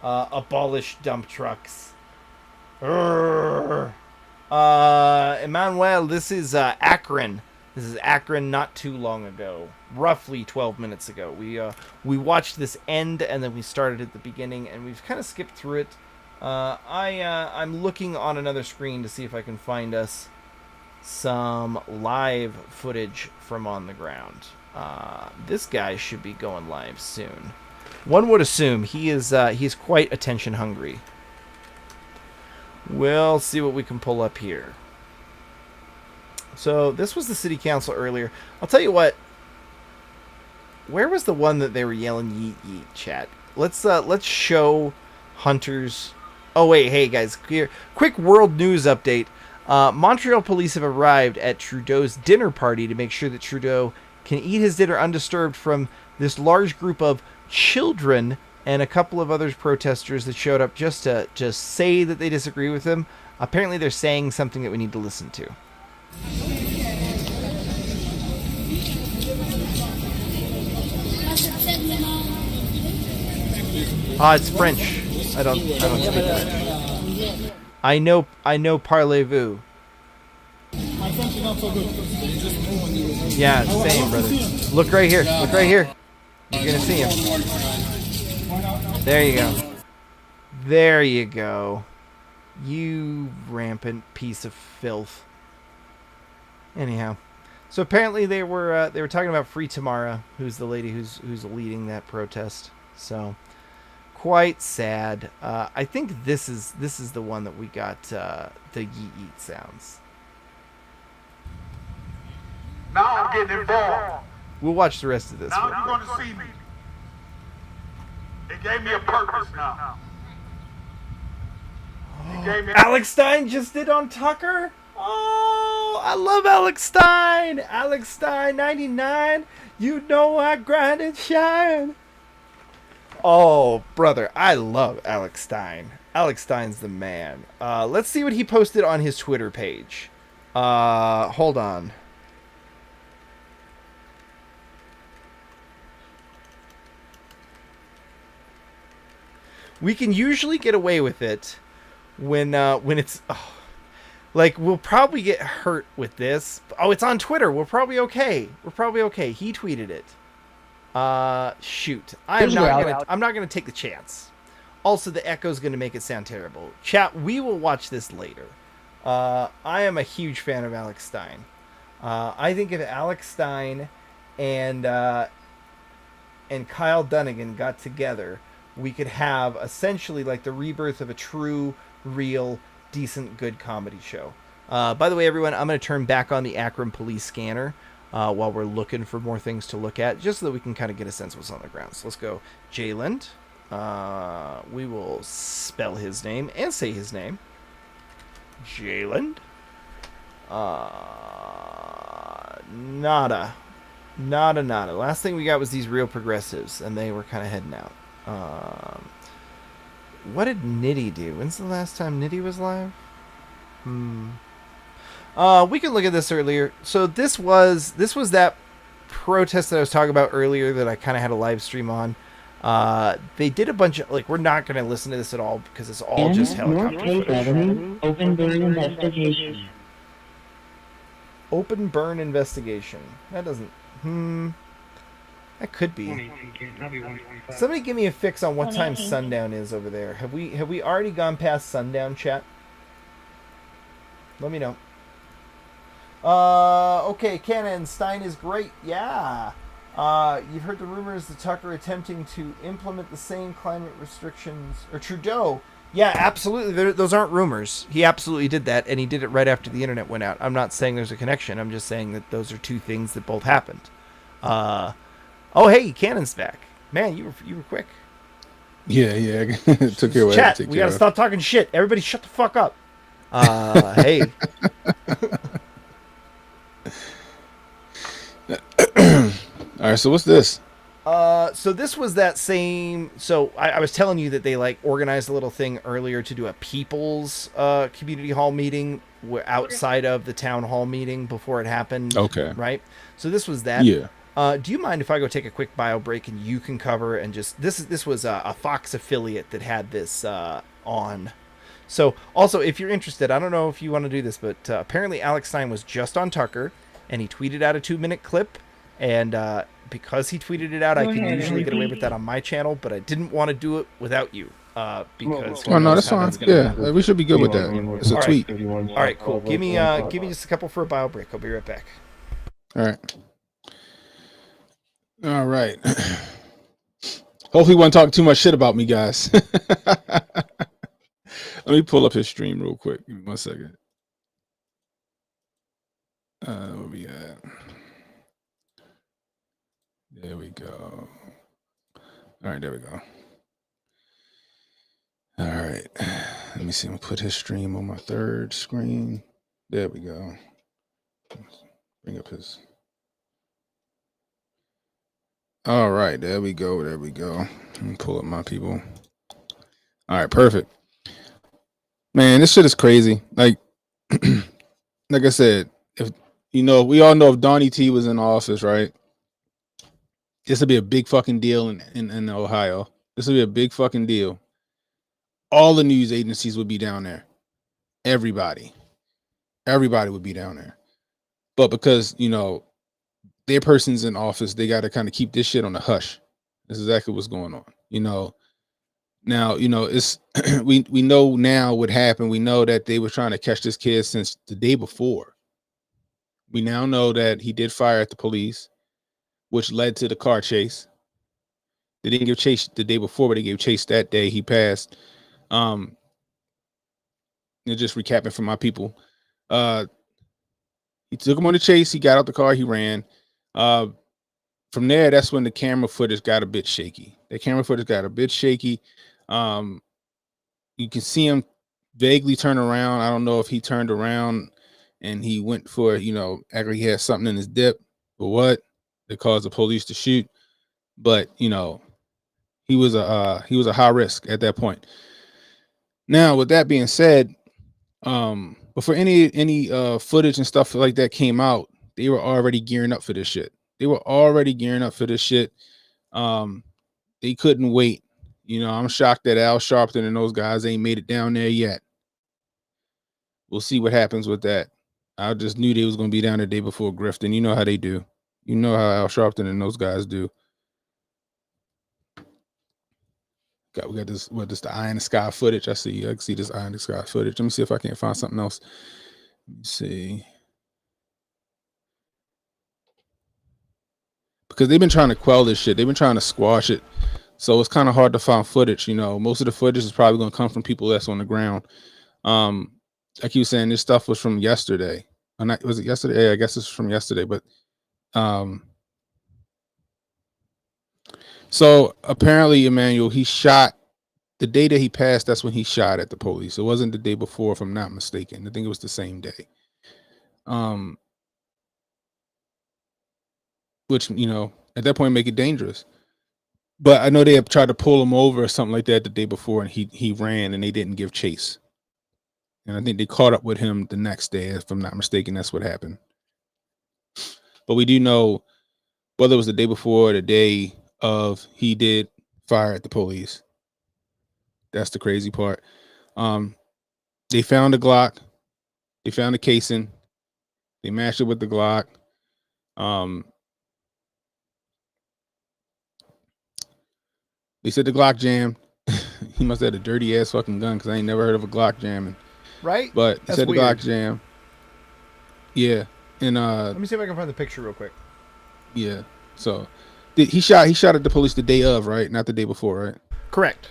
Abolish dump trucks. Emmanuel, this is AKron. This is AKron not too long ago. Roughly 12 minutes ago. We watched this end, and then we started at the beginning, and we've kind of skipped through it. I'm looking on another screen to see if I can find us some live footage from on the ground. This guy should be going live soon. One would assume he's quite attention hungry. We'll see what we can pull up here. So this was the city council earlier. I'll tell you what. Where was the one that they were yelling "yeet yeet"? Chat. Let's show Hunters. Oh wait, hey guys, here, quick world news update. Montreal police have arrived at Trudeau's dinner party to make sure that Trudeau can eat his dinner undisturbed from this large group of children and a couple of other protesters that showed up just to say that they disagree with him. Apparently they're saying something that we need to listen to. It's French. I don't speak French. I know parlez-vous. My French is not so good. Yeah, same, brother. Look right here. Look right here. You're gonna see him. There you go. There you go. You rampant piece of filth. Anyhow, so apparently they were talking about Free Tamara, who's the lady who's leading that protest. So quite sad. I think this is the one that we got the yeet sounds. Now I'm getting involved. We'll watch the rest of this. Now you're going to see me. It gave me a purpose now. It gave me Alex Stein just did on Tucker. Oh, I love Alex Stein. Alex Stein 99. You know I grind and shine. Oh, brother, I love Alex Stein. Alex Stein's the man. Let's see what he posted on his Twitter page. Hold on. We can usually get away with it when it's like we'll probably get hurt with this. Oh, it's on Twitter. We're probably okay. He tweeted it. Shoot. I'm not gonna take the chance. Also, the echo's gonna make it sound terrible. Chat, we will watch this later. I am a huge fan of Alex Stein. I think if Alex Stein and Kyle Dunnigan got together, we could have essentially like the rebirth of a true, real, decent, good comedy show. By the way, everyone, I'm going to turn back on the AKron police scanner while we're looking for more things to look at, just so that we can kind of get a sense of what's on the ground. So let's go Jayland. We will spell his name and say his name. Jayland. Nada. Last thing we got was these real progressives, and they were kind of heading out. What did Nitty do? When's the last time Nitty was live? We can look at this earlier. So this was that protest that I was talking about earlier that I kind of had a live stream on. They did a bunch of, like, we're not going to listen to this at all because it's all just helicopter footage. Open burn investigation. Open burn investigation. That doesn't... That could be. Somebody give me a fix on what time sundown is over there. Have we already gone past sundown, chat? Let me know. Okay, Cannon, Stein is great. Yeah. You've heard the rumors that Tucker attempting to implement the same climate restrictions, or Trudeau. Yeah, absolutely. Those aren't rumors. He absolutely did that, and he did it right after the internet went out. I'm not saying there's a connection. I'm just saying that those are two things that both happened. Oh, hey, Cannon's back. Man, you were quick. Yeah. Took care of what I had to take care of. We gotta stop talking shit. Everybody shut the fuck up. Hey. All right, so what's this? So this was that same... So I was telling you that they, like, organized a little thing earlier to do a people's community hall meeting outside of the town hall meeting before it happened. Okay. Right? So this was that. Yeah. Do you mind if I go take a quick bio break and you can cover and just... This was a Fox affiliate that had this on. So, also, if you're interested, I don't know if you want to do this, but apparently Alex Stein was just on Tucker, and he tweeted out a 2-minute clip, and because he tweeted it out, I can usually get away with that on my channel, but I didn't want to do it without you, because... Oh, no, that's fine. Yeah, we should be good with that. It's a tweet. All right, cool. Give me just a couple for a bio break. I'll be right back. All right. Hopefully he won't talk too much shit about me, guys. Let me pull up his stream real quick. Give me 1 second. Where we at? There we go. All right, there we go. All right. Let me see. I'm going to put his stream on my third screen. There we go. Bring up his... All right, there we go. Let me pull up my people. All right, perfect. Man, this shit is crazy. Like I said, if we all know if Donnie T was in office, right? This would be a big fucking deal in Ohio. This would be a big fucking deal. All the news agencies would be down there. Everybody would be down there. But because, their person's in office, they got to kind of keep this shit on the hush. That's exactly what's going on. Now, it's we know now what happened. We know that they were trying to catch this kid since the day before. We now know that he did fire at the police, which led to the car chase. They didn't give chase the day before, but they gave chase that day. He passed. And just recapping for my people. He took him on the chase. He got out the car. He ran. From there, that's when the camera footage got a bit shaky. The camera footage got a bit shaky. You can see him vaguely turn around. I don't know if he turned around and he went for, acting like he had something in his dip or what that caused the police to shoot. But, he was a high risk at that point. Now, with that being said, before any footage and stuff like that came out, they were already gearing up for this shit. They couldn't wait. I'm shocked that Al Sharpton and those guys ain't made it down there yet. We'll see what happens with that. I just knew they was going to be down the day before grifting. You know how they do. You know how Al Sharpton and those guys do. We got this, the eye in the sky footage. I can see this eye in the sky footage. Let me see if I can't find something else. Let me see. Because they've been trying to quell this shit. They've been trying to squash it. So it's kind of hard to find footage. Most of the footage is probably going to come from people that's on the ground. Like you were saying, this stuff was from yesterday. Was it yesterday? Yeah, I guess it's from yesterday. But so apparently, Emmanuel, he shot the day that he passed. That's when he shot at the police. It wasn't the day before, if I'm not mistaken. I think it was the same day. Which, at that point make it dangerous. But I know they have tried to pull him over or something like that the day before, and he ran and they didn't give chase. And I think they caught up with him the next day, if I'm not mistaken. That's what happened. But we do know whether it was the day before or the day of, he did fire at the police. That's the crazy part. They found a Glock. They found a casing. They matched it with the Glock. They said the Glock jammed. He must have had a dirty ass fucking gun, because I ain't never heard of a Glock jamming. Right? But they said the Glock jam. Yeah. And let me see if I can find the picture real quick. Yeah. So he shot at the police the day of, right? Not the day before, right? Correct.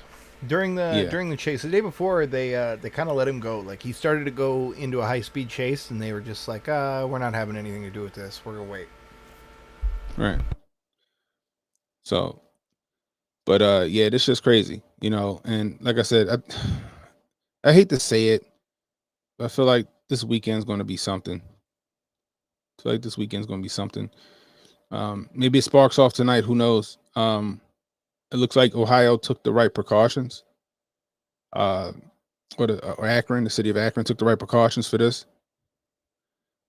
During the chase, the day before, they kind of let him go. Like, he started to go into a high speed chase, and they were just like, we're not having anything to do with this. We're gonna wait. Right. So, but yeah, this shit's crazy, and like I said, I hate to say it, but I feel like this weekend's going to be something. Maybe it sparks off tonight. Who knows? It looks like Ohio took the right precautions. Or Akron, the city of Akron, took the right precautions for this.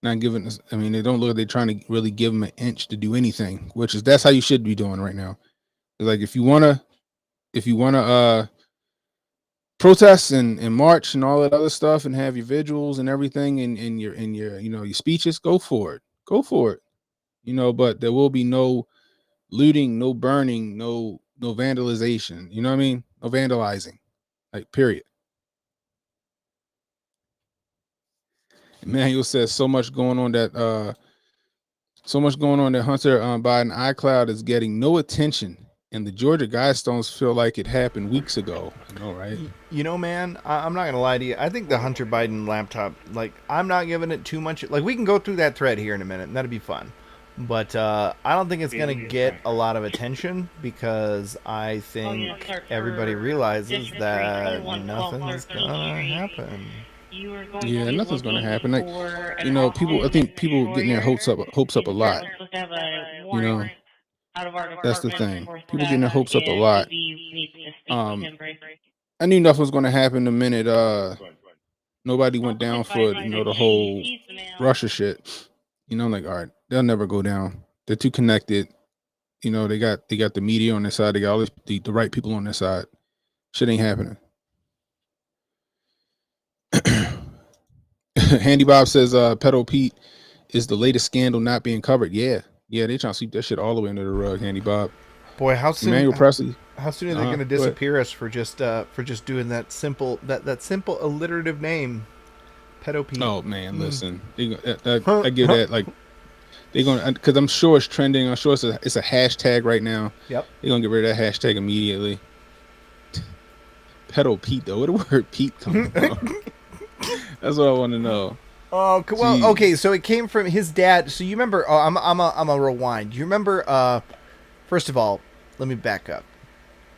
Not giving us, they don't look like they're trying to really give them an inch to do anything, that's how you should be doing right now. It's like, if you wanna protest and march and all that other stuff and have your vigils and everything and your your speeches, go for it. But there will be no looting, no burning, no vandalization. You know what I mean? No vandalizing. Like, period. Emmanuel says so much going on that Hunter Biden iCloud is getting no attention, and the Georgia Guidestones feel like it happened weeks ago. I know, right? Man, I'm not gonna lie to you. I think the Hunter Biden laptop, I'm not giving it too much. We can go through that thread here in a minute, and that'd be fun. But I don't think it's gonna get a lot of attention, because I think everybody realizes that nothing's gonna happen. Yeah, nothing's gonna happen. People. I think people getting their hopes up a lot. That's the thing. People getting their hopes up a lot. I knew nothing was gonna happen the minute nobody went down for the whole Russia shit. I'm like, all right, they'll never go down. They're too connected. They got the media on their side. They got all the right people on their side. Shit ain't happening. Handy Bob says Pedo Pete is the latest scandal not being covered. Yeah, they trying to sweep that shit all the way under the rug, Handy Bob. Boy, how soon? Emmanuel Presley. How soon are they going to disappear us for just doing that simple alliterative name, Pedo Pete? Oh man, listen, I give that like they're gonna, because I'm sure it's trending. I'm sure it's a hashtag right now. Yep. They're gonna get rid of that hashtag immediately. Pedo Pete though, where the word Pete come from? That's what I want to know. Oh well, okay. So it came from his dad. So you remember? Oh, I'm a rewind. You remember? First of all, let me back up.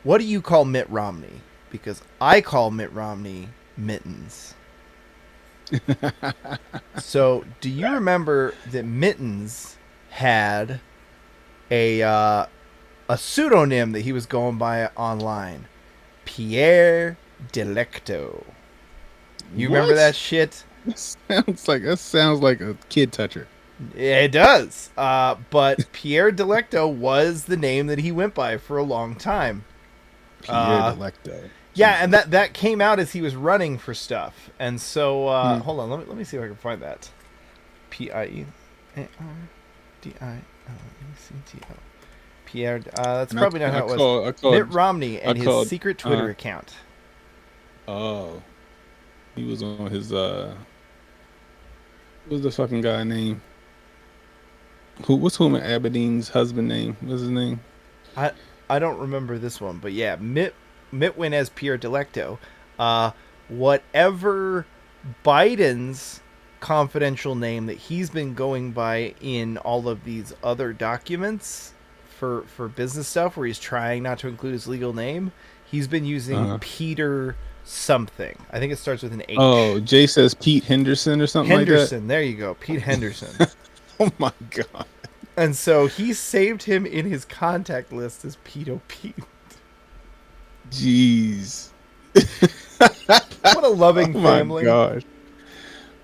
What do you call Mitt Romney? Because I call Mitt Romney Mittens. So, do you remember that Mittens had a pseudonym that he was going by online? Pierre Delecto. You remember that shit? That sounds like a kid toucher. It does. But Pierre Delecto was the name that he went by for a long time. Pierre Delecto. Yeah, and that came out as he was running for stuff. And so hold on, let me see if I can find that. PIEARDILECTO. Pierre, that's probably not how it was. Mitt Romney and his secret Twitter account. Oh. He was on his what was the fucking guy name? What's Huma Abedin's husband name? What's his name? I don't remember this one, but yeah, Mitt went as Pierre Delecto. Whatever Biden's confidential name that he's been going by in all of these other documents for business stuff, where he's trying not to include his legal name, he's been using Peter something. I think it starts with an H. Oh, Jay says Pete Henderson or something like that. Henderson, there you go, Pete Henderson. Oh my god. And so he saved him in his contact list as Pedo Pete. Jeez. What a loving family. Oh my gosh.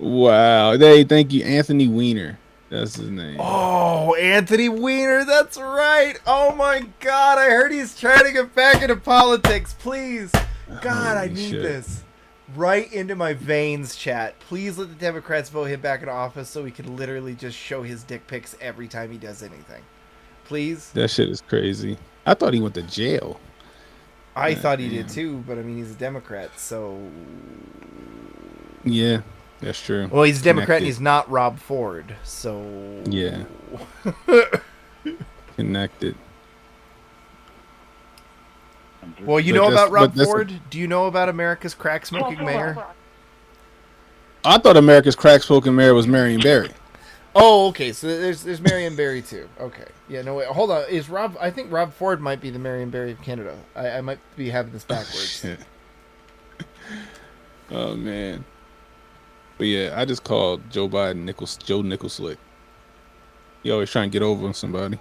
Wow. Hey, thank you, Anthony Weiner. That's his name. Oh, Anthony Weiner, that's right. Oh my god, I heard he's trying to get back into politics. Please. God, I need this. Right into my veins, chat. Please let the Democrats vote him back in office so we can literally just show his dick pics every time he does anything. Please. That shit is crazy. I thought he went to jail. I thought he did too, but I mean, he's a Democrat, so... Yeah, that's true. Well, he's a Democrat and he's not Rob Ford, so... Yeah. Connected. Well, you know about Rob Ford? Do you know about America's crack-smoking mayor? I thought America's crack-smoking mayor was Marion Barry. Oh, okay. So there's Marion Barry too. Okay. Yeah. No. Wait. Hold on. Is Rob? I think Rob Ford might be the Marion Barry of Canada. I might be having this backwards. Oh man. But yeah, I just called Joe Biden Joe Nicholslick. He always trying to get over on somebody.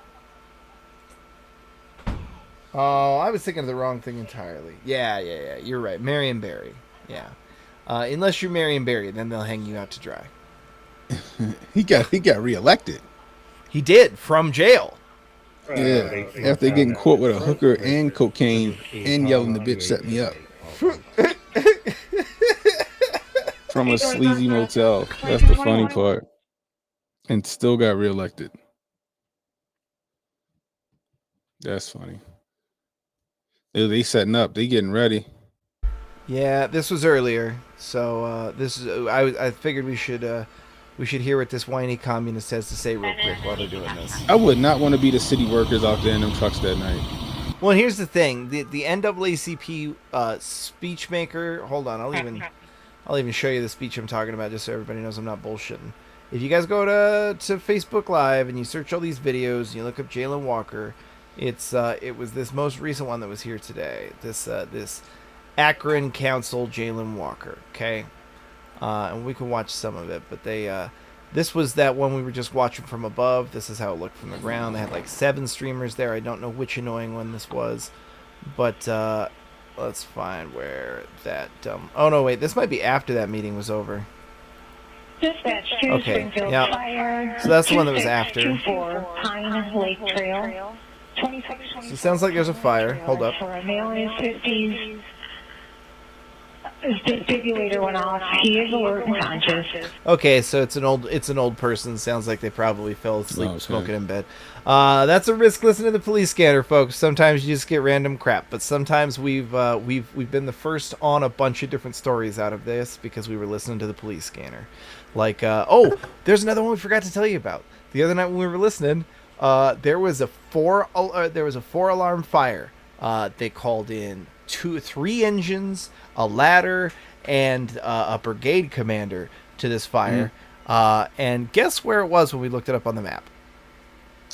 Oh, I was thinking of the wrong thing entirely. Yeah. You're right. Marion Barry. Yeah. Unless you're Marion Barry, then they'll hang you out to dry. he got reelected. He did, from jail. Yeah, after getting caught with a hooker and cocaine and yelling the bitch set me up. From a sleazy motel. That's the funny part. And still got reelected. That's funny. They setting up. They getting ready. Yeah, this was earlier. So this is. I figured we should hear what this whiny communist has to say real quick while they're doing this. I would not want to be the city workers out there in them trucks that night. Well, here's the thing: the NAACP speech maker. Hold on, I'll even show you the speech I'm talking about, just so everybody knows I'm not bullshitting. If you guys go to Facebook Live and you search all these videos and you look up Jalen Walker, it was this most recent one that was here today. This AKron Council Jalen Walker. Okay. And we can watch some of it, but this was that one we were just watching from above. This is how it looked from the ground. They had like 7 streamers there. I don't know which annoying one this was, but let's find where that oh no, wait, this might be after that meeting was over. Okay, yeah. So that's the one that was after. Pine Lake Trail. So it sounds like there's a fire. Hold up. For a male in his 50s. His defibrillator went off. He is alert and conscious. Okay, so it's an old person. Sounds like they probably fell asleep Okay. smoking in bed. That's a risk. Listen to the police scanner, folks. Sometimes you just get random crap, but sometimes we've been the first on a bunch of different stories out of this because we were listening to the police scanner. Like, there's another one we forgot to tell you about. The other night when we were listening, there was a four alarm fire. They called in 3 engines, a ladder, and a brigade commander to this fire. And guess where it was when we looked it up on the map?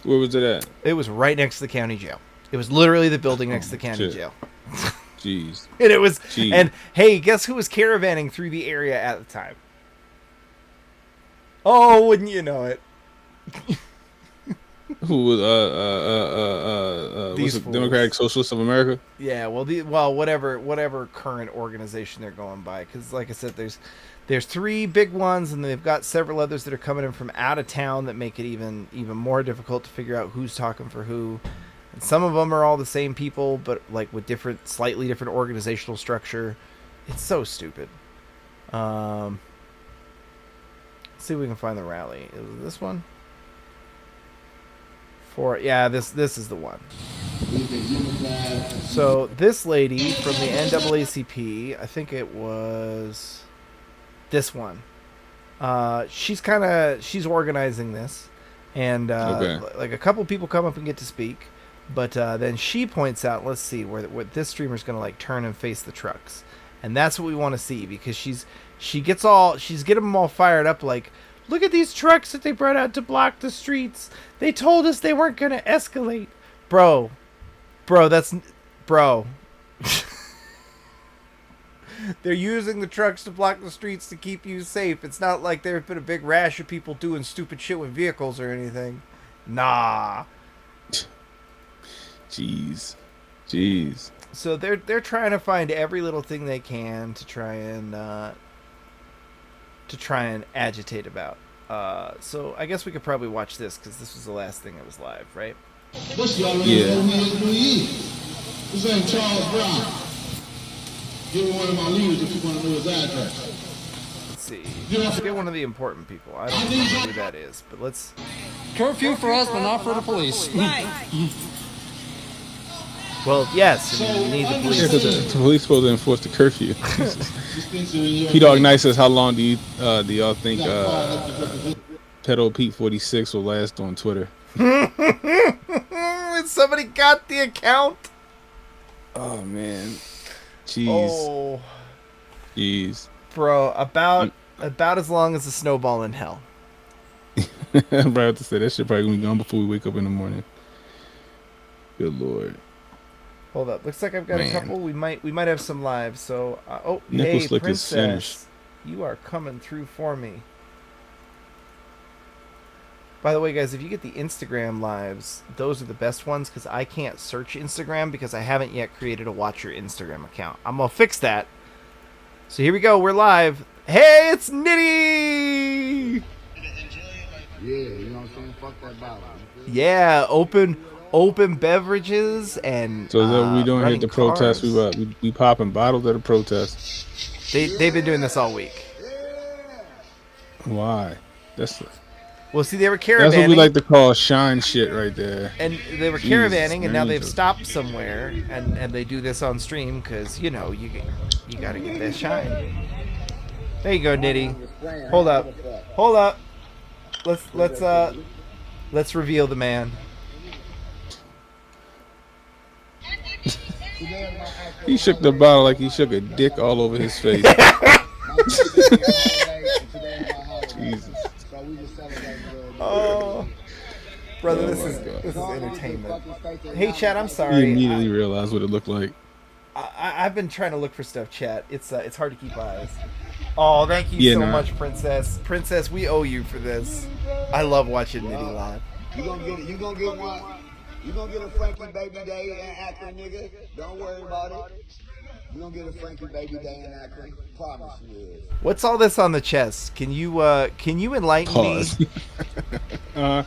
Where was it at? It was right next to the county jail. It was literally the building next to the county shit. jail. Jeez. And it was, Jeez. and hey, guess who was caravanning through the area at the time? Oh, wouldn't you know it? Who was These what's the fools. Democratic Socialists of America? Yeah, well, whatever current organization they're going by, because like I said, there's 3 big ones, and they've got several others that are coming in from out of town that make it even more difficult to figure out who's talking for who. And some of them are all the same people, but like with slightly different organizational structure. It's so stupid. Let's see if we can find the rally. Is it this one? This is the one. So this lady from the NAACP, I think it was this one. She's organizing this, and like a couple people come up and get to speak, but then she points out, let's see where this streamer's gonna like turn and face the trucks, and that's what we want to see, because she's getting them all fired up like, look at these trucks that they brought out to block the streets. They told us they weren't going to escalate. Bro. They're using the trucks to block the streets to keep you safe. It's not like there's been a big rash of people doing stupid shit with vehicles or anything. Nah. Jeez. So they're trying to find every little thing they can to try and agitate about. So I guess we could probably watch this, because this was the last thing that was live, right? Yeah. His name Charles Brown. Give me one of my leaders if you want to know his address. Let's see. Let's get one of the important people. I don't know who that is, but let's... Curfew for us, but not for the police. Well, yes, I mean, you need the police. Yeah, 'cause the police supposed to enforce the curfew. P-Dog Nice says, how long do y'all think Pedo Pete 46 will last on Twitter? Somebody got the account. Oh man, jeez. Oh, jeez, bro, about as long as a snowball in hell. I'm about to say that shit probably gonna be gone before we wake up in the morning. Good lord. Hold up, looks like I've got a couple. We might have some live. So, Nickel hey, Slick is finished. Princess, you are coming through for me. By the way, guys, if you get the Instagram lives, those are the best ones, because I can't search Instagram because I haven't yet created a Watch Your Instagram account. I'm going to fix that. So here we go. We're live. Hey, it's Nitty! Yeah, you know what I'm saying? Fuck that bottle. Yeah, open beverages and So is that what we doing here at running the protest? cars. We popping bottles at a protest. They've been doing this all week. Why? Well, see, they were caravanning. That's what we like to call shine shit right there. And they were Jesus, caravanning, and now man. they've stopped somewhere, and they do this on stream because, you know, you got to get that shine. There you go, Nitty. Hold up. Let's reveal the man. He shook the bottle like he shook a dick all over his face. Jesus. Oh, brother, this is entertainment. Hey, chat, I'm He sorry. immediately realized what it looked like. I've been trying to look for stuff, chat. It's hard to keep eyes. Oh, thank you so much, Princess. Princess, we owe you for this. I love watching Nitty live. You gonna get one. You gonna get a Frankie Baby Day in Akron, nigga. Don't worry about it. You gonna get a Frankie Baby Day in Akron. Promise you is. What's all this on the chest? Can you enlighten Pause. me? I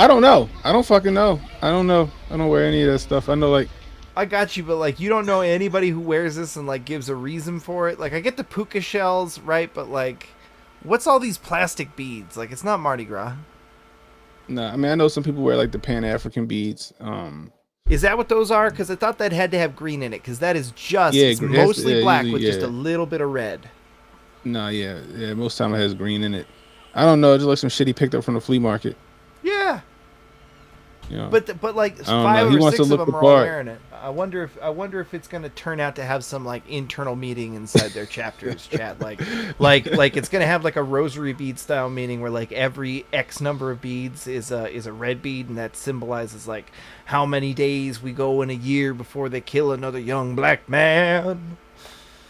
don't know. I don't fucking know. I don't know. I don't wear any of that stuff. I know, like, I got you, but like you don't know anybody who wears this and like gives a reason for it. Like I get the puka shells, right? But like, what's all these plastic beads? Like it's not Mardi Gras. No, I mean I know some people wear like the Pan African beads. Is that what those are? Because I thought that had to have green in it. Because that is just it's that's- mostly black usually, with just a little bit of red. No, yeah. Most time it has green in it. I don't know. Just like some shit he picked up from the flea market. Yeah. You know? But like I don't know. 5 He or wants 6 to of look them the are all part. wearing it. I wonder if it's gonna turn out to have some like internal meeting inside their chapters, chat. Like it's gonna have like a rosary bead style meaning where like every X number of beads is a red bead, and that symbolizes like how many days we go in a year before they kill another young black man.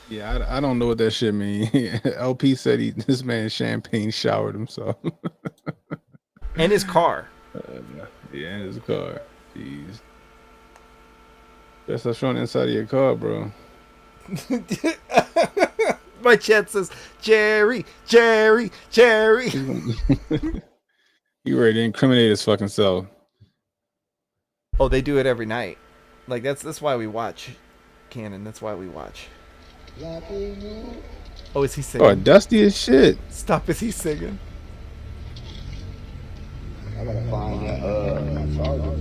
Yeah, I don't know what that shit mean. LP said this man champagne showered himself. And his car. Yeah, in his car. Jeez. That's not showing the inside of your car, bro. My chat says, Jerry, Jerry, Jerry. He ready to incriminate his fucking self. Oh, they do it every night. Like that's why we watch Canon. That's why we watch. Oh, is he singing? Oh, dusty as shit. Stop, is he singing? I gotta find my charger.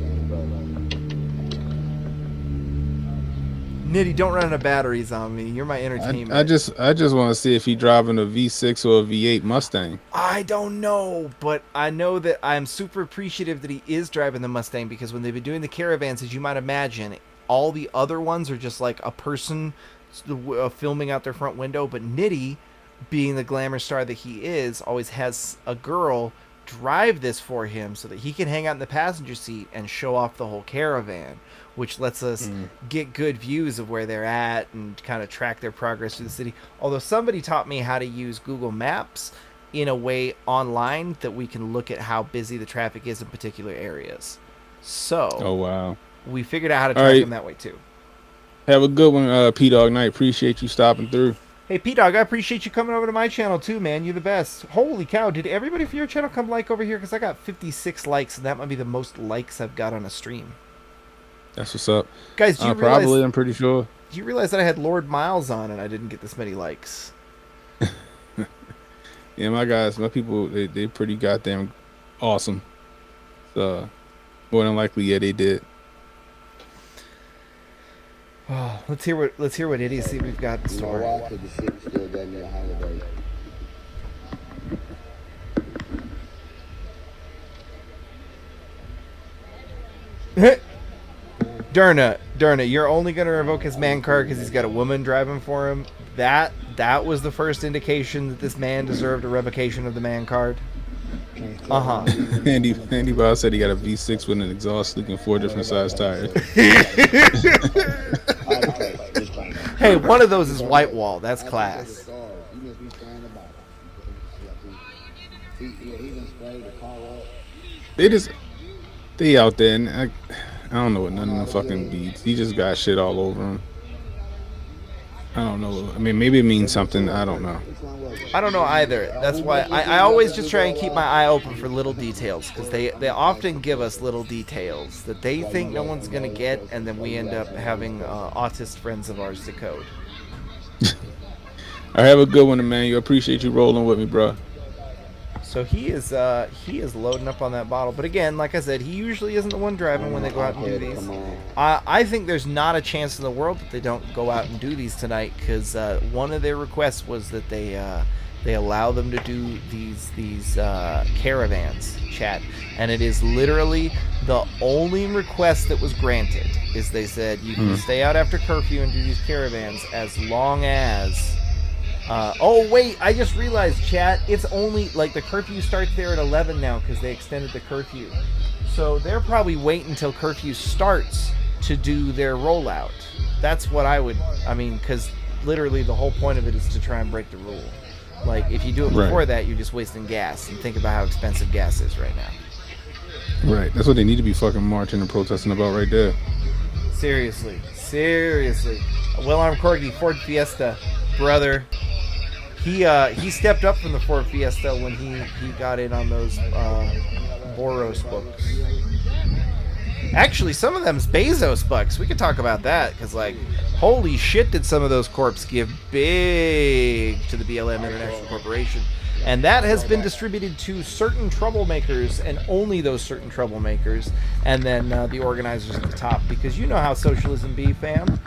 Nitty, don't run out of batteries on me. You're my entertainment. I just want to see if he driving a V6 or a V8 Mustang. I don't know, but I know that I'm super appreciative that he is driving the Mustang, because when they've been doing the caravans, as you might imagine, all the other ones are just like a person filming out their front window. But Nitty, being the glamour star that he is, always has a girl drive this for him so that he can hang out in the passenger seat and show off the whole caravan, which lets us get good views of where they're at and kind of track their progress through the city. Although somebody taught me how to use Google Maps in a way online that we can look at how busy the traffic is in particular areas. So, oh wow, we figured out how to track them that way too. Have a good one, P-Dog Night. Appreciate you stopping through. Hey, P-Dog, I appreciate you coming over to my channel too, man. You're the best. Holy cow, did everybody from your channel come like over here? Because I got 56 likes, and that might be the most likes I've got on a stream. That's what's up. Guys, do you realize, probably, I'm pretty sure. Do you realize that I had Lord Miles on and I didn't get this many likes? Yeah, my guys, my people, they pretty goddamn awesome. So, more than likely, yeah, they did. Oh, let's hear what idiocy we've got in store. The city still gave me a holiday. Derna, you're only gonna revoke his man card because he's got a woman driving for him. That was the first indication that this man deserved a revocation of the man card. Andy Bob said he got a V6 with an exhaust leak and 4 different size tires. Hey, one of those is white wall. That's class. They out there, and I don't know what none of them fucking beats. He just got shit all over him. I don't know. I mean, maybe it means something. I don't know. I don't know either. That's why I always just try and keep my eye open for little details, because they often give us little details that they think no one's going to get, and then we end up having autist friends of ours decode. I have a good one, Emmanuel. Appreciate you rolling with me, bro. So he is loading up on that bottle. But again, like I said, he usually isn't the one driving when they go out and do these. I think there's not a chance in the world that they don't go out and do these tonight, because one of their requests was that they allow them to do these caravans, chat. And it is literally the only request that was granted. Is they said you can stay out after curfew and do these caravans as long as... oh wait, I just realized, chat, it's only like the curfew starts there at 11 now because they extended the curfew. So they're probably waiting until curfew starts to do their rollout. That's what I mean, because literally the whole point of it is to try and break the rule. Like, if you do it before that, you're just wasting gas, and think about how expensive gas is right now. Right, that's what they need to be fucking marching and protesting about right there. Seriously. Well-armed corgi, Ford Fiesta, brother. He stepped up from the Ford Fiesta when he got in on those Boros books. Actually, some of them's Bezos bucks. We could talk about that because, like, holy shit, did some of those corps give big to the BLM International Corporation, and that has been distributed to certain troublemakers and only those certain troublemakers, and then the organizers at the top. Because you know how socialism be, fam.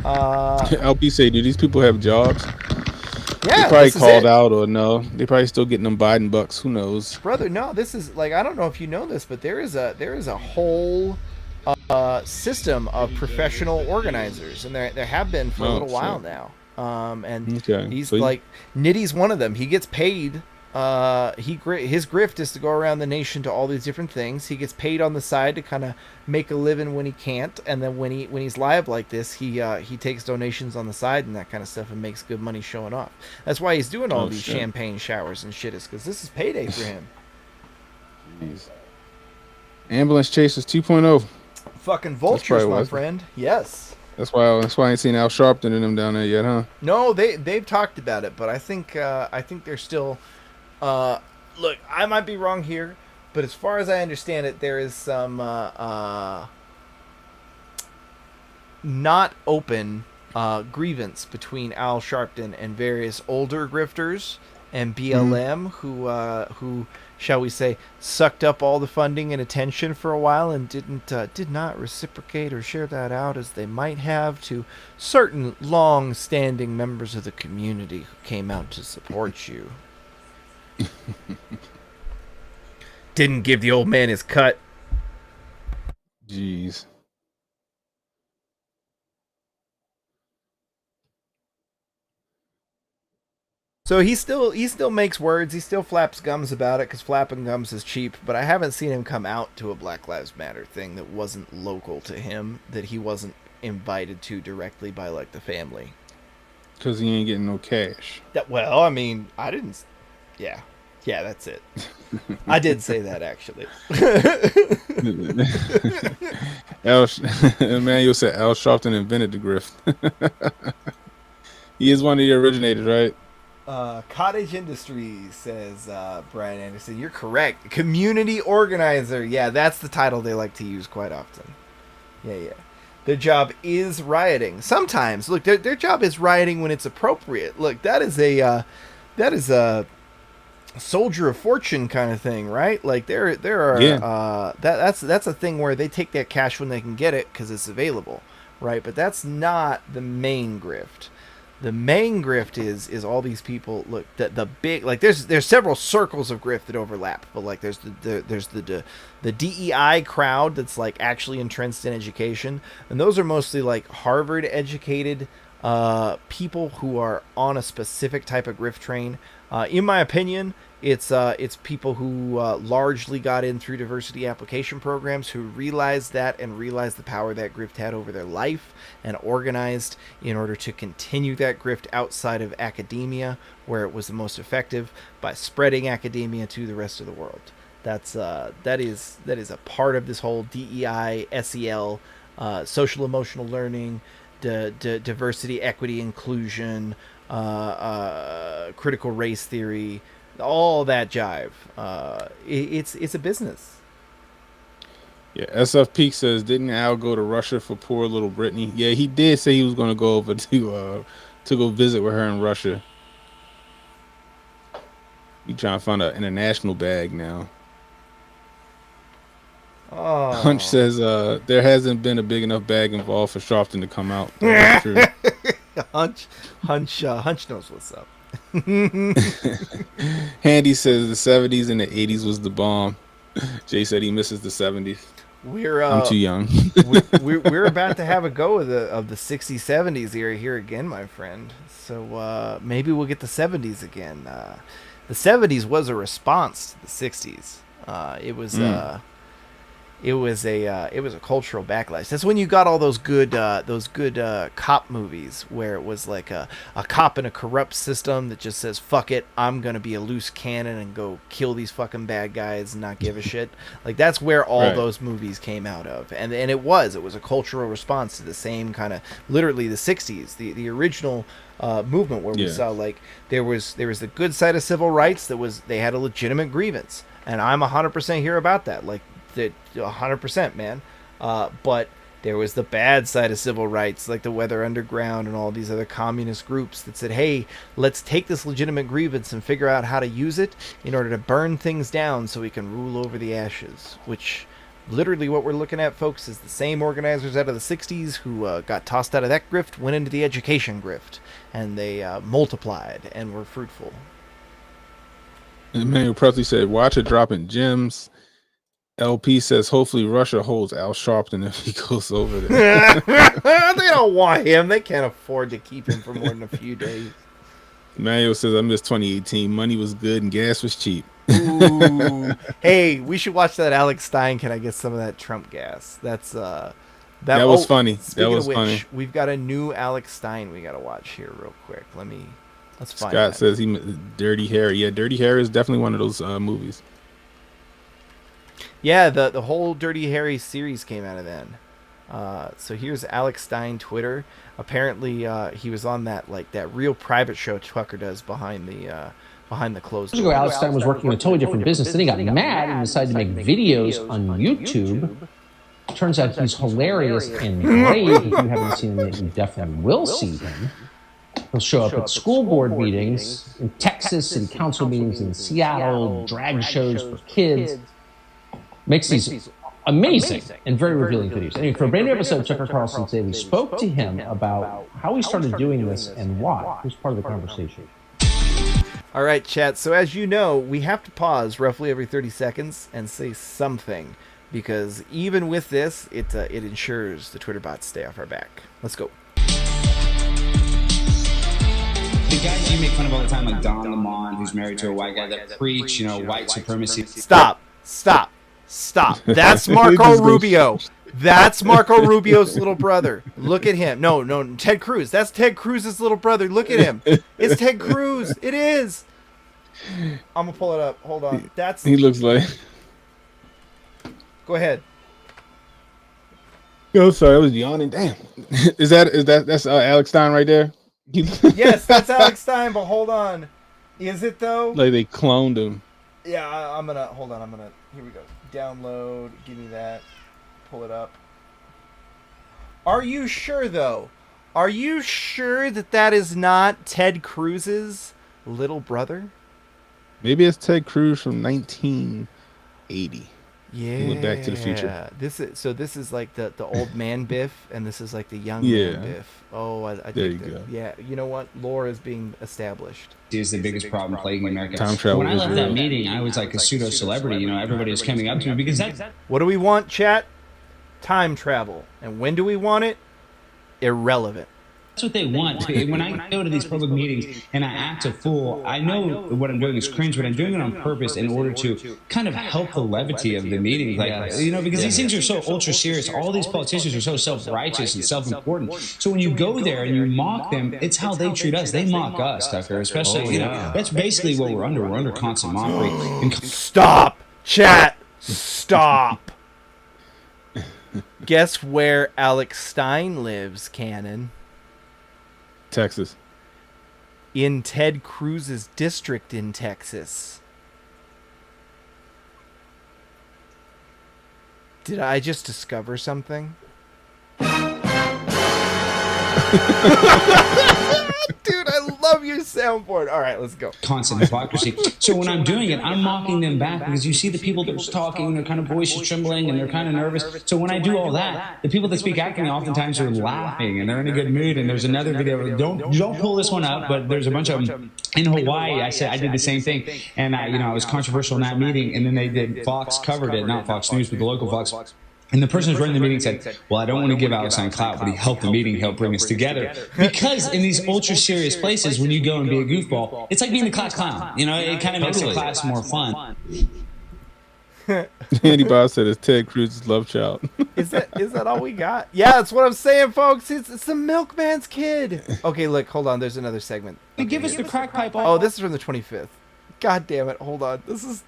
LP say, do these people have jobs? Yeah, they probably called out, or no? They probably still getting them Biden bucks. Who knows, brother? No, this is like, I don't know if you know this, but there is a whole system of professional organizers, and there have been for a little while now. And he's so like Nitty's one of them. He gets paid. His grift is to go around the nation to all these different things. He gets paid on the side to kind of make a living when he can't, and then when he's live like this, he takes donations on the side and that kind of stuff and makes good money showing off. That's why he's doing all these champagne showers and shit, is because this is payday for him. Jeez. Ambulance Chasers 2.0. Fucking vultures, my friend. Yes. That's why I ain't seen Al Sharpton and them down there yet, huh? No, they've talked about it, but I think they're still. Look, I might be wrong here, but as far as I understand it, there is some not open grievance between Al Sharpton and various older grifters and BLM who shall we say sucked up all the funding and attention for a while and did not reciprocate or share that out as they might have to certain long-standing members of the community who came out to support you. Didn't give the old man his cut. Jeez. So he still makes words. He still flaps gums about it because flapping gums is cheap. But I haven't seen him come out to a Black Lives Matter thing that wasn't local to him, that he wasn't invited to directly by like the family. Because he ain't getting no cash. Well, I mean, I didn't. Yeah, that's it. I did say that actually. Emmanuel said Al Sharpton invented the grift. He is one of the originators, right? Cottage Industries, says Brian Anderson. You're correct. Community organizer. Yeah, that's the title they like to use quite often. Yeah. Their job is rioting. Sometimes, look, their job is rioting when it's appropriate. Look, that is a soldier of fortune kind of thing, right? Like there are that's a thing where they take that cash when they can get it because it's available, right? But that's not the main grift. The main grift is all these people. Look, the big, like there's several circles of grift that overlap, but like there's the DEI crowd that's like actually entrenched in education, and those are mostly like Harvard educated people who are on a specific type of grift train. In my opinion, it's people who largely got in through diversity application programs, who realized that and realized the power that grift had over their life and organized in order to continue that grift outside of academia, where it was the most effective, by spreading academia to the rest of the world. That is a part of this whole DEI, SEL, social emotional learning, diversity, equity, inclusion, critical race theory, all that jive. It's a business. Yeah, SF Peak says, didn't Al go to Russia for poor little Brittany? Yeah, he did say he was going to go over to go visit with her in Russia. He trying to find an international bag now. Oh. Hunch says there hasn't been a big enough bag involved for Sharpton to come out. That's true. Hunch knows what's up. Handy says the 70s and the 80s was the bomb. Jay said he misses the 70s. I'm too young. we're about to have a go of the 60s, 70s era here again, my friend. So maybe we'll get the 70s again. The 70s was a response to the 60s. It was a cultural backlash. That's when you got all those good cop movies where it was like a cop in a corrupt system that just says, fuck it, I'm gonna be a loose cannon and go kill these fucking bad guys and not give a shit. Like that's where all those movies came out of, and it was a cultural response to the same kind of, literally the 60s, the original movement where we saw like there was the good side of civil rights, they had a legitimate grievance, and I'm 100% here about that. Like, 100%, man. But there was the bad side of civil rights, like the Weather Underground and all these other communist groups that said, hey, let's take this legitimate grievance and figure out how to use it in order to burn things down so we can rule over the ashes. Which, literally what we're looking at, folks, is the same organizers out of the 60s who got tossed out of that grift, went into the education grift, and they multiplied and were fruitful. Emmanuel Presley said, watch it dropping gems. LP says, hopefully Russia holds Al Sharpton if he goes over there. They don't want him. They can't afford to keep him for more than a few days. Emmanuel says, I miss 2018. Money was good and gas was cheap. Ooh. Hey, we should watch that Alex Stein. Can I get some of that Trump gas? That's that was funny. Speaking That was of which, funny. We've got a new Alex Stein we got to watch here real quick. Let's find Scott that. says Dirty Harry. Yeah, Dirty Harry is definitely one of those movies. Yeah, the whole Dirty Harry series came out of then. So here's Alex Stein Twitter. Apparently, he was on that real private show Tucker does behind the closed Years door. ago, Alex Stein was working in a totally different business. Then he got mad and decided to make videos on YouTube. Turns out he's hilarious and great. If you haven't seen him yet, you definitely will see him. He'll show up at school board meetings in Texas, city council meetings in Seattle, drag shows for kids. Makes these amazing and very revealing videos. Anyway, for a brand new episode of Tucker Carlson today, we spoke to him about how he started doing this and why. Here's part of the conversation. All right, chat. So as you know, we have to pause roughly every 30 seconds and say something, because even with this, it ensures the Twitter bots stay off our back. Let's go. The guys you make fun of all the time, like Don Lemon, who's married to a white guy, that preach, white supremacy. Stop. That's Marco Rubio. That's Marco Rubio's little brother. Look at him. No, Ted Cruz. That's Ted Cruz's little brother. Look at him. It's Ted Cruz. It is. I'm gonna pull it up. Hold on. He looks like. Go ahead. Oh, sorry, I was yawning. Damn. That's Alex Stein right there? Yes, that's Alex Stein. But hold on. Is it though? Like they cloned him. Yeah, I'm gonna hold on. Here we go. Download. Give me that. Pull it up. Are you sure though? Are you sure that is not Ted Cruz's little brother? Maybe it's Ted Cruz from 1980. Yeah. He went Back to the Future. This is like the old man Biff, and this is like the young Yeah. man Biff. Oh, I There think you go. Yeah, you know what? Lore is being established. Is the biggest problem plaguing America. Time travel When I is left real. that meeting, I was like a pseudo celebrity. Everybody was coming up to me because that. What do we want, chat? Time travel. And when do we want it? Irrelevant. That's what they want. When I go to these public meetings and I act a fool, I know what I'm doing is cringe, but I'm doing it on purpose in order to kind of help the levity of the meeting. Because these things are so ultra serious. All these politicians are so self-righteous and self-important. So when you go there and you mock them, it's how they treat us. They mock us, Tucker. Especially, that's basically what we're under. We're under constant mockery. Stop, chat. Stop. Guess where Alex Stein lives, Cannon? Texas. In Ted Cruz's district in Texas. Did I just discover something? Dude, I love your soundboard. All right, let's go. Constant hypocrisy. So when I'm doing it, I'm mocking them back because you see the people that are talking, their kind of voices trembling and they're kind of nervous. So when I do all that, the people that speak after me oftentimes are laughing and they're in a good mood. And there's another video. Don't pull this one up, but there's a bunch of them in Hawaii. I did the same thing, and I was controversial in that meeting. And then they did Fox covered it, not Fox News, but the local Fox. And the person who's running the meeting said, well, I don't want to give Alex Stein clout, but he helped the meeting, help bring us together. Because in these ultra serious places, when you go and be a goofball, it's like being the class clown. It kind of makes the class more fun. Andy Bob said it's Ted Cruz's love child. Is that all we got? Yeah, that's what I'm saying, folks. It's the milkman's kid. Okay, look, hold on. There's another segment. Give us the crack pipe. Oh, this is from the 25th. God damn it. Hold on. This is...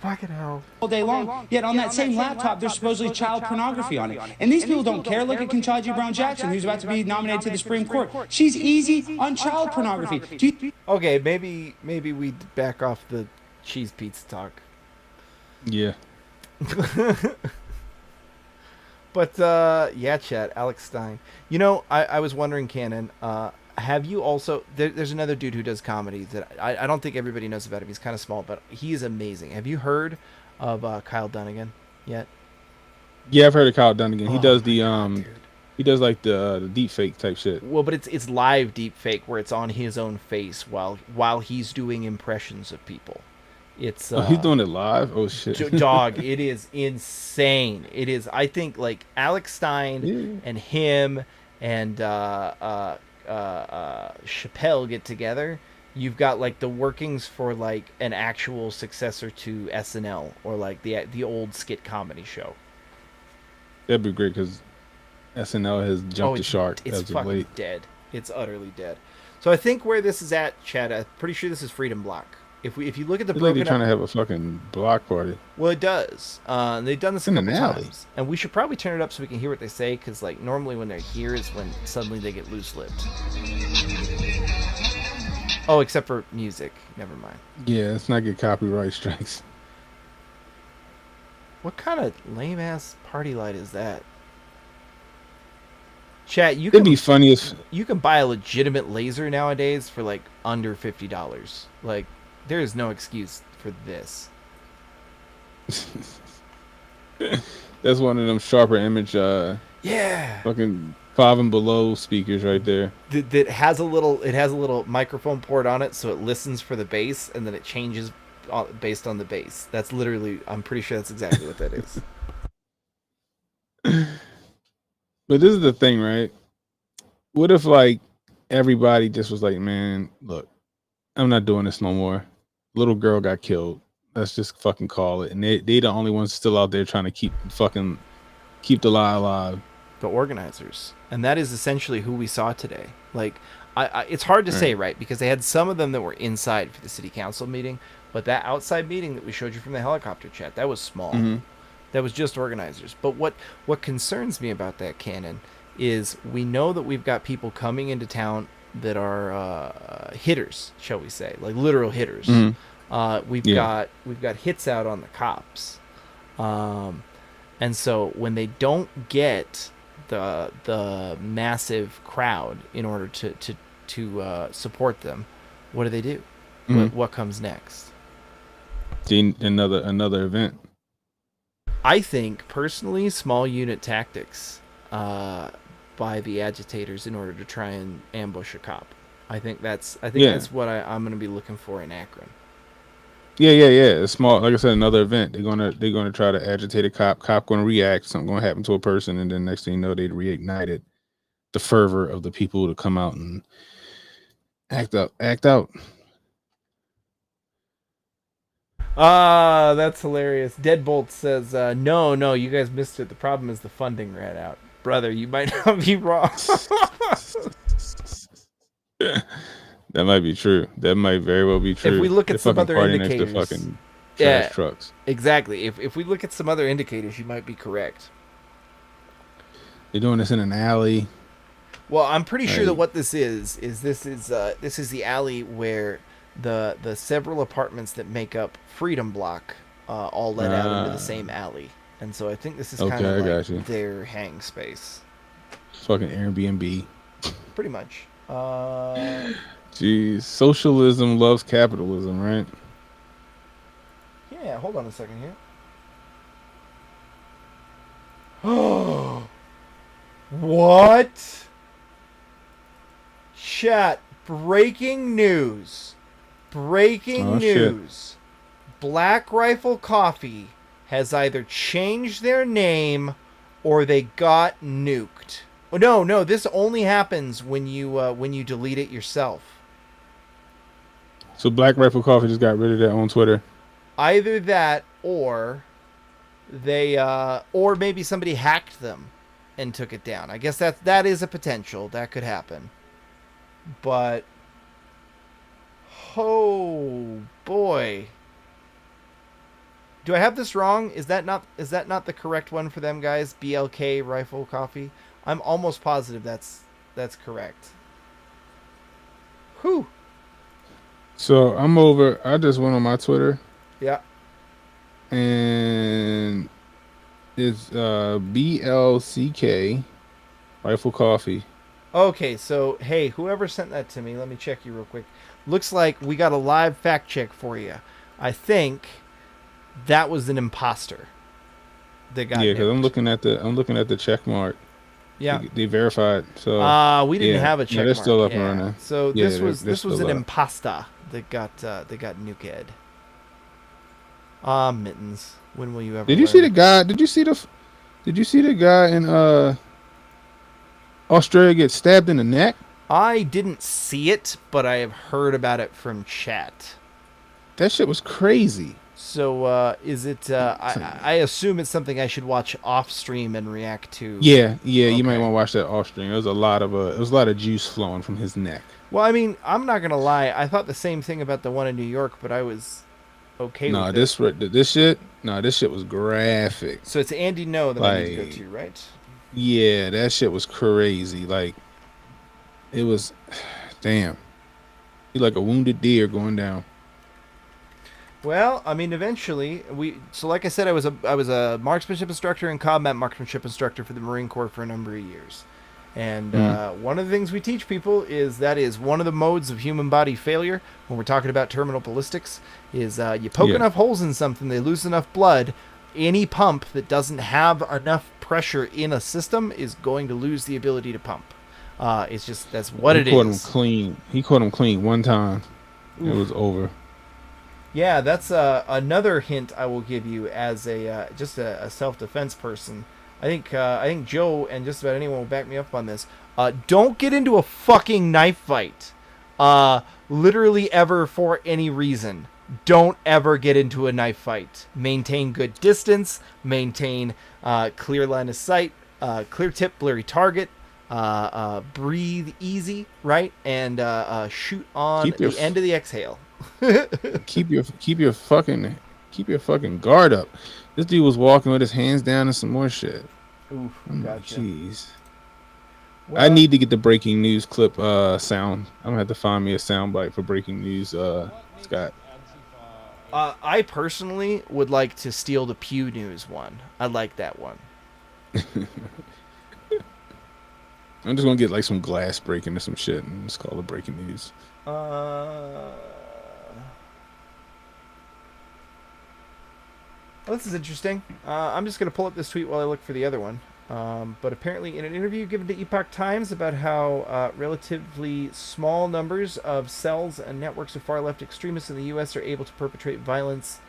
Fucking hell. All day long. Yet on that same laptop, there's supposedly child pornography on it. And these people don't care. Look at Ketanji Brown Jackson, who's about to be nominated to the Supreme Court. She's easy on child pornography. Okay, maybe we back off the cheese pizza talk. Yeah. But yeah, Chad, Alex Stein. You know, I was wondering, Cannon, have you also? There's another dude who does comedy that I don't think everybody knows about him. He's kind of small, but he is amazing. Have you heard of Kyle Dunnigan yet? Yeah, I've heard of Kyle Dunnigan. He Oh does my the God, dude. he does like the deep fake type shit. Well, but it's live deep fake where it's on his own face while he's doing impressions of people. It's Oh, he's doing it live. Oh shit, dog, it is insane. It is. I think like Alex Stein and him and Chappelle get together. You've got like the workings for like an actual successor to SNL or like the old skit comedy show. That'd be great because SNL has jumped the shark It's as of fucking late. dead. It's utterly dead. So I think where this is at, Chad, I'm pretty sure this is Freedom Block. If you look at the It's like they're broken trying to have a fucking block party. well, it does. They've done this a In couple an alley. times, and we should probably turn it up so we can hear what they say. Because like normally when they're here is when suddenly they get loose-lipped. Oh, except for music. Never mind. Yeah, let's not get copyright strikes. What kind of lame ass party light is that? Chat, It'd be funny if you can buy a legitimate laser nowadays for like under $50. Like there is no excuse for this. that's one of them sharper image Yeah. fucking 5 and below speakers right there. That has a little microphone port on it, so it listens for the bass, and then it changes based on the bass. That's literally, I'm pretty sure that's exactly what that is. But this is the thing, right? What if like everybody just was like, man, look, I'm not doing this no more. Little girl got killed. Let's just fucking call it. And they the only ones still out there trying to keep the lie alive. The organizers. And that is essentially who we saw today. Like, it's hard to say, right? Because they had some of them that were inside for the city council meeting, but that outside meeting that we showed you from the helicopter chat, that was small. Mm-hmm. That was just organizers. But what concerns me about that, Cannon, is we know that we've got people coming into town that are hitters, shall we say, like literal hitters. Mm-hmm. We've got hits out on the cops, and so when they don't get the massive crowd in order to support them, what do they do? Mm-hmm. What comes next? Another event. I think personally, small unit tactics by the agitators in order to try and ambush a cop. I think that's what I'm going to be looking for in Akron. Yeah. It's small. Like I said, another event. They're gonna try to agitate a cop. Cop gonna react. Something gonna happen to a person, and then next thing you know, they reignited the fervor of the people to come out and act out. That's hilarious. Deadbolt says, no, you guys missed it. The problem is the funding ran out. Brother, you might not be wrong. That might be true. That might very well be true. If we look at some other indicators, fucking trash trucks. Exactly. If we look at some other indicators, you might be correct. They're doing this in an alley. Well, I'm pretty sure that what this is the alley where the several apartments that make up Freedom Block all led out into the same alley, and so I think this is kind of like their hang space. Fucking Airbnb. Pretty much. Geez, socialism loves capitalism, right? Yeah, hold on a second here. Oh, what? Chat, breaking news. Breaking news. Shit. Black Rifle Coffee has either changed their name or they got nuked. Oh, no, this only happens when you delete it yourself. So Black Rifle Coffee just got rid of that on Twitter. Either that or they or maybe somebody hacked them and took it down. I guess that is a potential. That could happen. But oh boy. Do I have this wrong? Is that not the correct one for them, guys? BLK Rifle Coffee? I'm almost positive that's correct. Whew. So I just went on my Twitter. Yeah. And It's BLCK Rifle Coffee. Okay, so hey, whoever sent that to me, let me check you real quick. Looks like we got a live fact check for you. I think that was an imposter that got Because nuked. I'm looking at the check mark. Yeah, they verified. So we didn't have a check they're mark. still up yeah. and running. So Yeah, this was still an up. imposter that got nuked. Mittens. When will you ever? Did you see the guy? Did you see the guy in Australia get stabbed in the neck? I didn't see it, but I have heard about it from chat. That shit was crazy. So is it? I assume it's something I should watch off stream and react to. Yeah, you might want to watch that off stream. There was a lot of juice flowing from his neck. Well, I mean, I'm not gonna lie. I thought the same thing about the one in New York, but I was okay with it. This shit was graphic. So it's Andy No that I need to go to, right? Yeah, that shit was crazy. Like, it was, damn. He like a wounded deer going down. Well, I mean, eventually So, like I said, I was a marksmanship instructor and combat marksmanship instructor for the Marine Corps for a number of years. And one of the things we teach people is one of the modes of human body failure when we're talking about terminal ballistics is you poke enough holes in something, they lose enough blood. Any pump that doesn't have enough pressure in a system is going to lose the ability to pump. It's just that's what it is. He caught him clean one time. Oof. It was over. Yeah, that's another hint I will give you as a just a self-defense person. I think Joe and just about anyone will back me up on this. Don't get into a fucking knife fight. Literally ever for any reason. Don't ever get into a knife fight. Maintain good distance. Maintain clear line of sight. Clear tip, blurry target. Breathe easy, right? And shoot on the end of the exhale. keep your fucking guard up. This dude was walking with his hands down and some more shit. Oof, gotcha. Jeez. Well, I need to get the breaking news clip sound. I'm gonna have to find me a sound bite for breaking news, Scott. I personally would like to steal the Pew News one. I like that one. I'm just gonna get like some glass breaking or some shit and just call it breaking news. Well, this is interesting. I'm just going to pull up this tweet while I look for the other one. But apparently in an interview given to Epoch Times about how relatively small numbers of cells and networks of far-left extremists in the U.S. are able to perpetrate violence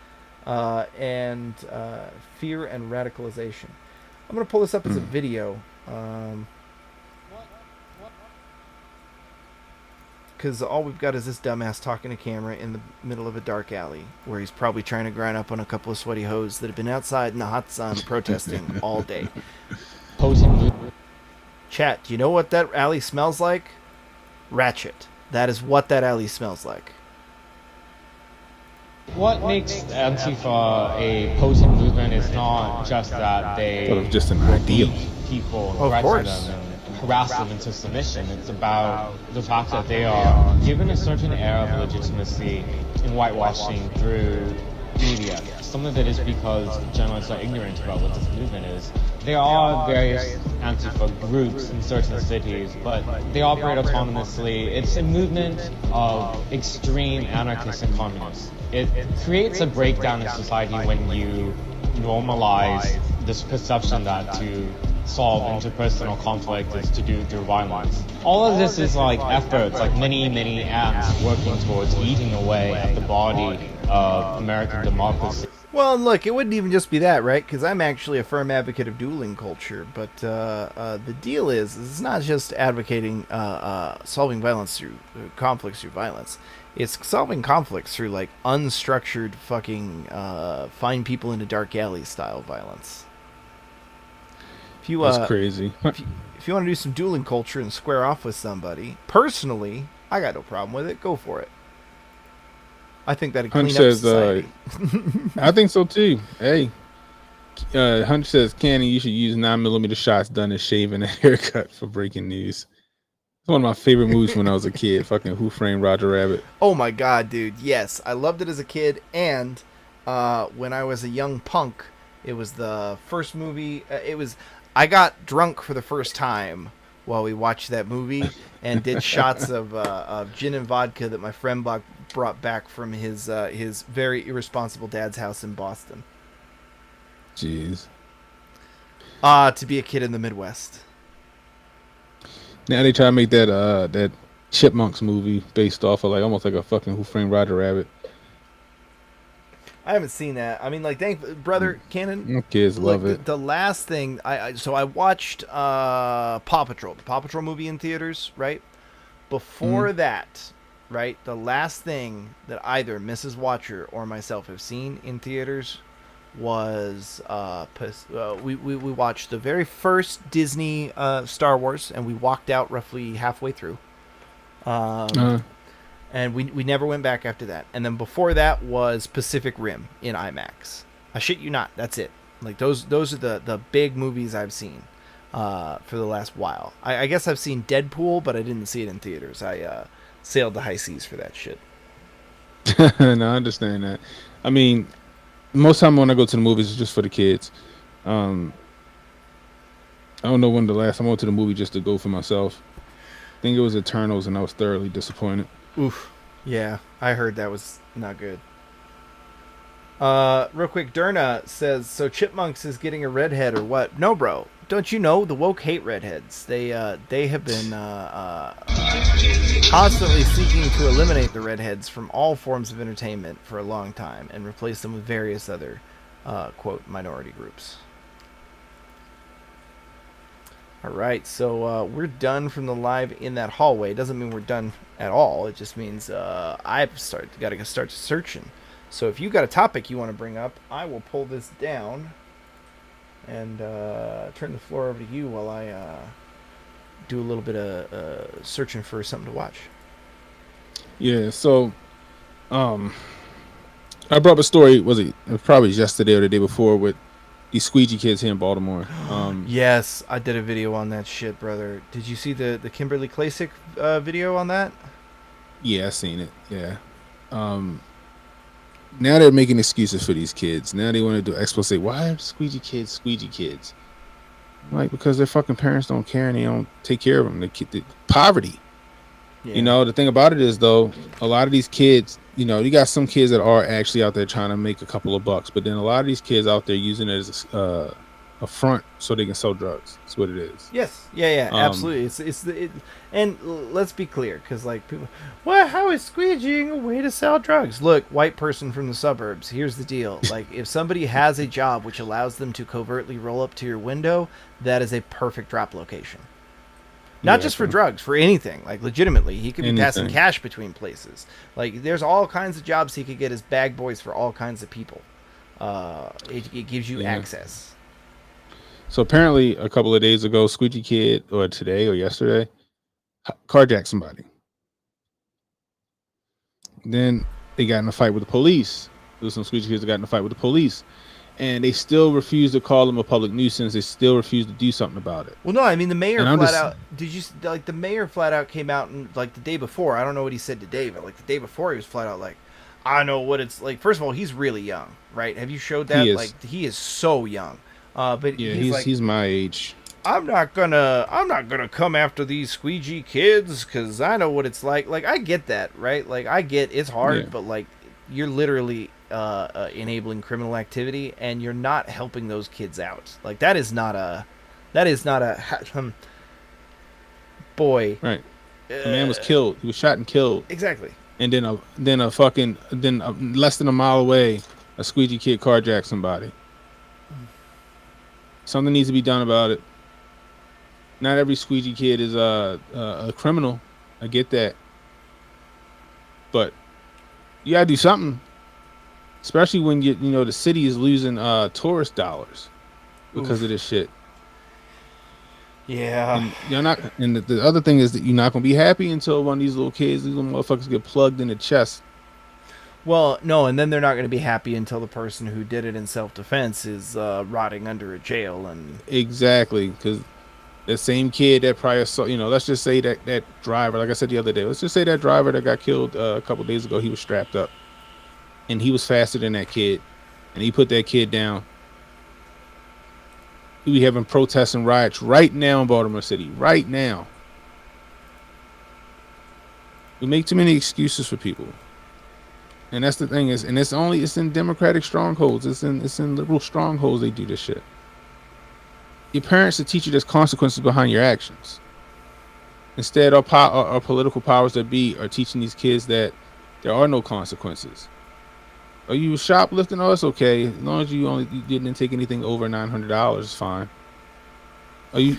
and fear and radicalization. I'm going to pull this up as a video. Because all we've got is this dumbass talking to camera in the middle of a dark alley where he's probably trying to grind up on a couple of sweaty hoes that have been outside in the hot sun protesting all day. Chat, do you know what that alley smells like? Ratchet. That is what that alley smells like. What makes Antifa a potent movement is not just that they thought it was just an ideal. People of course. Them and harass them into submission. It's about the fact that they are given a certain air of legitimacy in whitewashing through media. Some of it is because journalists are ignorant about what this movement is. There are various Antifa groups in certain cities, but they operate autonomously. It's a movement of extreme anarchists and communists. It creates a breakdown in society when you normalize this perception that to solve interpersonal conflict is to do through violence. All of this is like efforts, like many ants working towards eating away at the body of American democracy. Well, and look, it wouldn't even just be that, right? Because I'm actually a firm advocate of dueling culture. But the deal is it's not just advocating solving violence through conflicts through violence. It's solving conflicts through like unstructured fucking find people in a dark alley style violence. If you, that's crazy. If you want to do some dueling culture and square off with somebody, personally, I got no problem with it. Go for it. I think that'd clean up society. I think so too. Hey, Hunch says, Canny, you should use 9mm shots done as shaving a haircut for breaking news. It's one of my favorite movies when I was a kid. Fucking Who Framed Roger Rabbit. Oh my god, dude. Yes, I loved it as a kid, and when I was a young punk, It was the first movie. I got drunk for the first time while we watched that movie and did shots of gin and vodka that my friend brought back from his very irresponsible dad's house in Boston. Jeez. To be a kid in the Midwest. Now they try to make that Chipmunks movie based off of almost like a fucking Who Framed Roger Rabbit. I haven't seen that. I mean, like, brother Cannon. Kids love it. The last thing I watched Paw Patrol, the Paw Patrol movie in theaters, right? Before that, right, the last thing that either Mrs. Watcher or myself have seen in theaters was we watched the very first Disney Star Wars, and we walked out roughly halfway through. And we never went back after that. And then before that was Pacific Rim in IMAX. I shit you not. That's it. Like those are the big movies I've seen for the last while. I guess I've seen Deadpool, but I didn't see it in theaters. I sailed the high seas for that shit. No, I understand that. I mean, most time when I go to the movies, it's just for the kids. I don't know when the last time I went to the movie just to go for myself. I think it was Eternals, and I was thoroughly disappointed. Oof. Yeah, I heard that was not good. Real quick, Derna says, so Chipmunks is getting a redhead or what? No, bro. Don't you know the woke hate redheads? They have been constantly seeking to eliminate the redheads from all forms of entertainment for a long time and replace them with various other, quote, minority groups. All right, so we're done from the live in that hallway. It doesn't mean we're done at all. It just means I've got to start searching. So if you got a topic you want to bring up, I will pull this down and turn the floor over to you while I do a little bit of searching for something to watch. Yeah, so I brought up a story. It was probably yesterday or the day before with these squeegee kids here in Baltimore. Yes, I did a video on that shit, brother. Did you see the Kimberly Klasick video on that? Yeah, I seen it. Yeah. Now they're making excuses for these kids. Now they want to do expose. Why are squeegee kids? Like, because their fucking parents don't care and they don't take care of them. The poverty. Yeah. You know, the thing about it is, though, a lot of these kids, you know, you got some kids that are actually out there trying to make a couple of bucks, but then a lot of these kids out there using it as a front so they can sell drugs. That's what it is. Yes. Yeah, absolutely. And let's be clear, because, like, people, well, how is squeegeeing a way to sell drugs? Look, white person from the suburbs, here's the deal. Like, if somebody has a job which allows them to covertly roll up to your window, that is a perfect drop location. Not just for drugs, for anything. Like, legitimately, he could be passing cash between places. Like, there's all kinds of jobs he could get as bag boys for all kinds of people. It gives you access. So apparently, a couple of days ago, Squeegee Kid, or today or yesterday, carjacked somebody. Then they got in a fight with the police. There was some Squeegee Kids that got in a fight with the police. And they still refuse to call him a public nuisance. They still refuse to do something about it. Well, no, I mean, the mayor the mayor flat out came out and, like, the day before, I don't know what he said today, but, like, the day before he was flat out like, I know what it's like. First of all, he's really young, right? Have you showed that? Like, he is so young. But yeah, he's my age. I'm not gonna come after these squeegee kids because I know what it's like. Like, I get that, right? Like, I get it's hard, but, like, you're literally enabling criminal activity, and you're not helping those kids out. Like, that is not a boy. Right. The man was killed. He was shot and killed. Exactly. And then less than a mile away, a squeegee kid carjacked somebody. Something needs to be done about it. Not every squeegee kid is a criminal. I get that. But you gotta do something. Especially when you know the city is losing tourist dollars because of this shit. Yeah. And you're not. And the other thing is that you're not gonna be happy until one of these little kids, these little motherfuckers, get plugged in the chest. Well, no, and then they're not going to be happy until the person who did it in self-defense is rotting under a jail. And exactly, because the same kid that probably saw, you know, let's just say that driver, like I said the other day, let's just say that driver that got killed a couple days ago, he was strapped up, and he was faster than that kid, and he put that kid down, we having protests and riots right now in Baltimore City. Right now. We make too many excuses for people. And that's the thing is, and it's in Democratic strongholds. It's in liberal strongholds they do this shit. Your parents to teach you there's consequences behind your actions. Instead, our political powers that be are teaching these kids that there are no consequences. Are you shoplifting? Oh, it's okay. As long as you didn't take anything over $900, it's fine. Are you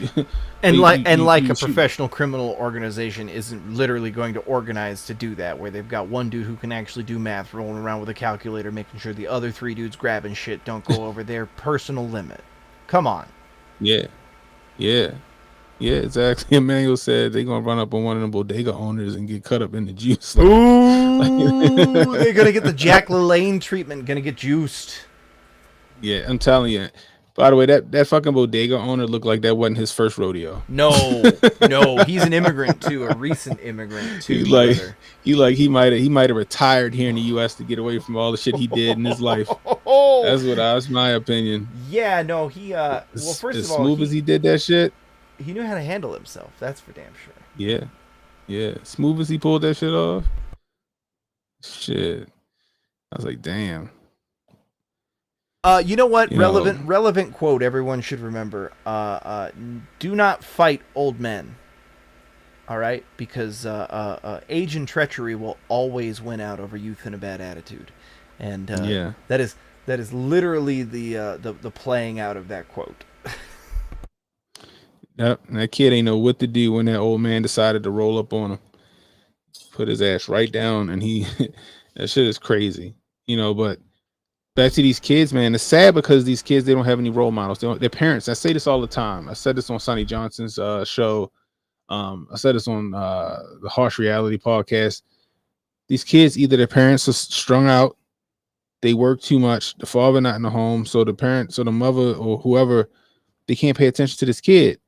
And you a shoot- professional criminal organization isn't literally going to organize to do that, where they've got one dude who can actually do math rolling around with a calculator, making sure the other 3 dudes grabbing shit don't go over their personal limit. Come on. Yeah, exactly. Emmanuel said they're gonna run up on one of them bodega owners and get cut up in the juice. Ooh, they're gonna get the Jack LaLanne treatment. Gonna get juiced. Yeah, I'm telling you. By the way, that fucking bodega owner looked like that wasn't his first rodeo. No, he's an immigrant too, a recent immigrant too. He might have retired here in the U.S. to get away from all the shit he did in his life. That's my opinion. Yeah, no, he well, first as of all, smooth as he did that shit, he knew how to handle himself. That's for damn sure. Yeah, smooth as he pulled that shit off. Shit, I was like, damn. You know what? Relevant quote everyone should remember. Do not fight old men. All right? Because age and treachery will always win out over youth and a bad attitude. And that is literally the playing out of that quote. Yep, that kid ain't know what to do when that old man decided to roll up on him. Put his ass right down, and that shit is crazy. But back to these kids, man. It's sad because these kids, they don't have any role models. Their parents. I say this all the time. I said this on Sonny Johnson's show. I said this on the Harsh Reality podcast. These kids, either their parents are strung out, they work too much, the father not in the home, so the parents or the mother or whoever, they can't pay attention to this kid.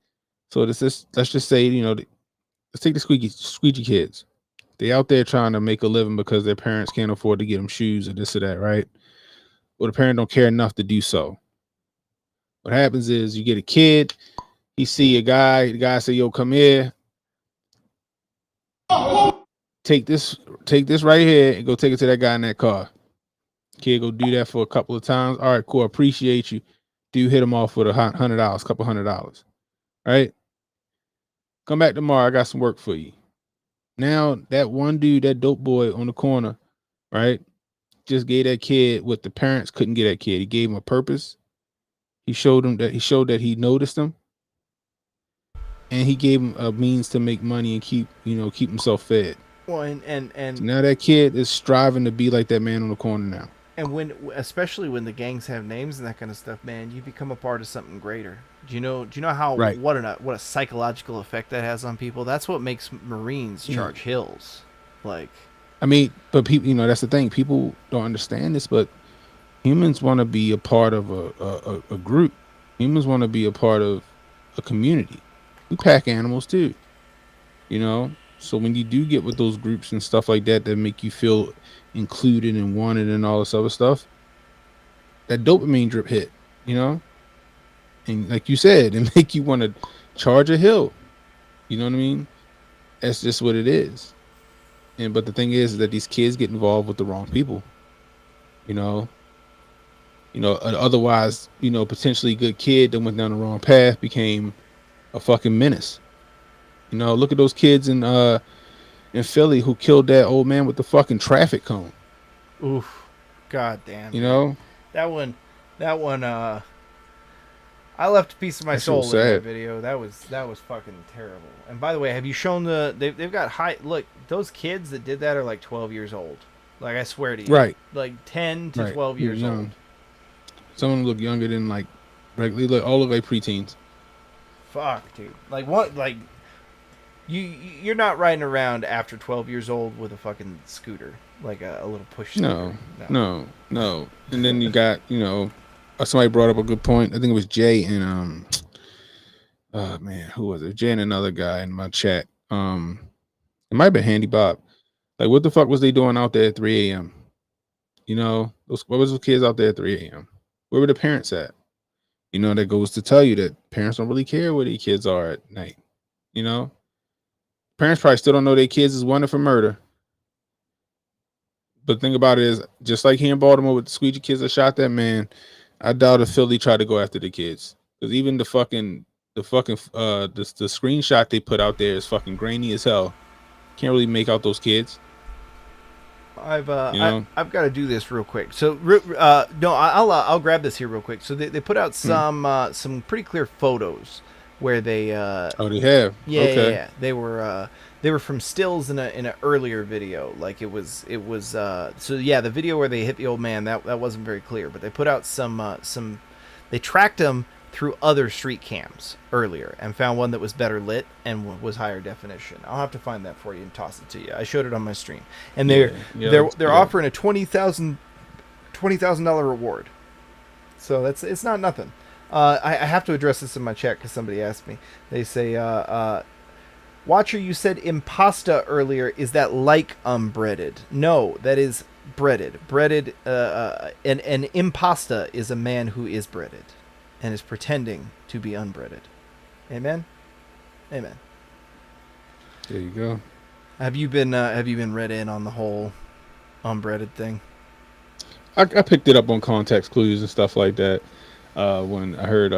So let's just say, let's take the squeegee kids. They out there trying to make a living because their parents can't afford to get them shoes or this or that, right? Or the parent don't care enough to do so. What happens is you get a kid, he see a guy, the guy say, yo, come here. Take this right here and go take it to that guy in that car. Kid go do that for a couple of times. All right, cool. Appreciate you. Do hit him off with $100, couple $100. Right? Come back tomorrow. I got some work for you. Now that one dude, that dope boy on the corner, right? Just gave that kid what the parents couldn't get that kid. He gave him a purpose. He showed that he noticed him. And he gave him a means to make money and keep himself fed. Well, and so now that kid is striving to be like that man on the corner now. And especially when the gangs have names and that kind of stuff, man, you become a part of something greater. Do you know how what a psychological effect that has on people? That's what makes Marines charge hills. Like, I mean, but people, that's the thing. People don't understand this, but humans want to be a part of a group. Humans want to be a part of a community. We pack animals too, So when you do get with those groups and stuff like that make you feel included and wanted and all this other stuff, that dopamine drip hit, and like you said, it make you want to charge a hill. You know what I mean? That's just what it is. But the thing is that these kids get involved with the wrong people. Otherwise, potentially good kid that went down the wrong path became a fucking menace. Look at those kids in Philly who killed that old man with the fucking traffic cone. Oof. God damn. That one I left a piece of my soul in that video. That was fucking terrible. And by the way, have you shown they've got look, those kids that did that are like 12 years old. Like, I swear to you. Right. Like 10 to 12 years old. Some of them look younger than like all look like preteens. Fuck, dude. Like, what? Like, you're not riding around after 12 years old with a fucking scooter, like a little push scooter. No. And then you got, somebody brought up a good point. I think it was Jay and oh man, who was it? Jay and another guy in my chat. It might have been Handy Bob. Like, what the fuck was they doing out there at 3 a.m.? What was those kids out there at 3 a.m.? Where were the parents at? You know, that goes to tell you that parents don't really care where their kids are at night. You know, parents probably still don't know their kids is wanted for murder. But the thing about it is, just like here in Baltimore with the squeegee kids that shot that man, I doubt if Philly tried to go after the kids. Because even the screenshot they put out there is fucking grainy as hell. Can't really make out those kids. I've You know? I've got to do this real quick. So no, I'll grab this here real quick. So they put out some pretty clear photos where they Oh, they have. yeah, Okay. yeah, yeah. They were from stills in an earlier video. Like it was so yeah, the video where they hit the old man, that wasn't very clear, but they put out some they tracked him through other street cams earlier and found one that was better lit and was higher definition. I'll have to find that for you and toss it to you. I showed it on my stream. And they're offering a $20,000 reward. So it's not nothing. I have to address this in my chat because somebody asked me. They say, Watcher, you said impasta earlier. Is that like unbreaded? No, that is breaded. Breaded, an impasta is a man who is breaded and is pretending to be unbreaded. Amen? Amen. There you go. Have you been read in on the whole unbreaded thing? I picked it up on context clues and stuff like that when I heard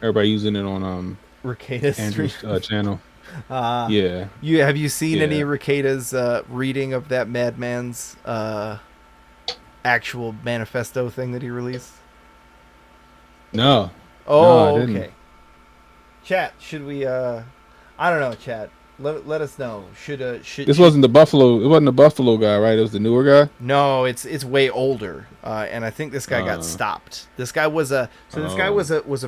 everybody using it on Rekida's Andrew's channel. Yeah. Have you seen any Rekida's reading of that madman's actual manifesto thing that he released? No. Oh, no, I didn't. okay. Chat, should we? I don't know. Chat, let us know. Should wasn't the Buffalo? It wasn't the Buffalo guy, right? It was the newer guy. No, it's way older, and I think this guy got stopped. This guy was a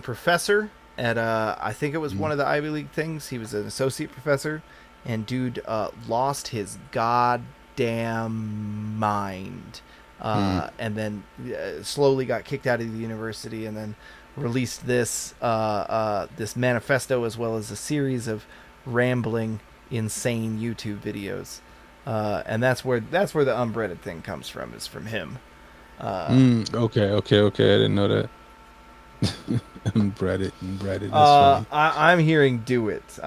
professor at I think it was one of the Ivy League things. He was an associate professor, and dude lost his goddamn mind, and then slowly got kicked out of the university, and then released this this manifesto as well as a series of rambling, insane YouTube videos, and that's where the unbreaded thing comes from. Is from him. Okay. I didn't know that. Unbreaded. That's funny. I'm hearing do it.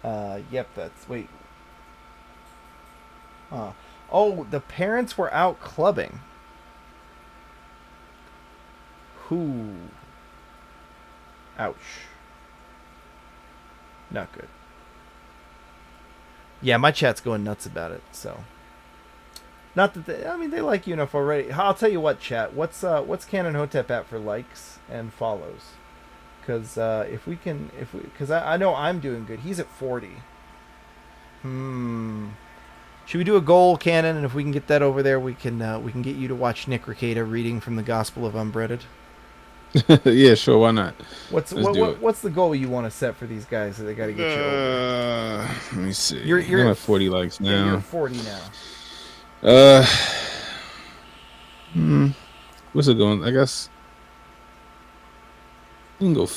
Yep, that's wait. Oh, the parents were out clubbing. Who? Ouch. Not good. Yeah, my chat's going nuts about it. So, not that they like you enough already. I'll tell you what, chat. What's Canon Hotep at for likes and follows? Because because I know I'm doing good. He's at 40. Should we do a goal, Canon? And if we can get that over there, we can get you to watch Nick Rekieta reading from the Gospel of Unbreaded. Yeah, sure. Why not? What's the goal you want to set for these guys that they got to get you over? Let me see. You're at 40 likes now. Yeah, you're at 40 now. What's it going? I guess we can go.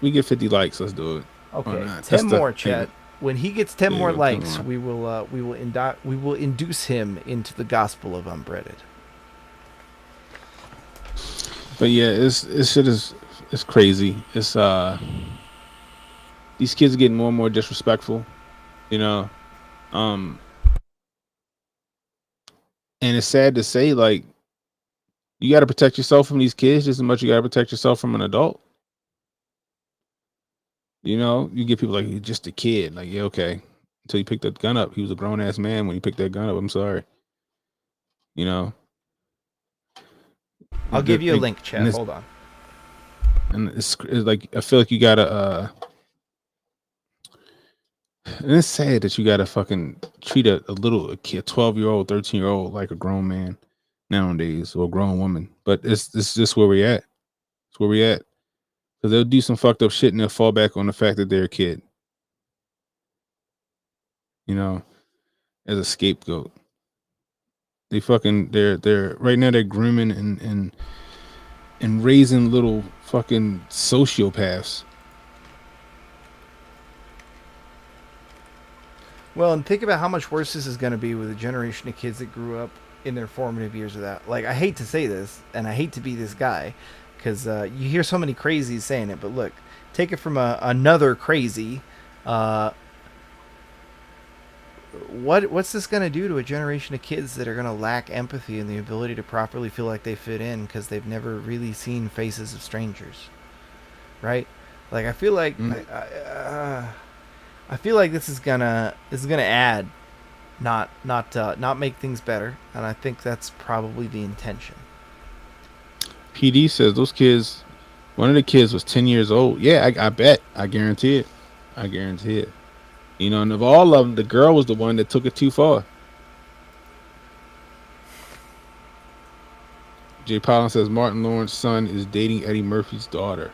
We get 50 likes. Let's do it. Okay, 10 more, chat. When he gets 10 more likes, we will induce him into the Gospel of Unbreaded. But yeah, it's crazy. It's these kids are getting more and more disrespectful, you know. And it's sad to say, like, you got to protect yourself from these kids just as much as you got to protect yourself from an adult. You know, you get people like, he's just a kid. Like, yeah, okay. Until you picked that gun up. He was a grown ass man when he picked that gun up. I'm sorry. You know. I'll give you a link, chat. Hold on. And it's like, I feel like you gotta and it's sad that you gotta fucking treat a kid, 12-year-old, 13-year-old like a grown man nowadays, or a grown woman. But it's just where we're at. It's where we're at. Because they'll do some fucked up shit and they'll fall back on the fact that they're a kid. You know, as a scapegoat. They're right now they're grooming and raising little fucking sociopaths. Well, and think about how much worse this is going to be with a generation of kids that grew up in their formative years of that. Like, I hate to say this, and I hate to be this guy, because you hear so many crazies saying it. But look, take it from another crazy. What's this going to do to a generation of kids that are going to lack empathy and the ability to properly feel like they fit in because they've never really seen faces of strangers, right? Like I feel like I feel like this is gonna add, not make things better, and I think that's probably the intention. PD says those kids, one of the kids was 10 years old. Yeah, I bet. I guarantee it. I guarantee it. You know, and of all of them, the girl was the one that took it too far. Jay Pollen says Martin Lawrence's son is dating Eddie Murphy's daughter.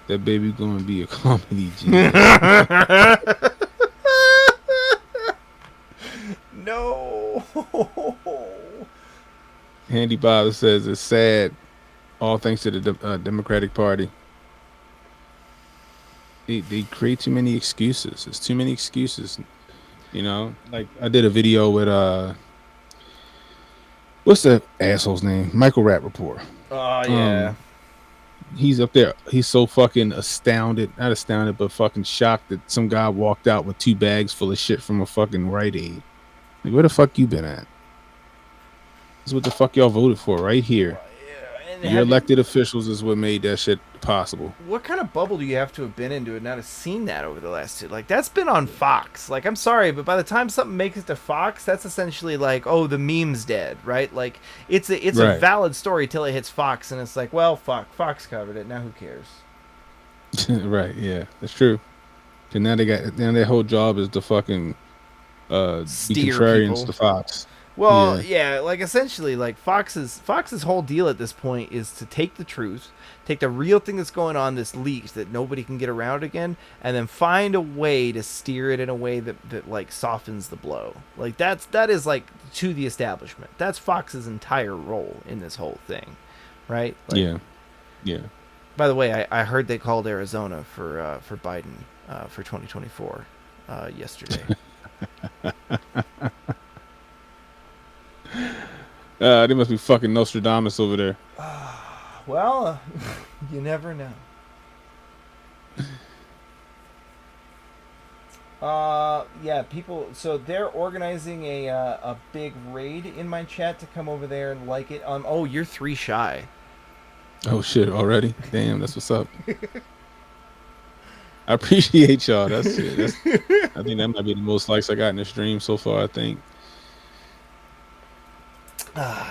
That baby going to be a comedy genius. No. Handy Bob says it's sad, all thanks to the Democratic Party. They create too many excuses. It's too many excuses. You know, like I did a video with what's the asshole's name? Michael Rappaport. Oh yeah. He's up there. He's so fucking astounded, not astounded, but fucking shocked that some guy walked out with 2 bags full of shit from a fucking Rite Aid. Like, where the fuck you been at? This is what the fuck y'all voted for right here. Your elected officials is what made that shit possible. What kind of bubble do you have to have been into and not have seen that over the last 2? Like, that's been on Fox. Like, I'm sorry, but by the time something makes it to Fox, that's essentially like, oh, the meme's dead, right? Like, it's a valid story till it hits Fox, and it's like, well, fuck, Fox covered it. Now who cares? Right? Yeah, that's true. And now their whole job is to fucking be contrarians to Fox. Well, yeah, like essentially, like Fox's whole deal at this point is to take the truth, take the real thing that's going on, this leak that nobody can get around again, and then find a way to steer it in a way that like softens the blow. Like that is like to the establishment. That's Fox's entire role in this whole thing, right? Like, yeah. By the way, I heard they called Arizona for Biden for 2024 yesterday. They must be fucking Nostradamus over there. Well, you never know. Yeah, people. So they're organizing a big raid in my chat to come over there and like it. Oh, you're 3 shy. Oh shit! Already? Damn, that's what's up. I appreciate y'all. That's it. I think that might be the most likes I got in the stream so far. I think.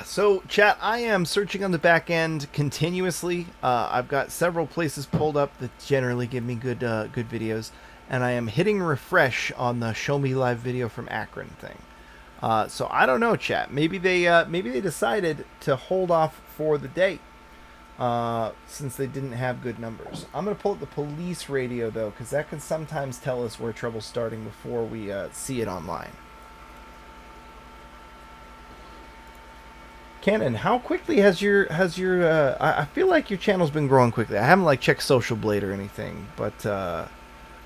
So, chat, I am searching on the back end continuously. I've got several places pulled up that generally give me good videos, and I am hitting refresh on the Show Me Live video from Akron thing. So I don't know, chat. Maybe they decided to hold off for the day since they didn't have good numbers. I'm gonna pull up the police radio though, because that can sometimes tell us where trouble's starting before we see it online. Cannon, how quickly has your I feel like your channel's been growing quickly. I haven't like checked Social Blade or anything, but I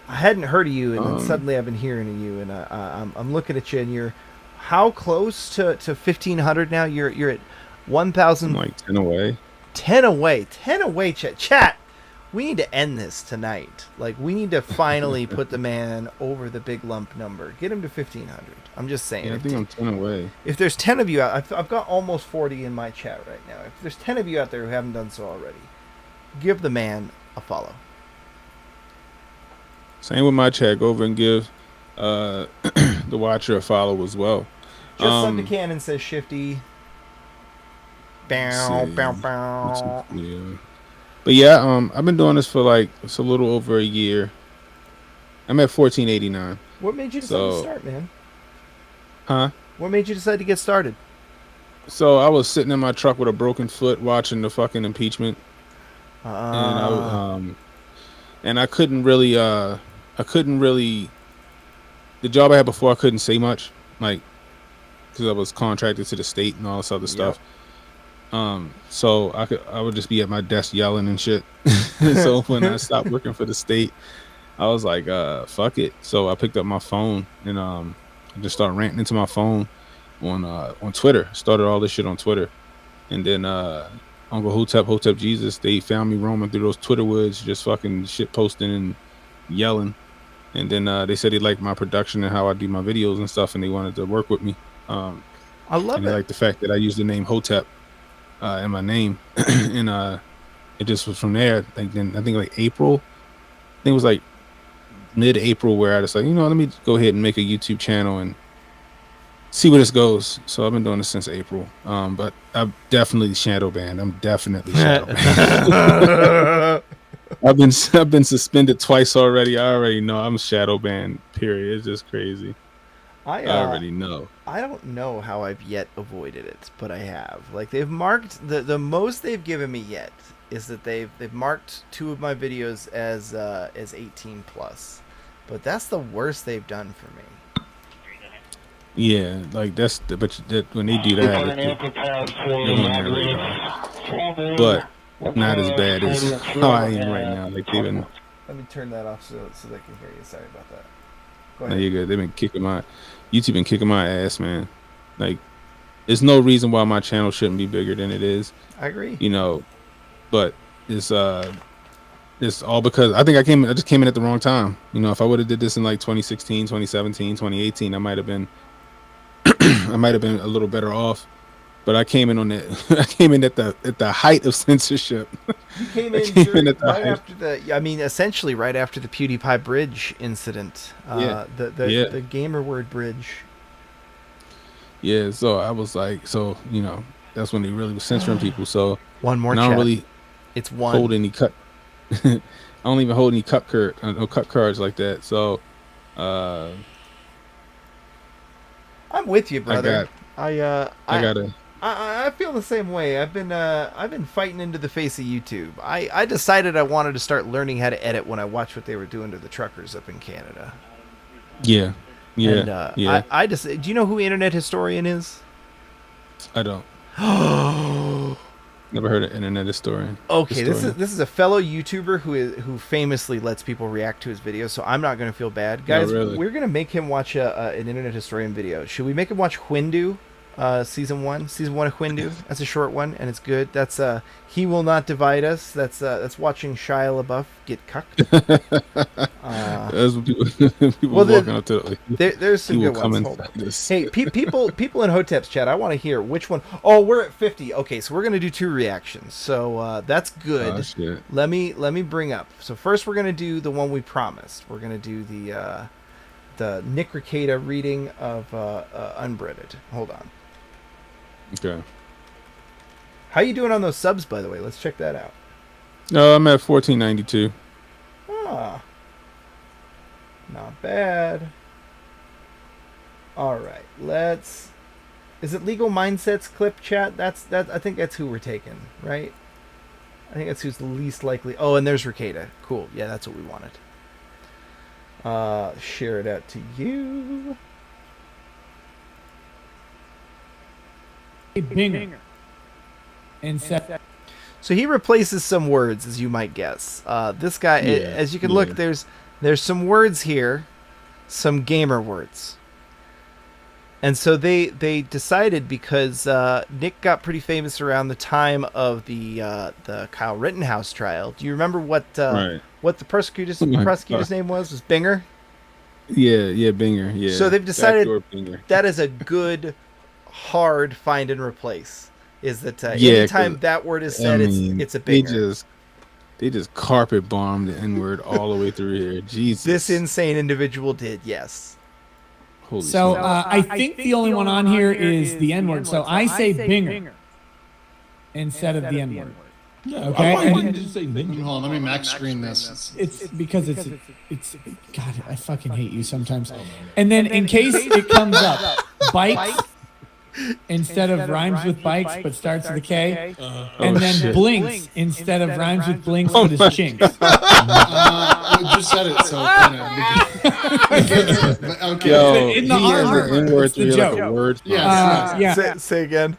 hadn't heard of you, and then suddenly I've been hearing of you, and I'm looking at you, and you're how close to 1,500 now? You're at 1,000. Like 10 away. 10 away. Chat. We need to end this tonight. Like, we need to finally put the man over the big lump number. Get him to 1,500. I'm just saying. Yeah, I think I'm 10 away. If there's 10 of you out, I've got almost 40 in my chat right now. If there's 10 of you out there who haven't done so already, give the man a follow. Same with my chat. Go over and give the Watcher a follow as well. Just Sunday Cannon says Shifty. Bow. Yeah. But yeah, I've been doing this for like it's a little over a year. I'm at 1489. What made you decide to start, man? Huh? What made you decide to get started? So I was sitting in my truck with a broken foot watching the fucking impeachment, and I couldn't really. The job I had before, I couldn't say much, like, because I was contracted to the state and all this other stuff. So I would just be at my desk yelling and shit. So when I stopped working for the state, I was like, fuck it. So I picked up my phone and I just started ranting into my phone on Twitter. Started all this shit on Twitter, and then Uncle Hotep Jesus, they found me roaming through those Twitter woods, just fucking shit posting and yelling. And then they said they liked my production and how I do my videos and stuff, and they wanted to work with me. I love and they it. liked the fact that I used the name Hotep in my name, and it just was from there. Like then I think like April, I think it was like mid-April where I just like, let me go ahead and make a YouTube channel and see where this goes. So I've been doing this since April. But I'm definitely shadow banned. I'm definitely shadow banned. I've been suspended twice already. I already know I'm shadow banned. Period. It's just crazy. I already know. I don't know how I've yet avoided it, but I have. Like they've marked the most they've given me yet is that they've marked 2 of my videos as 18 plus. But that's the worst they've done for me. Yeah, like but when they do that, but not as bad as how I am right now. Like they've been. Let me turn that off so they can hear you. Sorry about that. Go No, ahead. you're good. They've been kicking YouTube been kicking my ass, man. Like, there's no reason why my channel shouldn't be bigger than it is. I agree. But it's all because I think I just came in at the wrong time. If I would have did this in like 2016, 2017, 2018, I might have been a little better off. But I came in at the height of censorship. You came in essentially right after the PewDiePie bridge incident. The gamer word bridge. Yeah, so I was like, that's when they really was censoring people. So one more. I don't really. It's one. Hold any cut. I don't even hold any cut cards like that. So, I'm with you, brother. I feel the same way. I've been fighting into the face of YouTube. I decided I wanted to start learning how to edit when I watched what they were doing to the truckers up in Canada. Yeah. And, I just. Do you know who Internet Historian is? I don't. Never heard of Internet Historian. Okay, this is a fellow YouTuber who famously lets people react to his videos. So I'm not going to feel bad, guys. No, really. We're going to make him watch an Internet Historian video. Should we make him watch Windu? Season 1 of Windu. That's a short one and it's good. That's He Will Not Divide Us. That's watching Shia LaBeouf get cucked. That's what people walking up to. There's some good ones. Hey, people in Hotep's chat, I want to hear which one. Oh, we're at 50. Okay, so we're gonna do 2 reactions. So that's good. Oh, shit. Let me bring up. So first we're gonna do the one we promised. We're gonna do the Nick Rekieta reading of Unbreaded. Hold on. Okay. How you doing on those subs, by the way? Let's check that out. No, I'm at 1492. Ah, not bad. All right, Is it Legal Mindsets clip chat? I think that's who we're taking, right? I think that's who's the least likely. Oh, and there's Rekieta. Cool. Yeah, that's what we wanted. Share it out to you. Binger. So he replaces some words, as you might guess. This guy, as you can look, there's some words here, some gamer words. And so they decided, because Nick got pretty famous around the time of the Kyle Rittenhouse trial. Do you remember what the prosecutor's name was? Was Binger? Yeah, Binger. Yeah. So they've decided that is a good hard find and replace. Is that anytime that word is said, it's a Binger. They just carpet bombed the N-word all the way through here. Jesus. This insane individual did, yes. Holy so I think the only one on here is the N-word. So I say Binger instead of the N-word. Yeah, okay. Why didn't you say Binger? Hold on, let me max screen this. It's because it's God, I fucking hate you sometimes. And then in case it comes up, bikes instead of rhymes with bikes but starts with a K, and then blinks instead of rhymes with blinks but is chinks. We just said it, so okay. Yo, in the armor, N-word the joke. Like a word. Yeah. Say again.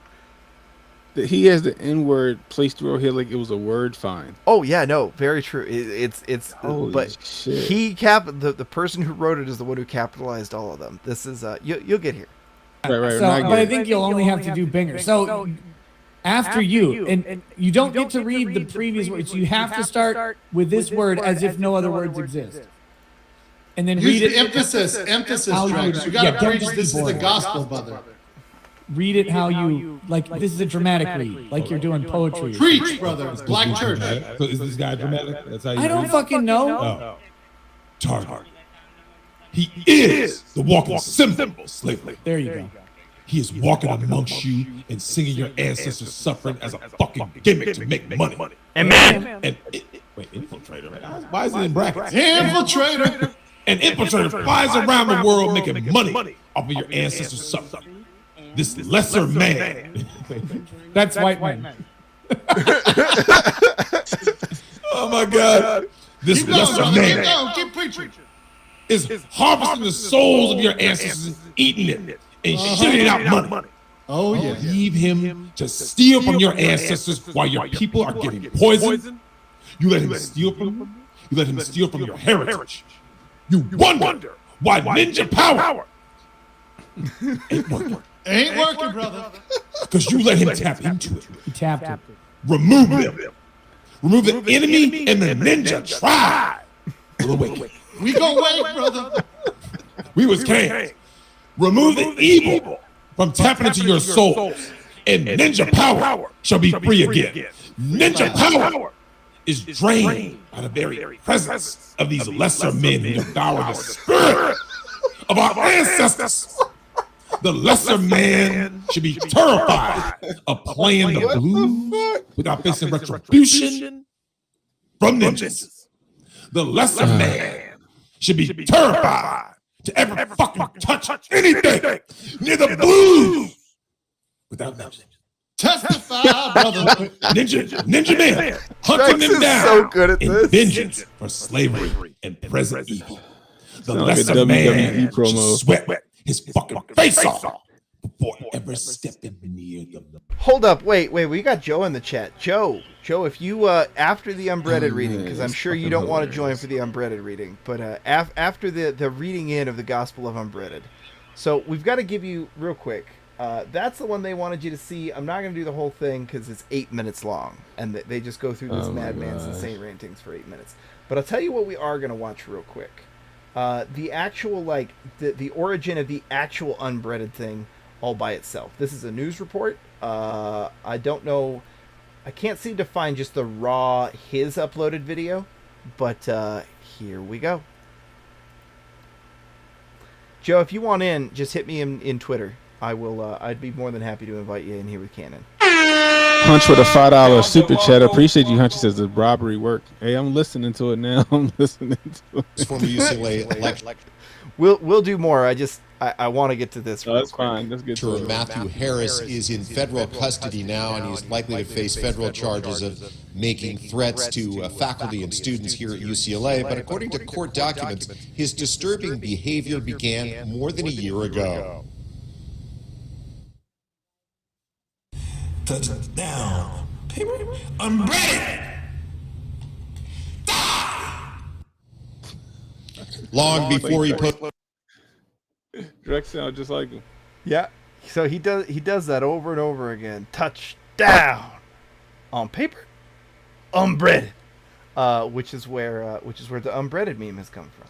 He has the N-word placed through here like it was a word find. Oh yeah, no, very true. It's Holy but shit. the person who wrote it is the one who capitalized all of them. This is you'll get here. Right. So, but I think you'll only have to do Binger. So after you, and you don't get to read the previous words. You have to start with this word as if no other words exist. And then Use read it. the emphasis, Drex. You gotta preach this is the gospel, brother. Read it how you like. This is a dramatic read, like you're doing poetry. Preach, brother. It's Black church. So is this guy dramatic? That's how you I don't fucking know. Oh. Target. He is the walking symbol of slavery. There you go. He is walking amongst you and singing your ancestors' suffering as a fucking gimmick to make money. Amen. And wait, infiltrator. Why is it in brackets? Infiltrator. An infiltrator flies around the world making money off of your ancestors' suffering. This lesser man. That's white man. Oh my God. This lesser man Keep preaching. is harvesting the souls of your ancestors, eating it, and shitting out money. Oh yeah. Leave him to steal from your ancestors while your people are getting poisoned. You let him steal from them. You let him steal from your heritage. You wonder why ninja power ain't working. Ain't working, brother. Because you let him tap into it. He tapped it. Remove them. Remove the enemy and the ninja tribe. We'll wait. We gon' wait, brother. We was canned. Remove the evil from tapping into your souls, and ninja power shall be free again. Ninja power is drained by the very presence of these lesser men who devour the spirit of our ancestors. The lesser man should be terrified of playing the blues without facing retribution from ninjas. The lesser man should be terrified to ever fucking touch anything near the blues without ninjas. Testify, brother. Ninja man hunting them down so good at in this. vengeance for slavery and present evil. The Sound like a lesser man WWE promo. should sweat his fucking face off before ever stepping near them. Hold up, wait, we got Joe in the chat. Joe, if you after the unbreaded reading, because I'm sure you don't want to join for the unbreaded reading, but after the reading in of the Gospel of Unbreaded, so we've got to give you real quick. That's the one they wanted you to see. I'm not going to do the whole thing because it's 8 minutes long, and they just go through this madman's insane rantings for 8 minutes. But I'll tell you what we are going to watch real quick. The actual, like, the origin of the actual unbreaded thing all by itself. This is a news report. I don't know. I can't seem to find just the raw, his uploaded video, but here we go. Joe, if you want in, just hit me in Twitter. I will. I'd be more than happy to invite you in here with Cannon. Hunch with a $5 super chat. Appreciate you, Hunch. He says the robbery work. Hey, I'm listening to it now. I'm listening to it. Former UCLA elect. We'll do more. I want to get to this. That's fine. Let's get to it. Matthew Harris is in federal custody now, and he's likely to face federal charges of making threats to faculty and students here at UCLA. But according to court documents, his disturbing behavior began more than a year ago. Touchdown. Unbreaded. Long before he put. Drex sound just like him. Yeah. So he does that over and over again. Touchdown. On paper. Unbreaded. Which is where the unbreaded meme has come from.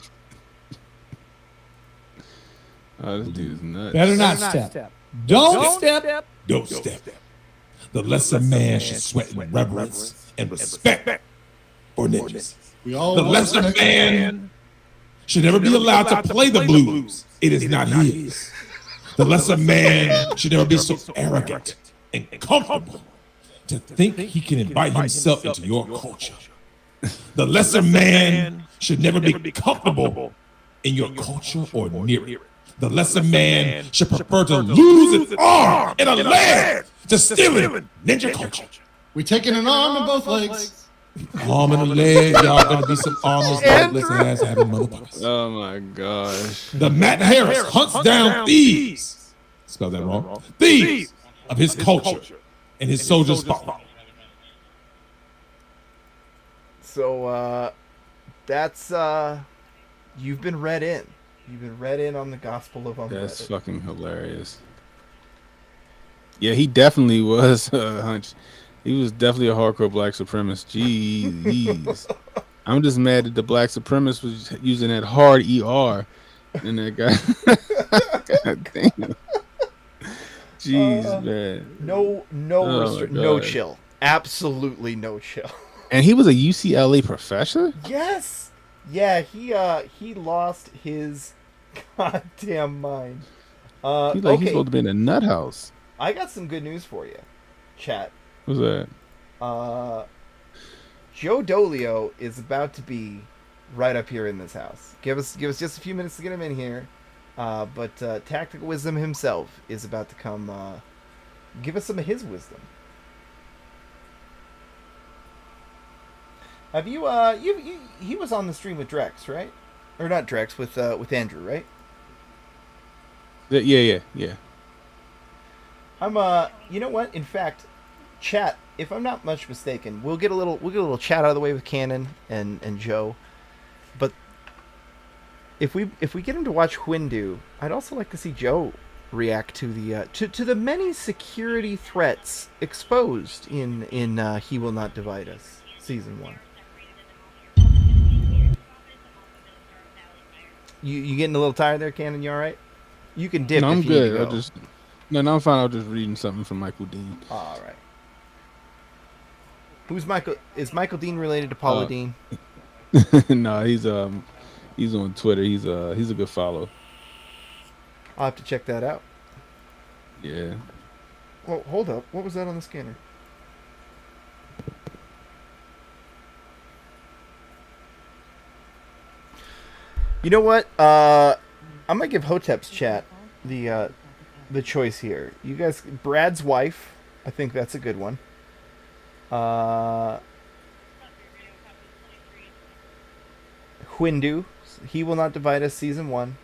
Oh, this dude's nuts. Better not step. Don't step. Don't step. The lesser man should sweat in reverence and respect for ninjas. The lesser man should never be allowed to play the blues. It is not his. The lesser man should never be so arrogant and comfortable to think he can invite himself into your culture. The lesser man should never be comfortable in your culture or near it. The lesser man should prefer to lose his arm and a leg to stealing ninja culture. We taking an arm and both legs. Arm and a leg, y'all gonna be some armless, legless ass having motherfuckers. Oh my gosh. The Matt Harris hunts down thieves. Spell that wrong. Thieves of his culture and his soldiers follow. So that's you've been read in. You've been read in on the Gospel of Unbreaded. That's fucking hilarious. Yeah, he definitely was Hunch. He was definitely a hardcore black supremacist. Jeez. I'm just mad that the black supremacist was using that hard ER and that guy. God damn. Jeez, man. No chill. Absolutely no chill. And he was a UCLA professor? Yes. Yeah, he lost his goddamn mind. He's Okay. supposed to be in a nut house. I got some good news for you, chat. What's that? Joe Dolio is about to be right up here in this house. Give us just a few minutes to get him in here. But Tactical Wisdom himself is about to come give us some of his wisdom. Have you he was on the stream with Drex, right? Or not Drex, with Andrew, right? Yeah. I'm you know what? In fact, chat, if I'm not much mistaken, we'll get a little chat out of the way with Cannon and Joe. But if we get him to watch Windu, I'd also like to see Joe react to the many security threats exposed in He Will Not Divide Us season 1. You getting a little tired there, Cannon? You all right? You can dip. No, I'm if you need good. to go. I'm fine. I was just reading something from Michael Dean. All right. Who's Michael? Is Michael Dean related to Paula Dean? No, he's on Twitter. He's a good follow. I'll have to check that out. Yeah. Well, hold up. What was that on the scanner? You know what? I'm gonna give Hotep's chat the choice here. You guys, Brad's wife. I think that's a good one. Windu, He Will Not Divide Us season 1,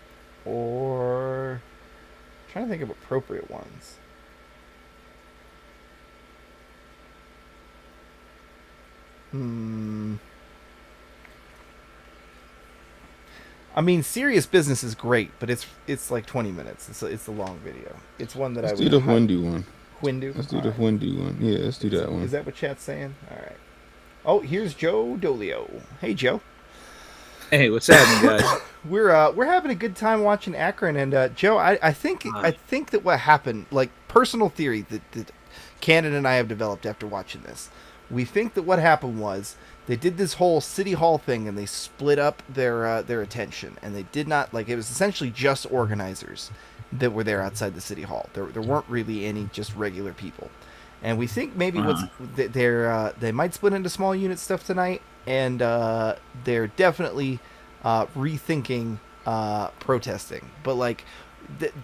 or I'm trying to think of appropriate ones. I mean, Serious Business is great, but it's like 20 minutes. It's a long video. It's one that Let's I would do the Windu one. Windu? Let's do the Windu one. Yeah, let's do that one. Is that what chat's saying? All right. Oh, here's Joe Dolio. Hey, Joe. Hey, what's happening, guys? We're having a good time watching Akron, and Joe, I think that what happened, like personal theory that Cannon and I have developed after watching this, we think that what happened was they did this whole city hall thing and they split up their attention, and they did not, like, it was essentially just organizers that were there outside the city hall. There weren't really any just regular people, and we think maybe they might split into small unit stuff tonight, and they're definitely rethinking protesting. But like,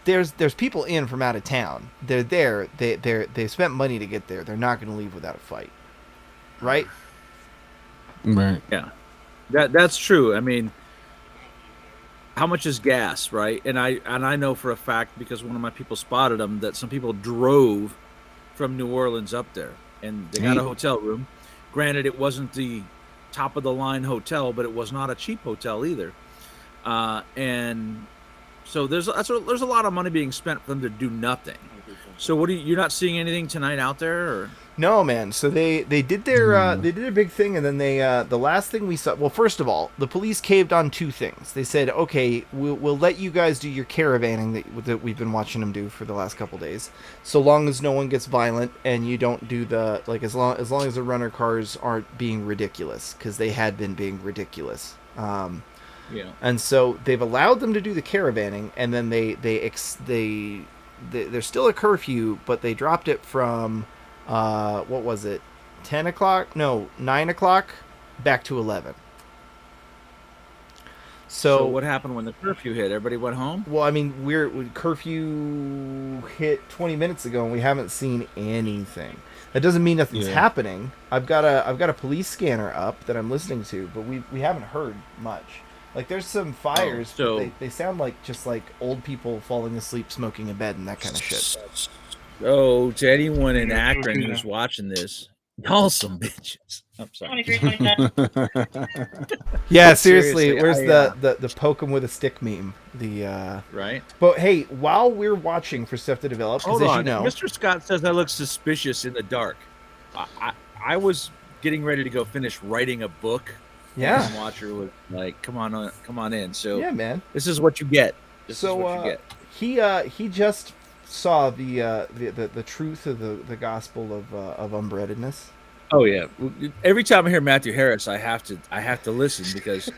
there's people in from out of town. They're there. They spent money to get there. They're not going to leave without a fight, right? Right. Yeah, that's true. I mean, how much is gas, right? And I know for a fact, because one of my people spotted them, that some people drove from New Orleans up there, and they got a hotel room. Granted, it wasn't the top of the line hotel, but it was not a cheap hotel either. And so there's a lot of money being spent for them to do nothing. So you're not seeing anything tonight out there, or? No, man. So they did their they did a big thing, and then they the last thing we saw. Well, first of all, the police caved on two things. They said, "Okay, we'll let you guys do your caravanning that we've been watching them do for the last couple days, so long as no one gets violent and you don't do the as long as the runner cars aren't being ridiculous, because they had been being ridiculous." Yeah. And so they've allowed them to do the caravanning, and then there's still a curfew, but they dropped it from what was it, 10 o'clock? No, 9 o'clock back to 11. So what happened when the curfew hit? Everybody went home? Well, I mean, curfew hit 20 minutes ago, and we haven't seen anything. That doesn't mean nothing's happening. I've got a police scanner up that I'm listening to, but we haven't heard much. Like, there's some fires, but they sound like just like old people falling asleep, smoking in bed, and that kind of shit. So, to anyone in Akron who's watching this, Y'all some bitches. I'm sorry. 2327. Yeah, seriously, where's I, the poke 'em with a stick meme? The right. But hey, while we're watching for stuff to develop, because Hold as on. you know, Mr. Scott says I look suspicious in the dark. I was getting ready to go finish writing a book. Yeah. And Watcher was like, "Come on in." So yeah, man. this is what you get. This is what you get. He just saw the truth of the gospel of unbreadedness. Oh yeah. Every time I hear Matthew Harris, I have to listen because,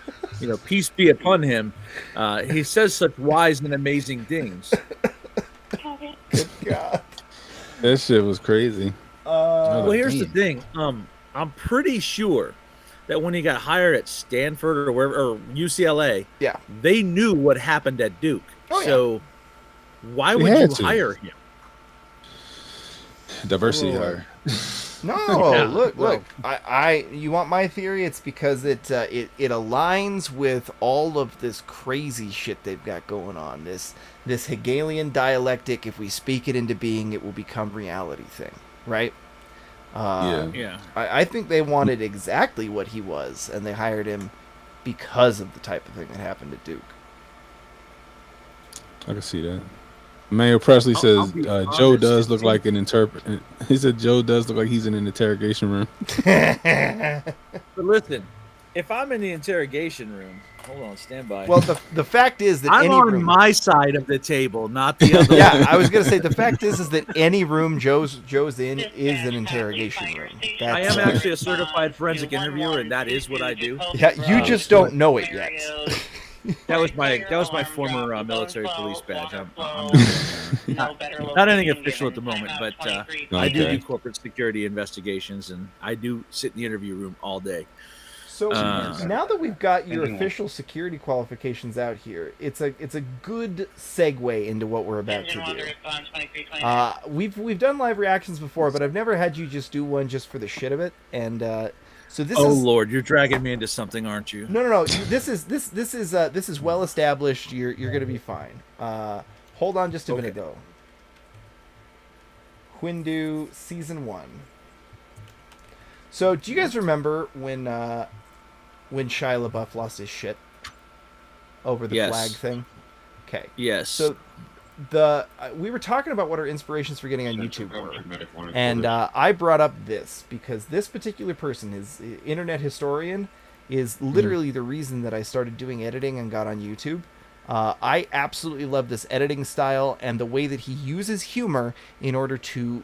peace be upon him. He says such wise and amazing things. Good God. That shit was crazy. Well, here's the thing. I'm pretty sure that when he got hired at Stanford or wherever, or UCLA, yeah, they knew what happened at Duke. Oh, yeah. So why would you hire him? Diversity hire. No, Yeah, look. You want my theory? It's because it aligns with all of this crazy shit they've got going on. This Hegelian dialectic. If we speak it into being, it will become reality thing, right? Yeah. I think they wanted exactly what he was, and they hired him because of the type of thing that happened at Duke. I can see that. Mayor Presley says Joe does look like an interpret. He said Joe does look like he's in an interrogation room. But listen, if I'm in the interrogation room, hold on, stand by. Well, the fact is that I'm any on room, my side of the table, not the other. Yeah, I was gonna say the fact is that any room Joe's in is an interrogation room. I am actually a certified forensic interviewer, and that is what I do. Yeah, you just don't know it yet. That was my former military police badge. I'm not anything official at the moment, but I do corporate security investigations, and I do sit in the interview room all day. So now that we've got your official security qualifications out here, it's a good segue into what we're about to do. We've done live reactions before, but I've never had you just do one just for the shit of it, and so this is. Oh Lord, you're dragging me into something, aren't you? No. This is well established. You're gonna be fine. Hold on just a minute though. Windu season 1. So do you guys remember when Shia LaBeouf lost his shit over the flag thing? Okay. Yes. So we were talking about what our inspirations for getting on YouTube were, and I brought up this because this particular person, his internet historian, is literally the reason that I started doing editing and got on YouTube. I absolutely love this editing style and the way that he uses humor in order to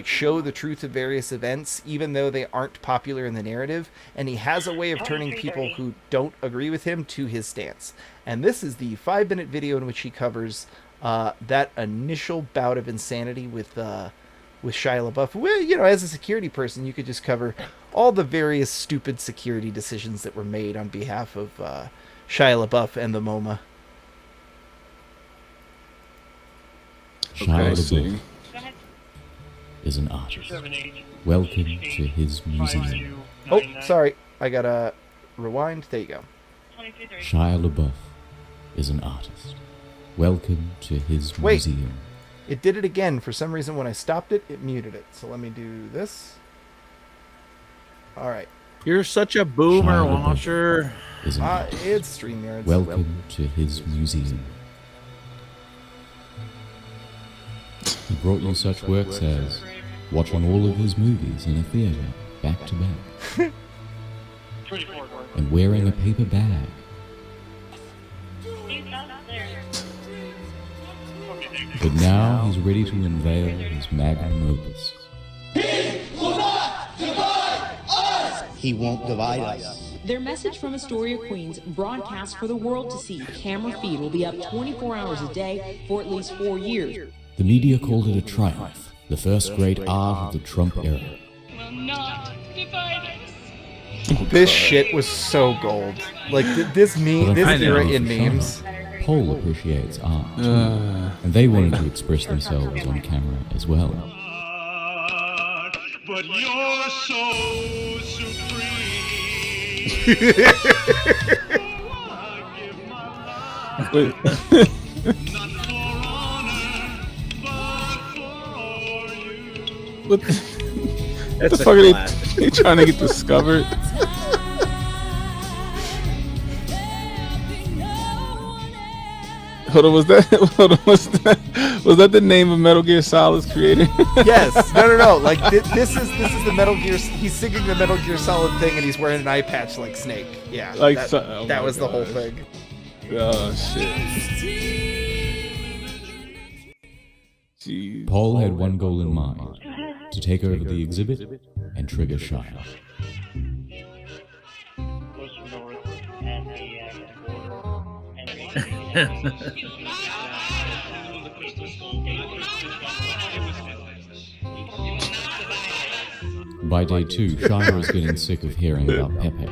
show the truth of various events, even though they aren't popular in the narrative. And he has a way of turning people who don't agree with him to his stance. And this is the 5-minute video in which he covers that initial bout of insanity with Shia LaBeouf. Well, as a security person, you could just cover all the various stupid security decisions that were made on behalf of Shia LaBeouf and the MoMA. Shia LaBeouf is an artist. Welcome to his museum. Oh, sorry. I gotta rewind. There you go. Shia LaBeouf is an artist. Welcome to his museum. It did it again. For some reason, when I stopped it, it muted it. So let me do this. All right. You're such a boomer, Watcher. It's StreamYard. Welcome to his museum. He brought you such works as watching all of his movies in a theater, back to back, and wearing a paper bag. But now he's ready to unveil his magnum opus. He won't divide us. Their message from Astoria, Queens, broadcast for the world to see. Camera feed will be up 24 hours a day for at least 4 years. The media called it a triumph, the first great art of the Trump era. Will not divide us. This shit was so gold. Like this era in memes. Paul appreciates art, and they wanted to express themselves on camera as well. But you're so supreme. the fuck are they trying to get discovered? Hold on, was that the name of Metal Gear Solid's creator? Yes. No. Like this is the Metal Gear. He's singing the Metal Gear Solid thing, and he's wearing an eye patch like Snake. Yeah. Like that was the whole thing. Oh shit. Jeez. Paul had one goal in mind: to take over the exhibit and trigger Shia. By day 2, Shia is getting sick of hearing about Pepe.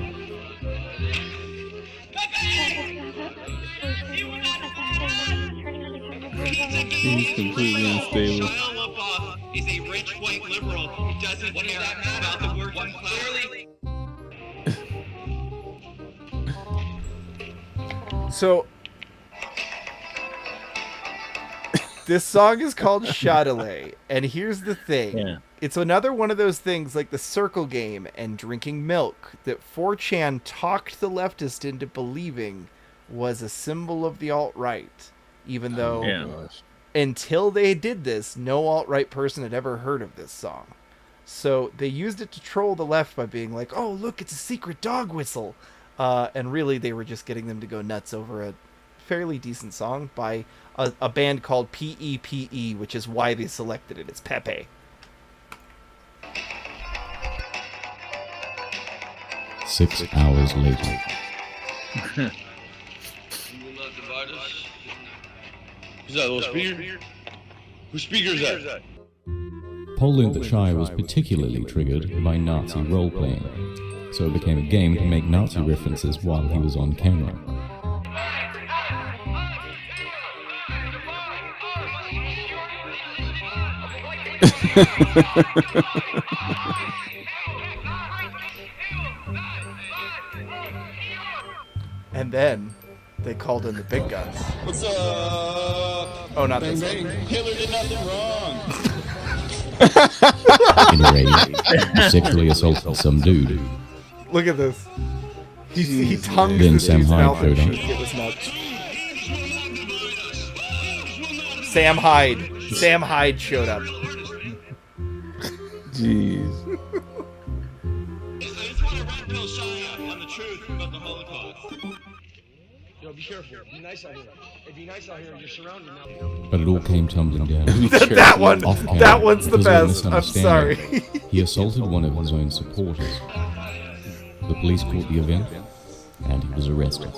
He's completely unstable. Is a rich white liberal who doesn't care about the working class. So this song is called Chatelet, and here's the thing. Yeah. It's another one of those things like the circle game and drinking milk that 4chan talked the leftist into believing was a symbol of the alt-right, even though until they did this, no alt-right person had ever heard of this song. So they used it to troll the left by being like, oh, look, it's a secret dog whistle. And really, they were just getting them to go nuts over a fairly decent song by a band called PEPE, which is why they selected it. It's Pepe. 6 hours later. Is that a little speaker? Whose speaker is that? Paul learned that Shia was particularly triggered by Nazi role-playing, so it became a game to make Nazi references while he was on camera. And then they called in the big guns. What's up? Oh, not bang, this bang. one. Hitler did nothing wrong. Enraged, he sexually assaulted some dude. Look at this. He tongued Then this Sam dude's Hyde mouth and showed up. it was nuts. Sam Hyde. Sam Hyde showed up. Jeez. Yo, be careful. Be nice out here. Hey, be nice out here. You're surrounded now. But it all came tumbling down. That one. Off camera, That one's the because of a best. I'm sorry. misunderstanding, He assaulted one of his own supporters. The police caught the event, and he was arrested.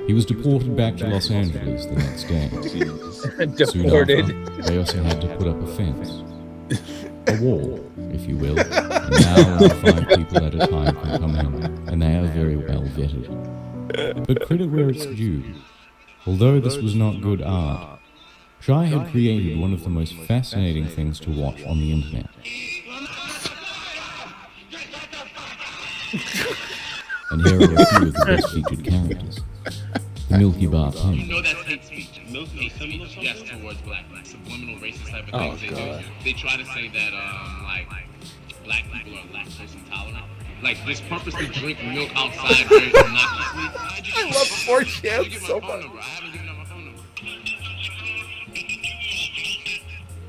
He was deported back to Los Angeles the next day. Soon Deported. after, they also had to put up a fence. A wall, if you will. And now only 5 people at a time can come in, and they are very well vetted. But credit where it's due. Although this was not good art, Shai had created one of the most fascinating things to watch on the internet. And here are a few of the best featured characters. The Milky Bar Tim. You know that's hate speech. Milky speech, yes, towards black, subliminal racist type of things they do. They try to say that, like, black people are lactose intolerant. Like, this purposely drink milk outside very innocuously. I love 4chan so much. I haven't given up my phone number.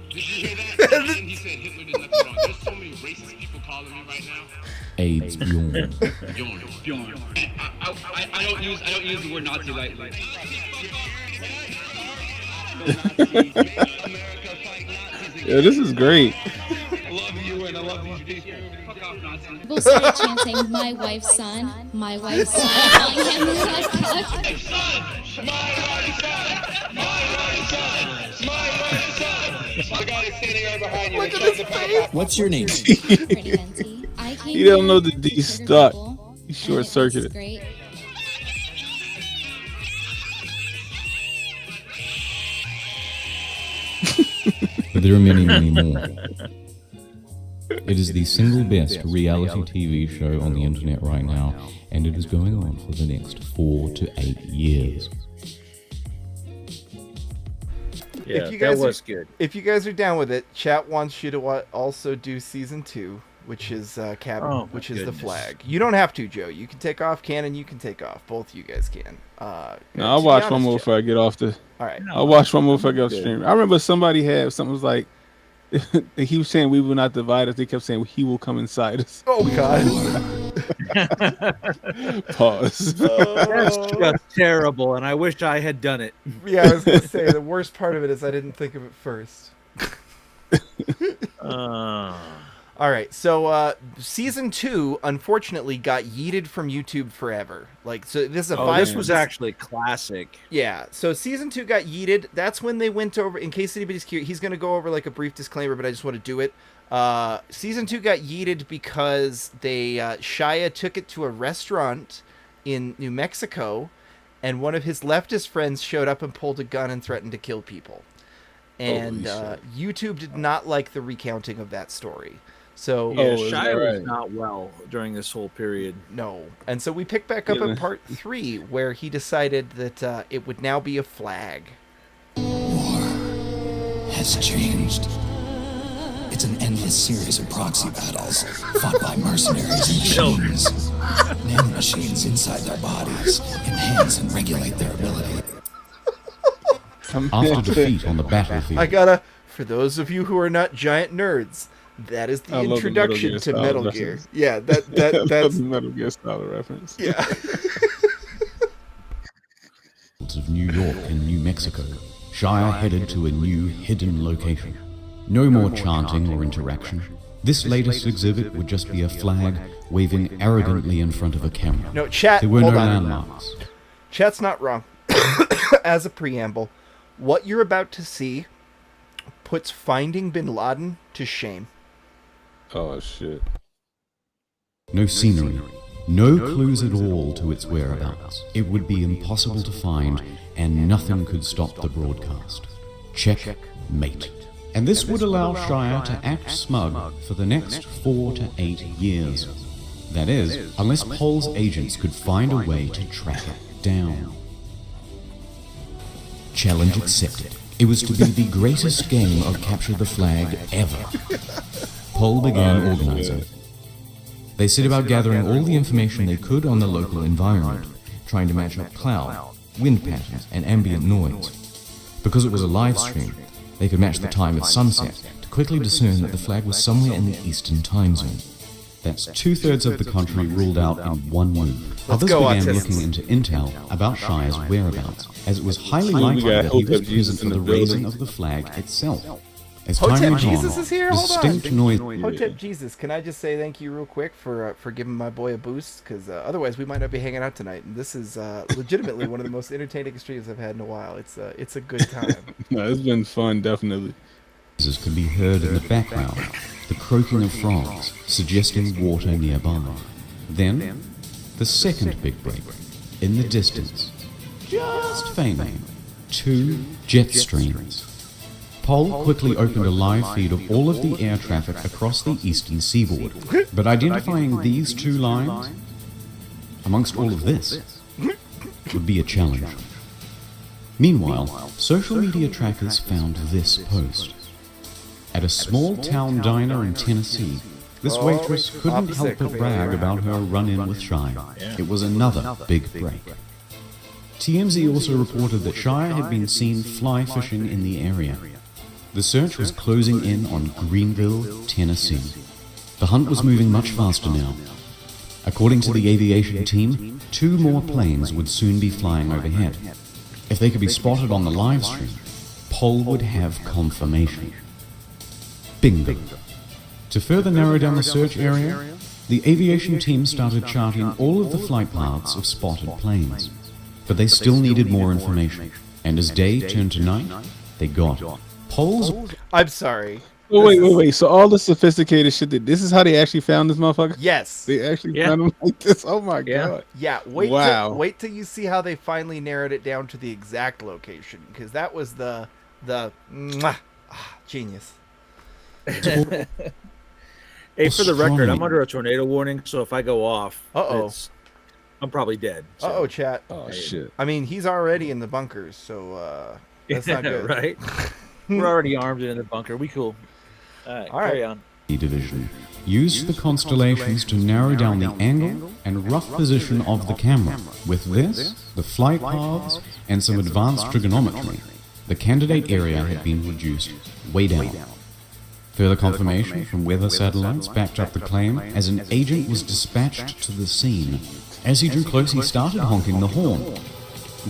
Did you hear that? And he said Hitler did nothing wrong. There's so many racist people calling me right now. AIDS Bjorn. Bjorn. I don't use the word Nazi lightly. Yeah, this is great. I love you and I love these people. Fuck off, Nazi. People started chanting, my wife's son, my wife's son, calling him the Look at his face. What's your name? He don't know the D stuck. He short circuited. But there are many, many more. It is the single best reality TV show on the internet right now, and it is going on for the next 4 to 8 years. Yeah, if you guys that was are, good. If you guys are down with it, chat wants you to also do season 2, which is cabin, Oh, my which is the goodness. flag. You don't have to, Joe. You can take off. Cannon, you can take off. Both you guys can. No, I'll watch one more before I get off the. All right. I'll watch one more before I get off the stream. I remember somebody had something was like, he was saying we will not divide us. They kept saying he will come inside us. Oh God. Pause. That's just terrible, and I wish I had done it. Yeah, I was gonna say the worst part of it is I didn't think of it first. All right, so season 2 unfortunately got yeeted from YouTube forever. Like, so this is a This was actually classic. Yeah, so season 2 got yeeted. That's when they went over. In case anybody's curious, he's gonna go over like a brief disclaimer, but I just want to do it. Season 2 got yeeted because they Shia took it to a restaurant in New Mexico, and one of his leftist friends showed up and pulled a gun and threatened to kill people. And YouTube did not like the recounting of that story. So Shia was not well during this whole period. No, and so we picked back up in part 3, where he decided that it would now be a flag. Has changed. It's an endless series of proxy battles fought by mercenaries and machines. Nanomachines inside their bodies enhance and regulate their ability. After defeat on the battlefield, I gotta, for those of you who are not giant nerds, that is the introduction to Metal Gear. Yeah, that's the Metal Gear style reference. Yeah. of New York and New Mexico, Shia headed to a new hidden location. No more chanting or interaction. This latest exhibit would just be a flag waving arrogantly in front of a camera. No, chat, There were no hold on. landmarks. Chat's not wrong. As a preamble, what you're about to see puts finding Bin Laden to shame. Oh shit. No scenery, no clues at all to its whereabouts. It would be impossible to find, and nothing could stop the broadcast. Checkmate. And this would allow Shia to act smug for the next 4 to 8 years. That is, unless Paul's agents could find a way to track it down. Challenge accepted. It was to be the greatest game of Capture the Flag ever. Paul began organizing. They set about gathering all the information they could on the local environment, trying to match up cloud, wind patterns, and ambient noise. Because it was a live stream, they could match the time of sunset to quickly discern that the flag was somewhere in the Eastern time zone. That's 2/3 of the country ruled out in one move. Others began looking into intel about Shia's whereabouts, as it was highly likely that he was present for the raising of the flag itself. As time Hotep went Jesus on, is here. Hold distinct on. noise. Hotep Jesus, can I just say thank you real quick for giving my boy a boost? Because otherwise we might not be hanging out tonight. And this is legitimately one of the most entertaining streams I've had in a while. It's a good time. No, it's been fun, definitely. Noises could be heard in the background, the croaking of frogs, suggesting water nearby. Then, the second big break, in the distance, just faintly, 2 jet streams. Paul quickly opened a live feed of all of the air traffic across the eastern seaboard, but identifying these 2 lines, amongst all of this, would be a challenge. Meanwhile, social media trackers found this post. At a small town diner in Tennessee, this waitress couldn't help but brag about her run-in with Shia. It was another big break. TMZ also reported that Shia had been seen fly fishing in the area. The search was closing in on Greenville, Tennessee. The hunt was moving much faster now. According to the aviation team, 2 more planes would soon be flying overhead. If they could be spotted on the live stream, Paul would have confirmation. Bingo. To further narrow down the search area, the aviation team started charting all of the flight paths of spotted planes. But they still needed more information, and as day turned to night, they got Paul's... I'm sorry. Oh, wait. So all the sophisticated shit, this is how they actually found this motherfucker? Yes. They actually found him like this? Oh my God. Yeah, wait till you see how they finally narrowed it down to the exact location, because that was the genius. Hey, for the record, I'm under a tornado warning, so if I go off, I'm probably dead. So. Chat. Oh shit. I mean, he's already in the bunkers, so That's not good. Right? We're already armed and in the bunker. We cool. All right, carry on. Division used the constellations to narrow down the angle and rough position of the camera. With this, the flight paths, and some advanced trigonometry, the candidate area had been reduced way down. Further confirmation from weather satellites backed up the claim as an agent was dispatched to the scene. As he drew close, he started honking the horn,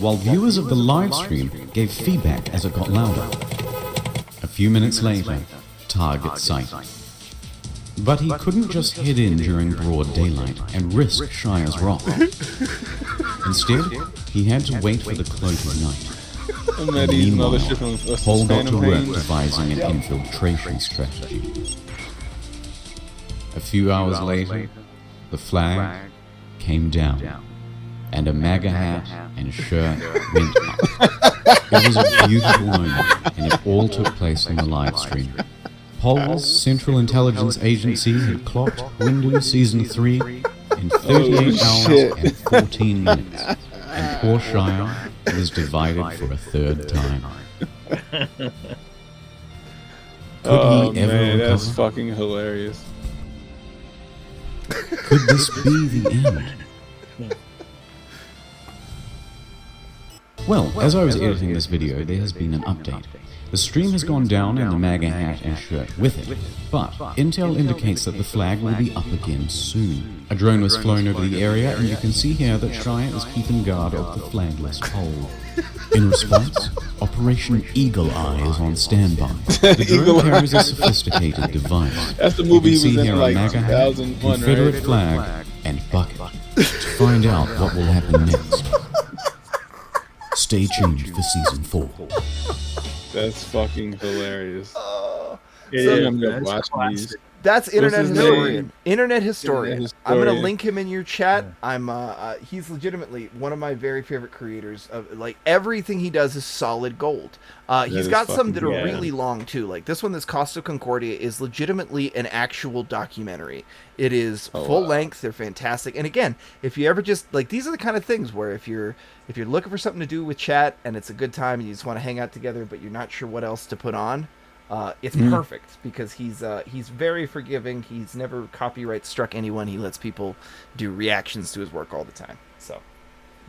while viewers of the live stream gave feedback as it got louder. A few minutes later, target sighted. But he couldn't just head in during broad daylight and risk Shire's wrath. Instead, he had to wait for the close of night. Meanwhile, Paul got to work devising an infiltration strategy. A few hours later, the flag came down, and a MAGA hat and shirt went up. It was a beautiful moment, and it all took place on the live stream. Pol's Central Intelligence Agency had clocked Windu Season 3 in 38 hours and 14 minutes, and poor Shire was divided for a third time. Could he ever recover? That's fucking hilarious. Could this be the end? Well, as I was editing this video, there has been an update. The stream has gone down and the MAGA hat and shirt with it, but intel indicates that the flag will be up again soon. A drone was flown over the area, and you can see here that Shire is keeping guard of the flagless pole. In response, Operation Eagle Eye is on standby. The drone carries a sophisticated device. That's the movie you can he was see in, here like, a MAGA hat, 2001, Confederate right? flag, and bucket. To find out what will happen next, stay tuned for Season 4. That's fucking hilarious. That's internet historian. Internet Internet historian. I'm gonna historian. link him in your chat. He's legitimately one of my very favorite creators. Of like everything he does is solid gold. He's is got some that fucking are good. really long too. Like this one, this Costa Concordia is legitimately an actual documentary. It is full length. They're fantastic. And again, if you ever just like these are the kind of things where if you're looking for something to do with chat and it's a good time and you just want to hang out together, but you're not sure what else to put on. It's perfect because he's very forgiving. He's never copyright struck anyone. He lets people do reactions to his work all the time. So,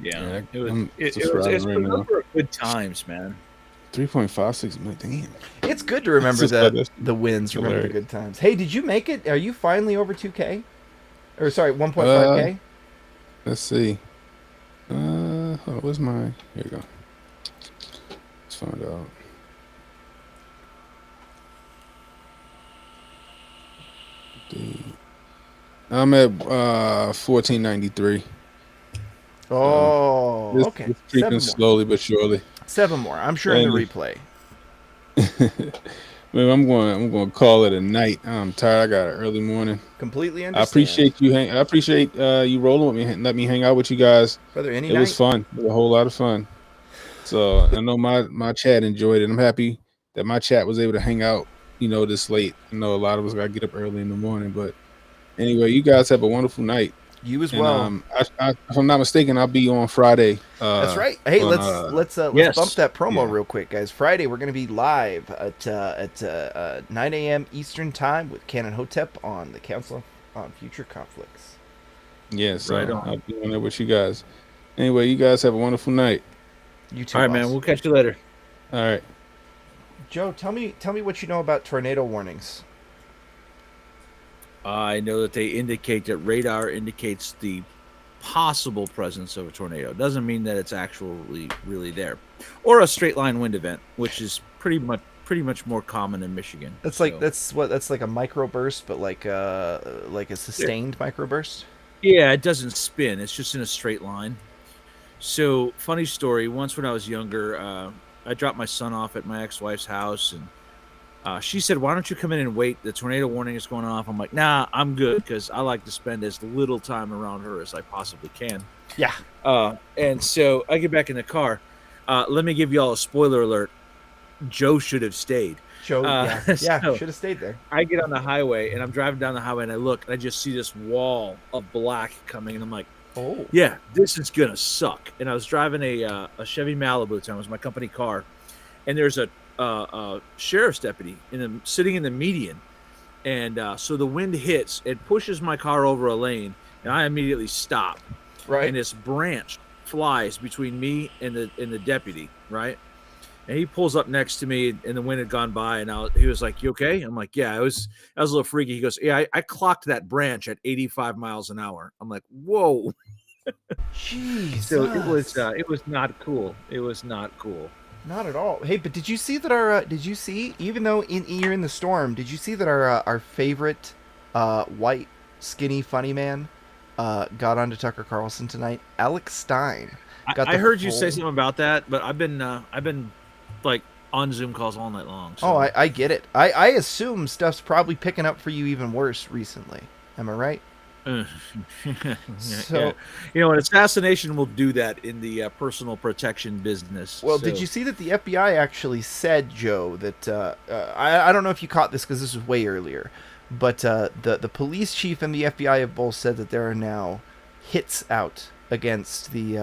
Yeah, it was I'm it, just it was riding it's right a now. number of good times, man. 3.56 million. Damn. it's good to remember It's just the wins, remember the hilarious. good times. Hey, did you make it? Are you finally over 2K? Or sorry, 1.5K? Let's see. Hold on, where's my? Here you go. Let's find out. I'm at 1493. Oh, It's, okay. it's creeping 7 more. slowly but surely. 7 more. I'm sure in the And- replay. Man, I'm going to call it a night. I'm tired. I got an early morning. Completely I understand. appreciate you. I appreciate you rolling with me and let me hang out with you guys. Brother, any It night. was fun. It was a whole lot of fun. So I know my chat enjoyed it. I'm happy that my chat was able to hang out, this late. I know a lot of us got to get up early in the morning, but anyway, you guys have a wonderful night. You as And, well. if I'm not mistaken, I'll be on Friday. That's right. Hey, on, let's yes. bump that promo Yeah. real quick, guys. Friday we're going to be live at 9 a.m. Eastern time with Canon Hotep on the Council on Future Conflicts. Yes, Right on. I'll be on there with you guys. Anyway, you guys have a wonderful night. You too. All right, boss. man. We'll catch you later. All right. Joe, tell me what you know about tornado warnings. I know that they indicate that radar indicates the possible presence of a tornado. It doesn't mean that it's actually really there, or a straight line wind event, which is pretty much more common in Michigan. That's like that's like a microburst, but like a sustained microburst. Yeah, it doesn't spin. It's just in a straight line. So, funny story. Once when I was younger, I dropped my son off at my ex-wife's house, and she said, "Why don't you come in and wait? The tornado warning is going off." I'm like, "Nah, I'm good," because I like to spend as little time around her as I possibly can. Yeah. And so I get back in the car. Let me give you all a spoiler alert. Joe should have stayed. Joe, yeah, so should have stayed there. I get on the highway, and I'm driving down the highway, and I look, and I just see this wall of black coming, and I'm like, oh, yeah, this is gonna suck. And I was driving a Chevy Malibu at the time. It was my company car, and there's a sheriff's deputy sitting in the median, and so the wind hits, it pushes my car over a lane, and I immediately stop. Right. And this branch flies between me and the deputy, right? And he pulls up next to me, and the wind had gone by, and he was like, "You okay?" I'm like, "Yeah, I was a little freaky." He goes, "Yeah, I clocked that branch at 85 miles an hour." I'm like, "Whoa!" Jeez. So it was not cool. It was not cool. Not at all. Hey, but did you see that did you see, even though you're in the storm, did you see that our favorite white skinny funny man got onto Tucker Carlson tonight? Alex Stein. I heard you say something about that, but I've been like on Zoom calls all night long. So. Oh, I get it. I assume stuff's probably picking up for you even worse recently. Am I right? So, an assassination will do that in the personal protection business. Well, did you see that the FBI actually said, Joe, that I don't know if you caught this because this was way earlier, but the police chief and the FBI have both said that there are now hits out against who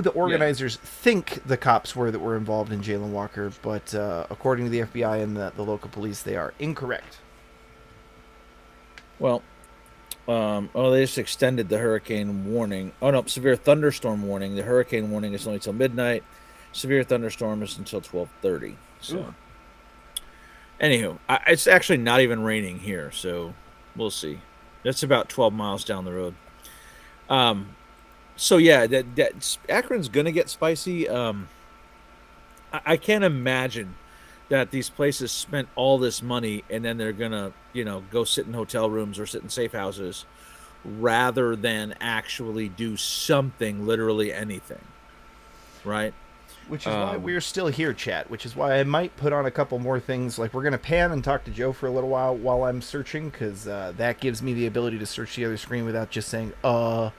the organizers think the cops were that were involved in Jayland Walker, but according to the FBI and the local police, they are incorrect. Well, they just extended the hurricane warning. Oh, no, severe thunderstorm warning. The hurricane warning is only till midnight. Severe thunderstorm is until 12:30. So, anywho, it's actually not even raining here, so we'll see. That's about 12 miles down the road. So yeah, that Akron's gonna get spicy. I can't imagine that these places spent all this money and then they're gonna, go sit in hotel rooms or sit in safe houses rather than actually do something, literally anything, right? Which is why we're still here, chat. Which is why I might put on a couple more things. Like, we're going to pan and talk to Joe for a little while I'm searching, because that gives me the ability to search the other screen without just saying, So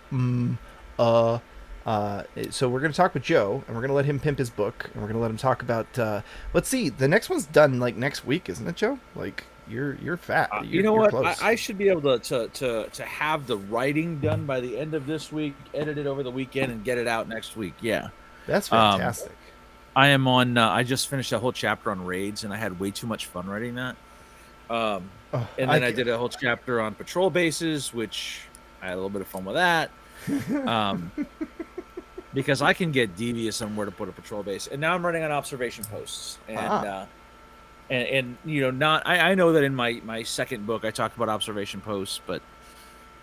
we're going to talk with Joe, and we're going to let him pimp his book, and we're going to let him talk about, let's see, the next one's done, like, next week, isn't it, Joe? Like, you're fat. You're what? I should be able to have the writing done by the end of this week, edit it over the weekend, and get it out next week. Yeah. That's fantastic. I am on. I just finished a whole chapter on raids, and I had way too much fun writing that. And then I did a whole chapter on patrol bases, which I had a little bit of fun with that. Because I can get devious on where to put a patrol base, and now I'm running on observation posts. And I know that in my second book I talked about observation posts, but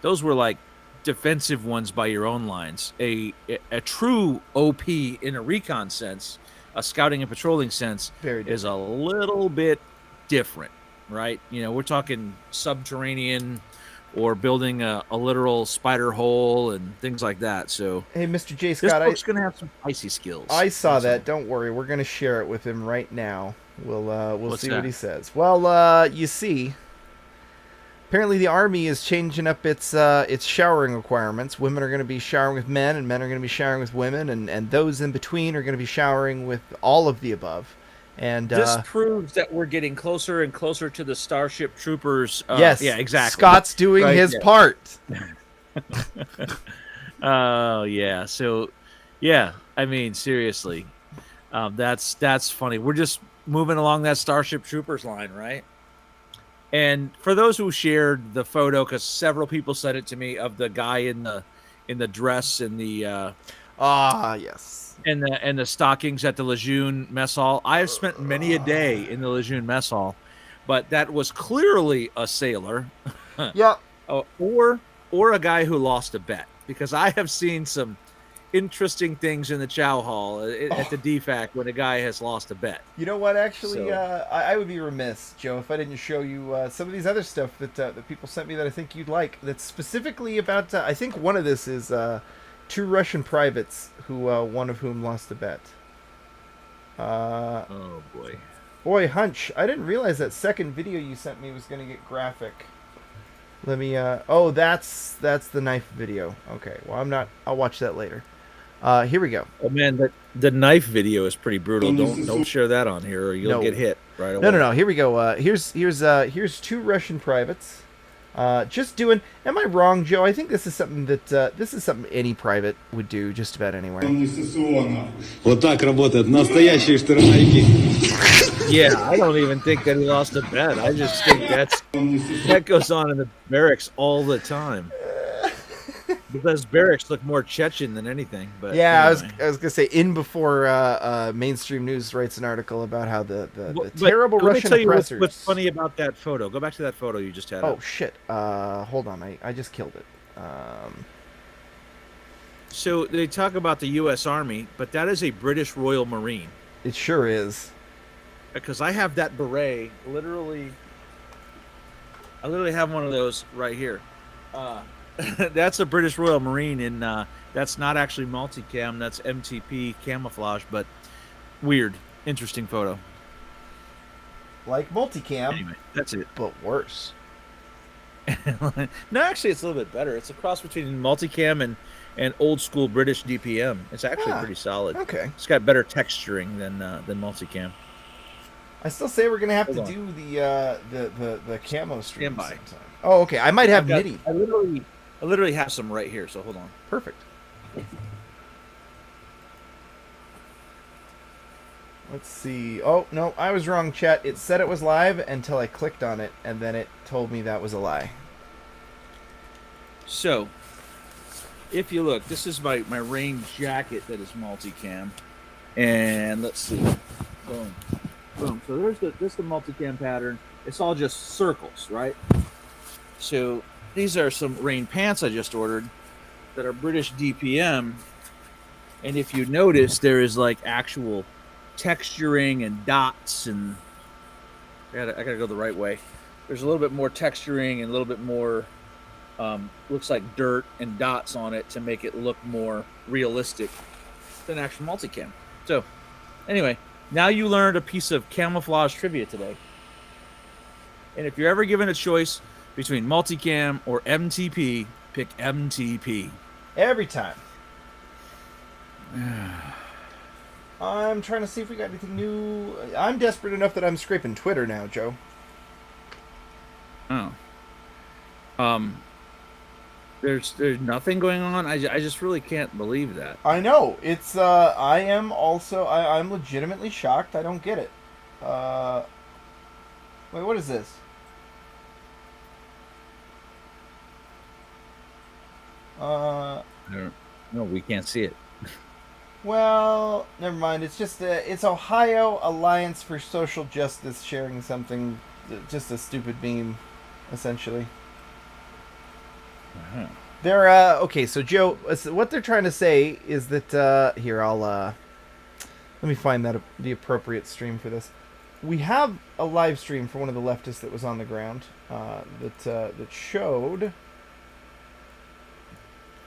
those were like defensive ones by your own lines. A true OP in a recon sense, a scouting and patrolling sense, is a little bit different, right? We're talking subterranean or building a literal spider hole and things like that. So hey, Mr. J. Scott, this book's gonna have some icy skills. I saw that. Don't worry, we're gonna share it with him right now. We'll see what he says. Well, you see, apparently the Army is changing up its showering requirements. Women are going to be showering with men, and men are going to be showering with women, and those in between are going to be showering with all of the above. And this proves that we're getting closer and closer to the Starship Troopers. Yes, yeah, exactly. Scott's doing his part. Oh yeah. So, yeah. I mean, seriously, that's funny. We're just moving along that Starship Troopers line, right? And for those who shared the photo, because several people sent it to me, of the guy in the dress and the yes, and the stockings at the Lejeune mess hall. I have spent many a day in the Lejeune mess hall, but that was clearly a sailor, yeah, or a guy who lost a bet, because I have seen some interesting things in the chow hall at the DFAC when a guy has lost a bet. You know what? Actually, I would be remiss, Joe, if I didn't show you some of these other stuff that people sent me that I think you'd like. That's specifically about. I think one of this is 2 Russian privates who one of whom lost a bet. Oh boy. Boy, Hunch! I didn't realize that second video you sent me was going to get graphic. Let me. Oh, that's the knife video. Okay. Well, I'll watch that later. Here we go. Oh man, the knife video is pretty brutal. Don't share that on here, or you'll get hit right away. No. Here we go. Here's 2 Russian privates Just doing. Am I wrong, Joe? I think this is something that any private would do just about anywhere. Вот так работает настоящие штурмовики. Yeah, I don't even think that he lost a bet. I just think that goes on in the barracks all the time. Because barracks look more Chechen than anything. But yeah, anyway. I was gonna say before mainstream news writes an article about how the terrible Russian let me tell oppressors. you what's funny about that photo. Go back to that photo you just had. Oh up. shit! Hold on, I just killed it. So they talk about the U.S. Army, but that is a British Royal Marine. It sure is. Because I have that beret, literally. I literally have one of those right here. That's a British Royal Marine, and that's not actually multicam. That's MTP camouflage, but weird, interesting photo. Like multicam. Anyway, that's it. But worse. No, actually, it's a little bit better. It's a cross between multicam and old school British DPM. It's actually pretty solid. Okay. It's got better texturing than multicam. I still say we're gonna have Hold to on. do the camo stream Stand by. sometime. Oh, okay. I might have MIDI. I literally have some right here. So hold on. Perfect. Let's see. Oh no, I was wrong, chat. It said it was live until I clicked on it, and then it told me that was a lie. So, if you look, this is my rain jacket that is multicam, and let's see, boom, boom. So there's the multicam pattern. It's all just circles, right? So these are some rain pants I just ordered that are British DPM, and if you notice, there is like actual texturing and dots, and I gotta go the right way. There's a little bit more texturing and a little bit more. Looks like dirt and dots on it to make it look more realistic than actual multicam. So, anyway, now you learned a piece of camouflage trivia today. And if you're ever given a choice between multicam or MTP, pick MTP. Every time. I'm trying to see if we got anything new. I'm desperate enough that I'm scraping Twitter now, Joe. Oh. There's nothing going on. I just really can't believe that. I know. It's I am also I'm legitimately shocked. I don't get it. Wait, what is this? No, we can't see it. Well, never mind. It's just it's Ohio Alliance for Social Justice sharing something, just a stupid meme, essentially. Uh-huh. They're okay. So Joe, what they're trying to say is that here I'll let me find the appropriate stream for this. We have a live stream for one of the leftists that was on the ground that showed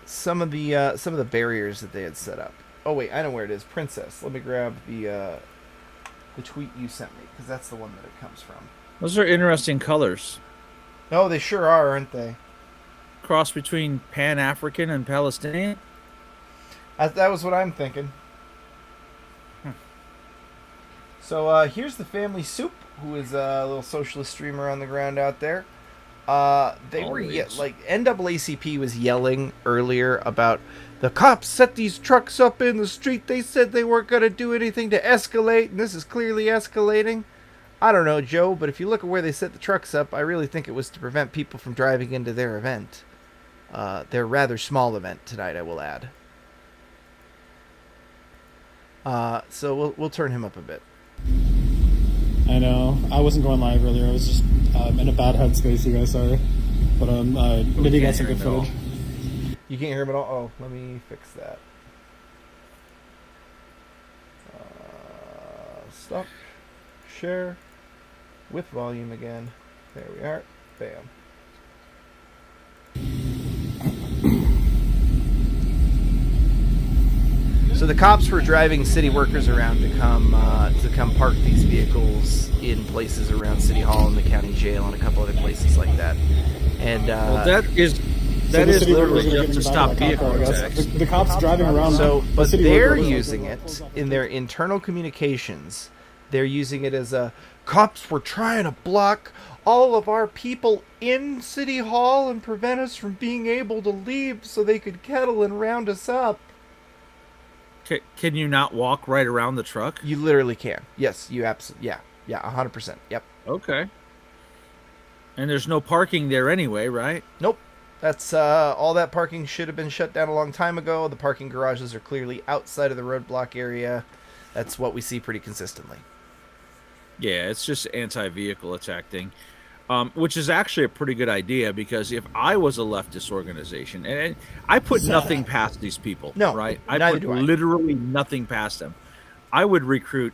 some of the barriers that they had set up. Oh wait, I know where it is. Princess. Let me grab the tweet you sent me because that's the one that it comes from. Those are interesting colors. Oh, they sure are, aren't they? Cross between Pan-African and Palestinian. That was what I'm thinking. So here's the family soup, who is a little socialist streamer on the ground out there. They were like NAACP was yelling earlier about the cops set these trucks up in the street. They said they weren't going to do anything to escalate, and this is clearly escalating. I don't know, Joe, but if you look at where they set the trucks up, I really think it was to prevent people from driving into their event. Their rather small event tonight, I will add. So we'll turn him up a bit. I know. I wasn't going live earlier. I was just in a bad headspace, you guys. Sorry. But maybe you got some good footage. You can't hear him at all? Oh, let me fix that. Stop. Share. With volume again. There we are. Bam. So the cops were driving city workers around to come park these vehicles in places around City Hall and the county jail and a couple other places like that. And well, that is literally just to stop vehicle attacks. The cops driving around. So, but they're using it in their internal communications They're using it as a cops were trying to block all of our people in City Hall and prevent us from being able to leave so they could kettle and round us up. Can you not walk right around the truck? You literally can. Yes, you absolutely. Yeah, 100%. Yep. Okay. And there's no parking there anyway, right? Nope. That's all that parking should have been shut down a long time ago. The parking garages are clearly outside of the roadblock area. That's what we see pretty consistently. Yeah, it's just anti-vehicle attack thing, which is actually a pretty good idea because if I was a leftist organization, and I put nothing past these people, No, right? I neither put do I. literally nothing past them. I would recruit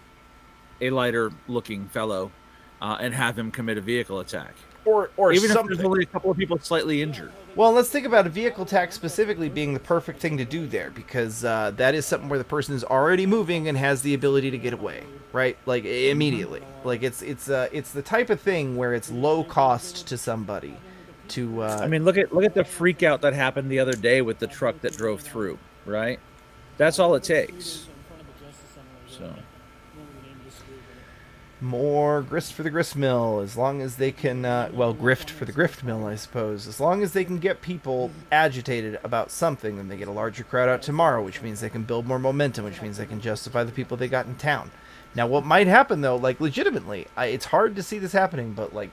a lighter-looking fellow and have him commit a vehicle attack. Or even something. if there's only a couple of people slightly injured. Well, let's think about a vehicle attack specifically being the perfect thing to do there, because that is something where the person is already moving and has the ability to get away, right? Like immediately. Like it's the type of thing where it's low cost to somebody. To I mean, look at the freak out that happened the other day with the truck that drove through, right? That's all it takes. So. More grist for the grist mill, as long as they can, grift for the grift mill, I suppose. As long as they can get people agitated about something, then they get a larger crowd out tomorrow, which means they can build more momentum, which means they can justify the people they got in town. Now, what might happen, though, like, legitimately, it's hard to see this happening, but, like,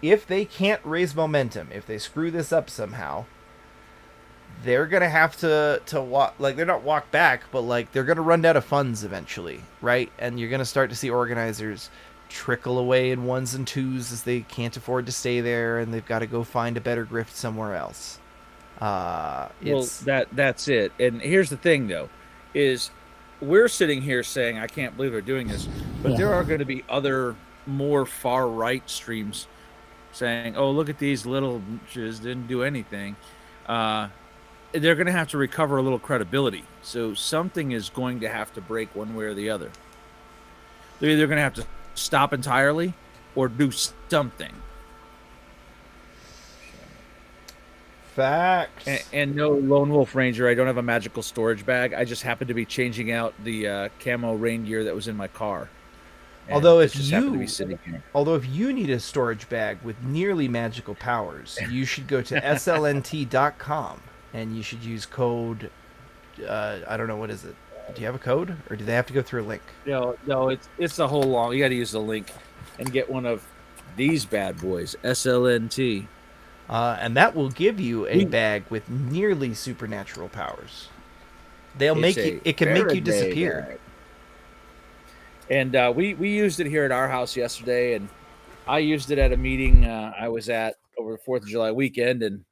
if they can't raise momentum, if they screw this up somehow, they're going to have to walk, like, they're not walk back, but, like, they're going to run out of funds eventually, right? And you're going to start to see organizers trickle away in ones and twos as they can't afford to stay there, and they've got to go find a better grift somewhere else. That's it. And here's the thing, though, is we're sitting here saying, I can't believe they're doing this, but there are going to be other more far-right streams saying, oh, look at these little bitches, didn't do anything. They're going to have to recover a little credibility. So something is going to have to break one way or the other. They're either going to have to stop entirely or do something. Facts. And no Lone Wolf Ranger, I don't have a magical storage bag. I just happened to be changing out the camo rain gear that was in my car. Although if you need a storage bag with nearly magical powers, you should go to slnt.com and you should use code. I don't know, what is it? Do you have a code, or do they have to go through a link? No, it's a whole long. You got to use the link and get one of these bad boys, SLNT, and that will give you a bag with nearly supernatural powers. They'll make you. It can make you disappear. Bag. And we used it here at our house yesterday, and I used it at a meeting I was at over the 4th of July weekend. And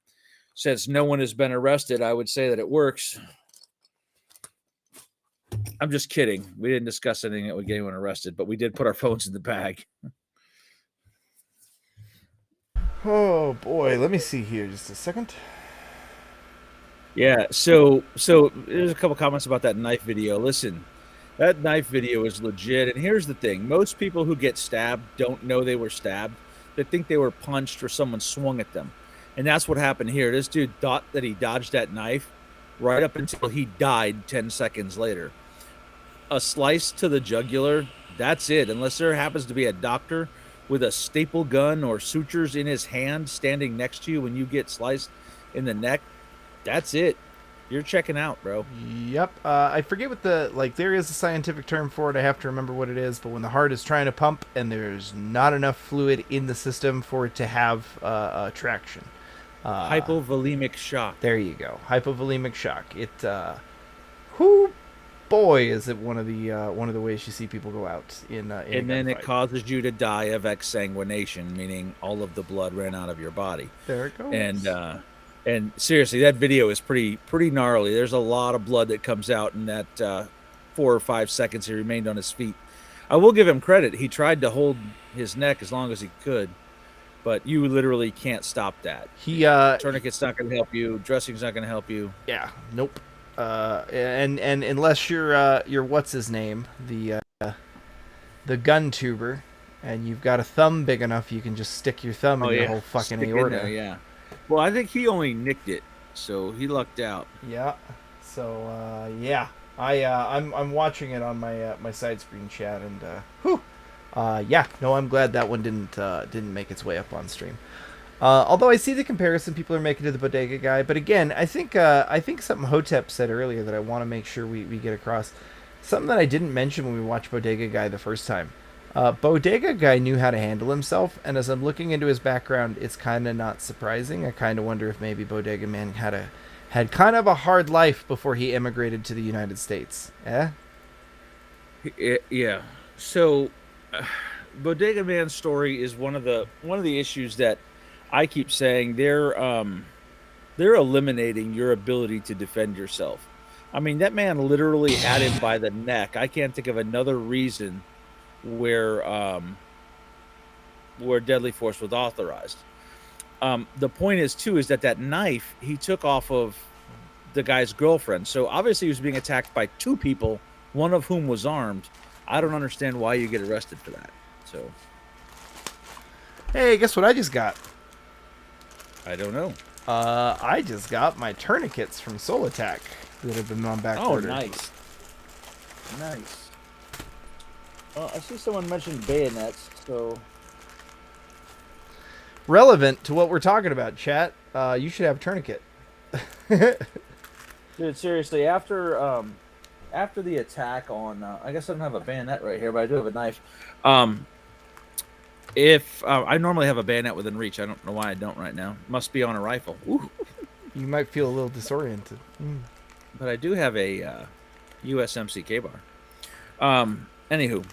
since no one has been arrested, I would say that it works. I'm just kidding. We didn't discuss anything that would get anyone arrested, but we did put our phones in the bag. Oh boy, let me see here just a second. Yeah, so there's a couple comments about that knife video. Listen. That knife video is legit, and here's the thing. Most people who get stabbed don't know they were stabbed. They think they were punched or someone swung at them. And that's what happened here. This dude thought that he dodged that knife right up until he died 10 seconds later. A slice to the jugular, that's it. Unless there happens to be a doctor with a staple gun or sutures in his hand standing next to you when you get sliced in the neck, that's it. You're checking out, bro. Yep. I forget what there is a scientific term for it. I have to remember what it is. But when the heart is trying to pump and there's not enough fluid in the system for it to have traction. Hypovolemic shock. There you go. Hypovolemic shock. It, whoo, boy, is it one of the ways you see people go out in and then it causes you to die of exsanguination, meaning all of the blood ran out of your body. There it goes. And seriously, that video is pretty gnarly. There's a lot of blood that comes out in that 4 or 5 seconds he remained on his feet. I will give him credit. He tried to hold his neck as long as he could, but you literally can't stop that. Tourniquet's not going to help you. Dressing's not going to help you. Yeah, nope. And unless you're what's his name, the gun tuber, and you've got a thumb big enough, you can just stick your thumb in your whole fucking aorta. There, yeah. Well, I think he only nicked it, so he lucked out. Yeah. So, yeah. I'm watching it on my side screen chat, and yeah, no, I'm glad that one didn't make its way up on stream. Although I see the comparison people are making to the Bodega Guy, but again, I think something Hotep said earlier that I want to make sure we get across. Something that I didn't mention when we watched Bodega Guy the first time. Bodega Guy knew how to handle himself, and as I'm looking into his background, it's kind of not surprising. I kind of wonder if maybe Bodega Man had kind of a hard life before he immigrated to the United States. Yeah? Yeah. So, Bodega Man's story is one of the issues that I keep saying they're eliminating your ability to defend yourself. I mean, that man literally had him by the neck. I can't think of another reason where deadly force was authorized. The point is too is that knife he took off of the guy's girlfriend. So obviously he was being attacked by two people, one of whom was armed. I don't understand why you get arrested for that. So, hey, guess what I just got? I don't know. I just got my tourniquets from Soul Attack that have been on back order. Oh, nice. Nice. Well, I see someone mentioned bayonets, so... Relevant to what we're talking about, chat. You should have a tourniquet. Dude, seriously, after the attack on... I guess I don't have a bayonet right here, but I do have a knife. If I normally have a bayonet within reach. I don't know why I don't right now. Must be on a rifle. Ooh. You might feel a little disoriented. But I do have a USMC bar. Anywho.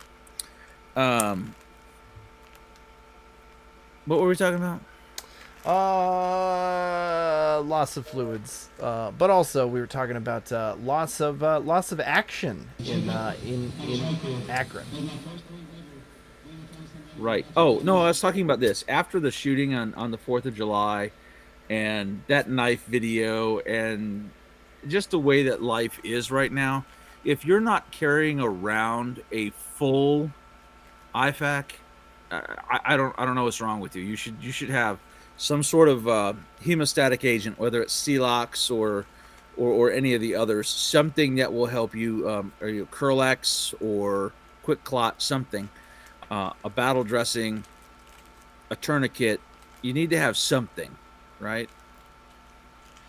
What were we talking about? Loss of fluids. But also we were talking about loss of action in Akron. Right. Oh, no, I was talking about this. After the shooting on the 4th of July and that knife video and just the way that life is right now, if you're not carrying around a full IFAC, I don't know what's wrong with you. You should have some sort of hemostatic agent, whether it's Celox or any of the others, something that will help you, or Curlex or Quick Clot, something. A battle dressing, a tourniquet. You need to have something, right?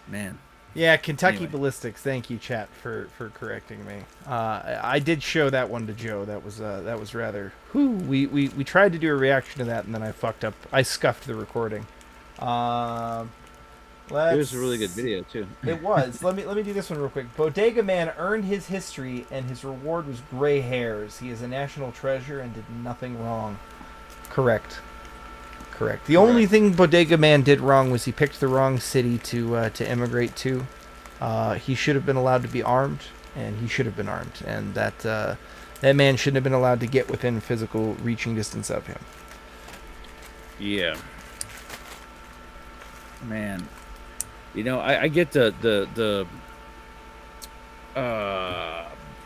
Man. Yeah, Kentucky Ballistics. Thank you, chat, for correcting me. I did show that one to Joe. That was rather. We tried to do a reaction to that, and then I fucked up. I scuffed the recording. It was a really good video too. It was. Let me do this one real quick. Bodega Man earned his history, and his reward was gray hairs. He is a national treasure and did nothing wrong. Correct. The only thing Bodega Man did wrong was he picked the wrong city to immigrate to. He should have been allowed to be armed, and he should have been armed, and that man shouldn't have been allowed to get within physical reaching distance of him. Yeah. Man. You know, I get the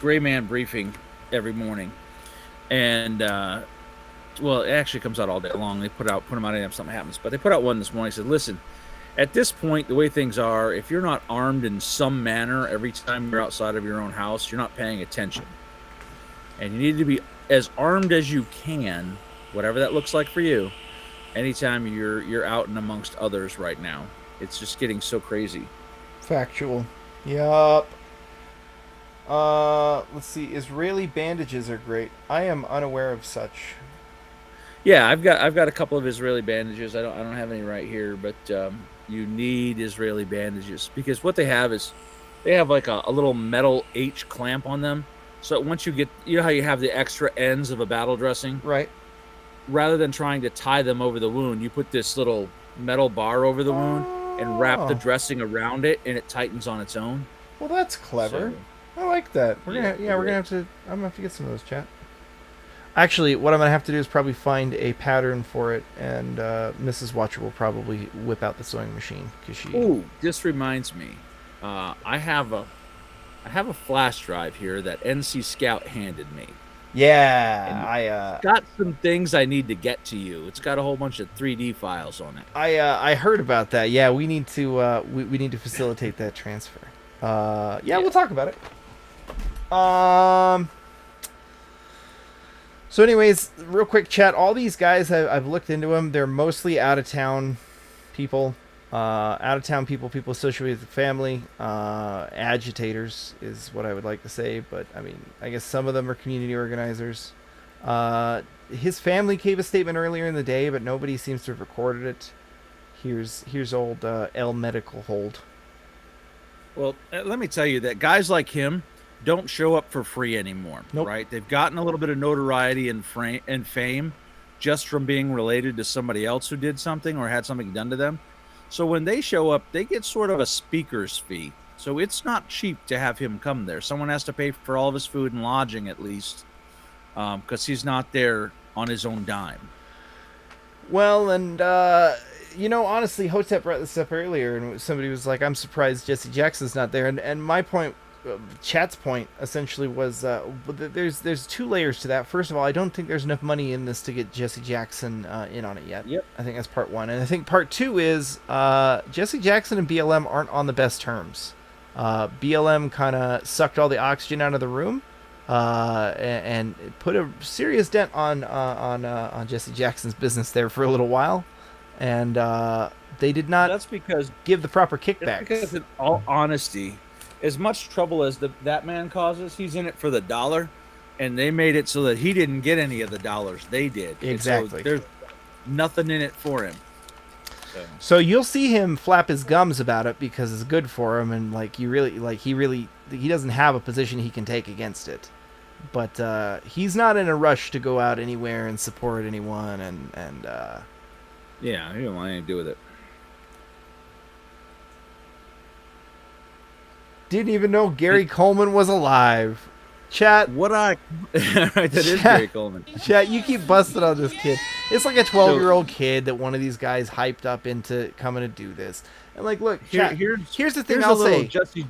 Gray Man briefing every morning, and well, it actually comes out all day long. They put them out anytime something happens, but they put out one this morning. Said, "Listen, at this point, the way things are, if you're not armed in some manner every time you're outside of your own house, you're not paying attention, and you need to be as armed as you can, whatever that looks like for you, anytime you're out and amongst others right now." It's just getting so crazy. Factual. Yup. Let's see. Israeli bandages are great. I am unaware of such. Yeah, I've got a couple of Israeli bandages. I don't have any right here, but you need Israeli bandages because what they have is they have like a little metal H clamp on them. So once you get, you know how you have the extra ends of a battle dressing, right? Rather than trying to tie them over the wound, you put this little metal bar over the wound and wrap the dressing around it, and it tightens on its own. Well, that's clever. So, I like that. We're gonna have to. I'm gonna have to get some of those, chat. Actually, what I'm gonna have to do is probably find a pattern for it, and Mrs. Watcher will probably whip out the sewing machine because she. Ooh, this reminds me. I have a flash drive here that NC Scout handed me. Yeah, I got some things I need to get to you. It's got a whole bunch of 3D files on it. I heard about that. Yeah, we need to we need to facilitate that transfer. Yeah, we'll talk about it. So, anyways, real quick chat. All these guys, I've looked into them. They're mostly out of town people. People associated with the family. Agitators is what I would like to say. But, I mean, I guess some of them are community organizers. His family gave a statement earlier in the day, but nobody seems to have recorded it. Here's old L Medical Hold. Well, let me tell you that guys like him don't show up for free anymore, right? They've gotten a little bit of notoriety and fame just from being related to somebody else who did something or had something done to them. So when they show up, they get sort of a speaker's fee. So it's not cheap to have him come there. Someone has to pay for all of his food and lodging at least, because he's not there on his own dime. Well, and honestly, Hotep brought this up earlier, and somebody was like, "I'm surprised Jesse Jackson's not there." And my point, chat's point, essentially was there's two layers to that. First of all, I don't think there's enough money in this to get Jesse Jackson in on it yet. Yep. I think that's part one, and I think part two is Jesse Jackson and BLM aren't on the best terms. BLM kind of sucked all the oxygen out of the room. And put a serious dent on Jesse Jackson's business there for a little while, and they did not. That's because give the proper kickbacks. Because, in all honesty, as much trouble as that man causes, he's in it for the dollar, and they made it so that he didn't get any of the dollars they did. Exactly. So there's nothing in it for him. So you'll see him flap his gums about it because it's good for him, and he doesn't have a position he can take against it. But he's not in a rush to go out anywhere and support anyone, and yeah, he don't want anything to do with it. Didn't even know Gary Coleman was alive. Chat. That is Gary Coleman. Chat, you keep busting on this kid. It's like a 12-year-old kid that one of these guys hyped up into coming to do this. And like, look, chat, here's the thing I'll say. Jesse,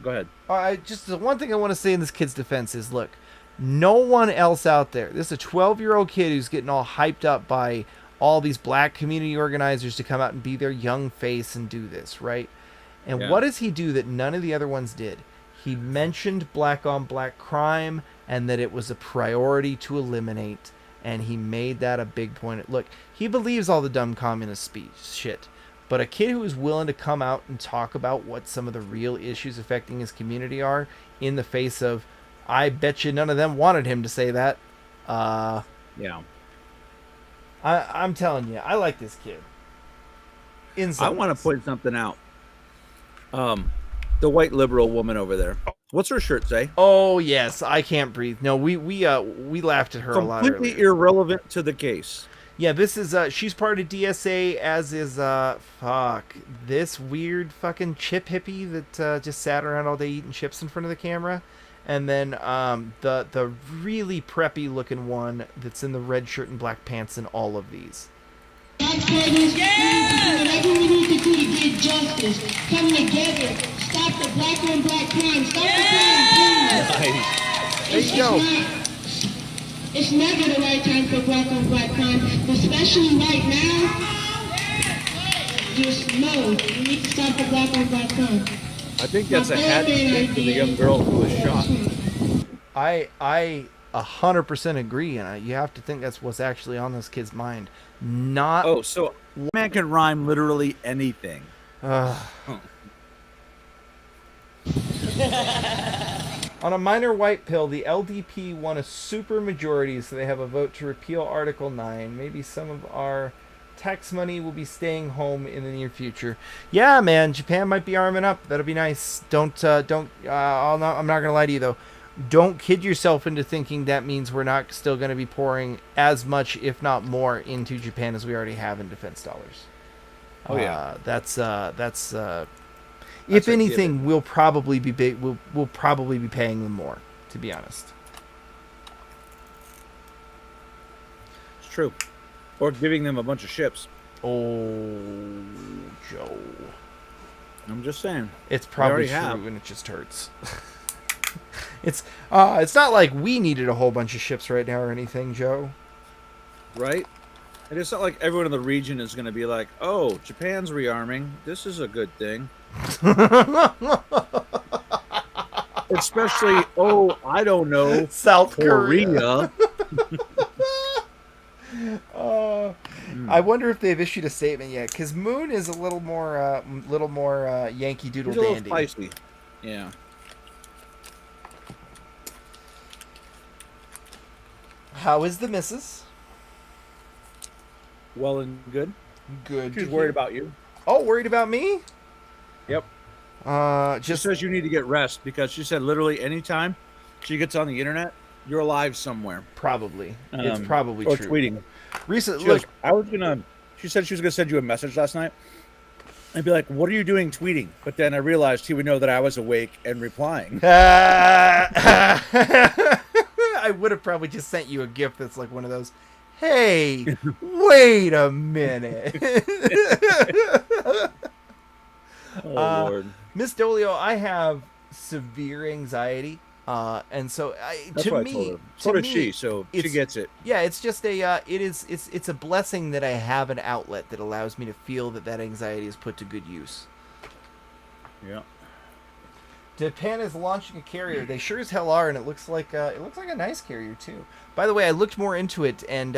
go ahead. Just the one thing I want to say in this kid's defense is, look, no one else out there. This is a 12-year-old kid who's getting all hyped up by all these black community organizers to come out and be their young face and do this, right? And what does he do that none of the other ones did? He mentioned black-on-black crime and that it was a priority to eliminate, and he made that a big point. Look, he believes all the dumb communist shit, but a kid who is willing to come out and talk about what some of the real issues affecting his community are in the face of, I bet you none of them wanted him to say that. Yeah. I'm telling you, I like this kid. I want to point something out. The white liberal woman over there. What's her shirt say? Oh yes, I can't breathe. No, we laughed at her a lot. Completely irrelevant to the case. Yeah, this is she's part of DSA, as is this weird fucking chip hippie that just sat around all day eating chips in front of the camera, and then the really preppy looking one that's in the red shirt and black pants in all of these. Whatever we need to do to get justice, come together, stop the black on black crime, stop the crime. There you go. It's never the right time for black on black crime, especially right now. Just know, we need to stop the black on black crime. I think that's a hat for the young girl who was shot. I 100% agree, and you have to think that's what's actually on this kid's mind. Not so man can rhyme literally anything. On a minor white pill, the LDP won a super majority, so they have a vote to repeal Article 9. Maybe some of our tax money will be staying home in the near future. Yeah, man, Japan might be arming up. That'll be nice. I'm not gonna lie to you though. Don't kid yourself into thinking that means we're not still going to be pouring as much, if not more, into Japan as we already have in defense dollars. Oh yeah, that's if anything, we'll probably be big. We'll probably be paying them more, to be honest. It's true, or giving them a bunch of ships. Oh, Joe, I'm just saying. It's probably true, and it just hurts. It's not like we needed a whole bunch of ships right now or anything, Joe. Right? And it's not like everyone in the region is going to be like, oh, Japan's rearming. This is a good thing. Especially, I don't know, South Korea. I wonder if they've issued a statement yet, because Moon is a little more Yankee Doodle He's a little dandy. spicy. Yeah. How is the missus? Well and good. Good. She's worried about you. Oh, worried about me? Yep. Just She says you need to get rest because she said literally anytime she gets on the internet, you're alive somewhere. Probably. It's probably or true. tweeting. Recently, She goes, she said she was gonna send you a message last night. I'd be like, "What are you doing tweeting?" But then I realized he would know that I was awake and replying. I would have probably just sent you a gift that's like one of those, hey, wait a minute. Lord. Miss Dolio, I have severe anxiety. And so That's what I told her. So did she, so she gets it. Yeah, it's just it's a blessing that I have an outlet that allows me to feel that anxiety is put to good use. Yeah. Japan is launching a carrier. They sure as hell are, and it looks like a nice carrier too. By the way, I looked more into it, and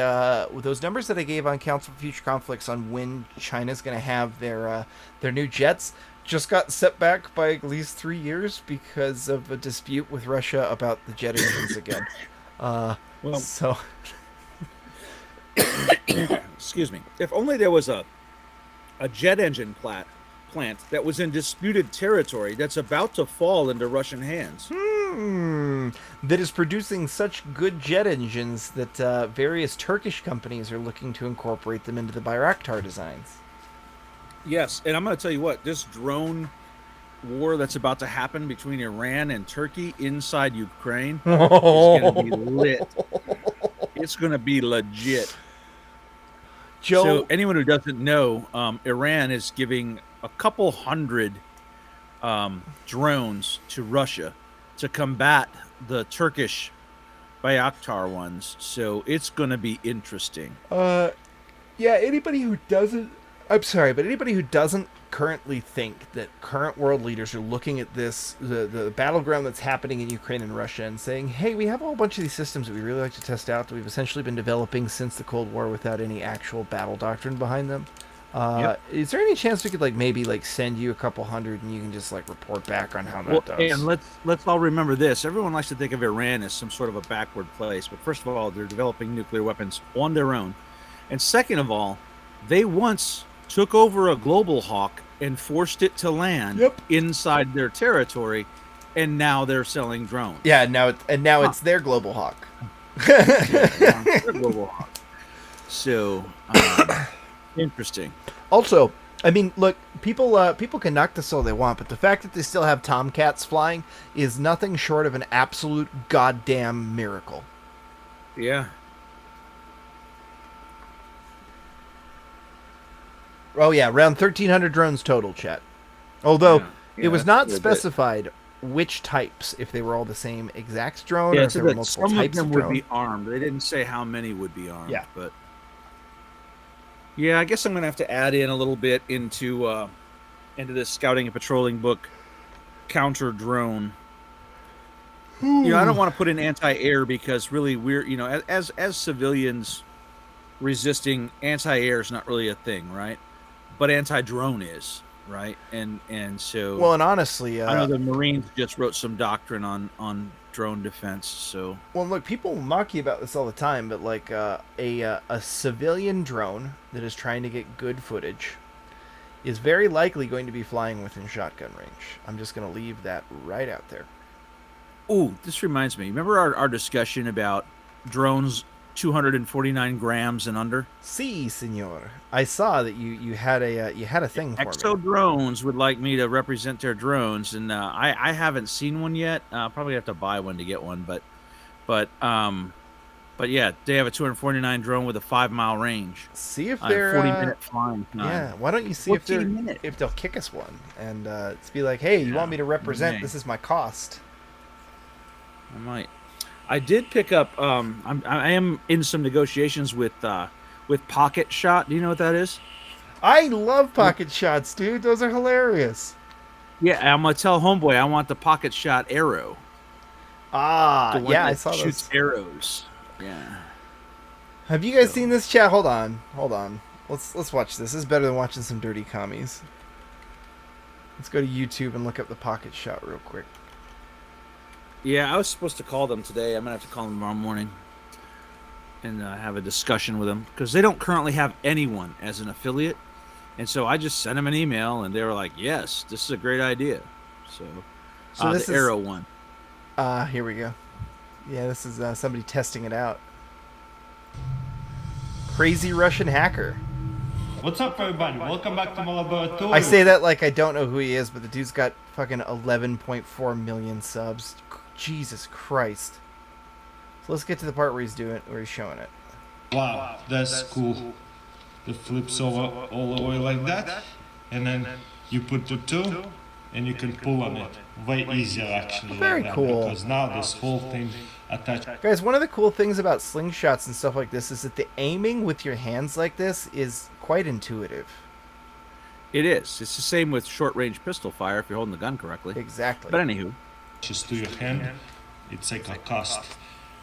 with those numbers that I gave on Council for Future Conflicts on when China's going to have their new jets, just got set back by at least 3 years because of a dispute with Russia about the jet engines again. So, excuse me. If only there was a jet engine plant that was in disputed territory that's about to fall into Russian hands. That is producing such good jet engines that various Turkish companies are looking to incorporate them into the Bayraktar designs. Yes, and I'm going to tell you what, this drone war that's about to happen between Iran and Turkey inside Ukraine is going to be lit. It's going to be legit. Joe, so anyone who doesn't know, Iran is giving a couple hundred drones to Russia to combat the Turkish Bayraktar ones. So it's going to be interesting. Yeah, anybody who doesn't currently think that current world leaders are looking at this, the battleground that's happening in Ukraine and Russia, and saying, hey, we have a whole bunch of these systems that we really like to test out that we've essentially been developing since the Cold War without any actual battle doctrine behind them. Is there any chance we could maybe send you a couple hundred and you can just report back on how that does? And let's all remember this. Everyone likes to think of Iran as some sort of a backward place, but first of all, they're developing nuclear weapons on their own. And second of all, they once took over a global hawk and forced it to land inside their territory, and now they're selling drones. Yeah, now it's their global hawk. Their global hawk. So interesting. Also, I mean, look, people can knock this all they want, but the fact that they still have Tomcats flying is nothing short of an absolute goddamn miracle. Yeah. Oh yeah, around 1,300 drones total, chat. Although it was not specified which types, if they were all the same exact drone, or if there were multiple types of drone. Would be armed. They didn't say how many would be armed. Yeah, but yeah, I guess I'm gonna have to add in a little bit into this scouting and patrolling book, counter drone. You know, I don't want to put in anti-air because really we're, as civilians, resisting anti-air is not really a thing, right? But anti-drone is, right? And so. Well, and honestly, I know the Marines just wrote some doctrine on drone defense. So. Well, look, people mock you about this all the time, but a civilian drone that is trying to get good footage is very likely going to be flying within shotgun range. I'm just going to leave that right out there. Ooh, this reminds me. Remember our discussion about drones 249 grams and under? Si, senor. I saw that you had a thing for me. Exo Drones would like me to represent their drones, and I haven't seen one yet. I'll probably have to buy one to get one, but yeah, they have a 249 drone with a 5-mile range. See if they're 40-minute flying time. Yeah, why don't you see if they'll kick us one and be like, hey, you want me to represent? This is my cost. I might. I did pick up. I am in some negotiations with Pocket Shot. Do you know what that is? I love Pocket Shots, dude. Those are hilarious. Yeah, I'm gonna tell Homeboy I want the Pocket Shot Arrow. Ah, The one yeah, I that saw shoots those. arrows. Yeah. Have you guys seen this, chat? Hold on. Let's watch this. This is better than watching some dirty commies. Let's go to YouTube and look up the pocket shot real quick. Yeah, I was supposed to call them today. I'm gonna have to call them tomorrow morning and have a discussion with them because they don't currently have anyone as an affiliate, and so I just sent them an email and they were like, "Yes, this is a great idea." So this the is arrow one. Here we go. Yeah, this is somebody testing it out. Crazy Russian hacker. What's up, everybody? Welcome back to my laboratory. I say that like I don't know who he is, but the dude's got fucking 11.4 million subs. Jesus Christ. So let's get to the part where he's showing it. Wow, that's cool. It flips over all the way like that, and then you put the two, and you can pull on it. Way easier, actually. Very like that, cool. Because now this whole thing attached. Guys, one of the cool things about slingshots and stuff like this is that the aiming with your hands like this is quite intuitive. It is. It's the same with short-range pistol fire if you're holding the gun correctly. Exactly. But anywho, Just to your hand, it's like a cast,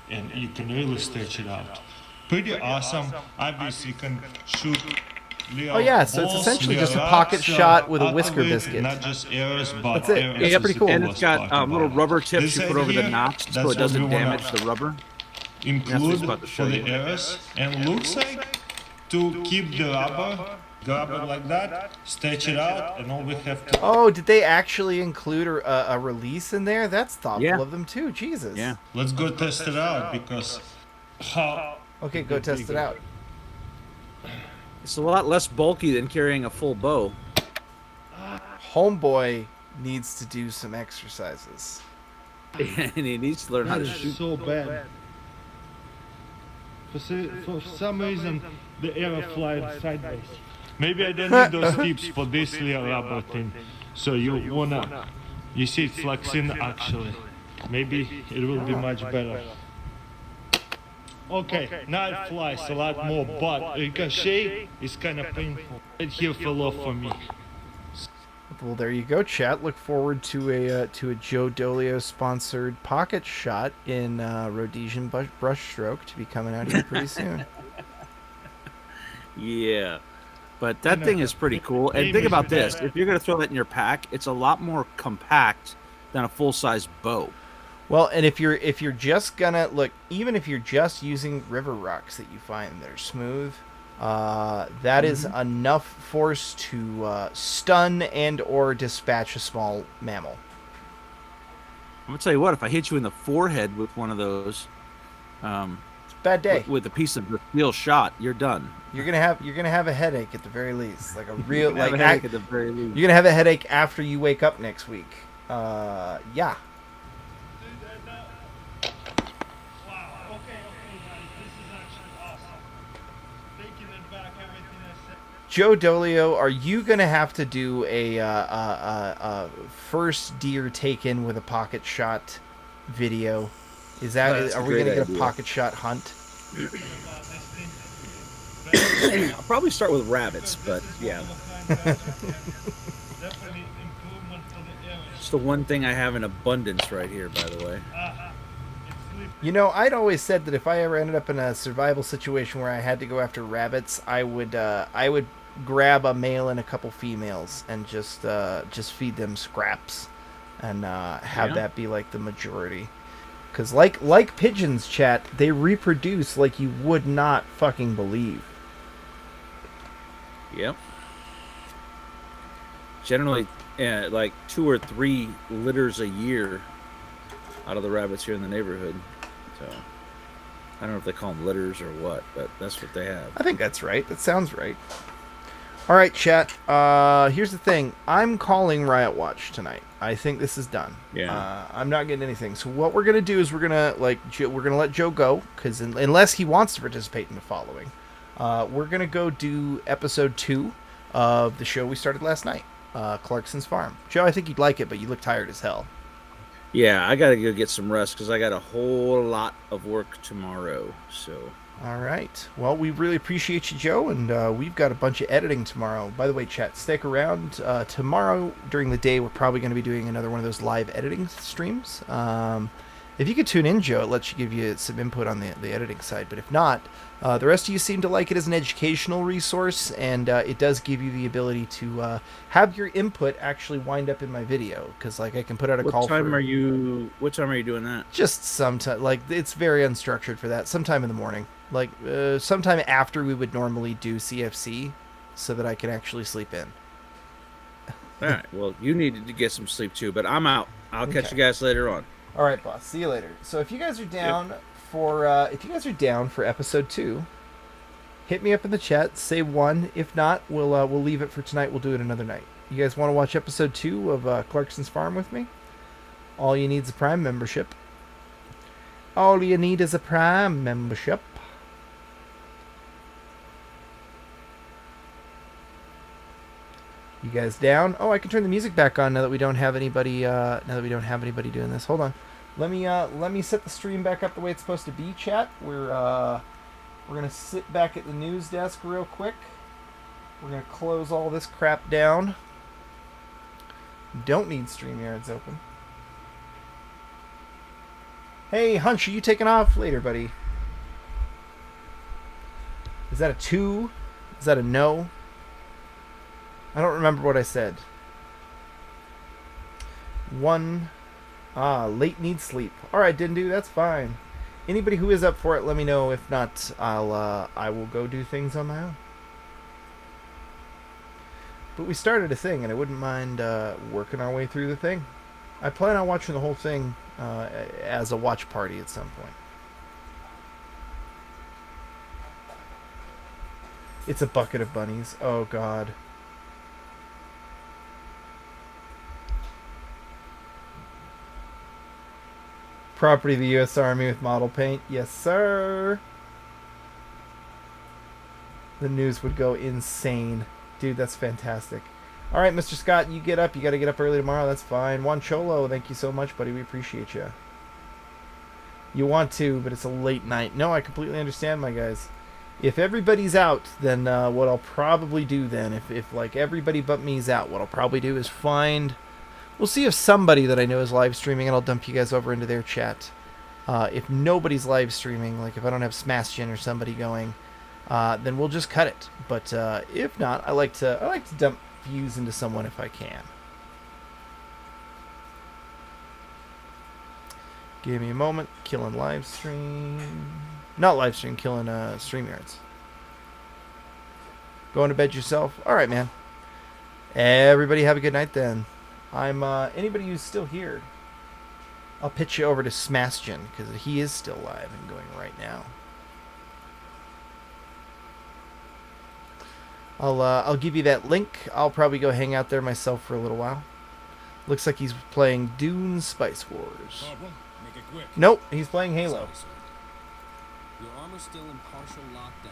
and you can really stretch it out. Pretty awesome. Obviously, you can shoot. Oh yeah, so it's essentially just a pocket shot with a whisker biscuit. Not just arrows, but That's it. arrows It's is pretty the cool. and it's coolest part got little about it. rubber tips This you put right over the here, notch so that's it doesn't what we wanna damage the rubber. Include about to show for the you. arrows, and looks like to keep the rubber, grab it like that, stretch it out, and all we have to. Oh, did they actually include a release in there? That's thoughtful Yeah. of them too. Jesus. Yeah. Let's go test it out because how. Okay, go test it out. It's a lot less bulky than carrying a full bow. Homeboy needs to do some exercises. And he needs to learn how to That is shoot. so bad. For some reason, the arrow flies sideways. Maybe I don't need those tips for this little rubber thing. So you wanna, you see it's like thin actually. Maybe it will be much better. Okay, now it flies a lot more, but ricochet is kind of painful. It here fell off for me. Well, there you go, chat. Look forward to a Joe Dolio sponsored pocket shot in Rhodesian brushstroke to be coming out here pretty soon. Yeah. But that thing is pretty cool. And think about this. If you're going to throw that in your pack, it's a lot more compact than a full-size bow. Well, and if you're just gonna look, even if you're just using river rocks that you find that are smooth, that is enough force to stun and or dispatch a small mammal. I'm gonna tell you what. If I hit you in the forehead with one of those, it's a bad day. With a piece of the steel shot, you're done. You're gonna have a headache at the very least, like a real You're gonna have a headache at the very least. You're gonna have a headache after you wake up next week. Yeah. Joe Dolio, are you gonna have to do a first deer taken with a pocket shot video? Is that That's are a we great gonna get idea. a pocket shot hunt? I'll probably start with rabbits, but yeah. It's the one thing I have in abundance right here, by the way. You know, I'd always said that if I ever ended up in a survival situation where I had to go after rabbits, I would grab a male and a couple females and just feed them scraps and have that be like the majority. Because like pigeons, chat, they reproduce like you would not fucking believe. Yep. Generally, like 2 or 3 litters a year out of the rabbits here in the neighborhood. So I don't know if they call them litters or what, but that's what they have. I think that's right. That sounds right. All right, chat. Here's the thing. I'm calling Riot Watch tonight. I think this is done. Yeah. I'm not getting anything. So what we're gonna do is we're gonna let Joe go because unless he wants to participate in the following, we're gonna go do episode 2 of the show we started last night, Clarkson's Farm. Joe, I think you'd like it, but you look tired as hell. Yeah, I gotta go get some rest because I got a whole lot of work tomorrow. So. All right. Well, we really appreciate you, Joe, and we've got a bunch of editing tomorrow. By the way, chat, stick around. Tomorrow during the day, we're probably going to be doing another one of those live editing streams. If you could tune in, Joe, it lets you give you some input on the editing side. But if not, the rest of you seem to like it as an educational resource, and it does give you the ability to have your input actually wind up in my video, because like I can put out a call. What time are you doing that? Just sometime, like it's very unstructured for that. Sometime in the morning, like sometime after we would normally do CFC, so that I can actually sleep in. All right. Well, you needed to get some sleep too, but I'm out. I'll catch you guys later on. All right, boss. See you later. So if you guys are down for episode 2, hit me up in the chat. Say 1. If not, we'll leave it for tonight. We'll do it another night. You guys want to watch episode 2 of Clarkson's Farm with me? All you need is a Prime membership. All you need is a Prime membership. You guys down? Oh, I can turn the music back on now that we don't have anybody. Doing this. Hold on. Let me set the stream back up the way it's supposed to be. Chat. We're gonna sit back at the news desk real quick. We're gonna close all this crap down. Don't need StreamYards open. Hey, Hunch, are you taking off later, buddy? Is that a 2? Is that a no? I don't remember what I said. 1. Late needs sleep. Alright, didn't do. That's fine. Anybody who is up for it, let me know. If not, I will go do things on my own. But we started a thing, and I wouldn't mind working our way through the thing. I plan on watching the whole thing as a watch party at some point. It's a bucket of bunnies. Oh, God. Property of the U.S. Army with model paint. Yes, sir. The news would go insane. Dude, that's fantastic. All right, Mr. Scott, you get up. You got to get up early tomorrow. That's fine. Juan Cholo, thank you so much, buddy. We appreciate you. You want to, but it's a late night. No, I completely understand, my guys. If everybody's out, then what I'll probably do then, if like everybody but me's out, what I'll probably do is find... We'll see if somebody that I know is live streaming, and I'll dump you guys over into their chat. If nobody's live streaming, like if I don't have Smashgen or somebody going, then we'll just cut it. But if not, I like to dump views into someone if I can. Give me a moment. Killing live stream. Not live stream, killing StreamYards. Going to bed yourself? Alright, man. Everybody have a good night then. I'm anybody who's still here, I'll pitch you over to Smashgen, because he is still live and going right now. I'll give you that link. I'll probably go hang out there myself for a little while. Looks like he's playing Dune Spice Wars. Make it quick. Nope, he's playing Halo. Your armor's still in partial lockdown.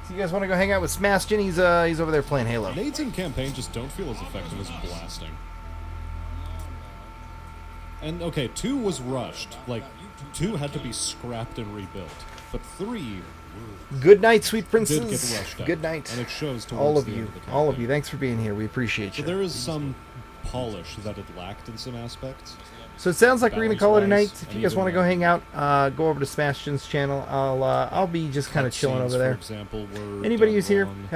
So you guys want to go hang out with Smashgen? He's over there playing Halo. Nades in campaign just don't feel as effective as blasting. And okay, 2 was rushed. Like 2 had to be scrapped and rebuilt, but 3. Good night, sweet princes. Did get rushed out, good night, and it shows towards all of the you. end of the All of campaign. you. Thanks for being here. We appreciate So you. there is some polish that it lacked in some aspects. So it sounds like we're gonna call it a night. Balance-wise, If and you guys even want to go hang out, go over to Smashgen's channel. I'll be just kind of chilling cutscenes, over there. For example, were Anybody done who's here, wrong. head